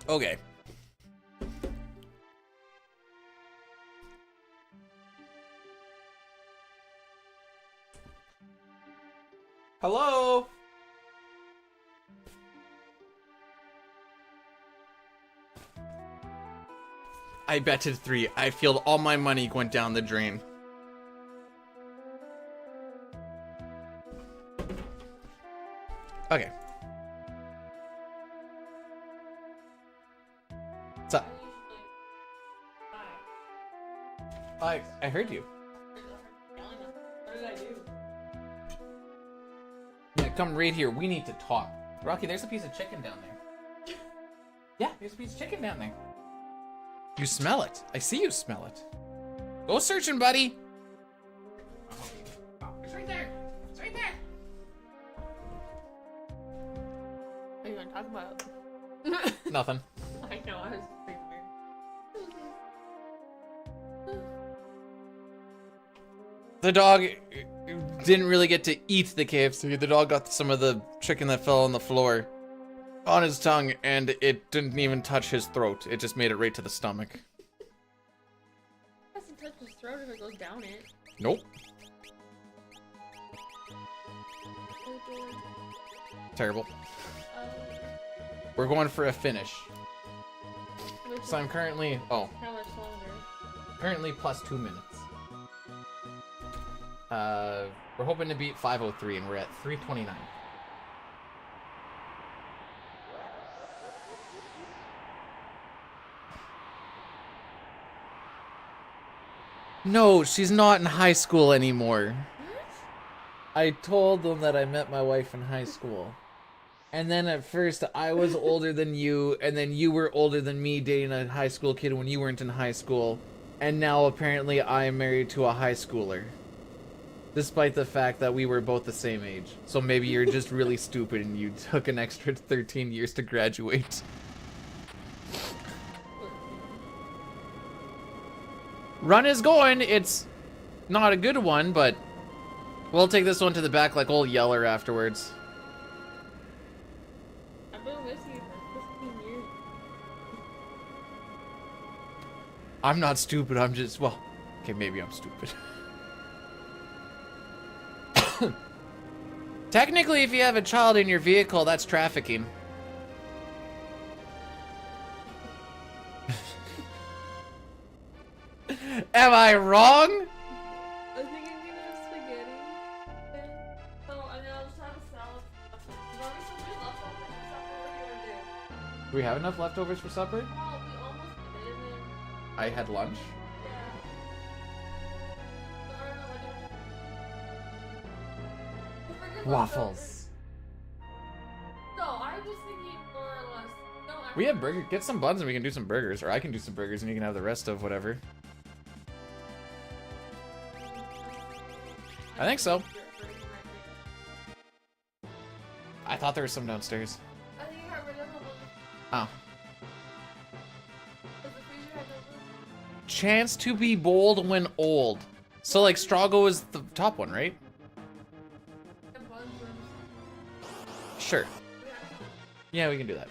Speaker 1: Okay. Hello? I betted 3. I feel all my money went down the drain. Okay. What's up? I heard you.
Speaker 7: What did I do?
Speaker 1: Yeah, come right here. We need to talk. Rocky, there's a piece of chicken down there. Yeah, there's a piece of chicken down there. You smell it. I see you smell it. Go searching, buddy. Oh, it's right there. It's right there.
Speaker 7: What are you gonna talk about?
Speaker 1: Nothing.
Speaker 7: I know, I was pretty weird.
Speaker 1: The dog didn't really get to eat the KFC. The dog got some of the chicken that fell on the floor on his tongue, and it didn't even touch his throat. It just made it right to the stomach.
Speaker 7: It doesn't touch his throat if it goes down it.
Speaker 1: Nope. Terrible. We're going for a finish. So I'm currently,
Speaker 7: How much longer?
Speaker 1: currently plus 2 minutes. We're hoping to beat 5:03, and we're at 3:29. No, she's not in high school anymore. I told them that I met my wife in high school. And then at first I was older than you, and then you were older than me dating a high school kid when you weren't in high school. And now apparently I am married to a high schooler. Despite the fact that we were both the same age. So maybe you're just really stupid and you took an extra 13 years to graduate. Run is going. It's not a good one, but we'll take this one to the back like old Yeller afterwards.
Speaker 7: I've been with you for 15 years.
Speaker 1: I'm not stupid, I'm just, well, okay, maybe I'm stupid. Technically, if you have a child in your vehicle, that's trafficking. Am I wrong?
Speaker 7: I think I'm gonna have spaghetti. So, I mean, I'll just have a salad. There's already some food left over.
Speaker 1: Do we have enough leftovers for supper?
Speaker 7: Well, we almost did, and then
Speaker 1: I had lunch.
Speaker 7: yeah. But I don't know. The burgers are
Speaker 1: Waffles.
Speaker 7: so good. No, I'm just thinking more or less. No,
Speaker 1: We have burger. Get some buns and we can do some burgers, or I can do some burgers and you can have the rest of whatever. I think so. I thought there was some downstairs.
Speaker 7: I think you got rid of them.
Speaker 1: Oh.
Speaker 7: Does the freezer have those?
Speaker 1: Chance to be bold when old. So like Strago is the top one, right?
Speaker 7: And buns and
Speaker 1: Sure.
Speaker 7: we have some.
Speaker 1: Yeah, we can do that.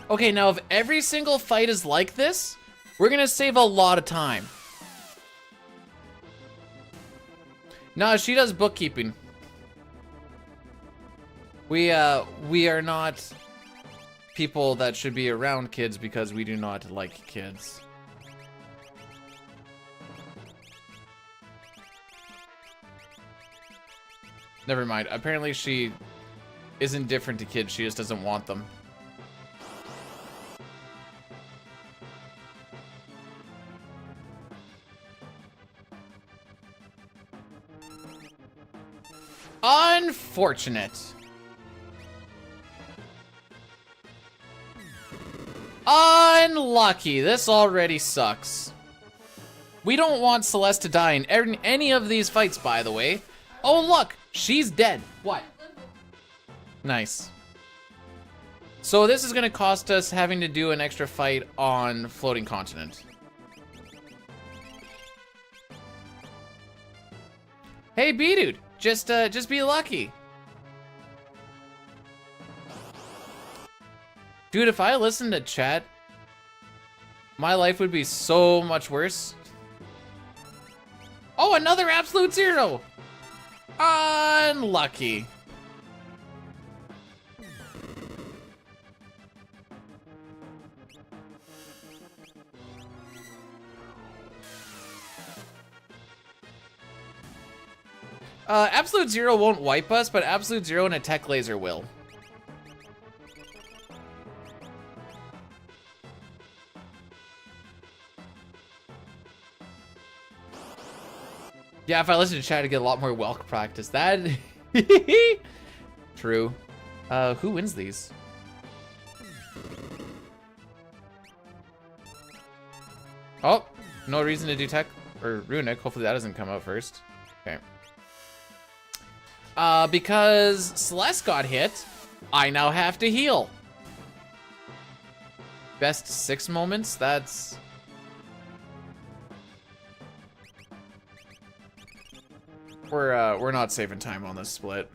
Speaker 1: Okay, now if every single fight is like this, we're gonna save a lot of time. No, she does bookkeeping. We are not people that should be around kids because we do not like kids. Never mind. Apparently she isn't different to kids. She just doesn't want them. Unfortunate. Unlucky. This already sucks. We don't want Celeste to die in any of these fights, by the way. Oh, look. She's dead. What? Nice. So this is going to cost us having to do an extra fight on Floating Continent. Hey, B-Dude. Just be lucky. Dude, if I listened to chat, my life would be so much worse. Oh, another absolute zero. Unlucky. Absolute Zero won't wipe us, but Absolute Zero and a Tech Laser will. Yeah, if I listen to chat, I get a lot more Welk practice. That... True. Who wins these? Oh, no reason to do Tech or Runic. Hopefully that doesn't come out first. Okay. Because Celeste got hit, I now have to heal. Best 6 moments? That's... We're not saving time on this split.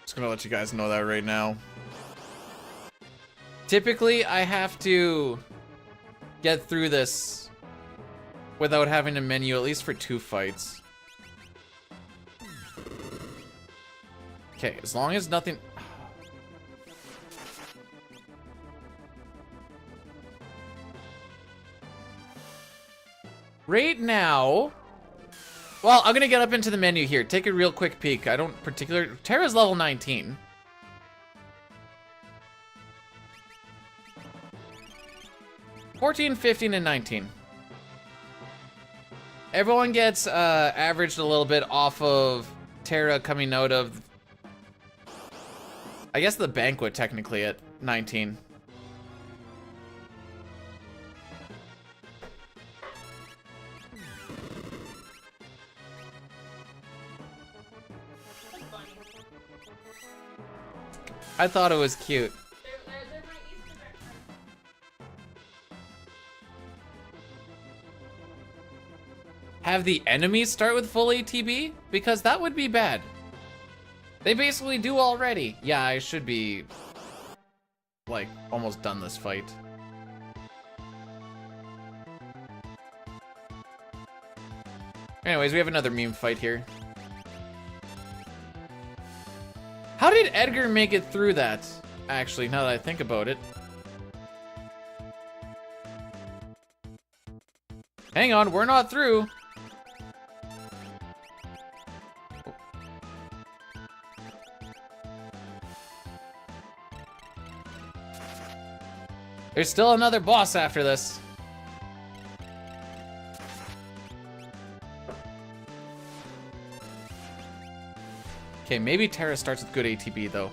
Speaker 1: Just gonna let you guys know that right now. Typically, I have to get through this without having to menu, at least for 2 fights. Okay, as long as nothing... Right now... Well, I'm gonna get up into the menu here. Take a real quick peek. I don't particular... Terra's level 19. $14, $15, and $19. Everyone gets averaged a little bit off of Terra coming out of... I guess the banquet technically at 19. I thought it was cute.
Speaker 7: They're my Easter egg.
Speaker 1: Have the enemies start with full ATB? Because that would be bad. They basically do already. Yeah, I should be, like, almost done this fight. Anyways, we have another meme fight here. How did Edgar make it through that? Actually, now that I think about it. Hang on, we're not through. There's still another boss after this. Okay, maybe Terra starts with good ATB though.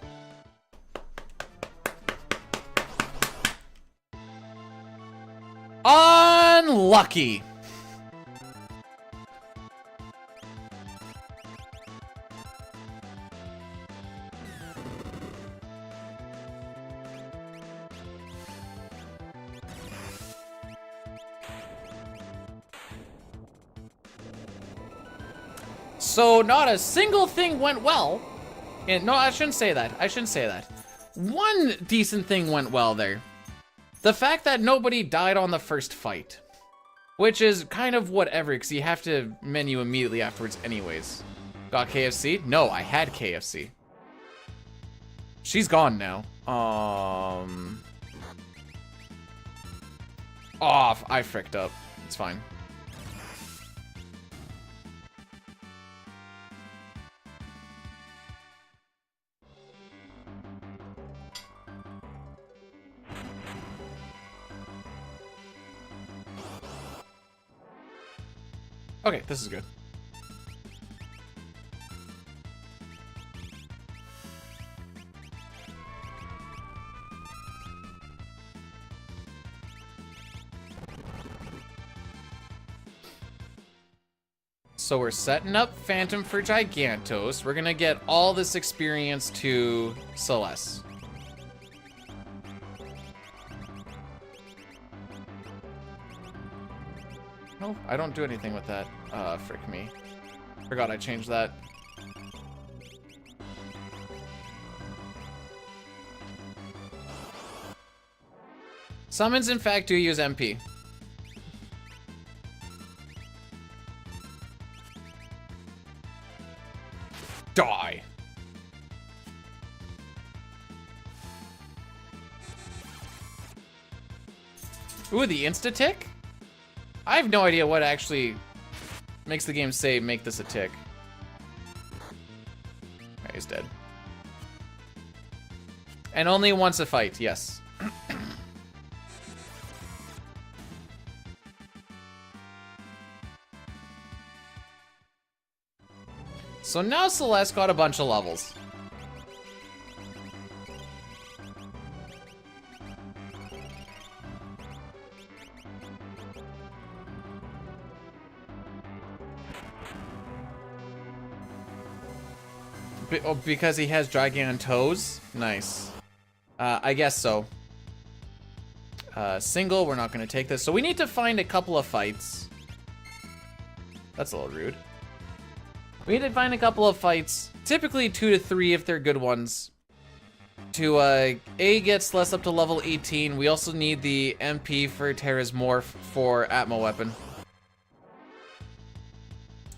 Speaker 1: Unlucky. So not a single thing went well. And no, I shouldn't say that. I shouldn't say that. One decent thing went well there. The fact that nobody died on the first fight. Which is kind of whatever, because you have to menu immediately afterwards anyways. Got KFC? No, I had KFC. She's gone now. Oh, I fricked up. It's fine. Okay, this is good. So we're setting up Phantom for Gigantos. We're gonna get all this experience to Celeste. No, I don't do anything with that. Frick me. Forgot I changed that. Summons, in fact, do use MP. Die. Ooh, the insta-tick? I have no idea what actually makes the game say, make this a tick. Okay, he's dead. And only once a fight, yes. So now Celeste got a bunch of levels. Because he has Gigantos? Nice. I guess so. Single, we're not going to take this. So we need to find a couple of fights. That's a little rude. We need to find a couple of fights. Typically 2 to 3 if they're good ones. To A, get Celeste up to level 18. We also need the MP for Terra's Morph for Atmo Weapon.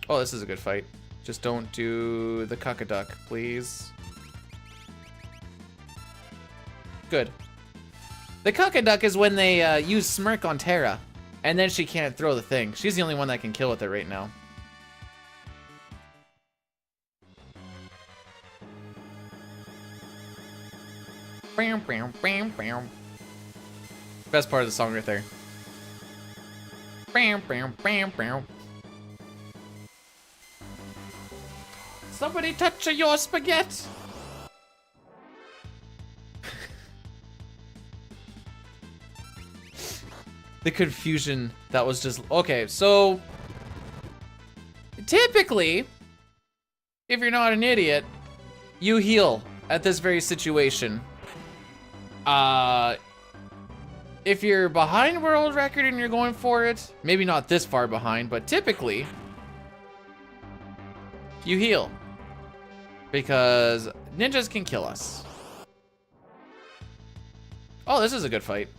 Speaker 1: Oh, this is a good fight. Just don't do the cuckaduck, please. Good. The cuckaduck is when they use Smirk on Terra, and then she can't throw the thing. She's the only one that can kill with it right now. Best part of the song right there. Somebody touch your spaghetti. The confusion that was just okay. So typically, if you're not an idiot, you heal at this very situation. If you're behind world record and you're going for it, maybe not this far behind, but typically you heal. Because ninjas can kill us. Oh, this is a good fight.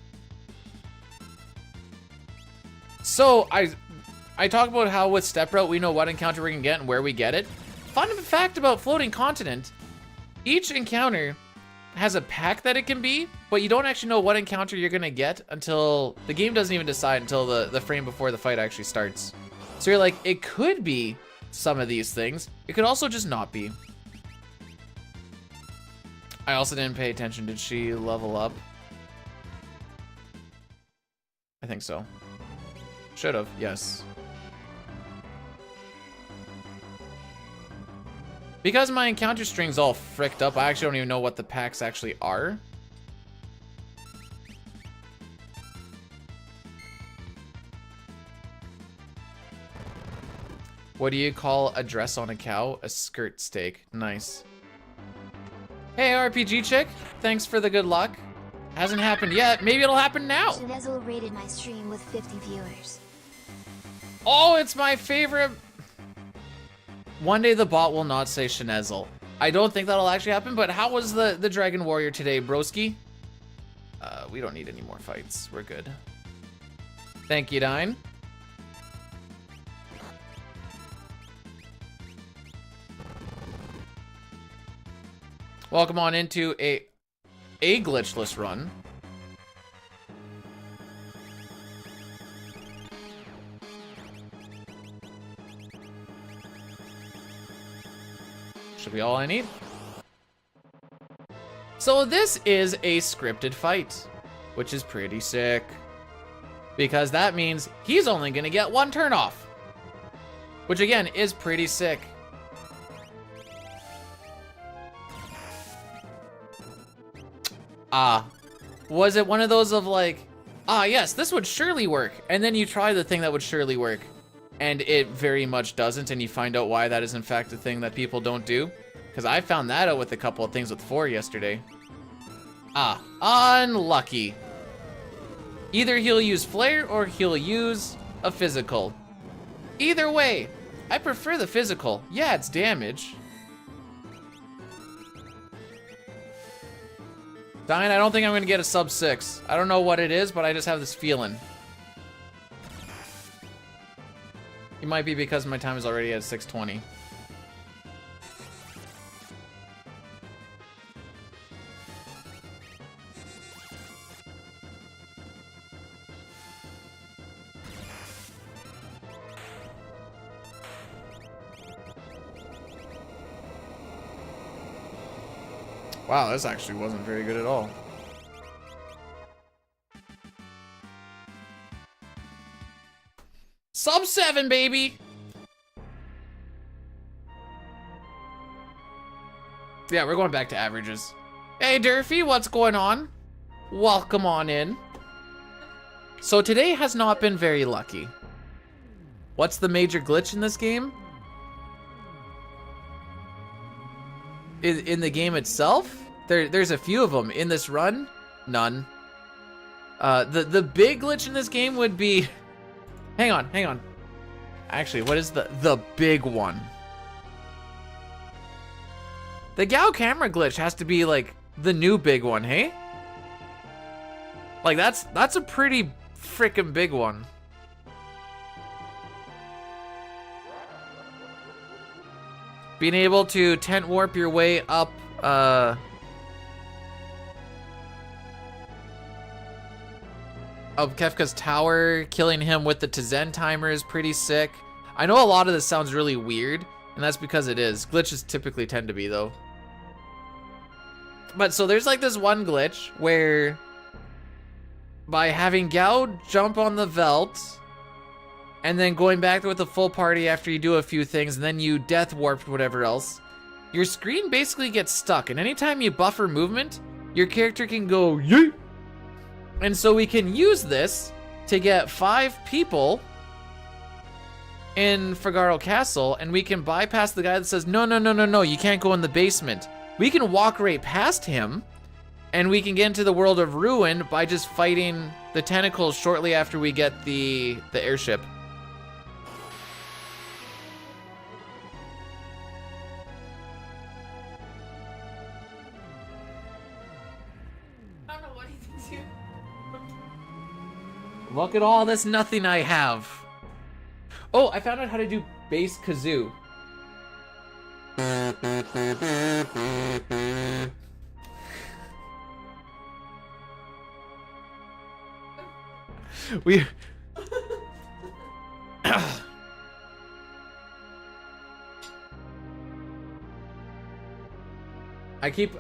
Speaker 1: So, I talk about how with Step Route we know what encounter we can get and where we get it. Fun fact about Floating Continent, each encounter has a pack that it can be, but you don't actually know what encounter you're gonna get until the game doesn't even decide until the frame before the fight actually starts. So you're like, it could be some of these things. It could also just not be. I also didn't pay attention. Did she level up? I think so. Should have, yes. Because my encounter string's all fricked up, I actually don't even know what the packs actually are. What do you call a dress on a cow? A skirt steak. Nice. Hey, RPG chick. Thanks for the good luck. Hasn't happened yet. Maybe it'll happen now.
Speaker 3: Shanezel rated my stream with 50 viewers.
Speaker 1: Oh, it's my favorite. One day the bot will not say Shanezel. I don't think that'll actually happen, but how was the Dragon Warrior today, broski? We don't need any more fights. We're good. Thank you, Dine. Welcome on into a glitchless run. Should be all I need. So this is a scripted fight, which is pretty sick. Because that means he's only gonna get one turn off. Which again, is pretty sick. Was it one of those of like, yes, this would surely work. And then you try the thing that would surely work and it very much doesn't, and you find out why that is in fact a thing that people don't do? Because I found that out with a couple of things with 4 yesterday. Unlucky. Either he'll use flare or he'll use a physical. Either way, I prefer the physical. Yeah, it's damage. Dine, I don't think I'm gonna get a sub 6. I don't know what it is, but I just have this feeling. It might be because my time is already at 6:20. Wow, this actually wasn't very good at all. Sub 7, baby! Yeah, we're going back to averages. Hey, Durfee, what's going on? Welcome on in. So today has not been very lucky. What's the major glitch in this game? In the game itself? There's a few of them. In this run, none. The big glitch in this game would be... Hang on. Actually, what is the big one? The Gao camera glitch has to be like the new big one, hey? Like that's a pretty freaking big one. Being able to tent warp your way up of Kefka's tower, killing him with the Tizen timer is pretty sick. I know a lot of this sounds really weird, and that's because it is. Glitches typically tend to be, though. But so there's like this one glitch where by having Gao jump on the Velt and then going back with a full party after you do a few things and then you death warped whatever else, your screen basically gets stuck, and anytime you buffer movement, your character can go yeet. And so we can use this to get 5 people in Figaro Castle, and we can bypass the guy that says, no, you can't go in the basement. We can walk right past him, and we can get into the world of Ruin by just fighting the tentacles shortly after we get the airship. Look at all this nothing I have. Oh, I found out how to do bass kazoo. We.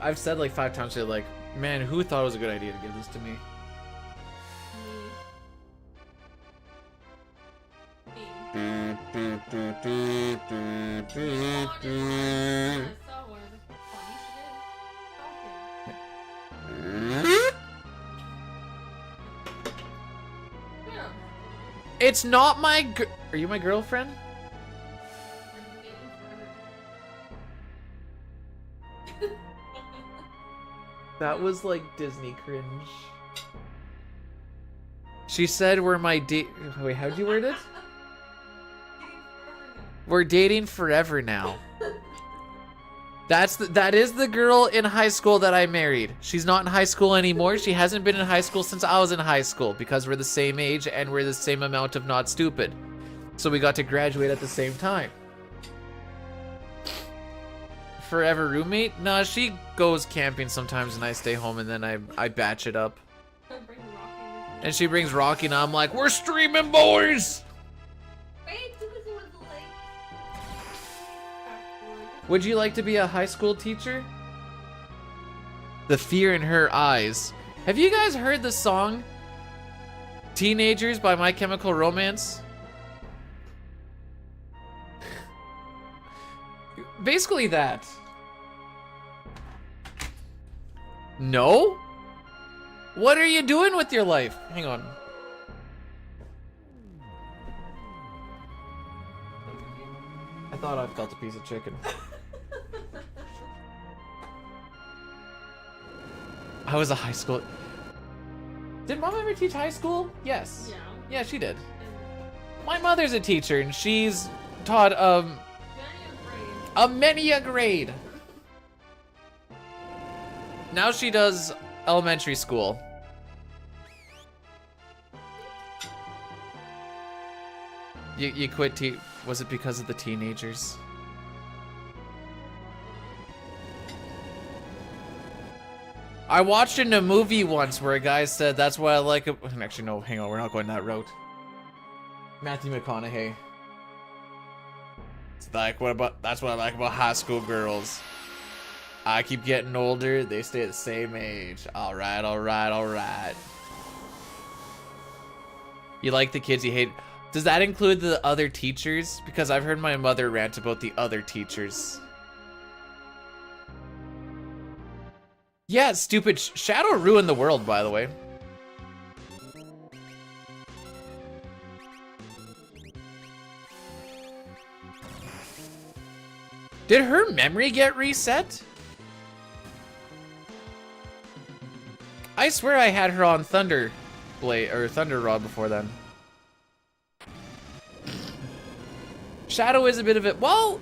Speaker 1: I've said like 5 times today, like, man, who thought it was a good idea to give this to me? It's not my Are you my girlfriend? That was like Disney cringe. She said we're my Wait, how'd you word it? We're dating forever now. That is the girl in high school that I married. She's not in high school anymore. She hasn't been in high school since I was in high school because we're the same age and we're the same amount of not stupid. So we got to graduate at the same time. Forever roommate? Nah, she goes camping sometimes and I stay home and then I batch it up. And she brings Rocky and I'm like, we're streaming, boys! Would you like to be a high school teacher? The fear in her eyes. Have you guys heard the song Teenagers by My Chemical Romance? Basically that. No? What are you doing with your life? Hang on. I thought I felt a piece of chicken. I was a high school. Did Mom ever teach high school? Yes.
Speaker 7: Yeah.
Speaker 1: Yeah, she did. My mother's a teacher and she's taught many a grade. Now she does elementary school. You quit was it because of the teenagers? I watched in a movie once where a guy said that's why I like it. Actually, no, hang on, we're not going that route. Matthew McConaughey. It's like, that's what I like about high school girls. I keep getting older, they stay the same age. Alright, alright, alright. You like the kids you hate. Does that include the other teachers? Because I've heard my mother rant about the other teachers. Yeah, stupid. Shadow ruined the world, by the way. Did her memory get reset? I swear I had her on Thunder Blade or Thunder Rod before then. Shadow is a bit of it. Well,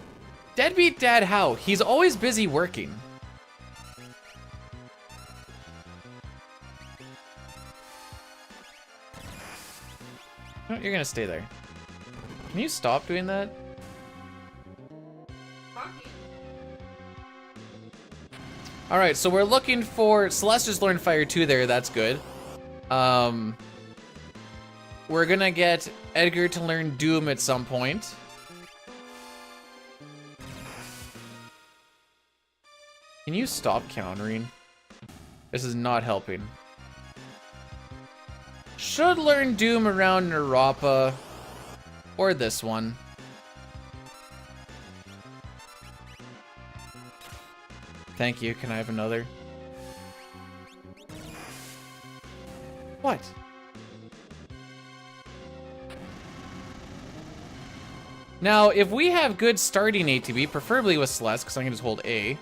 Speaker 1: deadbeat dad how? He's always busy working. No, you're gonna stay there. Can you stop doing that? Alright, so we're looking for... Celeste just learned Fire 2 there, that's good. We're gonna get Edgar to learn Doom at some point. Can you stop countering? This is not helping. Should learn Doom around Narapa. Or this one. Thank you. Can I have another? What? Now, if we have good starting ATB, preferably with Celeste, because I can just hold A.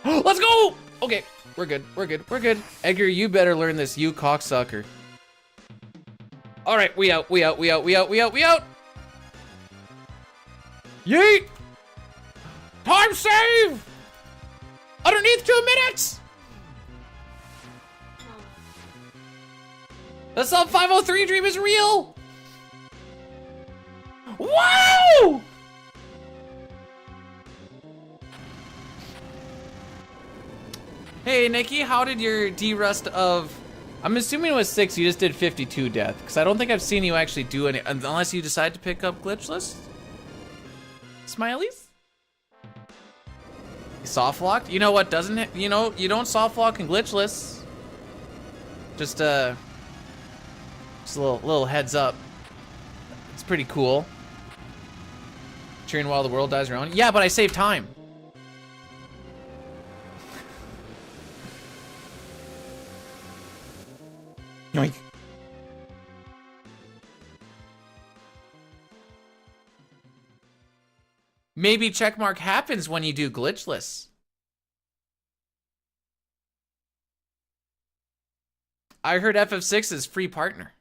Speaker 1: Let's go! Okay, we're good, we're good, we're good. Edgar, you better learn this, you cocksucker. Alright, we out, we out, we out, we out, we out, we out! Yeet! Time save! Underneath 2 minutes! The sub 503 dream is real! Wow! Hey, Nikki, how did your derust of I'm assuming with 6 you just did 52 death, because I don't think I've seen you actually do any, unless you decide to pick up Glitchless. Smileys? Soft locked? You know what doesn't it? You know, you don't soft lock in Glitchless. Just a little heads up. It's pretty cool. Cheering while the world dies around. Yeah, but I save time.
Speaker 6: Yoink.
Speaker 1: Maybe checkmark happens when you do Glitchless. I heard FF6 is free partner.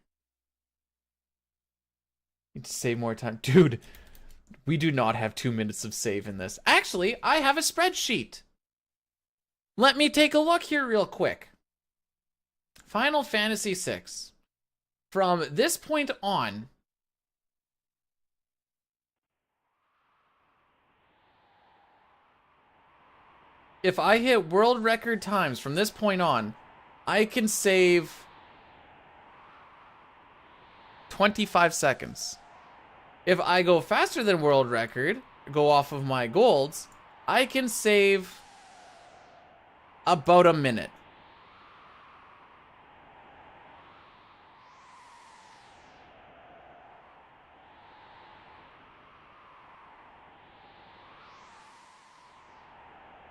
Speaker 1: Need to save more time. Dude, we do not have 2 minutes of save in this. Actually, I have a spreadsheet. Let me take a look here real quick. Final Fantasy VI. From this point on, if I hit world record times from this point on, I can save 25 seconds. If I go faster than world record, go off of my golds, I can save about a minute.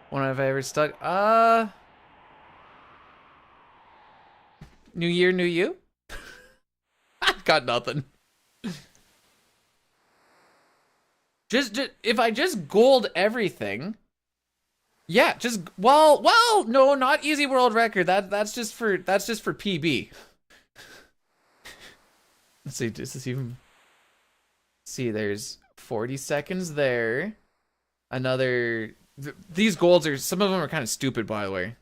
Speaker 1: When have I ever stuck? New year, new you? I've got nothing. Just if I just gold everything, yeah, just well, no, not easy world record. That's just for PB. Let's see, does this even see? There's 40 seconds there. Another. These golds are, some of them are kind of stupid, by the way.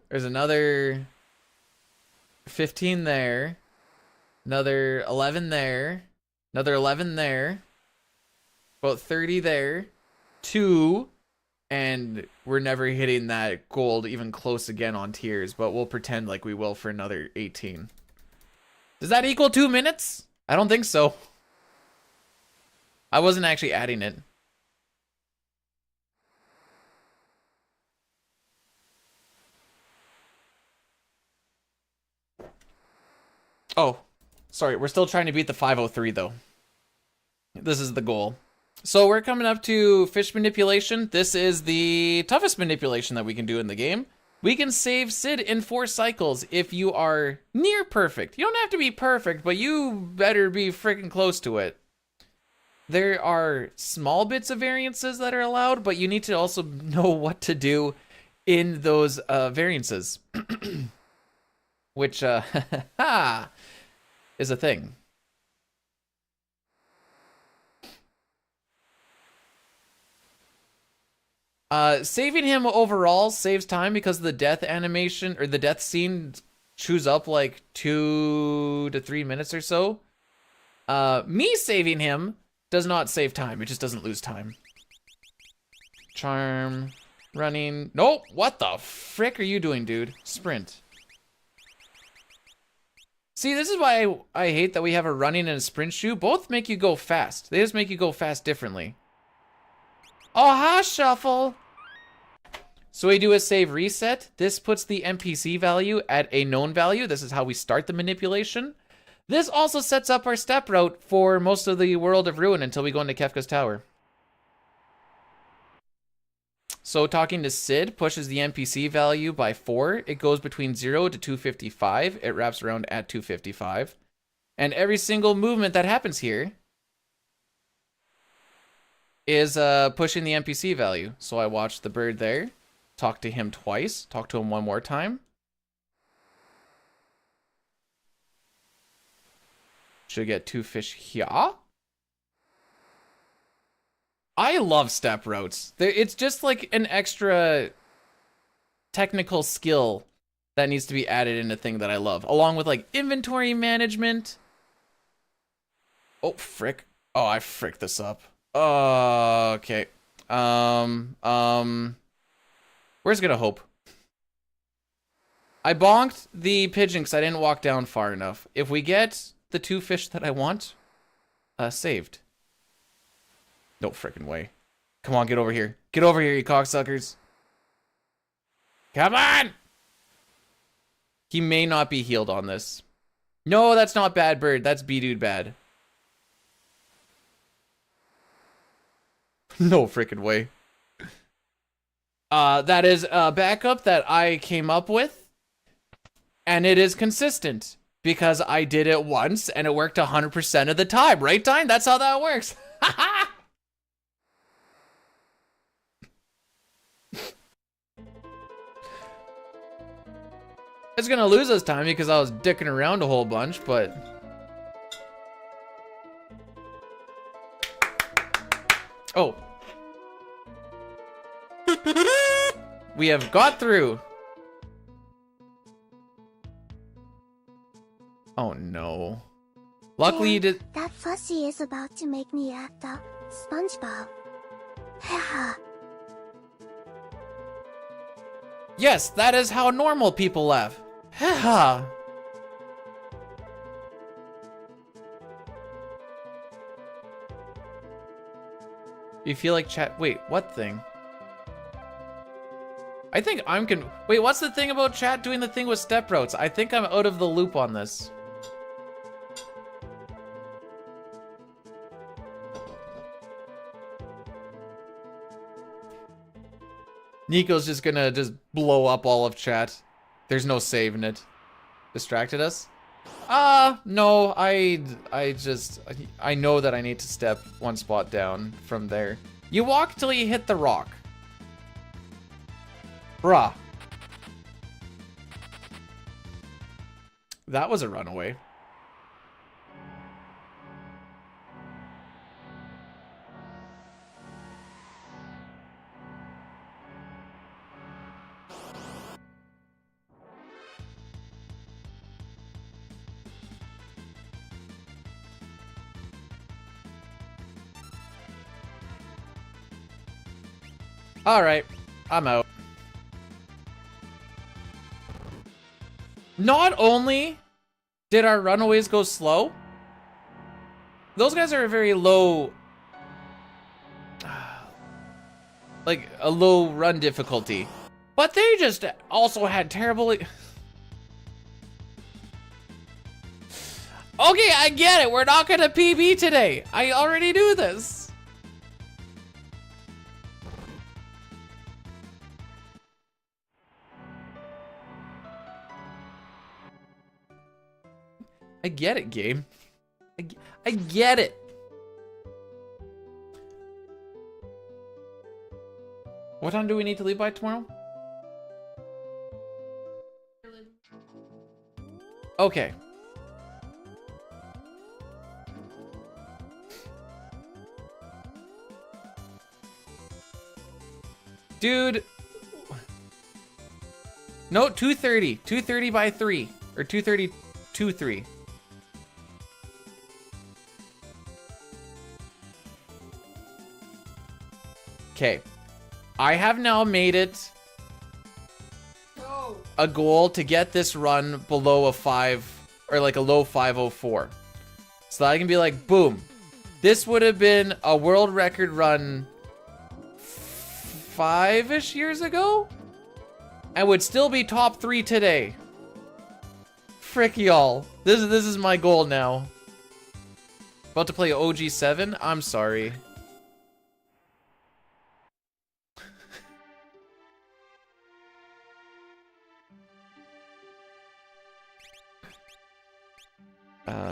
Speaker 1: There's another 15 there. Another 11 there. Another 11 there. About 30 there. 2. And we're never hitting that gold even close again on tiers, but we'll pretend like we will for another 18. Does that equal 2 minutes? I don't think so. I wasn't actually adding it. Oh, sorry. We're still trying to beat the 503, though. This is the goal. So we're coming up to fish manipulation. This is the toughest manipulation that we can do in the game. We can save Sid in 4 cycles if you are near perfect. You don't have to be perfect, but you better be freaking close to it. There are small bits of variances that are allowed, but you need to also know what to do in those variances. Which, is a thing. Saving him overall saves time because the death animation, or the death scene, chews up like 2 to 3 minutes or so. Me saving him does not save time, it just doesn't lose time. Charm, running, nope, what the frick are you doing, dude? Sprint. See, this is why I hate that we have a running and a sprint shoe. Both make you go fast. They just make you go fast differently. Oh, ha, shuffle. So we do a save reset. This puts the NPC value at a known value. This is how we start the manipulation. This also sets up our step route for most of the World of Ruin until we go into Kefka's Tower. So talking to Sid pushes the NPC value by 4. It goes between 0 to 255. It wraps around at 255. And every single movement that happens here is pushing the NPC value. So I watch the bird there, talk to him twice, talk to him one more time. Should get 2 fish here. I love step routes. It's just like an extra technical skill that needs to be added in a thing that I love, along with like inventory management. Oh, frick. Oh, I fricked this up. Okay. Where's Gonna Hope? I bonked the pigeon because I didn't walk down far enough. If we get the 2 fish that I want, saved. No freaking way. Come on, get over here. Get over here, you cocksuckers. Come on! He may not be healed on this. No, that's not Bad Bird. That's B-Dude bad. No freaking way. That is a backup that I came up with. And it is consistent. Because I did it once and it worked 100% of the time. Right, Dine? That's how that works. I was gonna lose this time because I was dicking around a whole bunch, but... Oh. We have got through. Oh no. Luckily you did.
Speaker 8: That Fuzzy is about to make me act up. SpongeBob. Haha.
Speaker 1: Yes, that is how normal people laugh. Haha. You feel like chat. Wait, what thing? I think I'm wait, what's the thing about chat doing the thing with step routes? I think I'm out of the loop on this. Nico's just gonna blow up all of chat. There's no saving it. Distracted us? No, I know that I need to step one spot down from there. You walk till you hit the rock. Bruh. That was a runaway. All right, I'm out. Not only did our runaways go slow, those guys are a very low, like a low run difficulty, but they just also had terrible. Okay, I get it. We're not gonna PB today. I already knew this. I get it, game. I get it. What time do we need to leave by tomorrow? Okay. Dude. No, 2:30. 2:30 by 3. Or 2:30 to 3. Okay, I have now made it a goal to get this run below a 5 or like a low 5:04, so that I can be like, boom, this would have been a world record run 5-ish years ago and would still be top 3 today. Frick y'all, this is my goal now. About to play OG7. I'm sorry.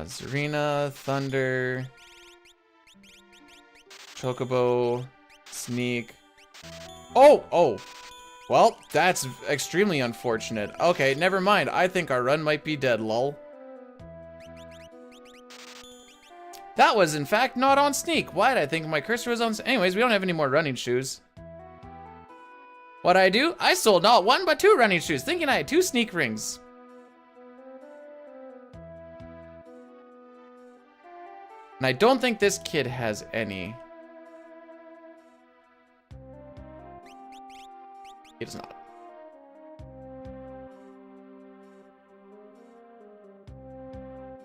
Speaker 1: Serena, Thunder, Chocobo, Sneak. Oh! Well, that's extremely unfortunate. Okay, never mind. I think our run might be dead, lol. That was, in fact, not on Sneak. Why did I think my cursor was on... Anyways, we don't have any more running shoes. What'd I do? I sold not 1, but 2 running shoes, thinking I had 2 Sneak rings. And I don't think this kid has any. He does not.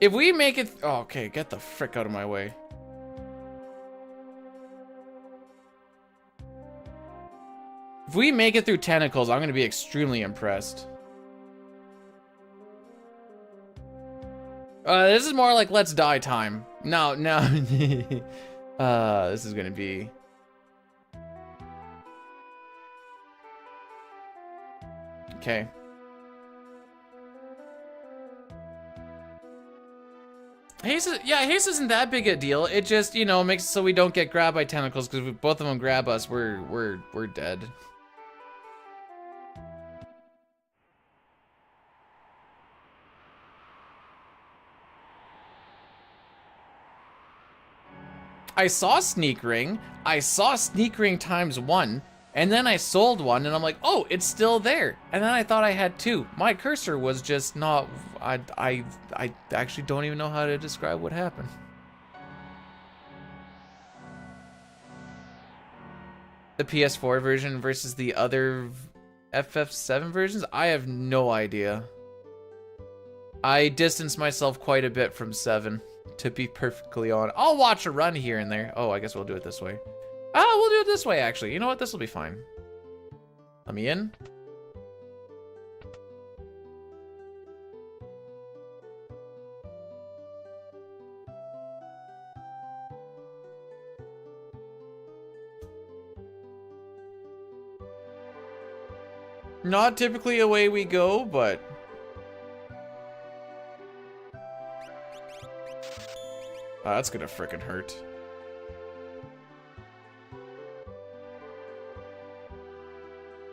Speaker 1: If we make it, oh, okay, get the frick out of my way. If we make it through tentacles, I'm gonna be extremely impressed. This is more like let's die time. No. This is gonna be. Okay. Haste, yeah, haste isn't that big a deal. It just, you know, makes it so we don't get grabbed by tentacles, because if both of them grab us, we're dead. I saw Sneak Ring. I saw Sneak Ring ×1, and then I sold one, and I'm like, oh, it's still there. And then I thought I had 2. My cursor was just not. I actually don't even know how to describe what happened. The PS4 version versus the other FF7 versions? I have no idea. I distanced myself quite a bit from 7. To be perfectly honest, I'll watch a run here and there. Oh, I guess we'll do it this way. Oh, we'll do it this way, actually. You know what? This will be fine. Let me in. Not typically away we go, but... Oh, that's gonna frickin' hurt.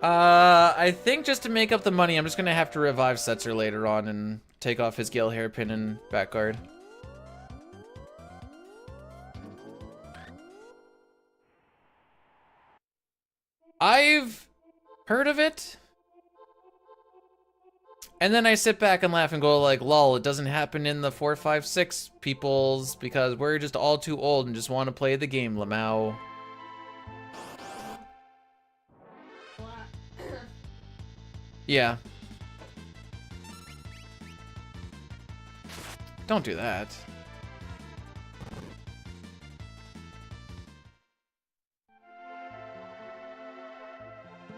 Speaker 1: I think just to make up the money, I'm just gonna have to revive Setzer later on and take off his Gale Hairpin and back guard. I've heard of it. And then I sit back and laugh and go like, lol, it doesn't happen in the 4, 5, 6 peoples because we're just all too old and just want to play the game, Lamau. Yeah. Don't do that.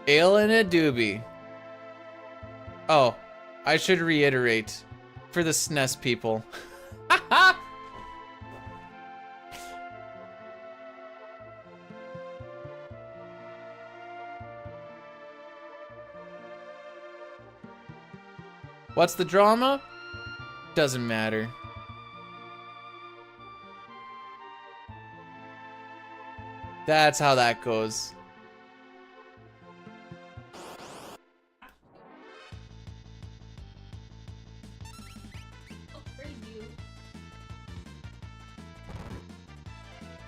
Speaker 1: Ale in a doobie. Oh. I should reiterate, for the SNES people. What's the drama? Doesn't matter. That's how that goes.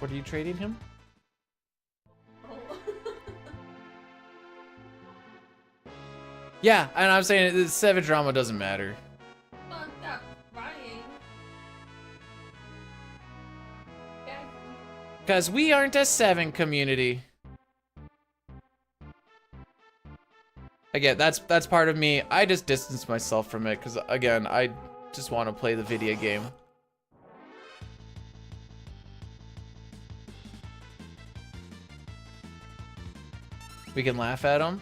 Speaker 1: What are you trading him?
Speaker 7: Oh.
Speaker 1: Yeah, and I'm saying the Savage drama doesn't matter.
Speaker 7: Fuck that crying.
Speaker 1: Because we aren't a 7 community. Again, that's part of me. I just distance myself from it because, again, I just want to play the video game. We can laugh at them?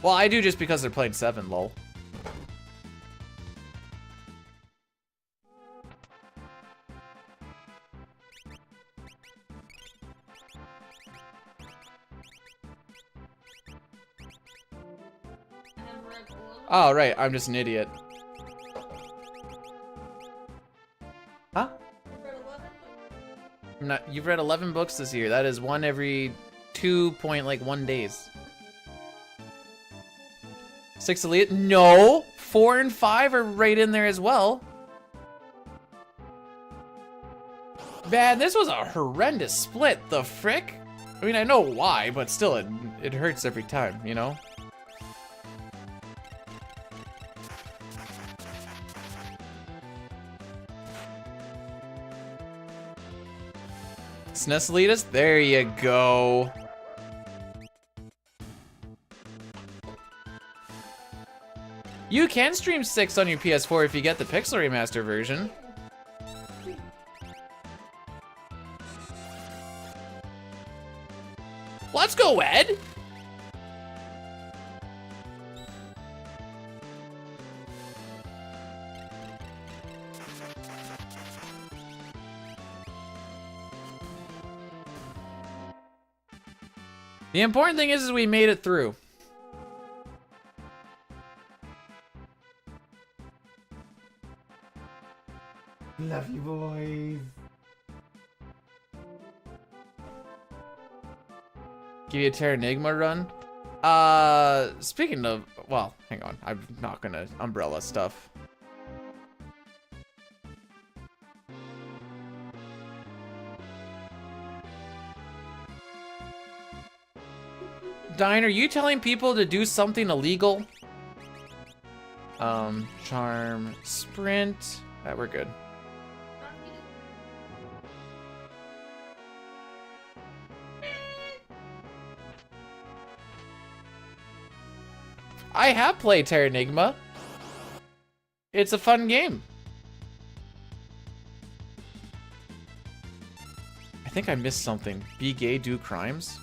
Speaker 1: Well, I do just because they're playing 7, lol. Oh, right, I'm just an idiot. Huh? You've read 11 books this year. That is one every 2.1 days. 6 elite? No! 4 and 5 are right in there as well. Man, this was a horrendous split. The frick? I mean, I know why, but still, it hurts every time, you know? SNES elitist? There you go. You can stream 6 on your PS4 if you get the Pixel Remaster version. Let's go, Ed! The important thing is we made it through.
Speaker 6: Love you, boys.
Speaker 1: Give you a Terranigma run? Speaking of, well, hang on. I'm not gonna umbrella stuff. Dine, are you telling people to do something illegal? Charm, sprint. We're good. I have played Terranigma. It's a fun game. I think I missed something. Be gay, do crimes?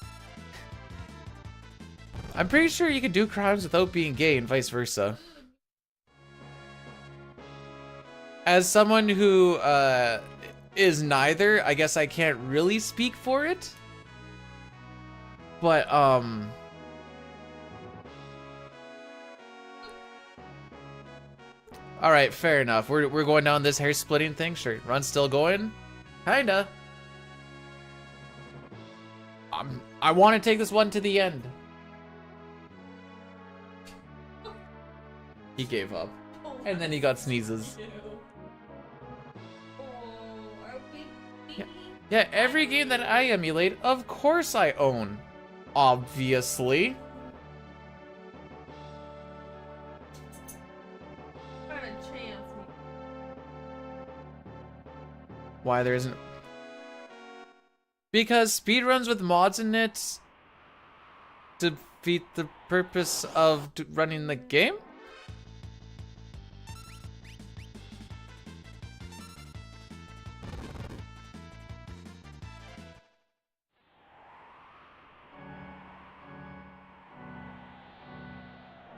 Speaker 1: I'm pretty sure you could do crimes without being gay and vice versa. As someone who is neither, I guess I can't really speak for it. But all right, fair enough. We're going down this hair splitting thing. Sure, run's still going. Kinda. I want to take this one to the end. He gave up, and then he got sneezes. Yeah, every game that I emulate, of course I own. Obviously. Why there isn't? Because speedruns with mods in it defeat the purpose of running the game?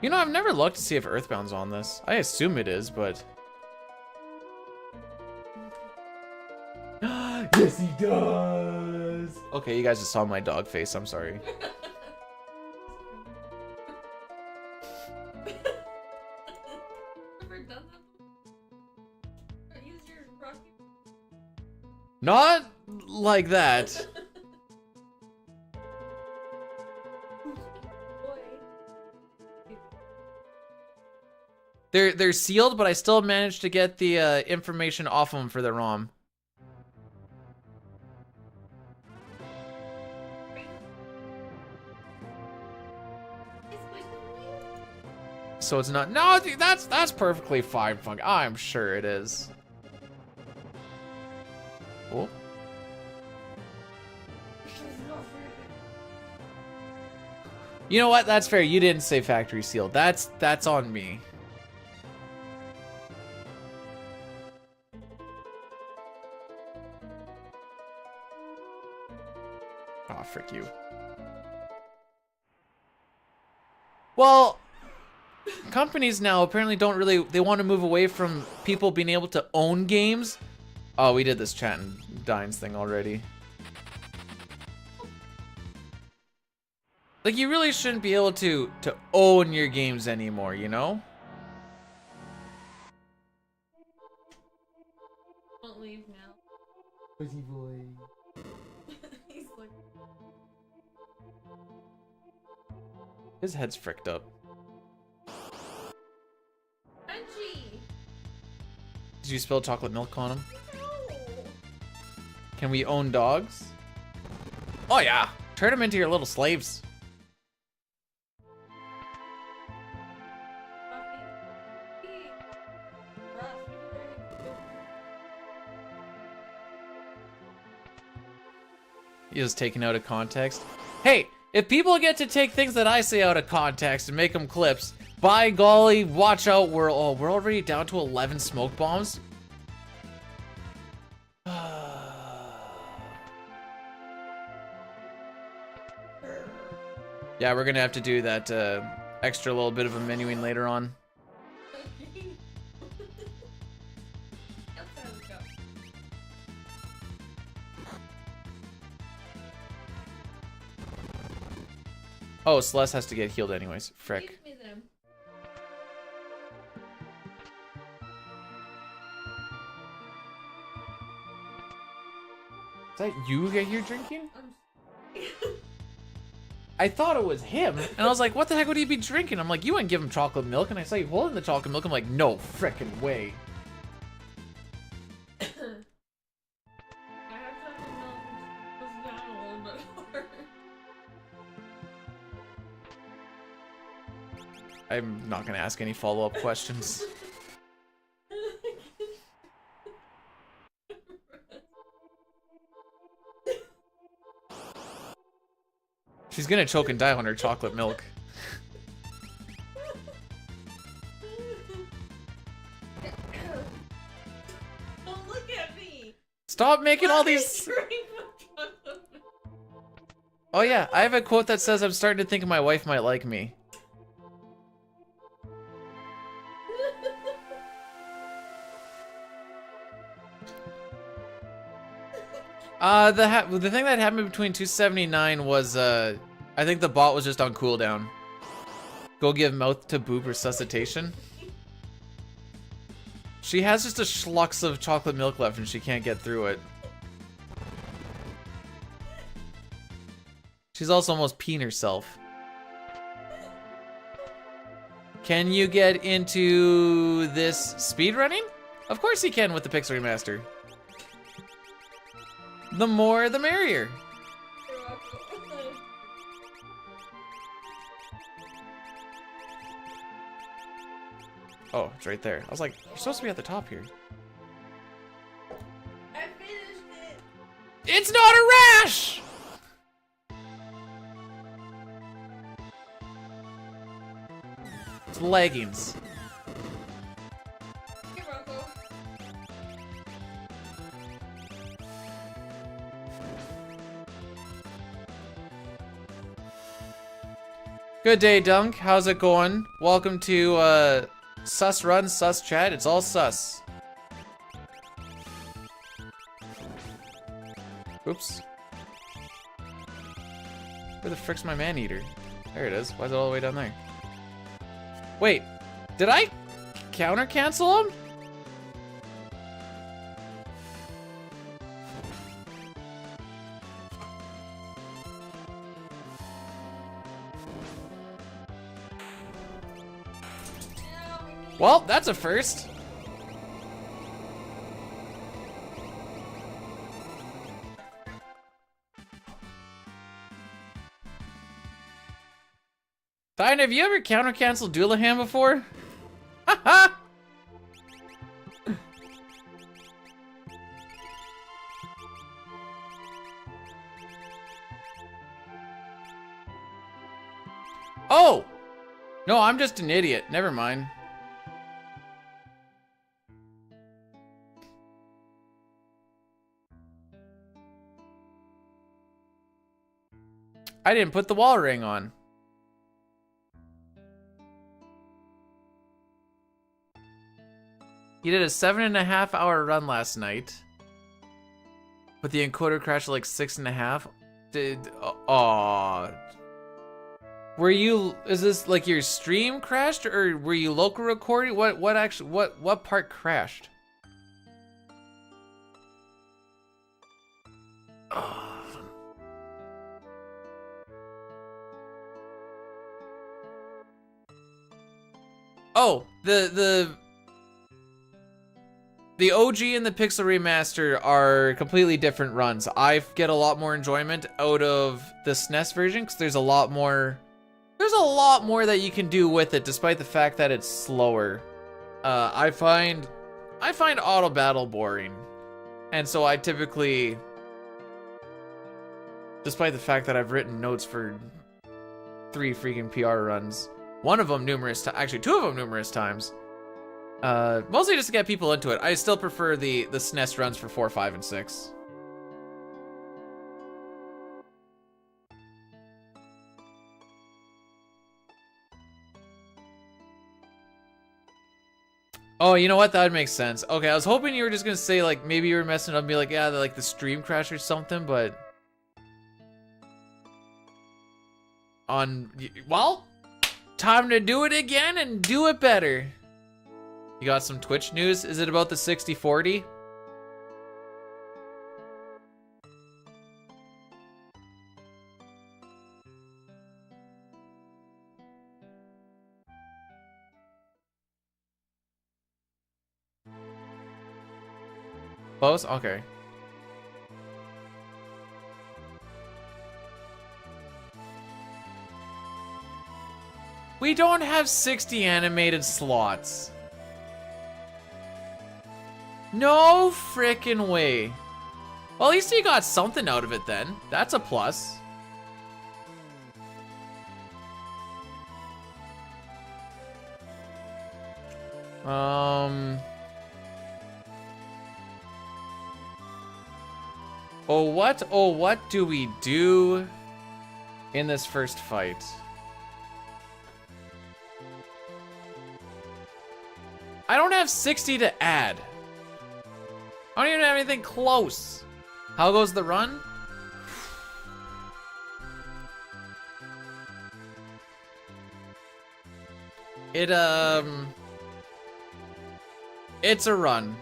Speaker 1: You know, I've never looked to see if Earthbound's on this. I assume it is, but...
Speaker 6: Yes, he does.
Speaker 1: Okay, you guys just saw my dog face. I'm sorry. Not like that. They're sealed, but I still managed to get the information off them for the ROM. So it's not. No, dude, that's perfectly fine. I'm sure it is. Cool. You know what? That's fair. You didn't say factory sealed. That's on me. Oh, frick you. Well, companies now apparently don't really, they want to move away from people being able to own games. Oh, we did this chat and Dines thing already. Like, you really shouldn't be able to own your games anymore, you know?
Speaker 7: Don't leave now.
Speaker 6: Pussy boy.
Speaker 7: He's like...
Speaker 1: His head's fricked up.
Speaker 7: Crunchy!
Speaker 1: Did you spill chocolate milk on him?
Speaker 7: No!
Speaker 1: Can we own dogs? Oh yeah! Turn them into your little slaves. He was taken out of context. Hey, if people get to take things that I say out of context and make them clips, by golly, watch out. We're already down to 11 smoke bombs. Yeah, we're gonna have to do that extra little bit of a menuing later on. Oh, Celeste has to get healed anyways. Frick. Is that you get here drinking? I thought it was him, and I was like, what the heck would he be drinking? I'm like, you wouldn't give him chocolate milk, and I saw you holding the chocolate milk. I'm like, no frickin' way. I'm not gonna ask any follow-up questions. She's gonna choke and die on her chocolate milk.
Speaker 7: Don't look at me.
Speaker 1: Stop making all these. Oh yeah, I have a quote that says, "I'm starting to think my wife might like me." The thing that happened between 279 was, I think the bot was just on cooldown. Go give mouth to boob resuscitation. She has just a schlux of chocolate milk left and she can't get through it. She's also almost peeing herself. Can you get into this speedrunning? Of course you can with the Pixel Remaster. The more, the merrier. Oh, it's right there. I was like, you're supposed to be at the top here.
Speaker 7: I finished it.
Speaker 1: It's not a rash! It's leggings.
Speaker 7: Here, Rocco.
Speaker 1: Good day, Dunk. How's it going? Welcome to Sus Run, Sus Chat. It's all sus. Oops. Where the frick's my man-eater? There it is. Why is it all the way down there? Wait, did I counter-cancel him? Well, that's a first. Diane, have you ever counter-canceled Doulahan before? Haha! Oh! No, I'm just an idiot. Never mind. I didn't put the wall ring on. He did a 7.5 hour run last night. But the encoder crashed at like 6.5. Were you, is this like your stream crashed or were you local recording? What part crashed? Oh, the OG and the Pixel Remaster are completely different runs. I get a lot more enjoyment out of the SNES version because there's a lot more that you can do with it, despite the fact that it's slower. I find auto battle boring, and so I typically, despite the fact that I've written notes for 3 freaking PR runs. One of them numerous times, actually 2 of them numerous times. Mostly just to get people into it. I still prefer the SNES runs for 4, 5, and 6. Oh, you know what? That would make sense. Okay, I was hoping you were just gonna say, like, maybe you were messing up and be like, yeah, like the stream crash or something, but... Well, time to do it again and do it better. You got some Twitch news? Is it about the 60-40? Close? Okay. We don't have 60 animated slots. No frickin' way. Well, at least you got something out of it then. That's a plus. Oh, what do we do in this first fight? I don't have 60 to add. I don't even have anything close. How goes the run? It's a run.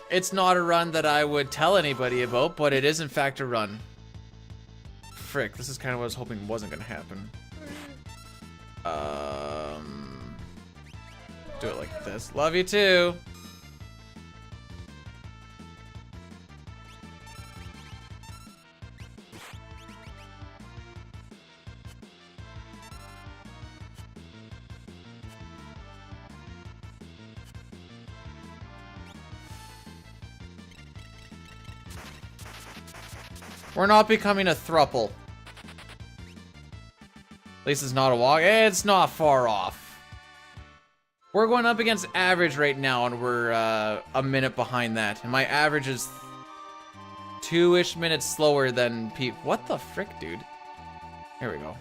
Speaker 1: It's not a run that I would tell anybody about, but it is in fact a run. Frick, this is kind of what I was hoping wasn't gonna happen. Do it like this. Love you too. We're not becoming a thruple. At least it's not a walk. It's not far off. We're going up against average right now, and we're a minute behind that. And my average is 2-ish minutes slower than Pete. What the frick, dude? Here we go.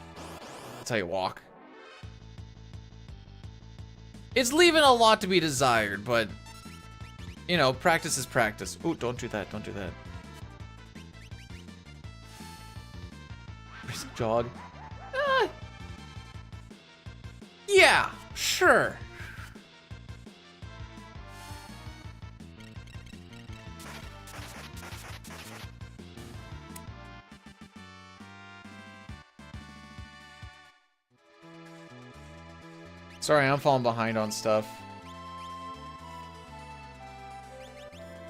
Speaker 1: That's how you walk. It's leaving a lot to be desired, but, you know, practice is practice. Ooh, don't do that. Don't do that. Brisk jog. Yeah, sure. Sorry, I'm falling behind on stuff.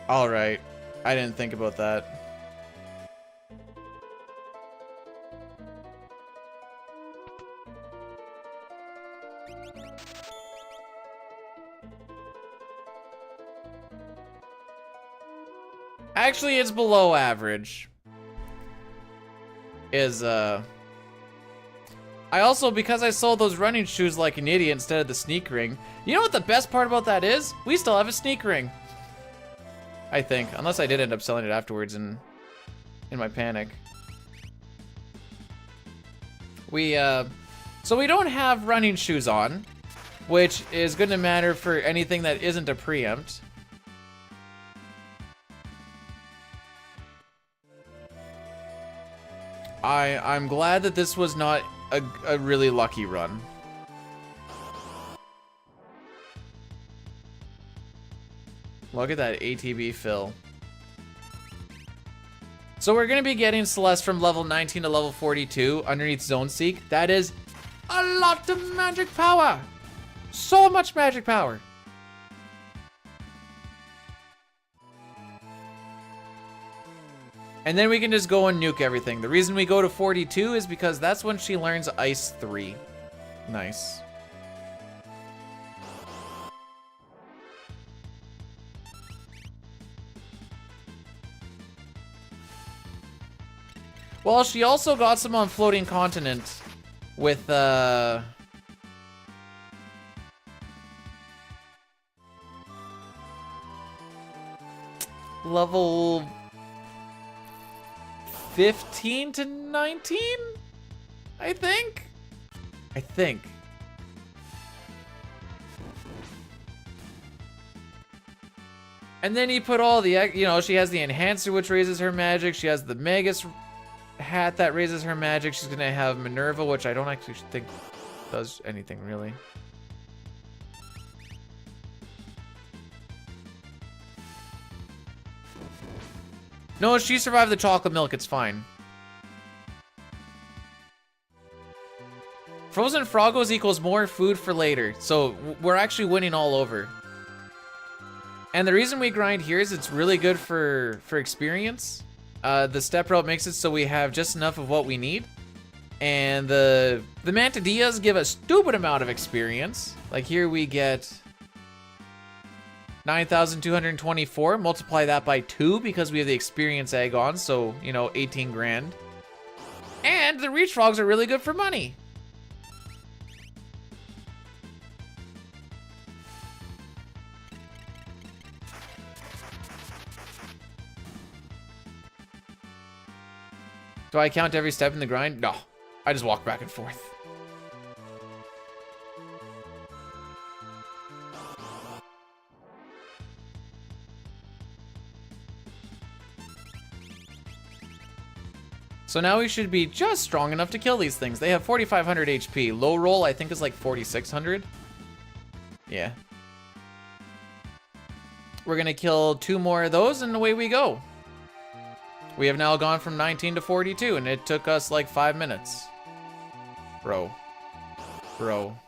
Speaker 1: Alright. I didn't think about that. Actually, it's below average. I also, because I sold those running shoes like an idiot instead of the sneak ring, you know what the best part about that is? We still have a sneak ring. I think, unless I did end up selling it afterwards in my panic. So we don't have running shoes on, which is going to matter for anything that isn't a preempt. I'm glad that this was not a really lucky run. Look at that ATB fill. So we're gonna be getting Celeste from level 19 to level 42 underneath Zone Seek. That is a lot of magic power. So much magic power. And then we can just go and nuke everything. The reason we go to 42 is because that's when she learns Ice 3. Nice. Well, she also got some on Floating Continent with, level 15 to 19? I think. And then you put all the, you know, she has the enhancer, which raises her magic. She has the Magus hat that raises her magic. She's gonna have Minerva, which I don't actually think does anything really. No, she survived the chocolate milk, it's fine. Frozen Froggos equals more food for later, so we're actually winning all over. And the reason we grind here is it's really good for experience. The step route makes it so we have just enough of what we need. And the Mantadillas give a stupid amount of experience. Like here we get 9,224, multiply that by 2 because we have the experience egg on, so, you know, 18 grand. And the Reach Frogs are really good for money. Do I count every step in the grind? No, I just walk back and forth. So now we should be just strong enough to kill these things. They have 4,500 HP. Low roll, I think, is like 4,600. Yeah. We're gonna kill 2 more of those and away we go. We have now gone from 19 to 42 and it took us like 5 minutes. Bro. Bro.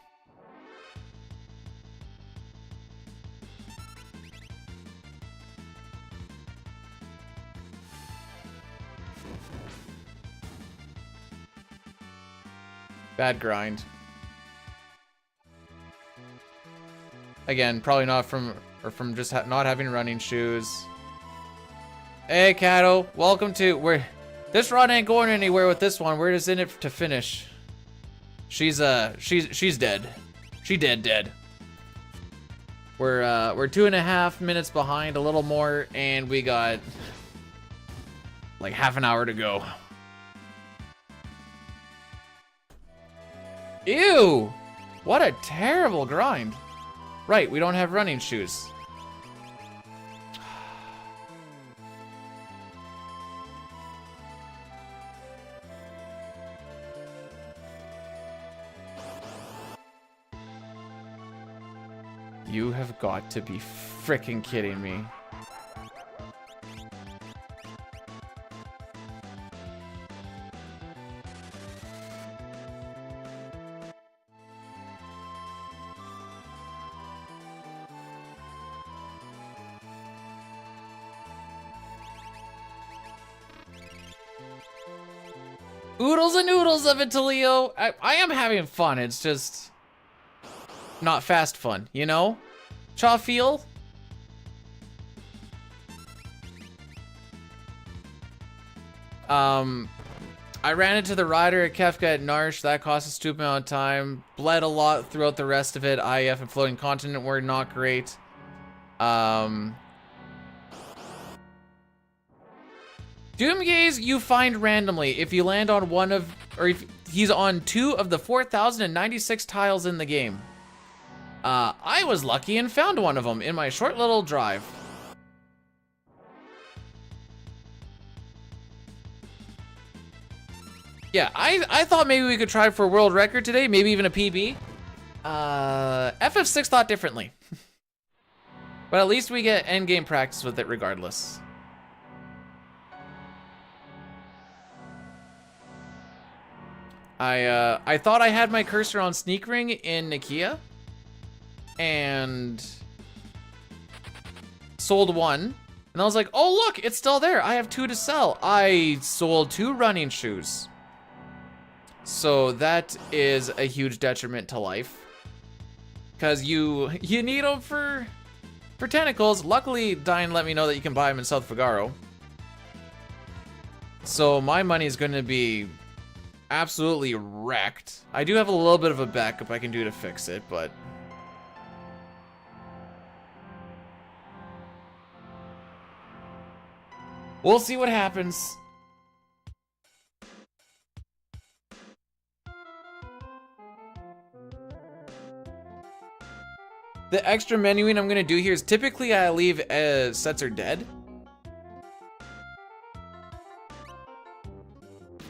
Speaker 1: Bad grind. Again, probably not from just not having running shoes. Hey, Kato, welcome to this run ain't going anywhere with this one. We're just in it to finish. She's dead. She dead. We're 2.5 minutes behind, a little more, and we got like half an hour to go. Ew! What a terrible grind. Right, we don't have running shoes. You have got to be freaking kidding me. Oodles and noodles of it, Leo. I am having fun. It's just not fast fun, you know? Chaw feel? I ran into the rider at Kefka at Narsh. That cost a stupid amount of time. Bled a lot throughout the rest of it. IF and Floating Continent were not great. Doomgaze you find randomly if you land on one of, or if he's on 2 of the 4,096 tiles in the game. I was lucky and found one of them in my short little drive. Yeah, I thought maybe we could try for a world record today, maybe even a PB. FF6 thought differently. But at least we get endgame practice with it regardless. I thought I had my cursor on Sneak Ring in Nakia and sold 1. And I was like, oh look, it's still there. I have 2 to sell. I sold 2 running shoes. So that is a huge detriment to life. Because you need them for tentacles. Luckily, Diane let me know that you can buy them in South Figaro. So my money is going to be absolutely wrecked. I do have a little bit of a backup I can do to fix it, but we'll see what happens. The extra menuing I'm gonna do here is typically I leave sets are dead.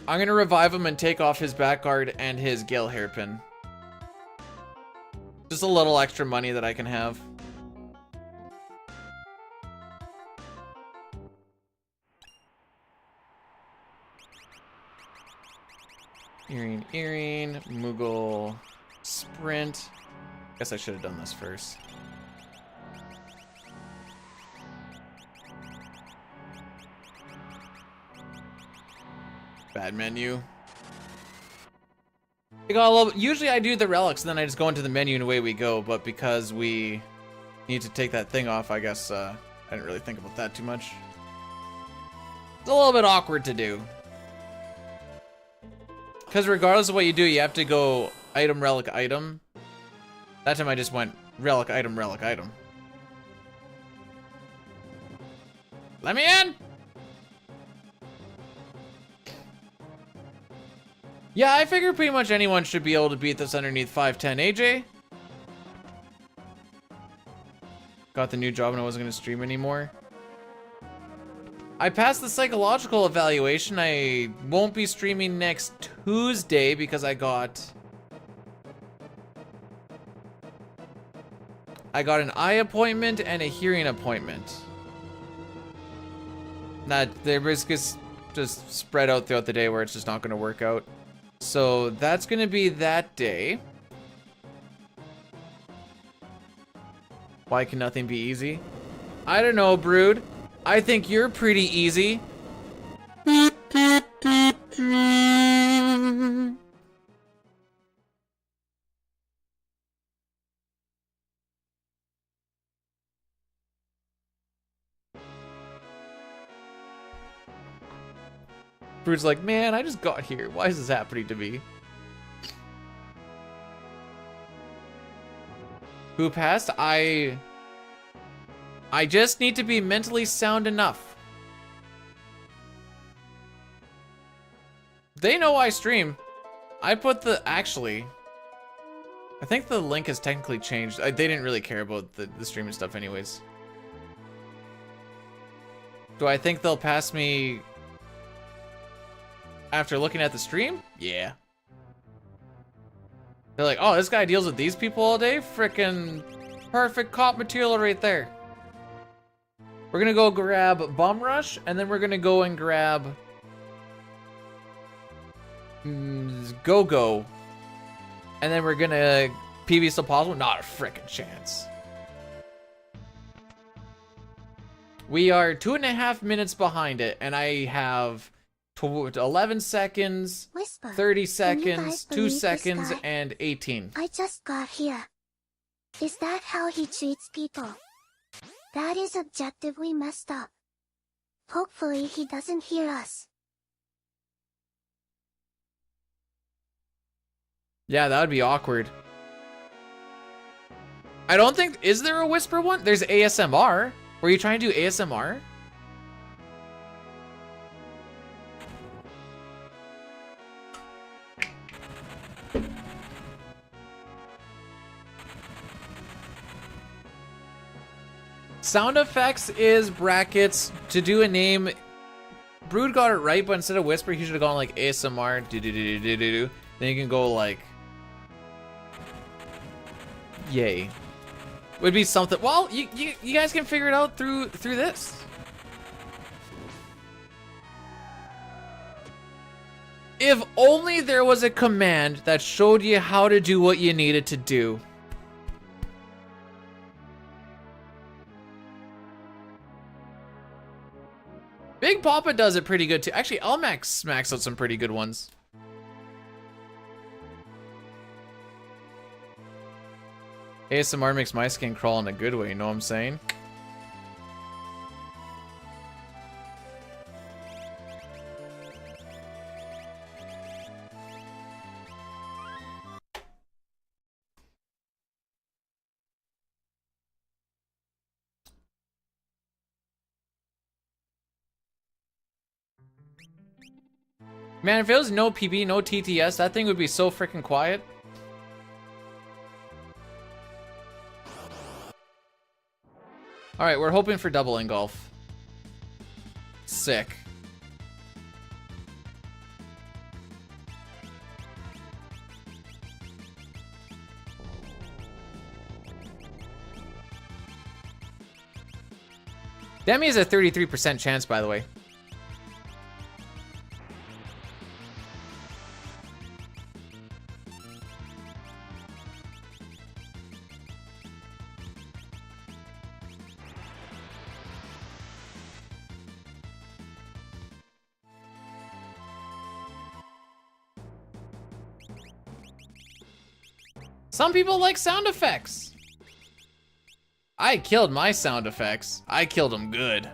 Speaker 1: I'm gonna revive him and take off his back guard and his Gale hairpin. Just a little extra money that I can have. Earring, Moogle, sprint. Guess I should have done this first. Bad menu. I got a little, usually I do the relics and then I just go into the menu and away we go, but because we need to take that thing off, I guess I didn't really think about that too much. It's a little bit awkward to do. Because regardless of what you do, you have to go item, relic, item. That time I just went relic, item, relic, item. Let me in! Yeah, I figure pretty much anyone should be able to beat this underneath 510 AJ. Got the new job and I wasn't going to stream anymore. I passed the psychological evaluation. I won't be streaming next Tuesday because I got an eye appointment and a hearing appointment. The risk is just spread out throughout the day where it's just not going to work out. So that's going to be that day. Why can nothing be easy? I don't know, Brood. I think you're pretty easy. Brood's like, man, I just got here. Why is this happening to me? Who passed? I just need to be mentally sound enough. They know I stream. I put the, actually, I think the link has technically changed. They didn't really care about the streaming stuff anyways. Do I think they'll pass me after looking at the stream? Yeah. They're like, oh, this guy deals with these people all day? Frickin' perfect cop material right there. We're gonna go grab Bum Rush, and then we're gonna go and grab Go-Go. And then we're gonna PV still possible? Not a frickin' chance. We are 2.5 minutes behind it, and I have 11 seconds,
Speaker 8: Whisper,
Speaker 1: 30
Speaker 8: can you
Speaker 1: seconds,
Speaker 8: guys
Speaker 1: 2
Speaker 8: believe this
Speaker 1: seconds,
Speaker 8: guy?
Speaker 1: and 18.
Speaker 8: I just got here. Is that how he treats people? That is objectively messed up. Hopefully he doesn't hear us.
Speaker 1: Yeah, that would be awkward. I don't think, is there a whisper one? There's ASMR. Were you trying to do ASMR? Sound effects is brackets. To do a name, Brood got it right, but instead of whisper, he should have gone like ASMR. Do. Then you can go like, yay. Would be something. Well, you guys can figure it out through this. If only there was a command that showed you how to do what you needed to do. Big Papa does it pretty good too. Actually, Elmax smacks out some pretty good ones. ASMR makes my skin crawl in a good way, you know what I'm saying? Man, if it was no PB, no TTS, that thing would be so freaking quiet. All right, we're hoping for double engulf. Sick. Demi is a 33% chance, by the way. Some people like sound effects. I killed my sound effects. I killed them good.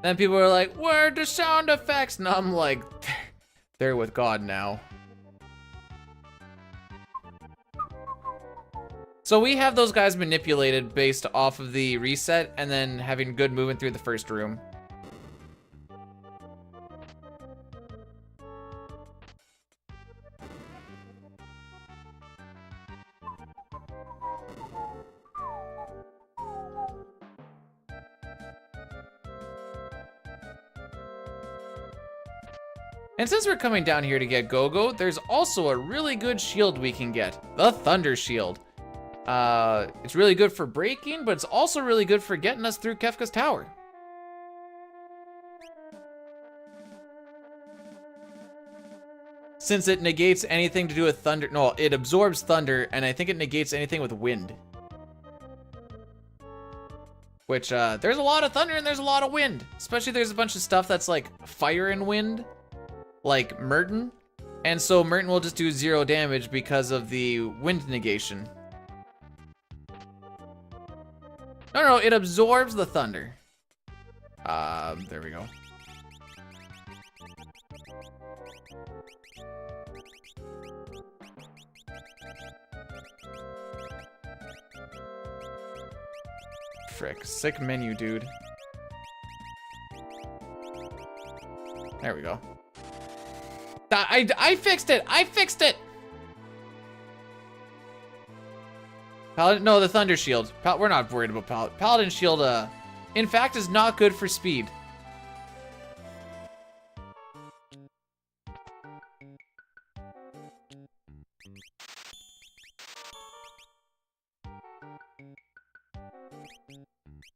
Speaker 1: Then people are like, where are the sound effects? And I'm like, they're with God now. So we have those guys manipulated based off of the reset and then having good movement through the first room. And since we're coming down here to get Go-Go, there's also a really good shield we can get. The Thunder Shield. It's really good for breaking, but it's also really good for getting us through Kefka's tower. Since it negates anything to do with thunder. No, it absorbs thunder, and I think it negates anything with wind. Which, there's a lot of thunder and there's a lot of wind. Especially there's a bunch of stuff that's like fire and wind. Like Merton, and so Merton will just do 0 damage because of the wind negation. No, it absorbs the thunder. There we go. Frick, sick menu, dude. There we go. I fixed it! I fixed it! Paladin, no, the Thunder Shield. We're not worried about Paladin. Paladin Shield, in fact, is not good for speed.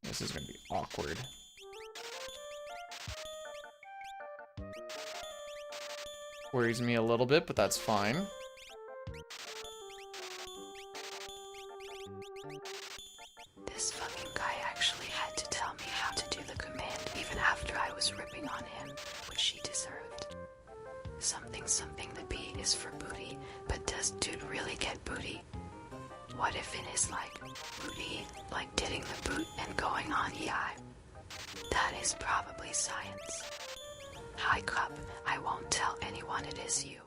Speaker 1: This is gonna be awkward. Worries me a little bit, but that's fine.
Speaker 2: This fucking guy actually had to tell me how to do the command even after I was ripping on him, which he deserved. Something the B is for booty, but does dude really get booty? What if it is like booty, like getting the boot and going on EI? That is probably science. Hi Cup, I won't tell anyone it is you.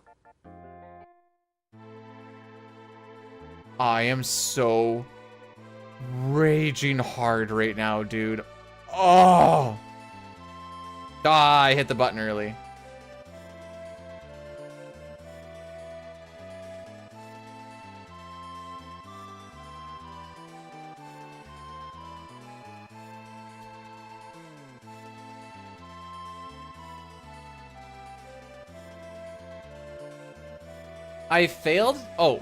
Speaker 1: I am so raging hard right now, dude. Oh! Ah, I hit the button early. I failed? Oh.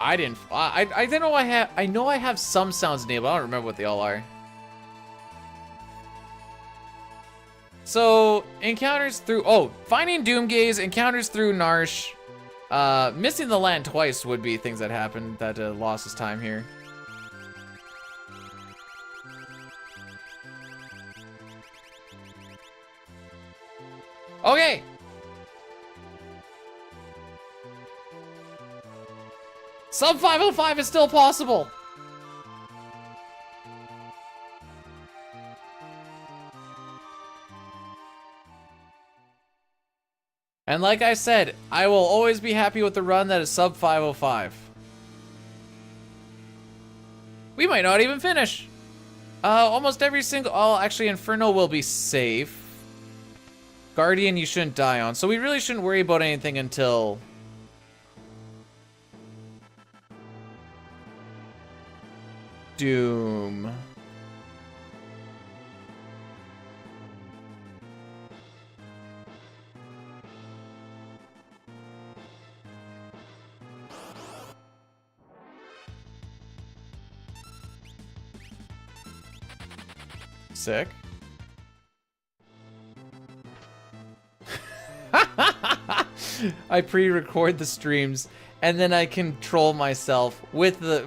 Speaker 1: I didn't. I didn't know I have. I know I have some sounds enabled. I don't remember what they all are. So encounters through. Oh, finding Doomgaze, encounters through Narsh, missing the land twice would be things that happened that lost us time here. Okay. Sub 505 is still possible. And like I said, I will always be happy with the run that is sub 505. We might not even finish. Almost every single... Oh, actually, Inferno will be safe. Guardian, you shouldn't die on. So we really shouldn't worry about anything until... Doom. Sick. I pre-record the streams and then I control myself with the...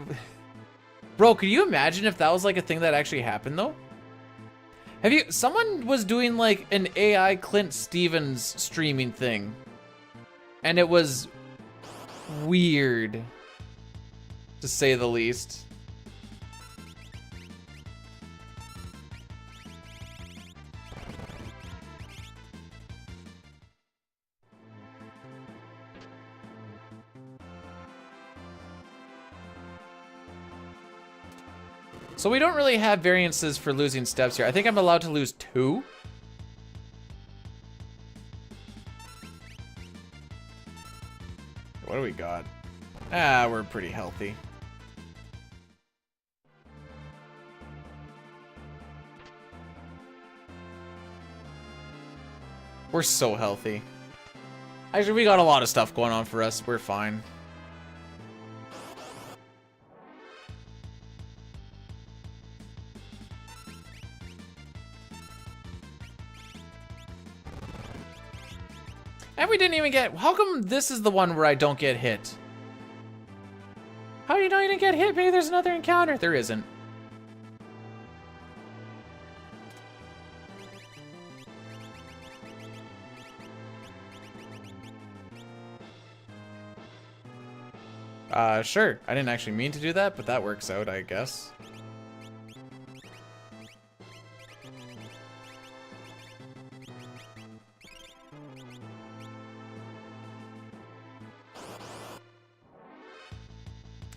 Speaker 1: Bro, could you imagine if that was like a thing that actually happened though? Have you... Someone was doing like an AI Clint Stevens streaming thing. And it was weird, to say the least. So we don't really have variances for losing steps here. I think I'm allowed to lose 2. What do we got? Ah, we're pretty healthy. We're so healthy. Actually, we got a lot of stuff going on for us. We're fine. And we didn't even get... How come this is the one where I don't get hit? How do you know you didn't get hit? Maybe there's another encounter. There isn't. Sure. I didn't actually mean to do that, but that works out, I guess.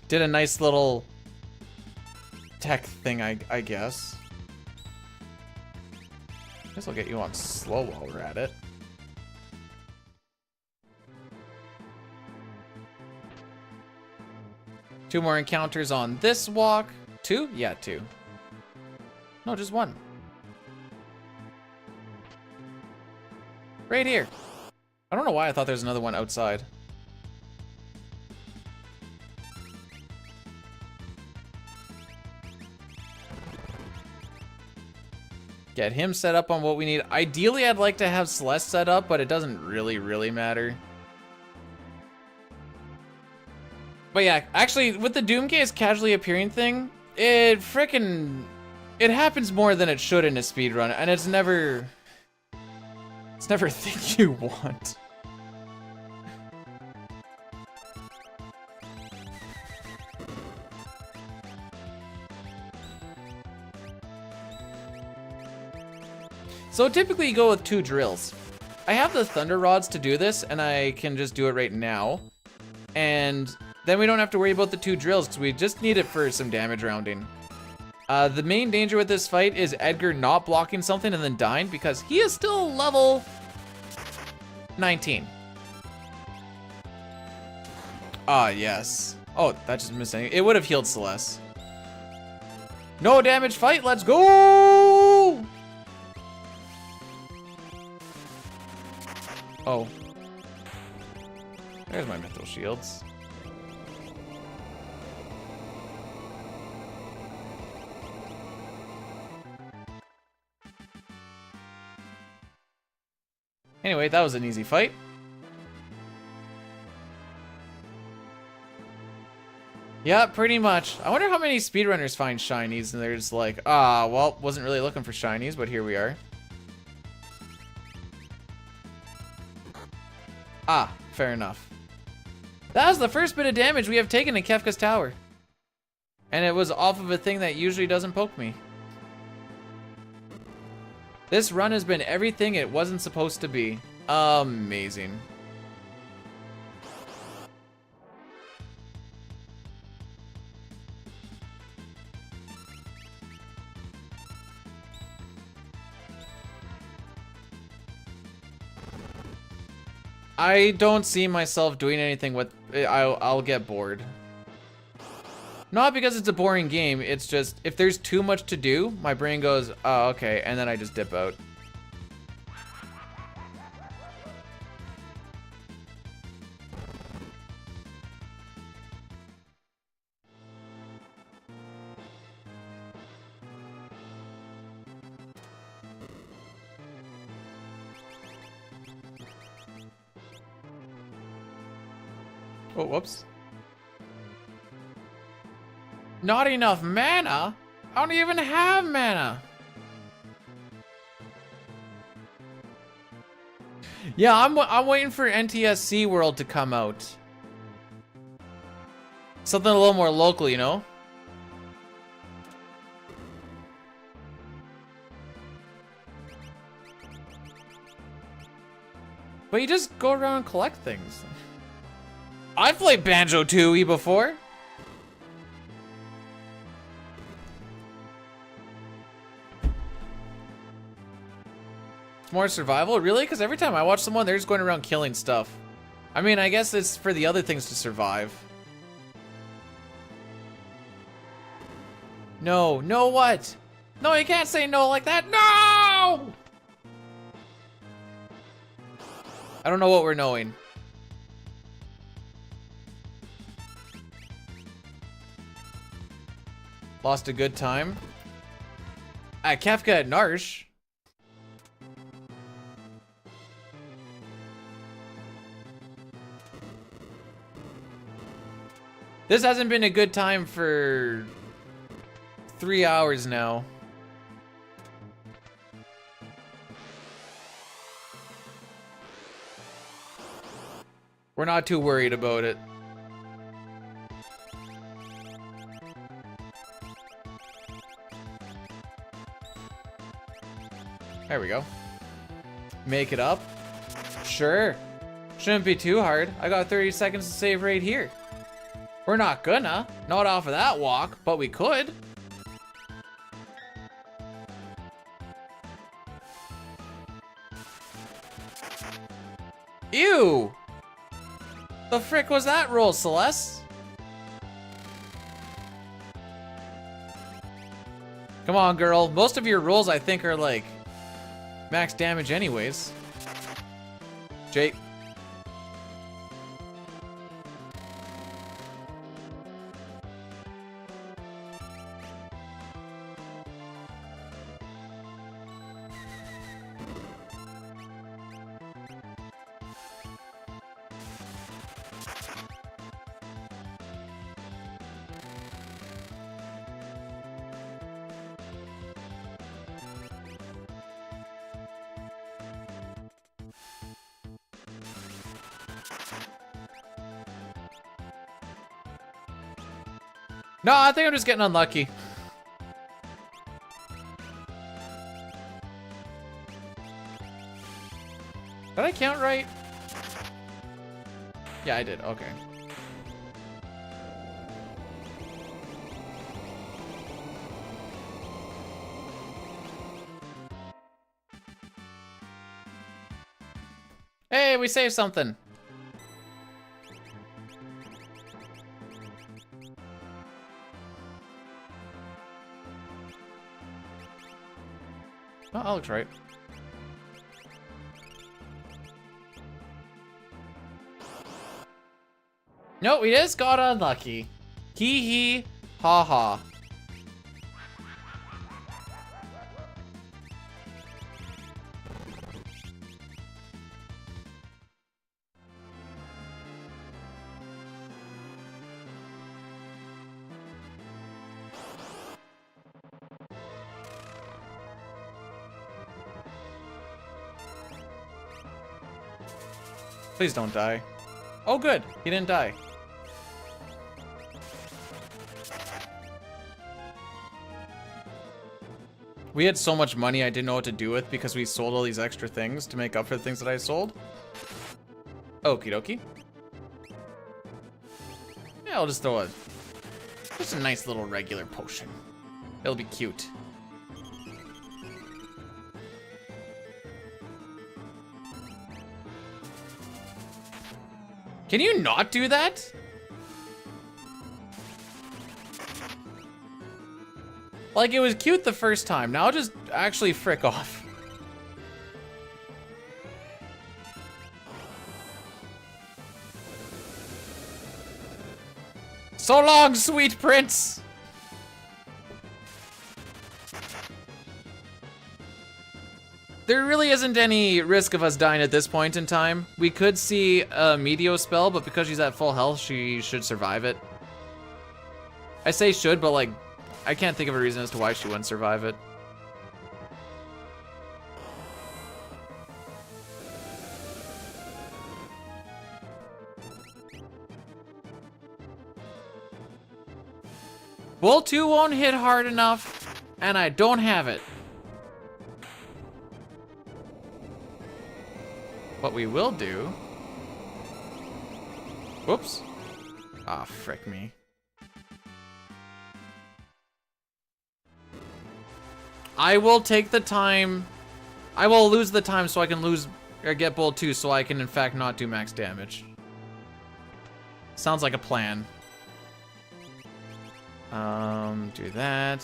Speaker 1: Did a nice little tech thing, I guess. Guess I'll get you on slow while we're at it. Two more encounters on this walk. 2? Yeah, 2. No, just 1. Right here. I don't know why I thought there was another one outside. Get him set up on what we need. Ideally, I'd like to have Celeste set up, but it doesn't really matter. But yeah, actually, with the Doomcase casually appearing thing, it happens more than it should in a speedrun, and it's never a thing you want. So typically you go with 2 drills. I have the thunder rods to do this, and I can just do it right now. And then we don't have to worry about the 2 drills, because we just need it for some damage rounding. The main danger with this fight is Edgar not blocking something and then dying, because he is still level 19. Ah, yes. Oh, that just missed anything. It would have healed Celeste. No damage fight, let's go! Oh. There's my mythical shields. Anyway, that was an easy fight. Yeah, pretty much. I wonder how many speedrunners find shinies and they're just like, ah, well, wasn't really looking for shinies, but here we are. Ah, fair enough. That was the first bit of damage we have taken in Kefka's Tower. And it was off of a thing that usually doesn't poke me. This run has been everything it wasn't supposed to be. Amazing. I don't see myself doing anything with... I'll get bored. Not because it's a boring game, it's just, if there's too much to do, my brain goes, oh, okay, and then I just dip out. Oh, whoops. Not enough mana? I don't even have mana. Yeah, I'm waiting for NTSC World to come out. Something a little more local, you know? But you just go around and collect things. I've played Banjo-Tooie before. It's more survival? Really? Because every time I watch someone, they're just going around killing stuff. I mean, I guess it's for the other things to survive. No, no what? No, you can't say no like that. No! I don't know what we're knowing. Lost a good time. Kefka at Narsh. This hasn't been a good time for 3 hours now. We're not too worried about it. There we go. Make it up? Sure. Shouldn't be too hard. I got 30 seconds to save right here. We're not gonna. Not off of that walk, but we could. Ew! The frick was that roll, Celeste? Come on, girl. Most of your rolls, I think, are like max damage anyways. Jake. No, I think I'm just getting unlucky. Did I count right? Yeah, I did. Okay. Hey, we saved something. Oh, that looks right. No, we just got unlucky. Hee hee, ha ha. Please don't die. Oh, good. He didn't die. We had so much money I didn't know what to do with because we sold all these extra things to make up for the things that I sold. Okie dokie. Yeah, I'll just throw just a nice little regular potion. It'll be cute. Can you not do that? Like, it was cute the first time. Now just actually frick off. So long, sweet prince! There really isn't any risk of us dying at this point in time. We could see a Meteor spell, but because she's at full health, she should survive it. I say should, but like, I can't think of a reason as to why she wouldn't survive it. Bull 2 won't hit hard enough, and I don't have it. What we will do... Whoops. Ah, frick me. I will take the time... I will lose the time so I can lose... or get Bull 2 so I can in fact not do max damage. Sounds like a plan. Do that.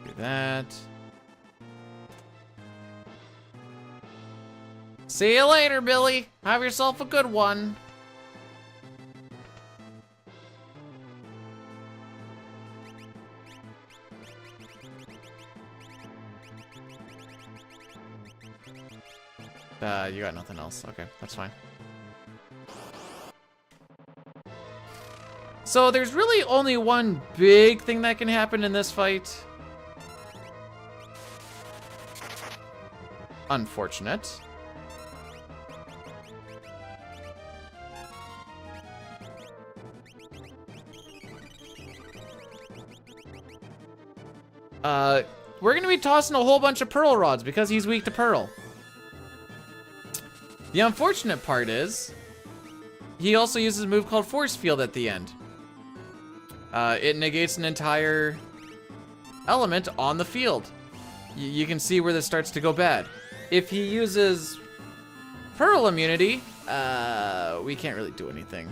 Speaker 1: Do that. See you later, Billy. Have yourself a good one. You got nothing else. Okay, that's fine. So there's really only one big thing that can happen in this fight. Unfortunate. We're gonna be tossing a whole bunch of Pearl Rods because he's weak to Pearl. The unfortunate part is, he also uses a move called Force Field at the end. It negates an entire element on the field. You can see where this starts to go bad. If he uses Pearl immunity, we can't really do anything.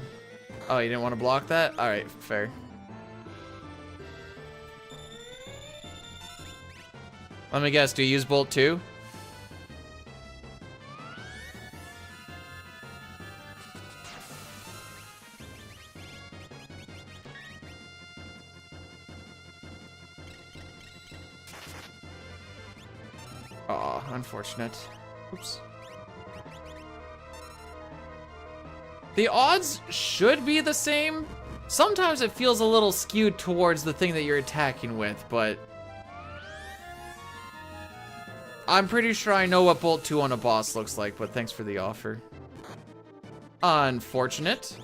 Speaker 1: Oh, you didn't want to block that? All right, fair. Let me guess, do you use Bolt 2? Aw, unfortunate. Oops. The odds should be the same. Sometimes it feels a little skewed towards the thing that you're attacking with, but I'm pretty sure I know what Bolt 2 on a boss looks like, but thanks for the offer. Unfortunate.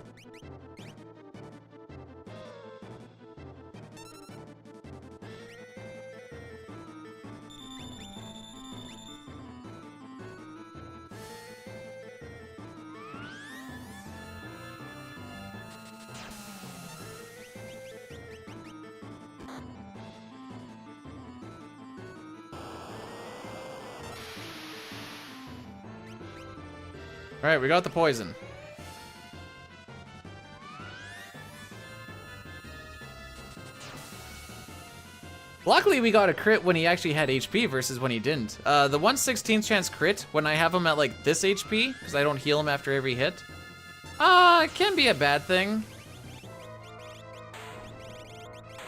Speaker 1: All right, we got the poison. Luckily, we got a crit when he actually had HP versus when he didn't. The 1/16th chance crit when I have him at like this HP, because I don't heal him after every hit, it can be a bad thing.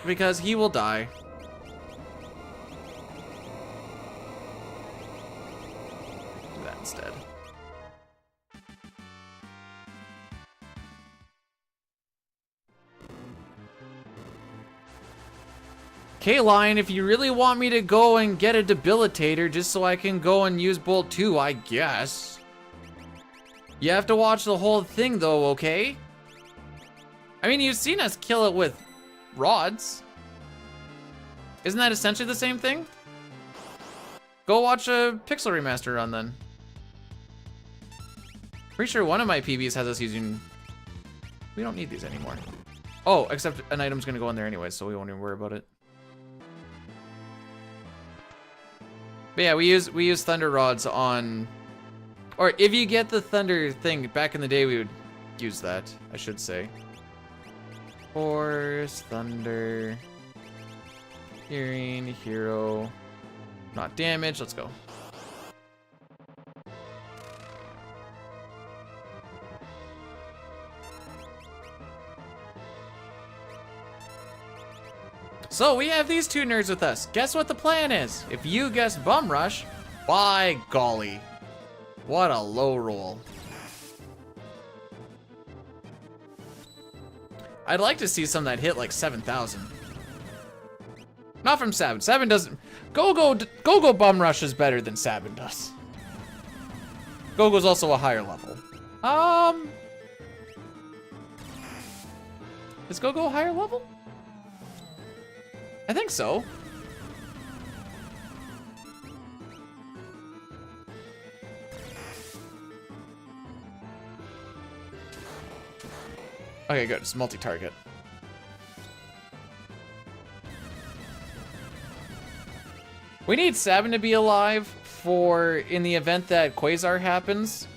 Speaker 1: Because he will die. Do that instead. K-Line, if you really want me to go and get a debilitator just so I can go and use Bolt 2, I guess. You have to watch the whole thing though, okay? I mean, you've seen us kill it with rods. Isn't that essentially the same thing? Go watch a Pixel Remaster run then. Pretty sure one of my PBs has us using... We don't need these anymore. Oh, except an item's gonna go in there anyway, so we won't even worry about it. But yeah, we use thunder rods on, or if you get the thunder thing, back in the day we would use that, I should say. Force, Thunder, Hearing, Hero, not damage. Let's go. So we have these two nerds with us. Guess what the plan is? If you guessed Bum Rush, by golly, what a low roll. I'd like to see some that hit like 7,000. Not from Sabin. Sabin doesn't. Go-Go Bum Rush is better than Sabin does. Go-Go's also a higher level. Is Go-Go a higher level? I think so. Okay, good. It's multi-target. We need Sabin to be alive for in the event that Quasar happens.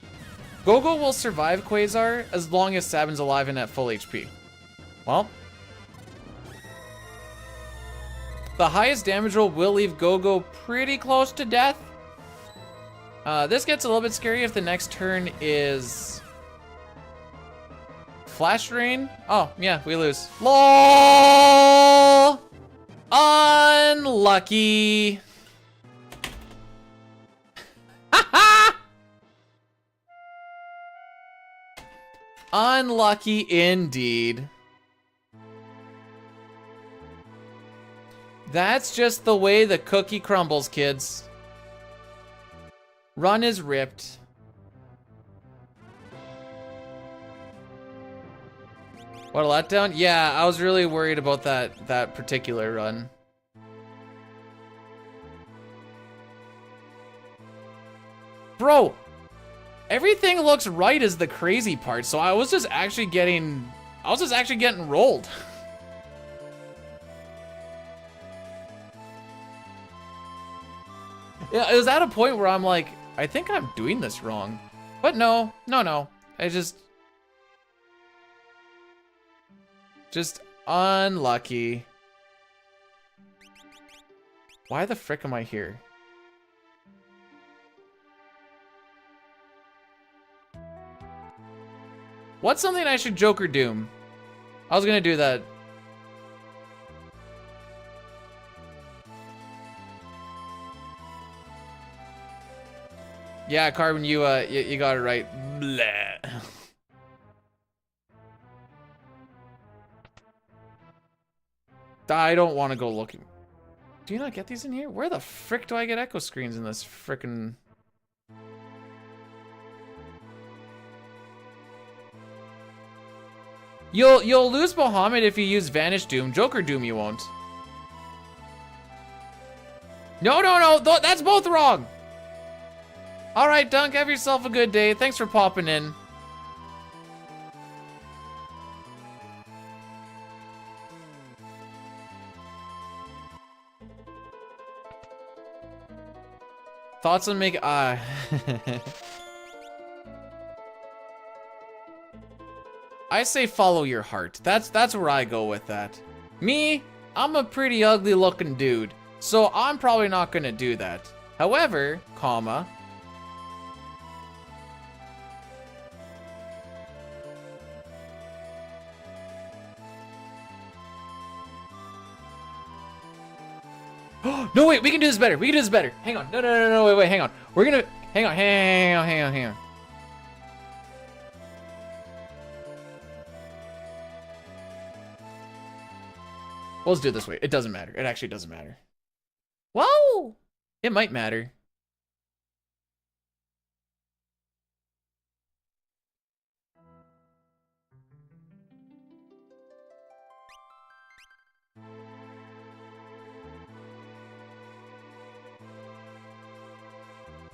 Speaker 1: Go-Go will survive Quasar as long as Sabin's alive and at full HP. Well, the highest damage roll will leave Go-Go pretty close to death. This gets a little bit scary if the next turn is Flash Rain. Oh, yeah, we lose. LOL! Unlucky. Unlucky indeed. That's just the way the cookie crumbles, kids. Run is ripped. What a letdown? Yeah, I was really worried about that particular run. Bro, everything looks right is the crazy part, so I was just actually getting rolled. Yeah, it was at a point where I'm like, I think I'm doing this wrong. But no. I just unlucky. Why the frick am I here? What's something I should Joker Doom? I was gonna do that. Yeah, Carbon, you got it right. Blah. I don't want to go looking. Do you not get these in here? Where the frick do I get echo screens in this frickin'? You'll lose Bahamut if you use Vanish Doom. Joker Doom you won't. No, that's both wrong. All right, Dunk, have yourself a good day. Thanks for popping in. Thoughts on make I say follow your heart. That's where I go with that. Me, I'm a pretty ugly looking dude, so I'm probably not gonna do that. However, comma, no, wait, we can do this better. Hang on. No, wait, hang on. We're gonna, hang on. Well, let's do it this way. It doesn't matter. It actually doesn't matter. Whoa! It might matter.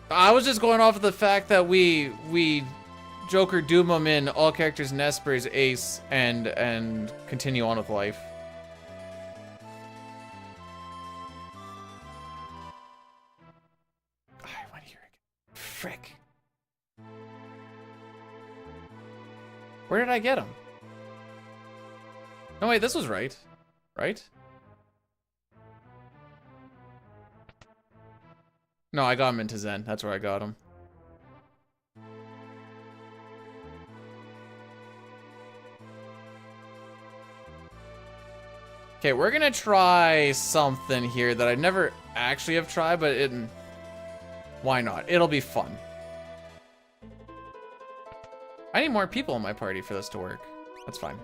Speaker 1: I was just going off of the fact that we Joker Doom them in all characters in Esper's ace and continue on with life. I want to hear it. Frick. Where did I get him? No, wait, this was right. Right? No, I got him into Zen. That's where I got him. Okay, we're gonna try something here that I never actually have tried, but why not? It'll be fun. I need more people in my party for this to work. That's fine.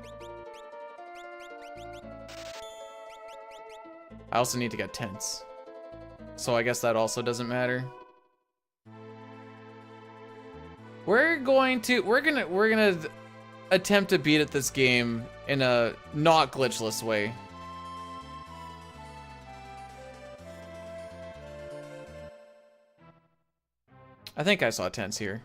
Speaker 1: I also need to get tents. So I guess that also doesn't matter. We're gonna attempt to beat at this game in a not glitchless way. I think I saw tents here.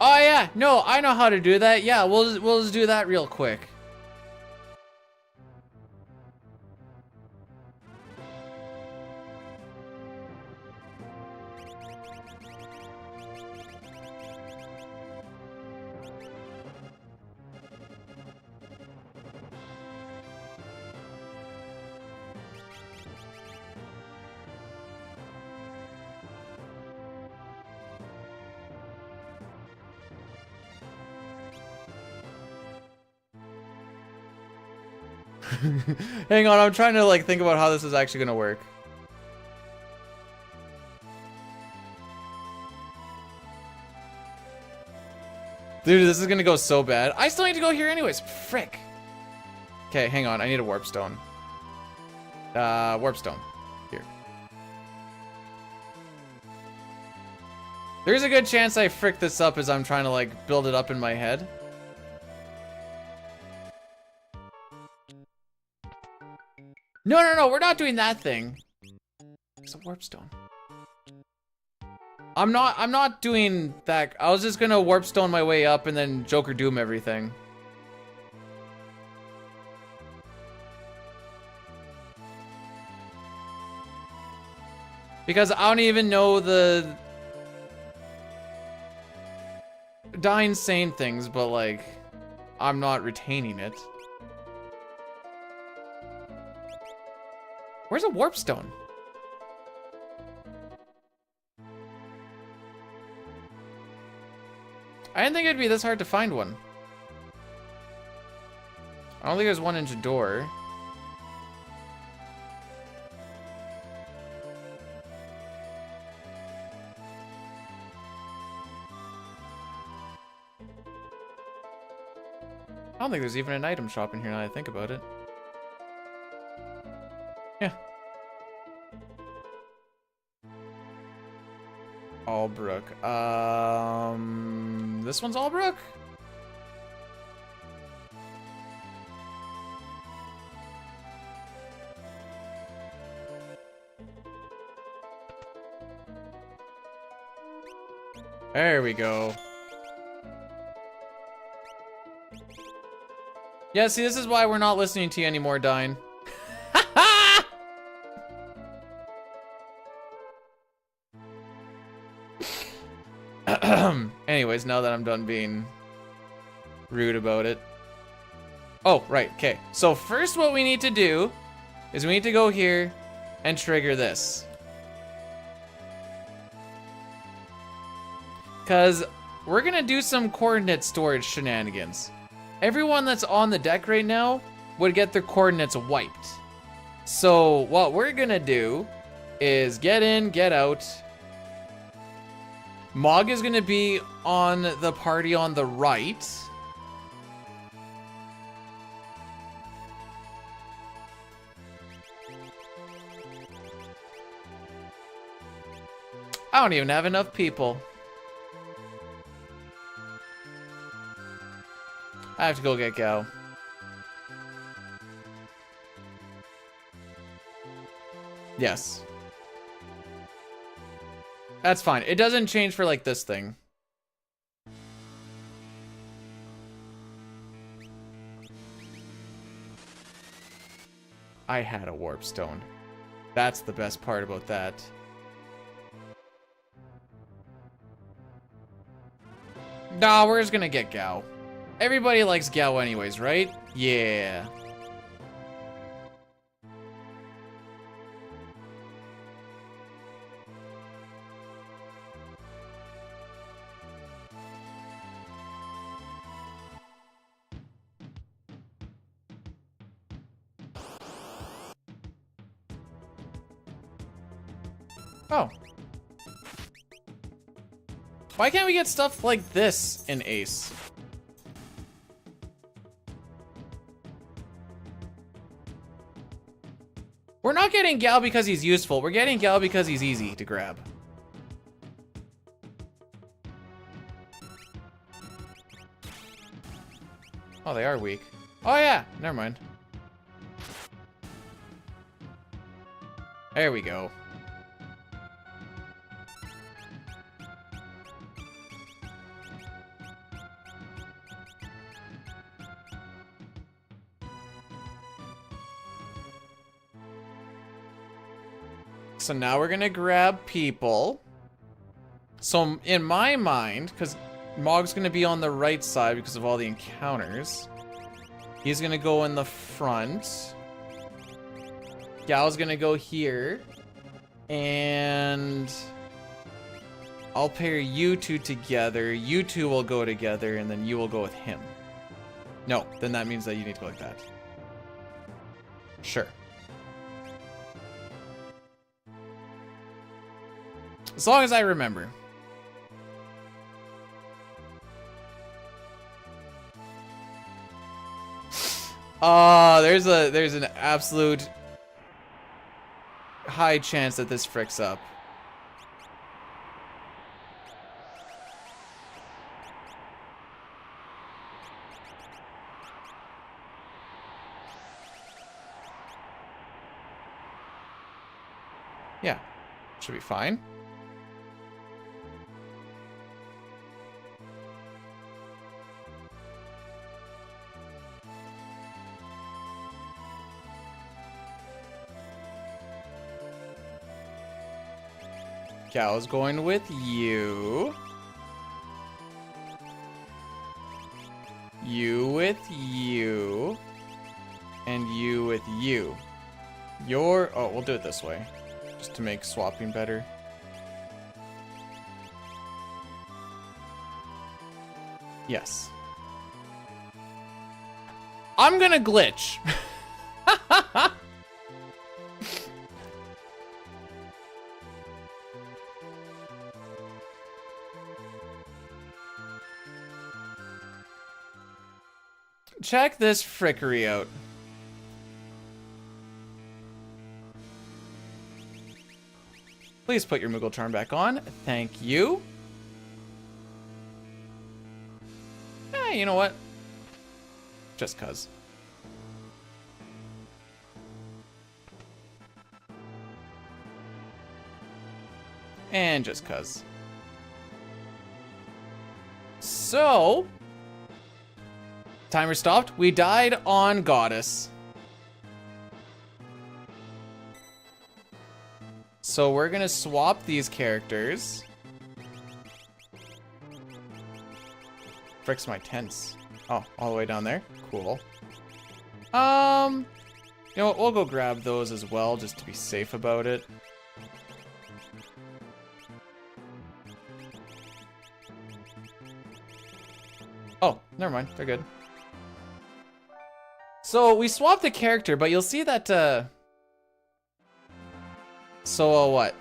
Speaker 1: Oh yeah, no, I know how to do that. Yeah, we'll just do that real quick. Hang on, I'm trying to like think about how this is actually gonna work. Dude, this is gonna go so bad. I still need to go here anyways. Frick. Okay, hang on. I need a warp stone. Warp stone. Here. There's a good chance I frick this up as I'm trying to like build it up in my head. No, we're not doing that thing. It's a warp stone. I'm not doing that. I was just gonna warp stone my way up and then Joker Doom everything. Because I don't even know the dying sane things, but like, I'm not retaining it. Where's a warp stone? I didn't think it'd be this hard to find one. I don't think there's one in Jador. I don't think there's even an item shop in here now that I think about it. Yeah. Albrook. This one's Albrook? There we go. Yeah, see, this is why we're not listening to you anymore, Dine. Anyways, now that I'm done being rude about it. Oh, right, okay. So first what we need to do is we need to go here and trigger this. Because we're gonna do some coordinate storage shenanigans. Everyone that's on the deck right now would get their coordinates wiped. So what we're gonna do is get in, get out. Mog is gonna be on the party on the right. I don't even have enough people. I have to go get Gao. Yes. That's fine. It doesn't change for like this thing. I had a warp stone. That's the best part about that. Nah, we're just gonna get Gao. Everybody likes Gao anyways, right? Yeah. Oh. Why can't we get stuff like this in Ace? We're not getting Gao because he's useful. We're getting Gao because he's easy to grab. Oh, they are weak. Oh yeah, never mind. There we go. So now we're gonna grab people. So in my mind, because Mog's gonna be on the right side because of all the encounters, he's gonna go in the front. Gao's gonna go here. And I'll pair you two together. You two will go together, and then you will go with him. No, then that means that you need to go like that. Sure. As long as I remember. There's an absolute high chance that this fricks up. Yeah, should be fine. Gao's going with you. You with you. And you with you. Oh, we'll do it this way. Just to make swapping better. Yes. I'm gonna glitch. Check this frickery out. Please put your Moogle Charm back on. Thank you. Eh, you know what? Just cuz. And just cuz. So... Timer stopped. We died on Goddess. So we're gonna swap these characters. Frick's my tents. Oh, all the way down there? Cool. You know what? We'll go grab those as well, just to be safe about it. Oh, never mind. They're good. So we swapped the character, but you'll see that, what?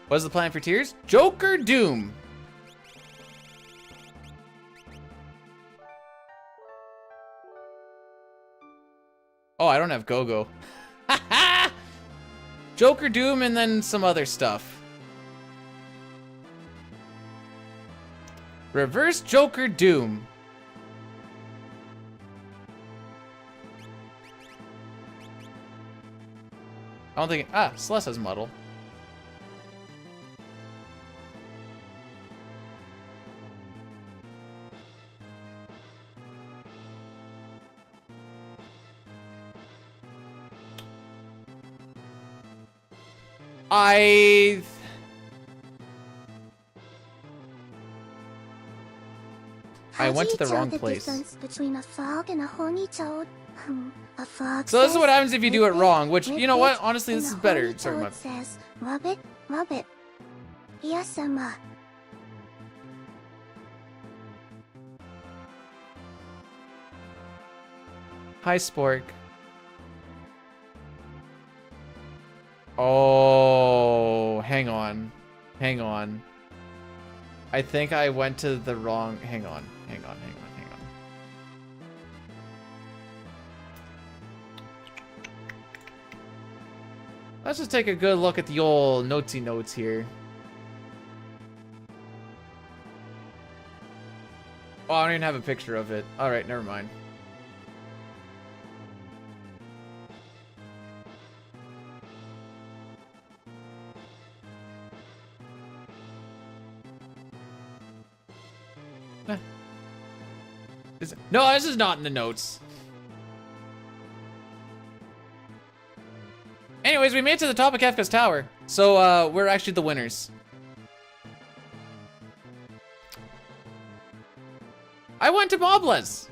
Speaker 1: What's the plan for tiers? Joker Doom. Oh, I don't have Go-Go. Joker Doom and then some other stuff. Reverse Joker Doom. I don't think... Celeste has Muddle. I went to the wrong place.
Speaker 8: Difference between a frog and a horny toad? A frog
Speaker 1: So this is
Speaker 8: says,
Speaker 1: what happens if you do it
Speaker 8: "Rip
Speaker 1: wrong, which,
Speaker 8: rip
Speaker 1: you know what?
Speaker 8: it,"
Speaker 1: Honestly, this
Speaker 8: and
Speaker 1: is
Speaker 8: a
Speaker 1: better.
Speaker 8: horny
Speaker 1: Sorry,
Speaker 8: toad
Speaker 1: my...
Speaker 8: says, rub it, rub it. Yes, Emma.
Speaker 1: Hi, Spork. Oh, hang on. Hang on. I think I went to the wrong... Hang on. Hang on. Let's just take a good look at the old notesy notes here. Oh, I don't even have a picture of it. Alright, never mind. No, this is not in the notes. Anyways, we made it to the top of Kefka's Tower. So, we're actually the winners. I went to Moblas.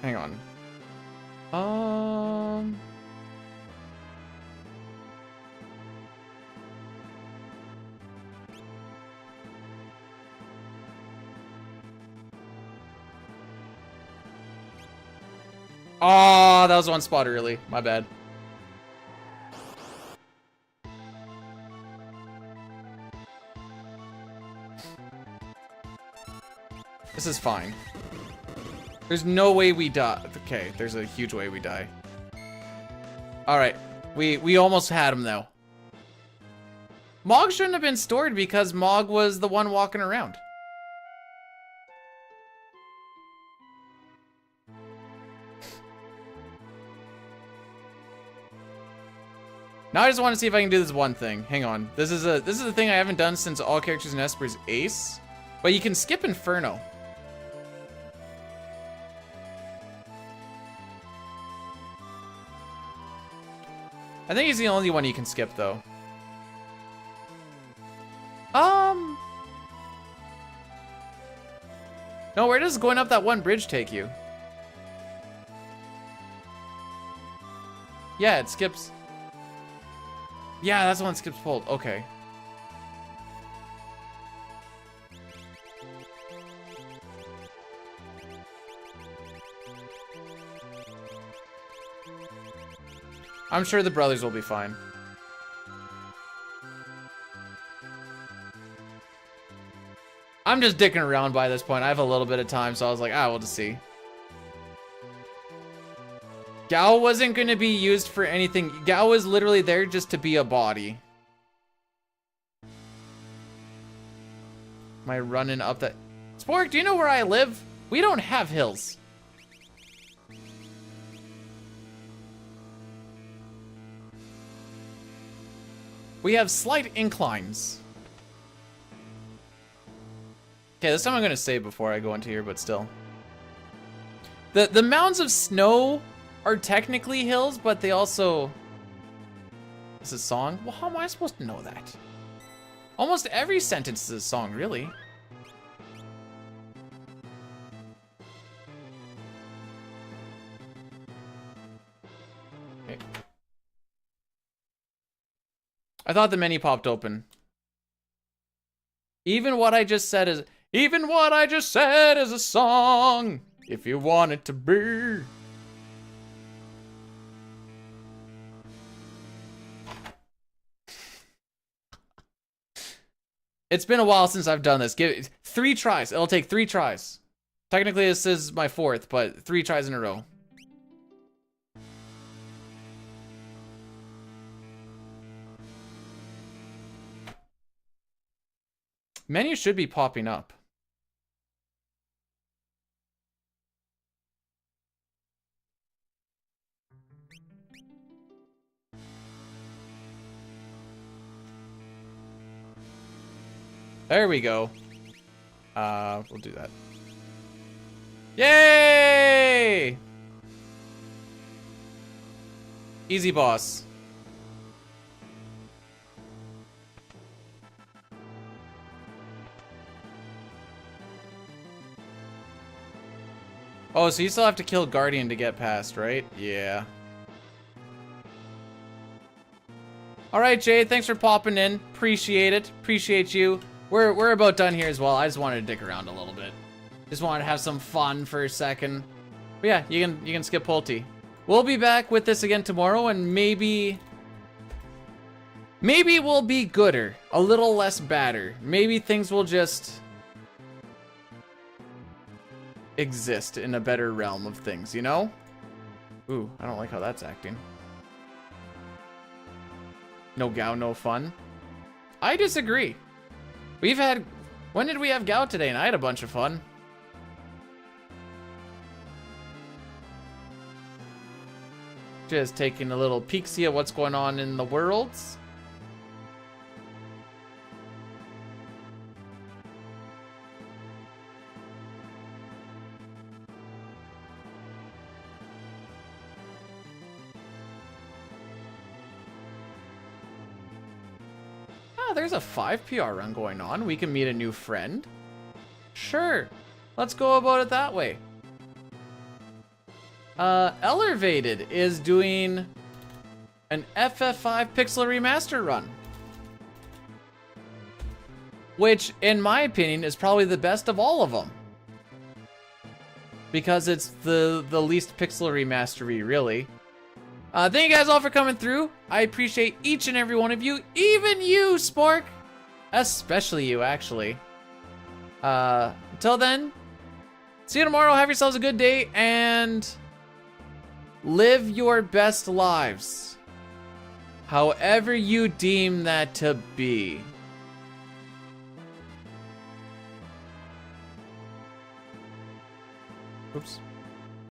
Speaker 1: Hang on. Oh, that was one spot early. My bad. This is fine. There's no way we die. Okay, there's a huge way we die. Alright. We almost had him, though. Mog shouldn't have been stored because Mog was the one walking around. Now I just want to see if I can do this one thing. Hang on. This is a thing I haven't done since all characters in Esper's Ace. But you can skip Inferno. I think he's the only one you can skip, though. No, where does going up that one bridge take you? Yeah, it skips. Yeah, that's the one that skips Fold. Okay. I'm sure the brothers will be fine. I'm just dicking around by this point. I have a little bit of time, so I was like, we'll just see. Gao wasn't going to be used for anything. Gao was literally there just to be a body. Am I running up that? Spork, do you know where I live? We don't have hills. We have slight inclines. Okay, this time I'm gonna save before I go into here, but still. The mounds of snow are technically hills, but they also... This is a song? Well, how am I supposed to know that? Almost every sentence is a song, really. Okay. I thought the menu popped open. Even what I just said is a song. If you want it to be. It's been a while since I've done this. Give it 3 tries. It'll take 3 tries. Technically, this is my 4th, but 3 tries in a row. Menu should be popping up. There we go. We'll do that. Yay! Easy boss. Oh, so you still have to kill Guardian to get past, right? Yeah. Alright, Jay, thanks for popping in. Appreciate it. Appreciate you. We're about done here as well. I just wanted to dick around a little bit. Just wanted to have some fun for a second. But yeah, you can skip Pulte. We'll be back with this again tomorrow, and maybe we'll be gooder. A little less badder. Maybe things will just exist in a better realm of things, you know? Ooh, I don't like how that's acting. No Gao, no fun. I disagree. We've had... When did we have Gao today? And I had a bunch of fun. Just taking a little peek-see at what's going on in the worlds. There's a 5 PR run going on. We can meet a new friend. Sure. Let's go about it that way. Elevated is doing an FF5 Pixel Remaster run. Which, in my opinion, is probably the best of all of them. Because it's the least pixel remastery, really. Thank you guys all for coming through. I appreciate each and every one of you. Even you, Spork. Especially you, actually. Until then, see you tomorrow. Have yourselves a good day. And live your best lives. However you deem that to be. Oops.